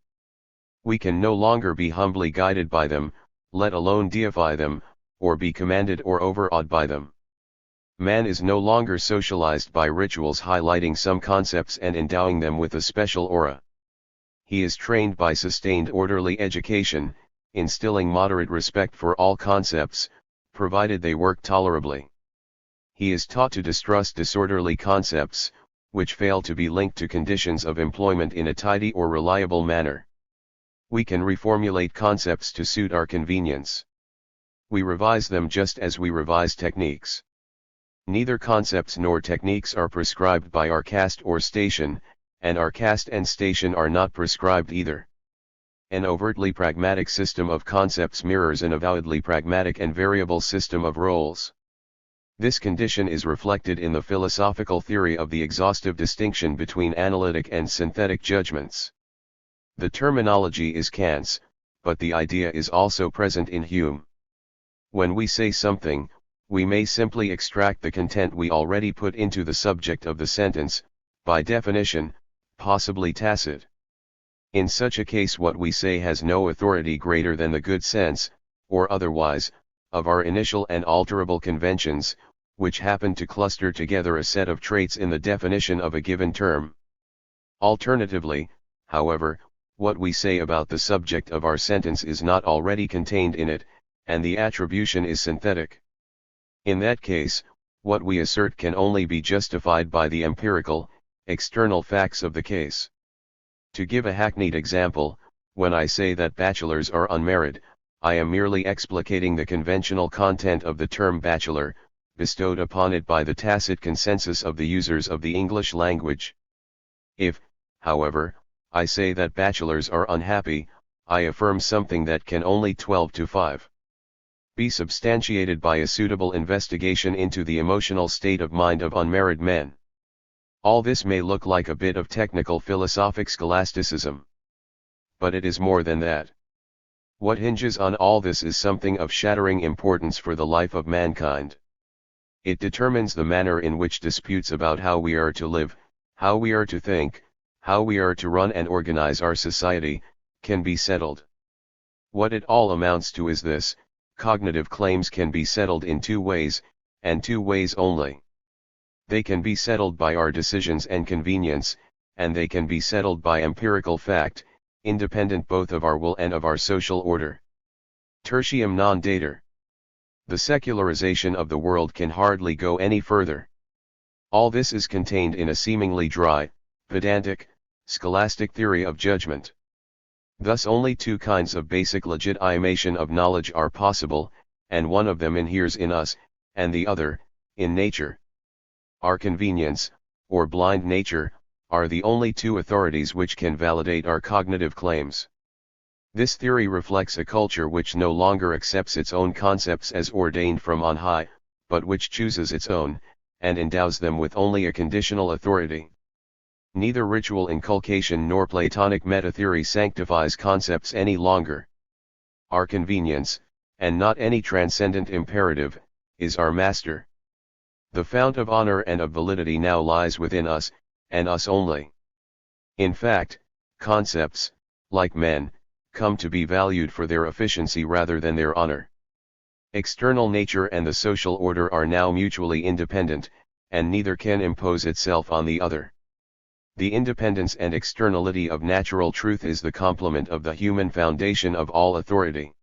We can no longer be humbly guided by them, let alone deify them, or be commanded or overawed by them. Man is no longer socialized by rituals highlighting some concepts and endowing them with a special aura. He is trained by sustained orderly education, instilling moderate respect for all concepts, provided they work tolerably. He is taught to distrust disorderly concepts, which fail to be linked to conditions of employment in a tidy or reliable manner. We can reformulate concepts to suit our convenience. We revise them just as we revise techniques. Neither concepts nor techniques are prescribed by our caste or station, and our caste and station are not prescribed either. An overtly pragmatic system of concepts mirrors an avowedly pragmatic and variable system of roles. This condition is reflected in the philosophical theory of the exhaustive distinction between analytic and synthetic judgments. The terminology is Kant's, but the idea is also present in Hume. When we say something, we may simply extract the content we already put into the subject of the sentence, by definition, possibly tacit. In such a case what we say has no authority greater than the good sense, or otherwise, of our initial and alterable conventions, which happen to cluster together a set of traits in the definition of a given term. Alternatively, however, what we say about the subject of our sentence is not already contained in it, and the attribution is synthetic. In that case, what we assert can only be justified by the empirical, external facts of the case. To give a hackneyed example, when I say that bachelors are unmarried, I am merely explicating the conventional content of the term bachelor, bestowed upon it by the tacit consensus of the users of the English language. If, however, I say that bachelors are unhappy, I affirm something that can only 12 to 5 be substantiated by a suitable investigation into the emotional state of mind of unmarried men. All this may look like a bit of technical philosophic scholasticism. But it is more than that. What hinges on all this is something of shattering importance for the life of mankind. It determines the manner in which disputes about how we are to live, how we are to think, how we are to run and organize our society, can be settled. What it all amounts to is this: cognitive claims can be settled in two ways, and two ways only. They can be settled by our decisions and convenience, and they can be settled by empirical fact, independent both of our will and of our social order. Tertium non datur. The secularization of the world can hardly go any further. All this is contained in a seemingly dry, pedantic, scholastic theory of judgment. Thus only two kinds of basic legitimation of knowledge are possible, and one of them inheres in us, and the other, in nature. Our convenience, or blind nature, are the only two authorities which can validate our cognitive claims. This theory reflects a culture which no longer accepts its own concepts as ordained from on high, but which chooses its own, and endows them with only a conditional authority. Neither ritual inculcation nor Platonic meta-theory sanctifies concepts any longer. Our convenience, and not any transcendent imperative, is our master. The fount of honor and of validity now lies within us, and us only. In fact, concepts, like men, come to be valued for their efficiency rather than their honor. External nature and the social order are now mutually independent, and neither can impose itself on the other. The independence and externality of natural truth is the complement of the human foundation of all authority.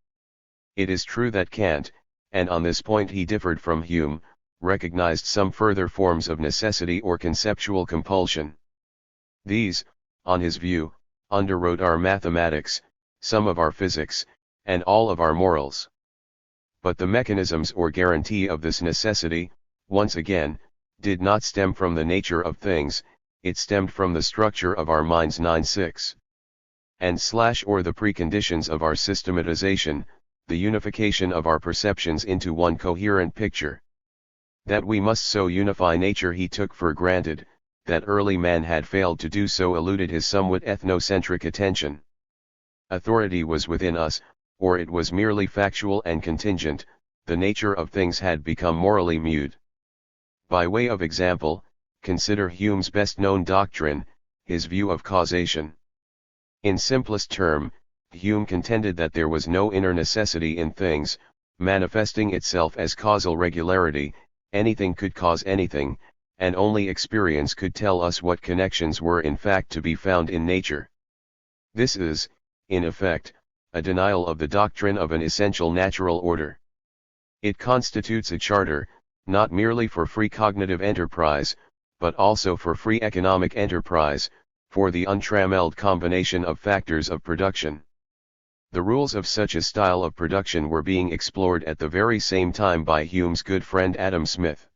It is true that Kant, and on this point he differed from Hume, recognized some further forms of necessity or conceptual compulsion. These, on his view, underwrote our mathematics, some of our physics, and all of our morals. But the mechanisms or guarantee of this necessity, once again, did not stem from the nature of things, it stemmed from the structure of our minds 9-6. And or the preconditions of our systematization, the unification of our perceptions into one coherent picture. That we must so unify nature he took for granted, that early man had failed to do so eluded his somewhat ethnocentric attention. Authority was within us, or it was merely factual and contingent, the nature of things had become morally mute. By way of example, consider Hume's best-known doctrine, his view of causation. In simplest term, Hume contended that there was no inner necessity in things, manifesting itself as causal regularity, anything could cause anything, and only experience could tell us what connections were in fact to be found in nature. This is, in effect, a denial of the doctrine of an essential natural order. It constitutes a charter, not merely for free cognitive enterprise, but also for free economic enterprise, for the untrammeled combination of factors of production. The rules of such a style of production were being explored at the very same time by Hume's good friend Adam Smith.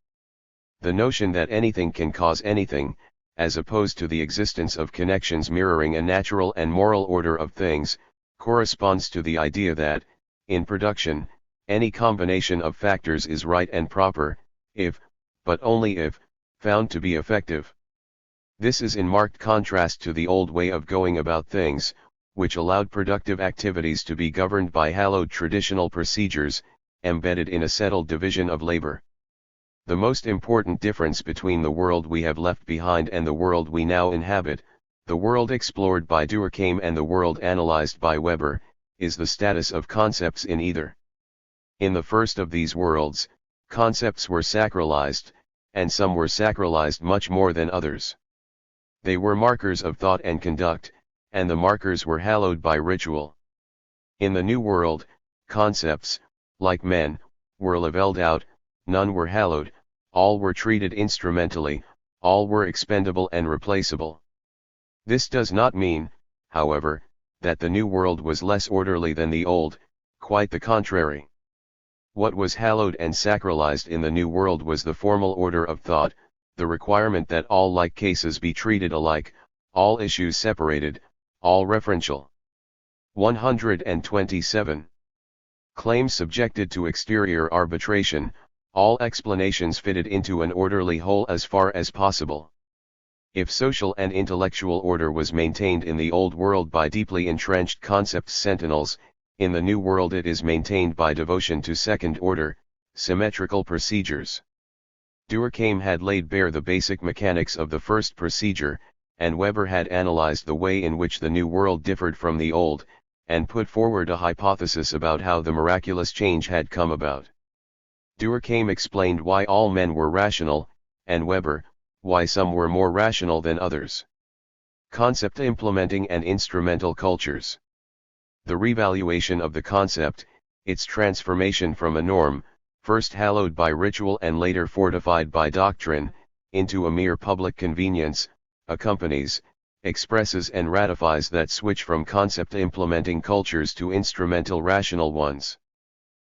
The notion that anything can cause anything, as opposed to the existence of connections mirroring a natural and moral order of things, corresponds to the idea that, in production, any combination of factors is right and proper, if, but only if, found to be effective. This is in marked contrast to the old way of going about things, which allowed productive activities to be governed by hallowed traditional procedures, embedded in a settled division of labor. The most important difference between the world we have left behind and the world we now inhabit, the world explored by Durkheim and the world analyzed by Weber, is the status of concepts in either. In the first of these worlds, concepts were sacralized, and some were sacralized much more than others. They were markers of thought and conduct, and the markers were hallowed by ritual. In the New World, concepts, like men, were leveled out, none were hallowed, all were treated instrumentally, all were expendable and replaceable. This does not mean, however, that the New World was less orderly than the Old, quite the contrary. What was hallowed and sacralized in the New World was the formal order of thought, the requirement that all like cases be treated alike, all issues separated, all referential. 127. Claims subjected to exterior arbitration, all explanations fitted into an orderly whole as far as possible. If social and intellectual order was maintained in the Old World by deeply entrenched concept sentinels, in the New World it is maintained by devotion to second-order, symmetrical procedures. Durkheim had laid bare the basic mechanics of the first procedure, and Weber had analyzed the way in which the New World differed from the Old, and put forward a hypothesis about how the miraculous change had come about. Durkheim explained why all men were rational, and Weber, why some were more rational than others. Concept implementing and instrumental cultures. The revaluation of the concept, its transformation from a norm, first hallowed by ritual and later fortified by doctrine, into a mere public convenience, accompanies, expresses and ratifies that switch from concept implementing cultures to instrumental rational ones.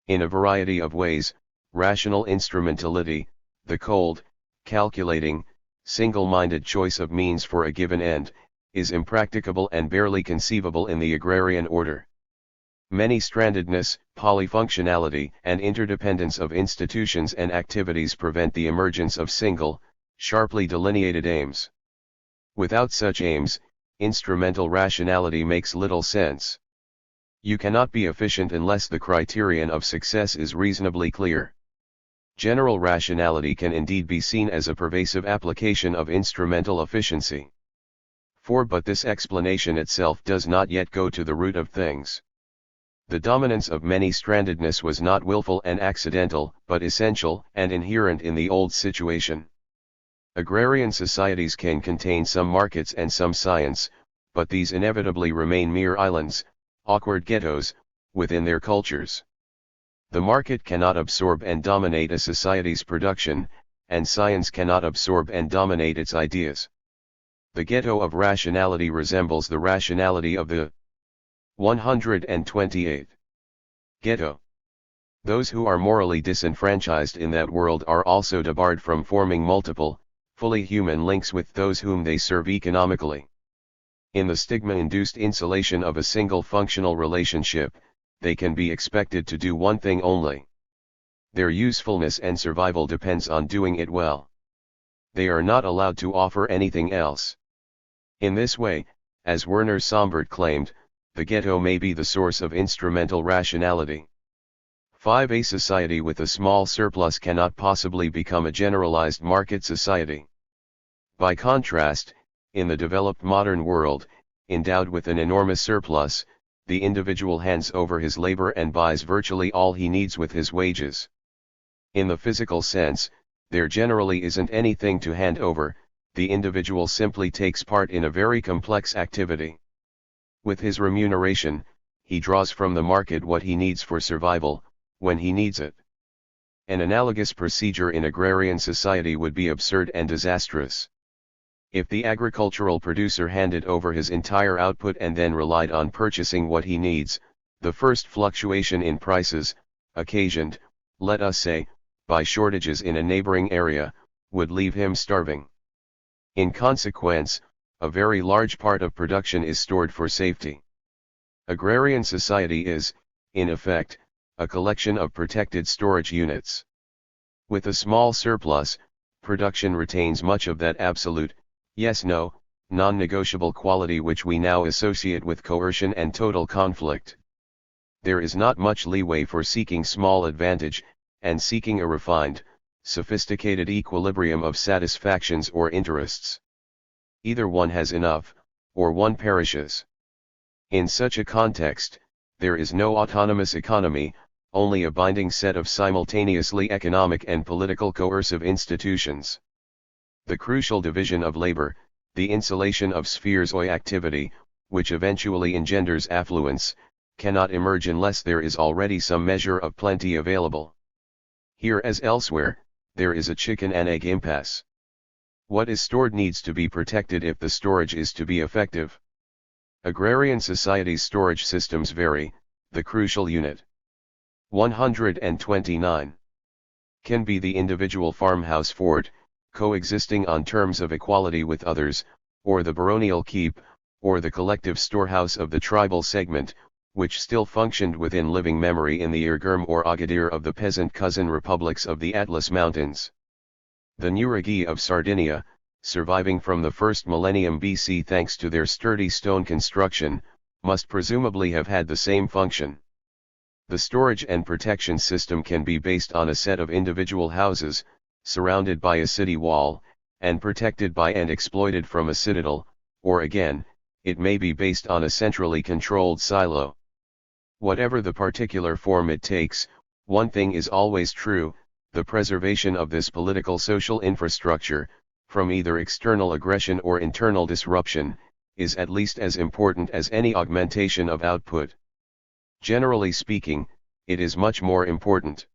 In a variety of ways, rational instrumentality, the cold, calculating, single-minded choice of means for a given end, is impracticable and barely conceivable in the agrarian order. Many-strandedness, polyfunctionality, and interdependence of institutions and activities prevent the emergence of single, sharply delineated aims. Without such aims, instrumental rationality makes little sense. You cannot be efficient unless the criterion of success is reasonably clear. General rationality can indeed be seen as a pervasive application of instrumental efficiency. But this explanation itself does not yet go to the root of things. The dominance of many-strandedness was not willful and accidental, but essential and inherent in the old situation. Agrarian societies can contain some markets and some science, but these inevitably remain mere islands, awkward ghettos, within their cultures. The market cannot absorb and dominate a society's production, and science cannot absorb and dominate its ideas. The ghetto of rationality resembles the rationality of the 128th ghetto. Those who are morally disenfranchised in that world are also debarred from forming multiple, fully human links with those whom they serve economically. In the stigma-induced insulation of a single functional relationship, they can be expected to do one thing only. Their usefulness and survival depends on doing it well. They are not allowed to offer anything else. In this way, as Werner Sombart claimed, the ghetto may be the source of instrumental rationality. 5. A society with a small surplus cannot possibly become a generalized market society. By contrast, in the developed modern world, endowed with an enormous surplus, the individual hands over his labor and buys virtually all he needs with his wages. In the physical sense, there generally isn't anything to hand over, the individual simply takes part in a very complex activity. With his remuneration, he draws from the market what he needs for survival, when he needs it. An analogous procedure in agrarian society would be absurd and disastrous. If the agricultural producer handed over his entire output and then relied on purchasing what he needs, the first fluctuation in prices, occasioned, let us say, by shortages in a neighboring area, would leave him starving. In consequence, a very large part of production is stored for safety. Agrarian society is, in effect, a collection of protected storage units. With a small surplus, production retains much of that absolute, yes-no, non-negotiable quality which we now associate with coercion and total conflict. There is not much leeway for seeking small advantage, and seeking a refined, sophisticated equilibrium of satisfactions or interests. Either one has enough, or one perishes. In such a context, there is no autonomous economy, only a binding set of simultaneously economic and political coercive institutions. The crucial division of labor, the insulation of spheres of activity, which eventually engenders affluence, cannot emerge unless there is already some measure of plenty available. Here as elsewhere, there is a chicken and egg impasse. What is stored needs to be protected if the storage is to be effective. Agrarian societies' storage systems vary, the crucial unit. 129. Can be the individual farmhouse fort, coexisting on terms of equality with others, or the baronial keep, or the collective storehouse of the tribal segment, which still functioned within living memory in the Irgurm or Agadir of the peasant cousin republics of the Atlas Mountains. The Nuragi of Sardinia, surviving from the first millennium BC thanks to their sturdy stone construction, must presumably have had the same function. The storage and protection system can be based on a set of individual houses, surrounded by a city wall, and protected by and exploited from a citadel, or again, it may be based on a centrally controlled silo. Whatever the particular form it takes, one thing is always true: the preservation of this political social infrastructure, from either external aggression or internal disruption, is at least as important as any augmentation of output. Generally speaking, it is much more important.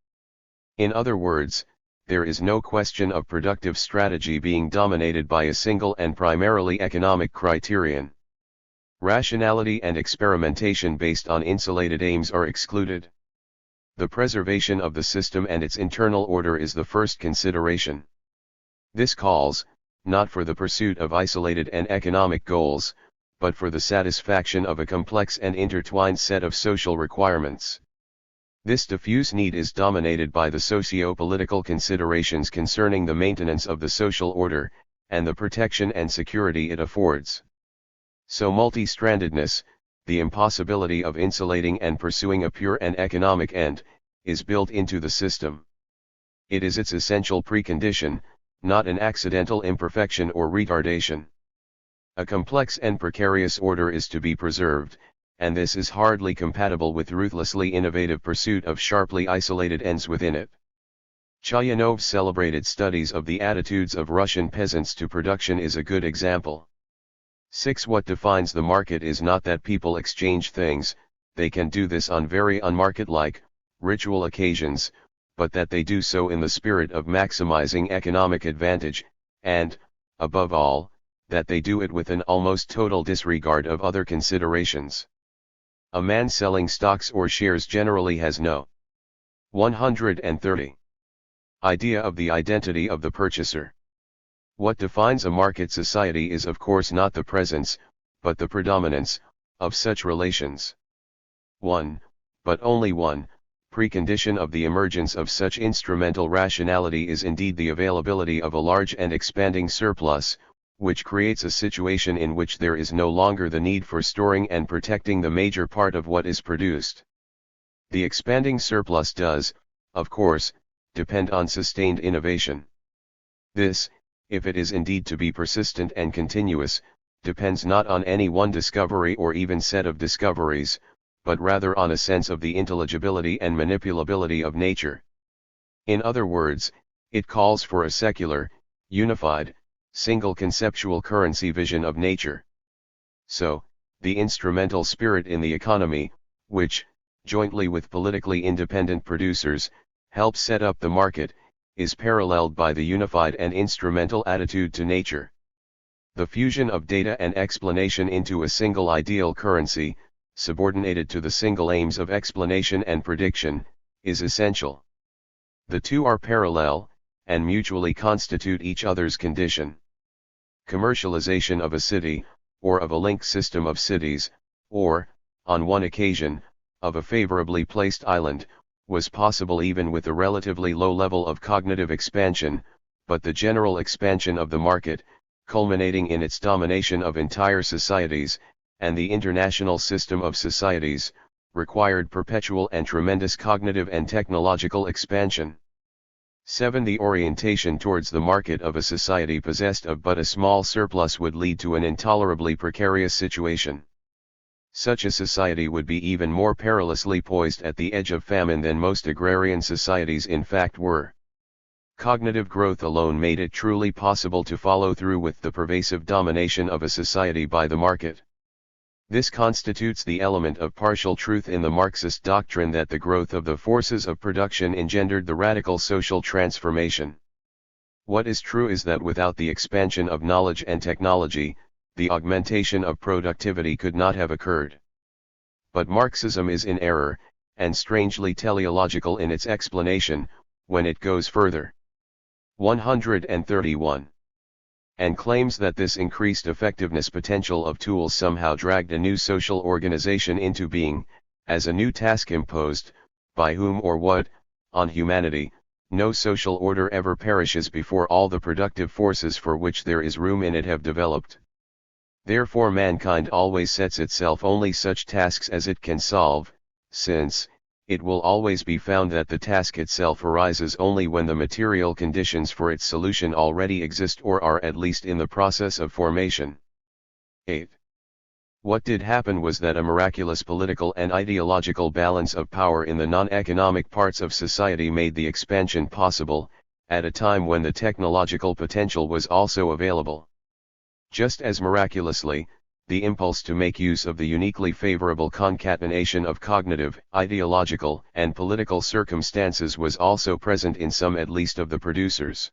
In other words, there is no question of productive strategy being dominated by a single and primarily economic criterion. Rationality and experimentation based on insulated aims are excluded. The preservation of the system and its internal order is the first consideration. This calls, not for the pursuit of isolated and economic goals, but for the satisfaction of a complex and intertwined set of social requirements. This diffuse need is dominated by the socio-political considerations concerning the maintenance of the social order, and the protection and security it affords. So multi-strandedness, the impossibility of insulating and pursuing a pure and economic end, is built into the system. It is its essential precondition, not an accidental imperfection or retardation. A complex and precarious order is to be preserved, and this is hardly compatible with ruthlessly innovative pursuit of sharply isolated ends within it. Chayanov's celebrated studies of the attitudes of Russian peasants to production is a good example. 6. What defines the market is not that people exchange things; they can do this on very unmarket-like, ritual occasions, but that they do so in the spirit of maximizing economic advantage, and, above all, that they do it with an almost total disregard of other considerations. A man selling stocks or shares generally has no 130. Idea of the identity of the purchaser. What defines a market society is of course not the presence, but the predominance, of such relations. One, but only one, precondition of the emergence of such instrumental rationality is indeed the availability of a large and expanding surplus, which creates a situation in which there is no longer the need for storing and protecting the major part of what is produced. The expanding surplus does, of course, depend on sustained innovation. This, if it is indeed to be persistent and continuous, depends not on any one discovery or even set of discoveries, but rather on a sense of the intelligibility and manipulability of nature. In other words, it calls for a secular, unified, single conceptual currency vision of nature. So, the instrumental spirit in the economy, which, jointly with politically independent producers, helps set up the market, is paralleled by the unified and instrumental attitude to nature. The fusion of data and explanation into a single ideal currency, subordinated to the single aims of explanation and prediction, is essential. The two are parallel, and mutually constitute each other's condition. Commercialization of a city, or of a linked system of cities, or, on one occasion, of a favorably placed island, was possible even with a relatively low level of cognitive expansion, but the general expansion of the market, culminating in its domination of entire societies, and the international system of societies, required perpetual and tremendous cognitive and technological expansion. 7. The orientation towards the market of a society possessed of but a small surplus would lead to an intolerably precarious situation. Such a society would be even more perilously poised at the edge of famine than most agrarian societies in fact were. Cognitive growth alone made it truly possible to follow through with the pervasive domination of a society by the market. This constitutes the element of partial truth in the Marxist doctrine that the growth of the forces of production engendered the radical social transformation. What is true is that without the expansion of knowledge and technology, the augmentation of productivity could not have occurred. But Marxism is in error, and strangely teleological in its explanation, when it goes further. 131. And claims that this increased effectiveness potential of tools somehow dragged a new social organization into being, as a new task imposed, by whom or what, on humanity. No social order ever perishes before all the productive forces for which there is room in it have developed. Therefore mankind always sets itself only such tasks as it can solve, since, it will always be found that the task itself arises only when the material conditions for its solution already exist or are at least in the process of formation. 8. What did happen was that a miraculous political and ideological balance of power in the non-economic parts of society made the expansion possible, at a time when the technological potential was also available. Just as miraculously, the impulse to make use of the uniquely favorable concatenation of cognitive, ideological, and political circumstances was also present in some at least of the producers.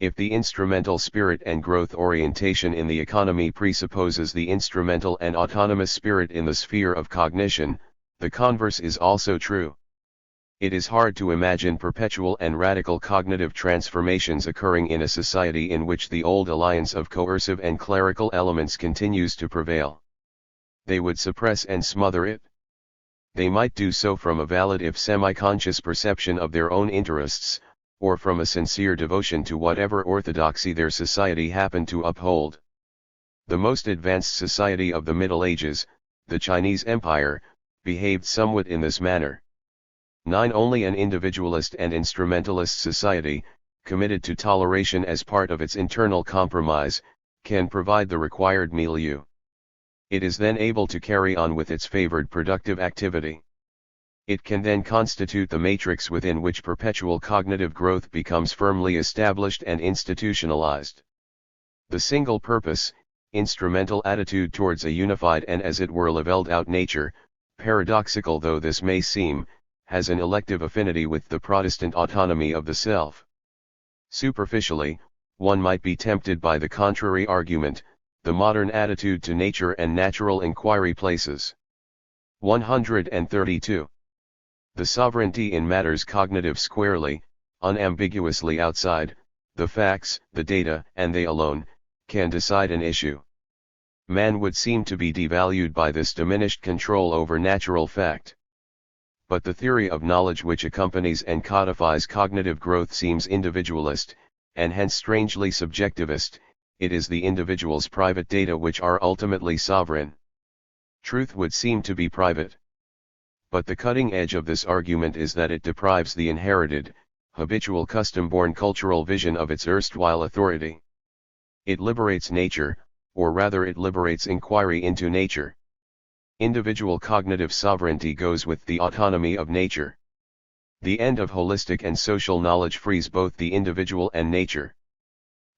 If the instrumental spirit and growth orientation in the economy presupposes the instrumental and autonomous spirit in the sphere of cognition, the converse is also true. It is hard to imagine perpetual and radical cognitive transformations occurring in a society in which the old alliance of coercive and clerical elements continues to prevail. They would suppress and smother it. They might do so from a valid if semi-conscious perception of their own interests, or from a sincere devotion to whatever orthodoxy their society happened to uphold. The most advanced society of the Middle Ages, the Chinese Empire, behaved somewhat in this manner. 9. Only an individualist and instrumentalist society, committed to toleration as part of its internal compromise, can provide the required milieu. It is then able to carry on with its favored productive activity. It can then constitute the matrix within which perpetual cognitive growth becomes firmly established and institutionalized. The single purpose, instrumental attitude towards a unified and as it were levelled out nature, paradoxical though this may seem, has an elective affinity with the Protestant autonomy of the self. Superficially, one might be tempted by the contrary argument, the modern attitude to nature and natural inquiry places. 132. The sovereignty in matters cognitive squarely, unambiguously outside, the facts, the data, and they alone, can decide an issue. Man would seem to be devalued by this diminished control over natural fact. But the theory of knowledge which accompanies and codifies cognitive growth seems individualist, and hence strangely subjectivist. It is the individual's private data which are ultimately sovereign. Truth would seem to be private. But the cutting edge of this argument is that it deprives the inherited, habitual custom-born cultural vision of its erstwhile authority. It liberates nature, or rather it liberates inquiry into nature. Individual cognitive sovereignty goes with the autonomy of nature. The end of holistic and social knowledge frees both the individual and nature.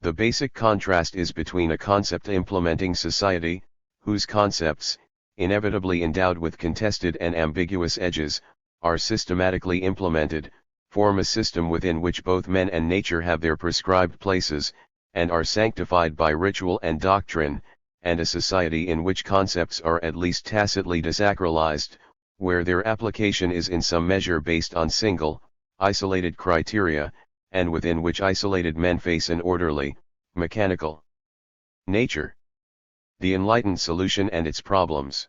The basic contrast is between a concept implementing society, whose concepts, inevitably endowed with contested and ambiguous edges, are systematically implemented, form a system within which both men and nature have their prescribed places, and are sanctified by ritual and doctrine, and a society in which concepts are at least tacitly desacralized, where their application is in some measure based on single, isolated criteria, and within which isolated men face an orderly, mechanical nature. The enlightened solution and its problems.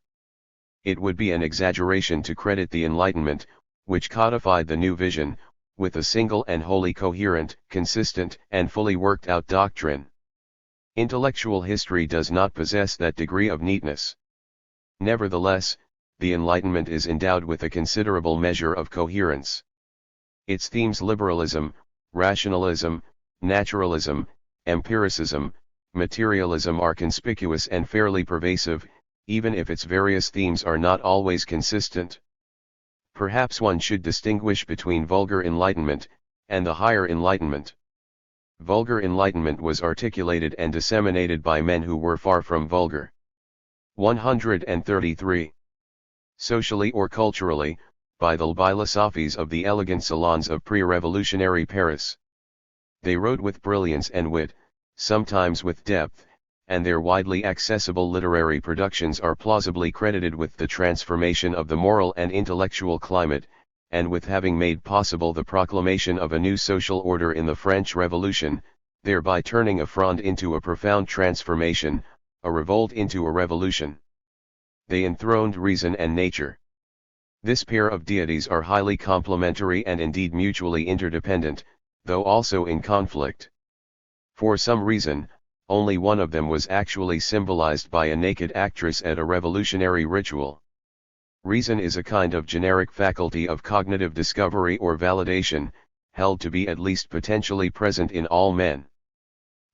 It would be an exaggeration to credit the Enlightenment, which codified the new vision, with a single and wholly coherent, consistent, and fully worked out doctrine. Intellectual history does not possess that degree of neatness. Nevertheless, the Enlightenment is endowed with a considerable measure of coherence. Its themes liberalism, rationalism, naturalism, empiricism, materialism are conspicuous and fairly pervasive, even if its various themes are not always consistent. Perhaps one should distinguish between vulgar enlightenment, and the higher enlightenment. Vulgar enlightenment was articulated and disseminated by men who were far from vulgar. 133. Socially or culturally, by the philosophies of the elegant salons of pre-revolutionary Paris. They wrote with brilliance and wit, sometimes with depth, and their widely accessible literary productions are plausibly credited with the transformation of the moral and intellectual climate, and with having made possible the proclamation of a new social order in the French Revolution, thereby turning a fronde into a profound transformation, a revolt into a revolution. They enthroned reason and nature. This pair of deities are highly complementary and indeed mutually interdependent, though also in conflict. For some reason, only one of them was actually symbolized by a naked actress at a revolutionary ritual. Reason is a kind of generic faculty of cognitive discovery or validation, held to be at least potentially present in all men.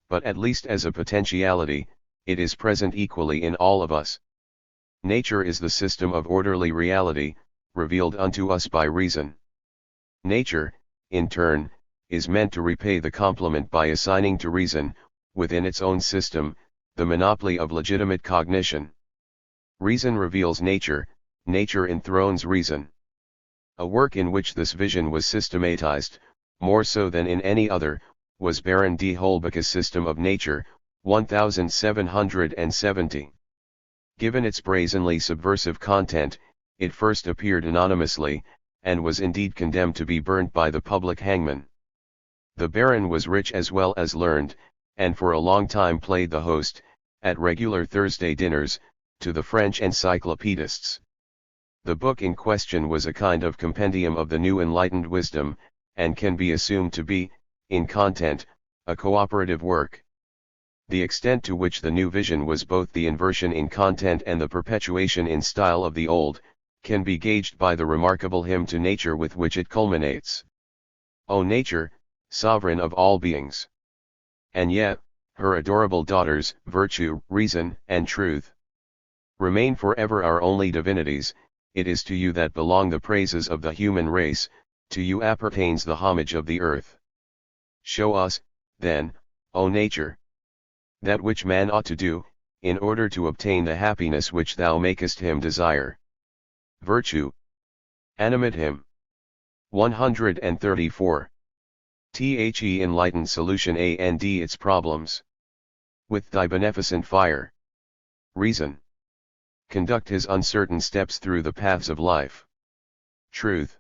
But at least as a potentiality, it is present equally in all of us. Nature is the system of orderly reality, revealed unto us by reason. Nature, in turn, is meant to repay the compliment by assigning to reason, within its own system, the monopoly of legitimate cognition. Reason reveals nature, nature enthrones reason. A work in which this vision was systematized, more so than in any other, was Baron de Holbach's System of Nature, 1770. Given its brazenly subversive content, it first appeared anonymously, and was indeed condemned to be burnt by the public hangman. The Baron was rich as well as learned, and for a long time played the host, at regular Thursday dinners, to the French encyclopedists. The book in question was a kind of compendium of the new enlightened wisdom, and can be assumed to be, in content, a cooperative work. The extent to which the new vision was both the inversion in content and the perpetuation in style of the old, can be gauged by the remarkable hymn to nature with which it culminates. O nature, sovereign of all beings! And yet, her adorable daughters, virtue, reason, and truth, remain forever our only divinities. It is to you that belong the praises of the human race, to you appertains the homage of the earth. Show us, then, O nature, that which man ought to do, in order to obtain the happiness which thou makest him desire. Virtue, animate him. 134. The enlightened solution and its problems. With thy beneficent fire, reason, conduct his uncertain steps through the paths of life. Truth.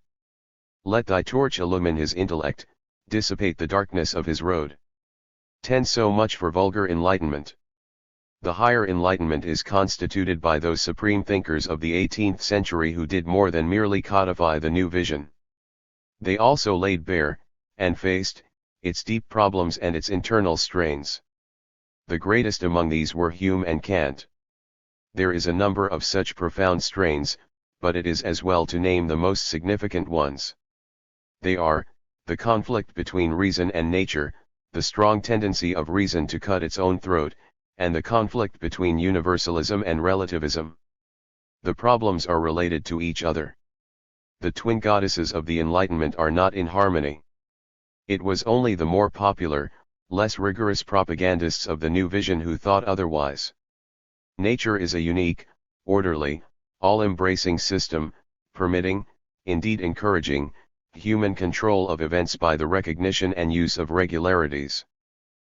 Let thy torch illumine his intellect, dissipate the darkness of his road. 10. So much for vulgar enlightenment. The higher enlightenment is constituted by those supreme thinkers of the 18th century who did more than merely codify the new vision. They also laid bare, and faced, its deep problems and its internal strains. The greatest among these were Hume and Kant. There is a number of such profound strains, but it is as well to name the most significant ones. They are, the conflict between reason and nature, the strong tendency of reason to cut its own throat, and the conflict between universalism and relativism. The problems are related to each other. The twin goddesses of the Enlightenment are not in harmony. It was only the more popular, less rigorous propagandists of the new vision who thought otherwise. Nature is a unique, orderly, all-embracing system, permitting, indeed encouraging, human control of events by the recognition and use of regularities.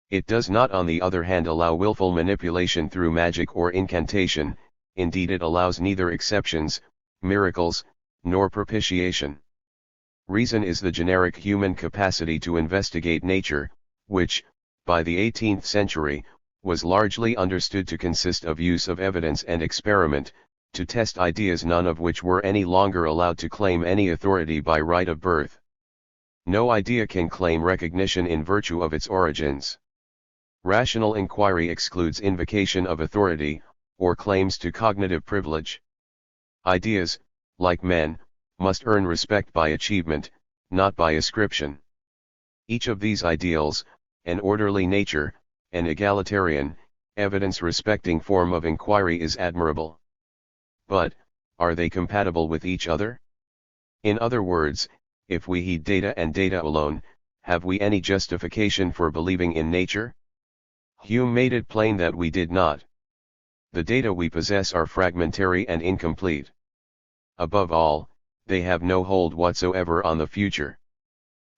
It does not, on the other hand, allow willful manipulation through magic or incantation. Indeed, it allows neither exceptions, miracles, nor propitiation. Reason is the generic human capacity to investigate nature, which, by the 18th century, was largely understood to consist of use of evidence and experiment, to test ideas none of which were any longer allowed to claim any authority by right of birth. No idea can claim recognition in virtue of its origins. Rational inquiry excludes invocation of authority, or claims to cognitive privilege. Ideas, like men, must earn respect by achievement, not by ascription. Each of these ideals, an orderly nature, an egalitarian, evidence-respecting form of inquiry, is admirable. But, are they compatible with each other? In other words, if we heed data and data alone, have we any justification for believing in nature? Hume made it plain that we did not. The data we possess are fragmentary and incomplete. Above all, they have no hold whatsoever on the future.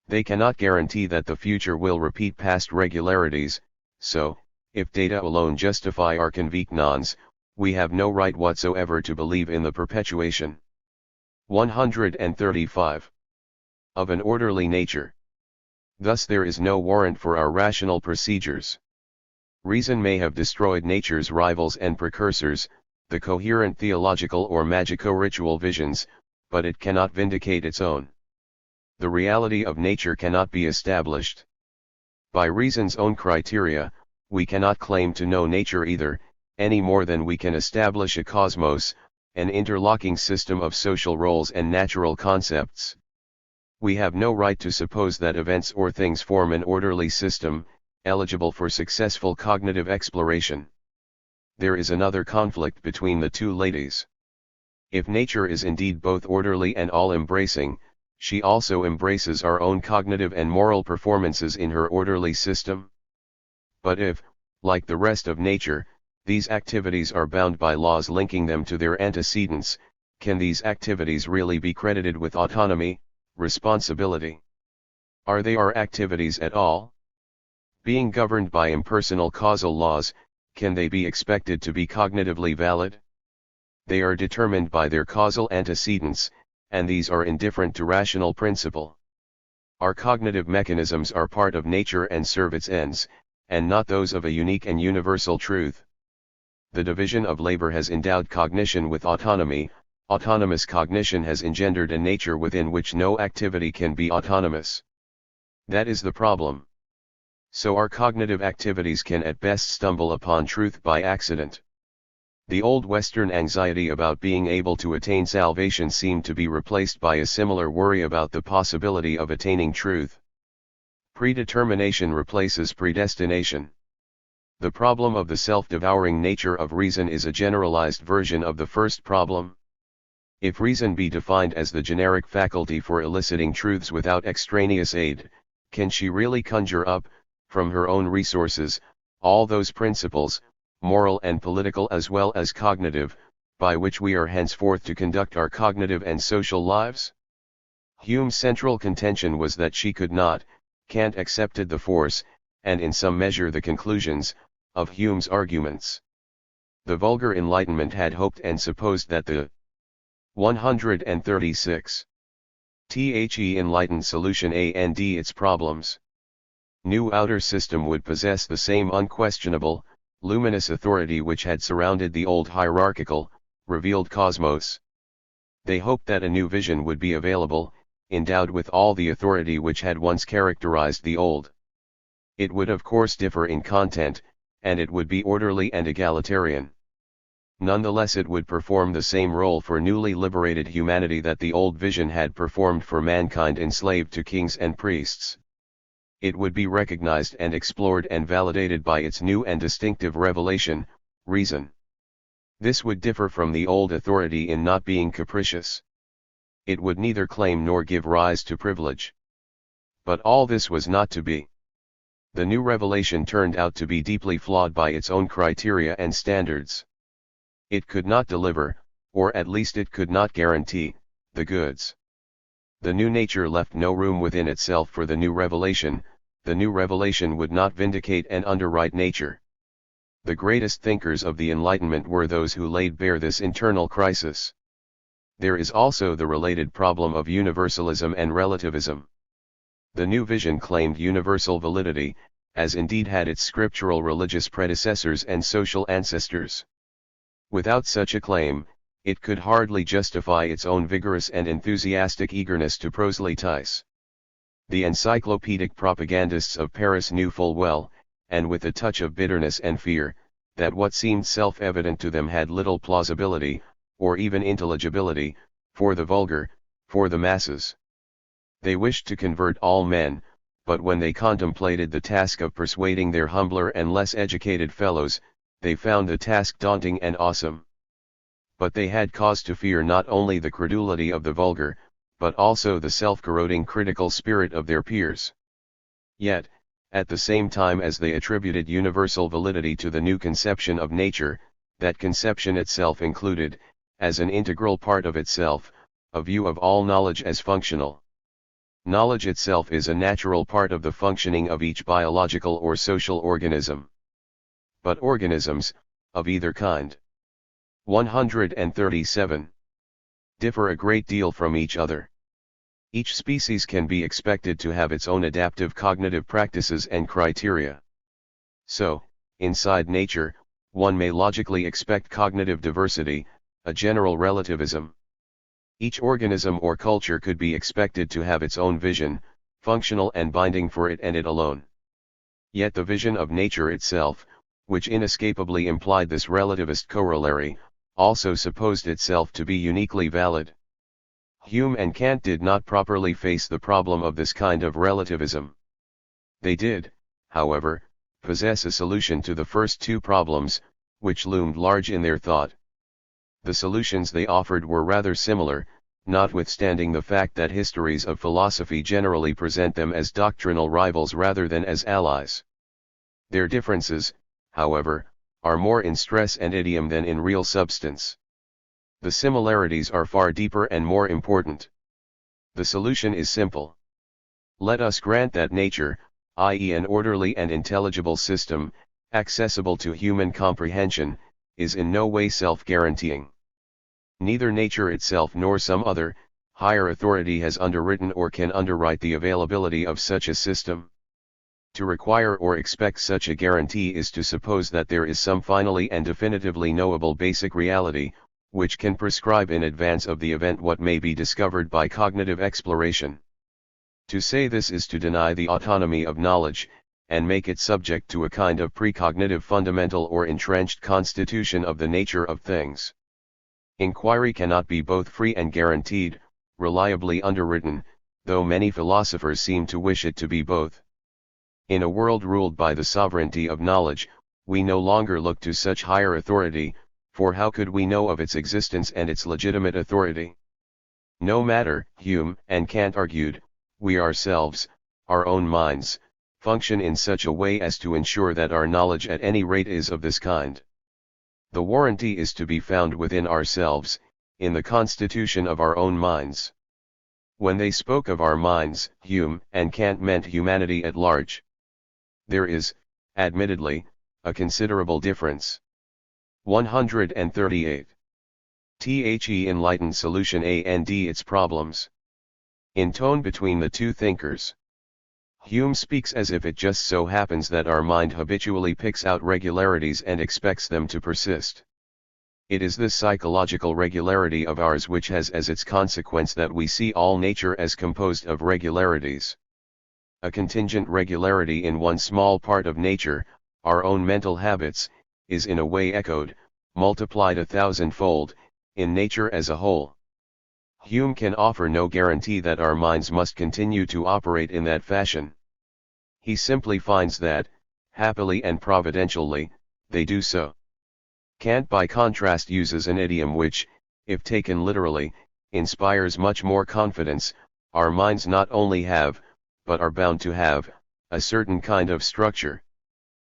They cannot guarantee that the future will repeat past regularities, so, if data alone justify our convictions, we have no right whatsoever to believe in the perpetuation. 135. Of an orderly nature. Thus there is no warrant for our rational procedures. Reason may have destroyed nature's rivals and precursors, the coherent theological or magico-ritual visions, but it cannot vindicate its own. The reality of nature cannot be established. By reason's own criteria, we cannot claim to know nature either, any more than we can establish a cosmos, an interlocking system of social roles and natural concepts. We have no right to suppose that events or things form an orderly system, eligible for successful cognitive exploration. There is another conflict between the two ladies. If nature is indeed both orderly and all-embracing, she also embraces our own cognitive and moral performances in her orderly system. But if, like the rest of nature, these activities are bound by laws linking them to their antecedents, can these activities really be credited with autonomy, responsibility? Are they our activities at all? Being governed by impersonal causal laws, can they be expected to be cognitively valid? They are determined by their causal antecedents, and these are indifferent to rational principle. Our cognitive mechanisms are part of nature and serve its ends, and not those of a unique and universal truth. The division of labor has endowed cognition with autonomy. Autonomous cognition has engendered a nature within which no activity can be autonomous. That is the problem. So our cognitive activities can at best stumble upon truth by accident. The old Western anxiety about being able to attain salvation seemed to be replaced by a similar worry about the possibility of attaining truth. Predetermination replaces predestination. The problem of the self-devouring nature of reason is a generalized version of the first problem. If reason be defined as the generic faculty for eliciting truths without extraneous aid, can she really conjure up, from her own resources, all those principles, moral and political as well as cognitive, by which we are henceforth to conduct our cognitive and social lives? Hume's central contention was that she could not, Kant accepted the force, and in some measure the conclusions, of Hume's arguments. The vulgar Enlightenment had hoped and supposed that the 136 The enlightened solution and its problems. New outer system would possess the same unquestionable, luminous authority which had surrounded the old hierarchical, revealed cosmos. They hoped that a new vision would be available, endowed with all the authority which had once characterized the old. It would of course differ in content, and it would be orderly and egalitarian. Nonetheless it would perform the same role for newly liberated humanity that the old vision had performed for mankind enslaved to kings and priests. It would be recognized and explored and validated by its new and distinctive revelation, reason. This would differ from the old authority in not being capricious. It would neither claim nor give rise to privilege. But all this was not to be. The new revelation turned out to be deeply flawed by its own criteria and standards. It could not deliver, or at least it could not guarantee, the goods. The new nature left no room within itself for the new revelation. The new revelation would not vindicate and underwrite nature. The greatest thinkers of the Enlightenment were those who laid bare this internal crisis. There is also the related problem of universalism and relativism. The new vision claimed universal validity, as indeed had its scriptural religious predecessors and social ancestors. Without such a claim, it could hardly justify its own vigorous and enthusiastic eagerness to proselytize. The encyclopedic propagandists of Paris knew full well, and with a touch of bitterness and fear, that what seemed self-evident to them had little plausibility, or even intelligibility, for the vulgar, for the masses. They wished to convert all men, but when they contemplated the task of persuading their humbler and less educated fellows, they found the task daunting and awesome. But they had cause to fear not only the credulity of the vulgar, but also the self-corroding critical spirit of their peers. Yet, at the same time as they attributed universal validity to the new conception of nature, that conception itself included, as an integral part of itself, a view of all knowledge as functional. Knowledge itself is a natural part of the functioning of each biological or social organism. But organisms, of either kind, 137, differ a great deal from each other. Each species can be expected to have its own adaptive cognitive practices and criteria. So, inside nature, one may logically expect cognitive diversity, a general relativism. Each organism or culture could be expected to have its own vision, functional and binding for it and it alone. Yet the vision of nature itself, which inescapably implied this relativist corollary, also supposed itself to be uniquely valid. Hume and Kant did not properly face the problem of this kind of relativism. They did, however, possess a solution to the first two problems, which loomed large in their thought. The solutions they offered were rather similar, notwithstanding the fact that histories of philosophy generally present them as doctrinal rivals rather than as allies. Their differences, however, are more in stress and idiom than in real substance. The similarities are far deeper and more important. The solution is simple. Let us grant that nature, i.e. an orderly and intelligible system, accessible to human comprehension, is in no way self-guaranteeing. Neither nature itself nor some other, higher authority has underwritten or can underwrite the availability of such a system. To require or expect such a guarantee is to suppose that there is some finally and definitively knowable basic reality, which can prescribe in advance of the event what may be discovered by cognitive exploration. To say this is to deny the autonomy of knowledge, and make it subject to a kind of precognitive fundamental or entrenched constitution of the nature of things. Inquiry cannot be both free and guaranteed, reliably underwritten, though many philosophers seem to wish it to be both. In a world ruled by the sovereignty of knowledge, we no longer look to such higher authority, for how could we know of its existence and its legitimate authority? No matter, Hume and Kant argued, we ourselves, our own minds, function in such a way as to ensure that our knowledge at any rate is of this kind. The warranty is to be found within ourselves, in the constitution of our own minds. When they spoke of our minds, Hume and Kant meant humanity at large. There is, admittedly, a considerable difference. 138. The enlightened solution and its problems. In tone between the two thinkers. Hume speaks as if it just so happens that our mind habitually picks out regularities and expects them to persist. It is this psychological regularity of ours which has as its consequence that we see all nature as composed of regularities. A contingent regularity in one small part of nature, our own mental habits, is in a way echoed, multiplied 1,000-fold, in nature as a whole. Hume can offer no guarantee that our minds must continue to operate in that fashion. He simply finds that, happily and providentially, they do so. Kant by contrast uses an idiom which, if taken literally, inspires much more confidence. Our minds not only have, but are bound to have, a certain kind of structure.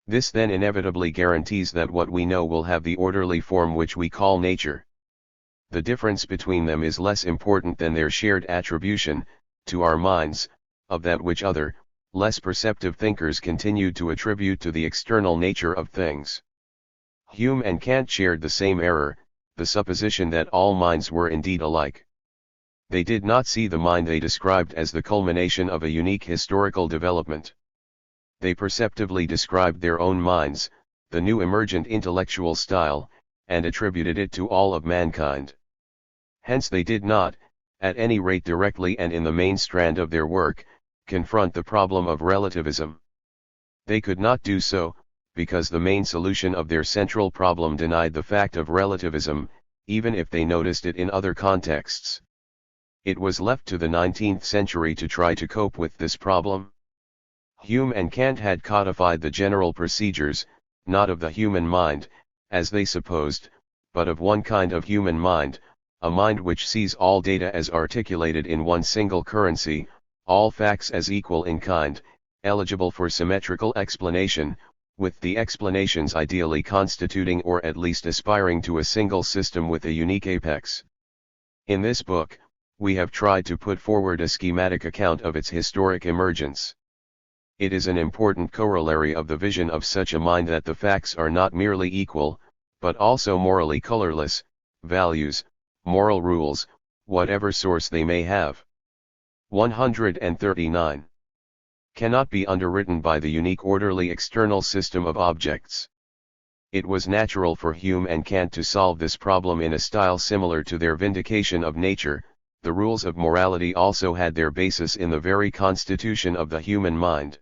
This then inevitably guarantees that what we know will have the orderly form which we call nature. The difference between them is less important than their shared attribution, to our minds, of that which other, less perceptive thinkers continued to attribute to the external nature of things. Hume and Kant shared the same error, the supposition that all minds were indeed alike. They did not see the mind they described as the culmination of a unique historical development. They perceptively described their own minds, the new emergent intellectual style, and attributed it to all of mankind. Hence they did not, at any rate directly and in the main strand of their work, confront the problem of relativism. They could not do so, because the main solution of their central problem denied the fact of relativism, even if they noticed it in other contexts. It was left to the 19th century to try to cope with this problem. Hume and Kant had codified the general procedures, not of the human mind, as they supposed, but of one kind of human mind, a mind which sees all data as articulated in one single currency, all facts as equal in kind, eligible for symmetrical explanation, with the explanations ideally constituting or at least aspiring to a single system with a unique apex. In this book, we have tried to put forward a schematic account of its historic emergence. It is an important corollary of the vision of such a mind that the facts are not merely equal, but also morally colorless, values, moral rules, whatever source they may have. 139. Cannot be underwritten by the unique orderly external system of objects. It was natural for Hume and Kant to solve this problem in a style similar to their vindication of nature. The rules of morality also had their basis in the very constitution of the human mind.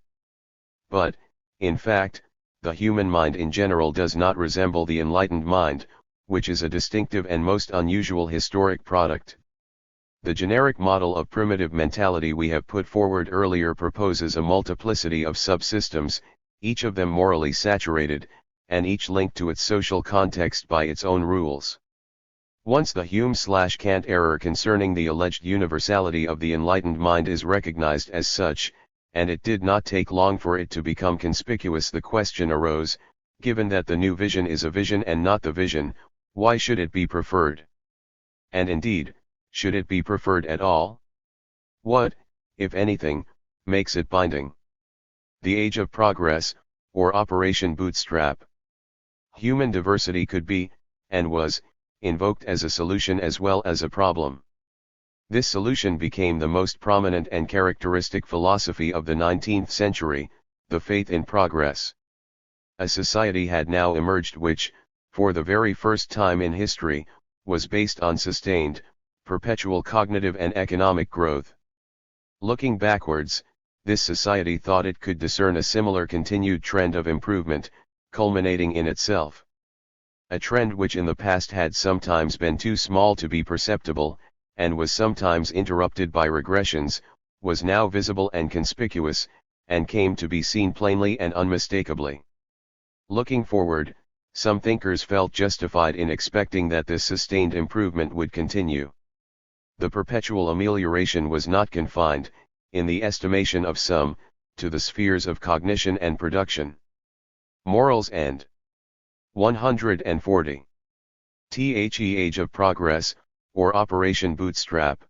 But, in fact, the human mind in general does not resemble the enlightened mind, which is a distinctive and most unusual historic product. The generic model of primitive mentality we have put forward earlier proposes a multiplicity of subsystems, each of them morally saturated, and each linked to its social context by its own rules. Once the Hume/Kant error concerning the alleged universality of the enlightened mind is recognized as such, and it did not take long for it to become conspicuous, the question arose, given that the new vision is a vision and not the vision, why should it be preferred? And indeed, should it be preferred at all? What, if anything, makes it binding? The age of progress, or Operation Bootstrap. Human diversity could be, and was, invoked as a solution as well as a problem. This solution became the most prominent and characteristic philosophy of the 19th century, the faith in progress. A society had now emerged which, for the very first time in history, was based on sustained, perpetual cognitive and economic growth. Looking backwards, this society thought it could discern a similar continued trend of improvement, culminating in itself. A trend which in the past had sometimes been too small to be perceptible, and was sometimes interrupted by regressions, was now visible and conspicuous, and came to be seen plainly and unmistakably. Looking forward, some thinkers felt justified in expecting that this sustained improvement would continue. The perpetual amelioration was not confined, in the estimation of some, to the spheres of cognition and production. Morals and 140. The Age of Progress, or Operation Bootstrap.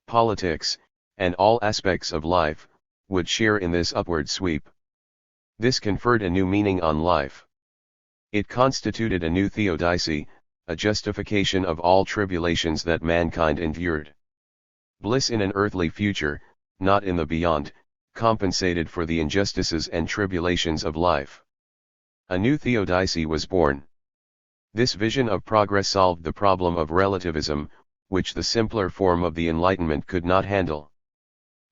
politics, and all aspects of life, would share in this upward sweep. This conferred a new meaning on life. It constituted a new theodicy, a justification of all tribulations that mankind endured. Bliss in an earthly future, not in the beyond, compensated for the injustices and tribulations of life. A new theodicy was born. This vision of progress solved the problem of relativism, which the simpler form of the Enlightenment could not handle.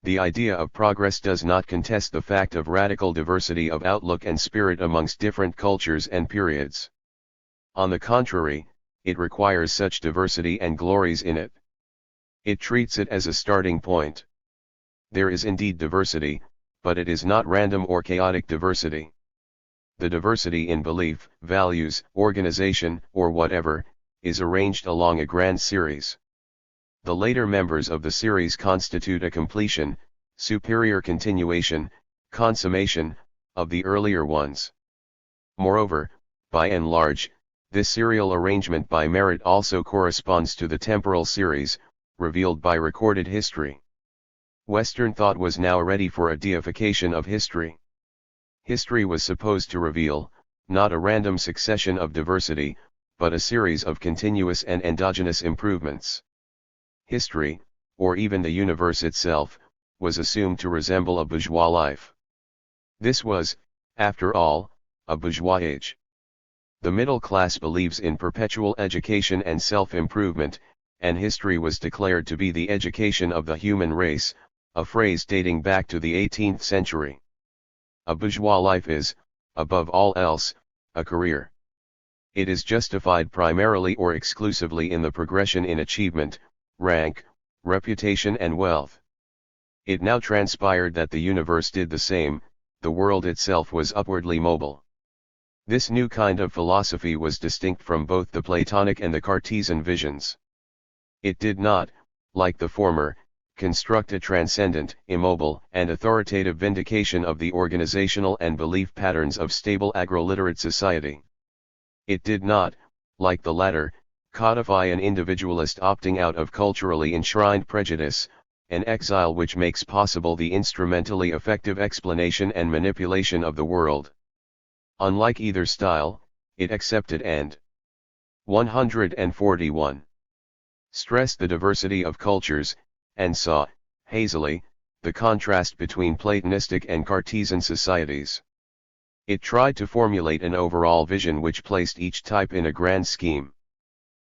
The idea of progress does not contest the fact of radical diversity of outlook and spirit amongst different cultures and periods. On the contrary, it requires such diversity and glories in it. It treats it as a starting point. There is indeed diversity, but it is not random or chaotic diversity. The diversity in belief, values, organization, or whatever, is arranged along a grand series. The later members of the series constitute a completion, superior continuation, consummation, of the earlier ones. Moreover, by and large, this serial arrangement by merit also corresponds to the temporal series, revealed by recorded history. Western thought was now ready for a deification of history. History was supposed to reveal, not a random succession of diversity, but a series of continuous and endogenous improvements. History, or even the universe itself, was assumed to resemble a bourgeois life. This was, after all, a bourgeois age. The middle class believes in perpetual education and self-improvement, and history was declared to be the education of the human race, a phrase dating back to the 18th century. A bourgeois life is, above all else, a career. It is justified primarily or exclusively in the progression in achievement, rank, reputation and wealth. It now transpired that the universe did the same, the world itself was upwardly mobile. This new kind of philosophy was distinct from both the Platonic and the Cartesian visions. It did not, like the former, construct a transcendent, immobile, and authoritative vindication of the organizational and belief patterns of stable agro-literate society. It did not, like the latter, codify an individualist opting out of culturally enshrined prejudice, an exile which makes possible the instrumentally effective explanation and manipulation of the world. Unlike either style, it accepted and 141. Stressed the diversity of cultures, and saw, hazily, the contrast between Platonistic and Cartesian societies. It tried to formulate an overall vision which placed each type in a grand scheme.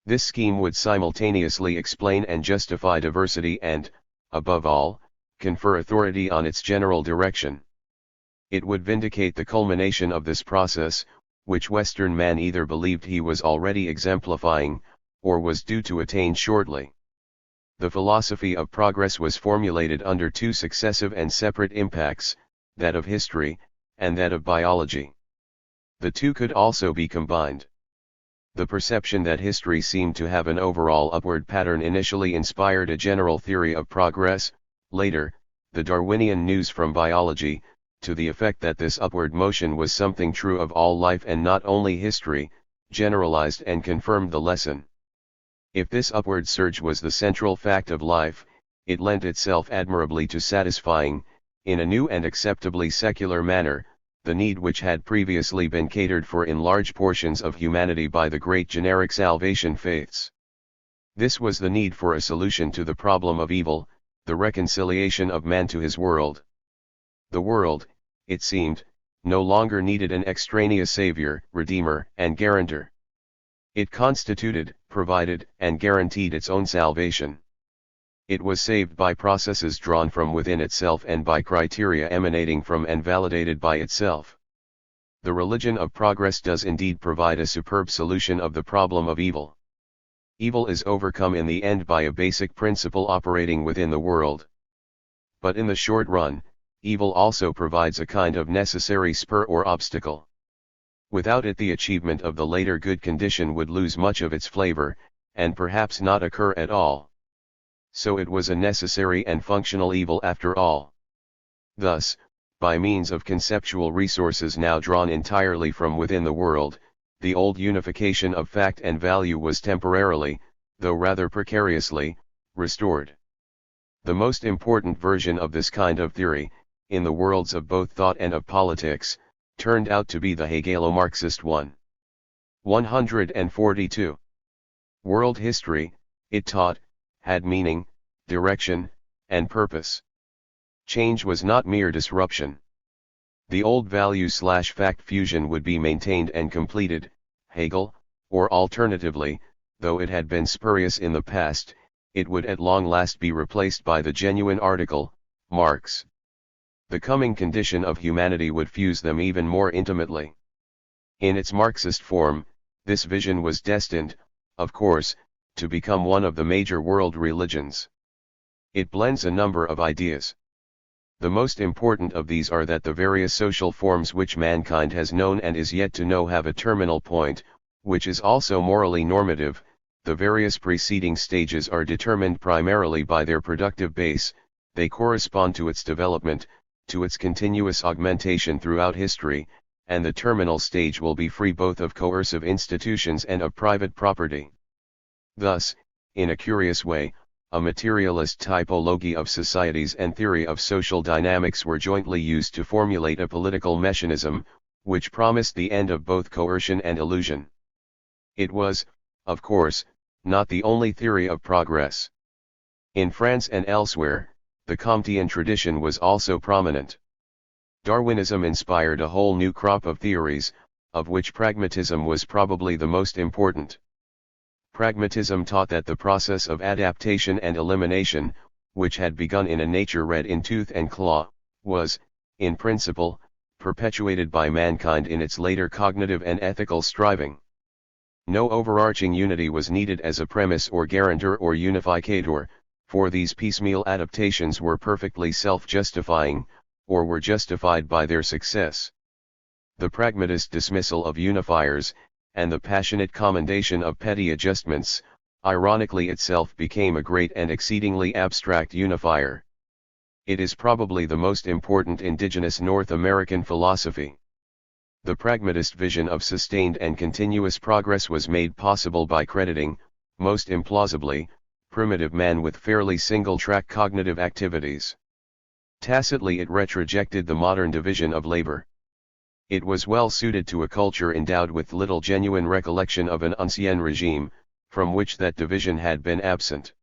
This scheme would simultaneously explain and justify diversity and, above all, confer authority on its general direction. It would vindicate the culmination of this process, which Western man either believed he was already exemplifying, or was due to attain shortly. The philosophy of progress was formulated under two successive and separate impacts, that of history, and that of biology. The two could also be combined. The perception that history seemed to have an overall upward pattern initially inspired a general theory of progress. Later, the Darwinian news from biology, to the effect that this upward motion was something true of all life and not only history, generalized and confirmed the lesson. If this upward surge was the central fact of life, it lent itself admirably to satisfying, in a new and acceptably secular manner, the need which had previously been catered for in large portions of humanity by the great generic salvation faiths. This was the need for a solution to the problem of evil, the reconciliation of man to his world. The world, it seemed, no longer needed an extraneous savior, redeemer, and guarantor. It constituted, provided, and guaranteed its own salvation. It was saved by processes drawn from within itself and by criteria emanating from and validated by itself. The religion of progress does indeed provide a superb solution of the problem of evil. Evil is overcome in the end by a basic principle operating within the world. But in the short run, evil also provides a kind of necessary spur or obstacle. Without it, the achievement of the later good condition would lose much of its flavor, and perhaps not occur at all. So it was a necessary and functional evil after all. Thus, by means of conceptual resources now drawn entirely from within the world, the old unification of fact and value was temporarily, though rather precariously, restored. The most important version of this kind of theory, in the worlds of both thought and of politics, turned out to be the Hegelo-Marxist one. 142. World history, it taught, had meaning, direction, and purpose. Change was not mere disruption. The old value/fact fusion would be maintained and completed, Hegel, or alternatively, though it had been spurious in the past, it would at long last be replaced by the genuine article, Marx. The coming condition of humanity would fuse them even more intimately. In its Marxist form, this vision was destined, of course, to become one of the major world religions. It blends a number of ideas. The most important of these are that the various social forms which mankind has known and is yet to know have a terminal point, which is also morally normative. The various preceding stages are determined primarily by their productive base, they correspond to its development, to its continuous augmentation throughout history, and the terminal stage will be free both of coercive institutions and of private property. Thus, in a curious way, a materialist typology of societies and theory of social dynamics were jointly used to formulate a political mechanism, which promised the end of both coercion and illusion. It was, of course, not the only theory of progress. In France and elsewhere, the Comtean tradition was also prominent. Darwinism inspired a whole new crop of theories, of which pragmatism was probably the most important. Pragmatism taught that the process of adaptation and elimination, which had begun in a nature red in tooth and claw, was, in principle, perpetuated by mankind in its later cognitive and ethical striving. No overarching unity was needed as a premise or guarantor or unificator, for these piecemeal adaptations were perfectly self-justifying, or were justified by their success. The pragmatist dismissal of unifiers, and the passionate commendation of petty adjustments, ironically itself became a great and exceedingly abstract unifier. It is probably the most important indigenous North American philosophy. The pragmatist vision of sustained and continuous progress was made possible by crediting, most implausibly, primitive man with fairly single-track cognitive activities. Tacitly it retrojected the modern division of labor. It was well suited to a culture endowed with little genuine recollection of an ancien regime, from which that division had been absent.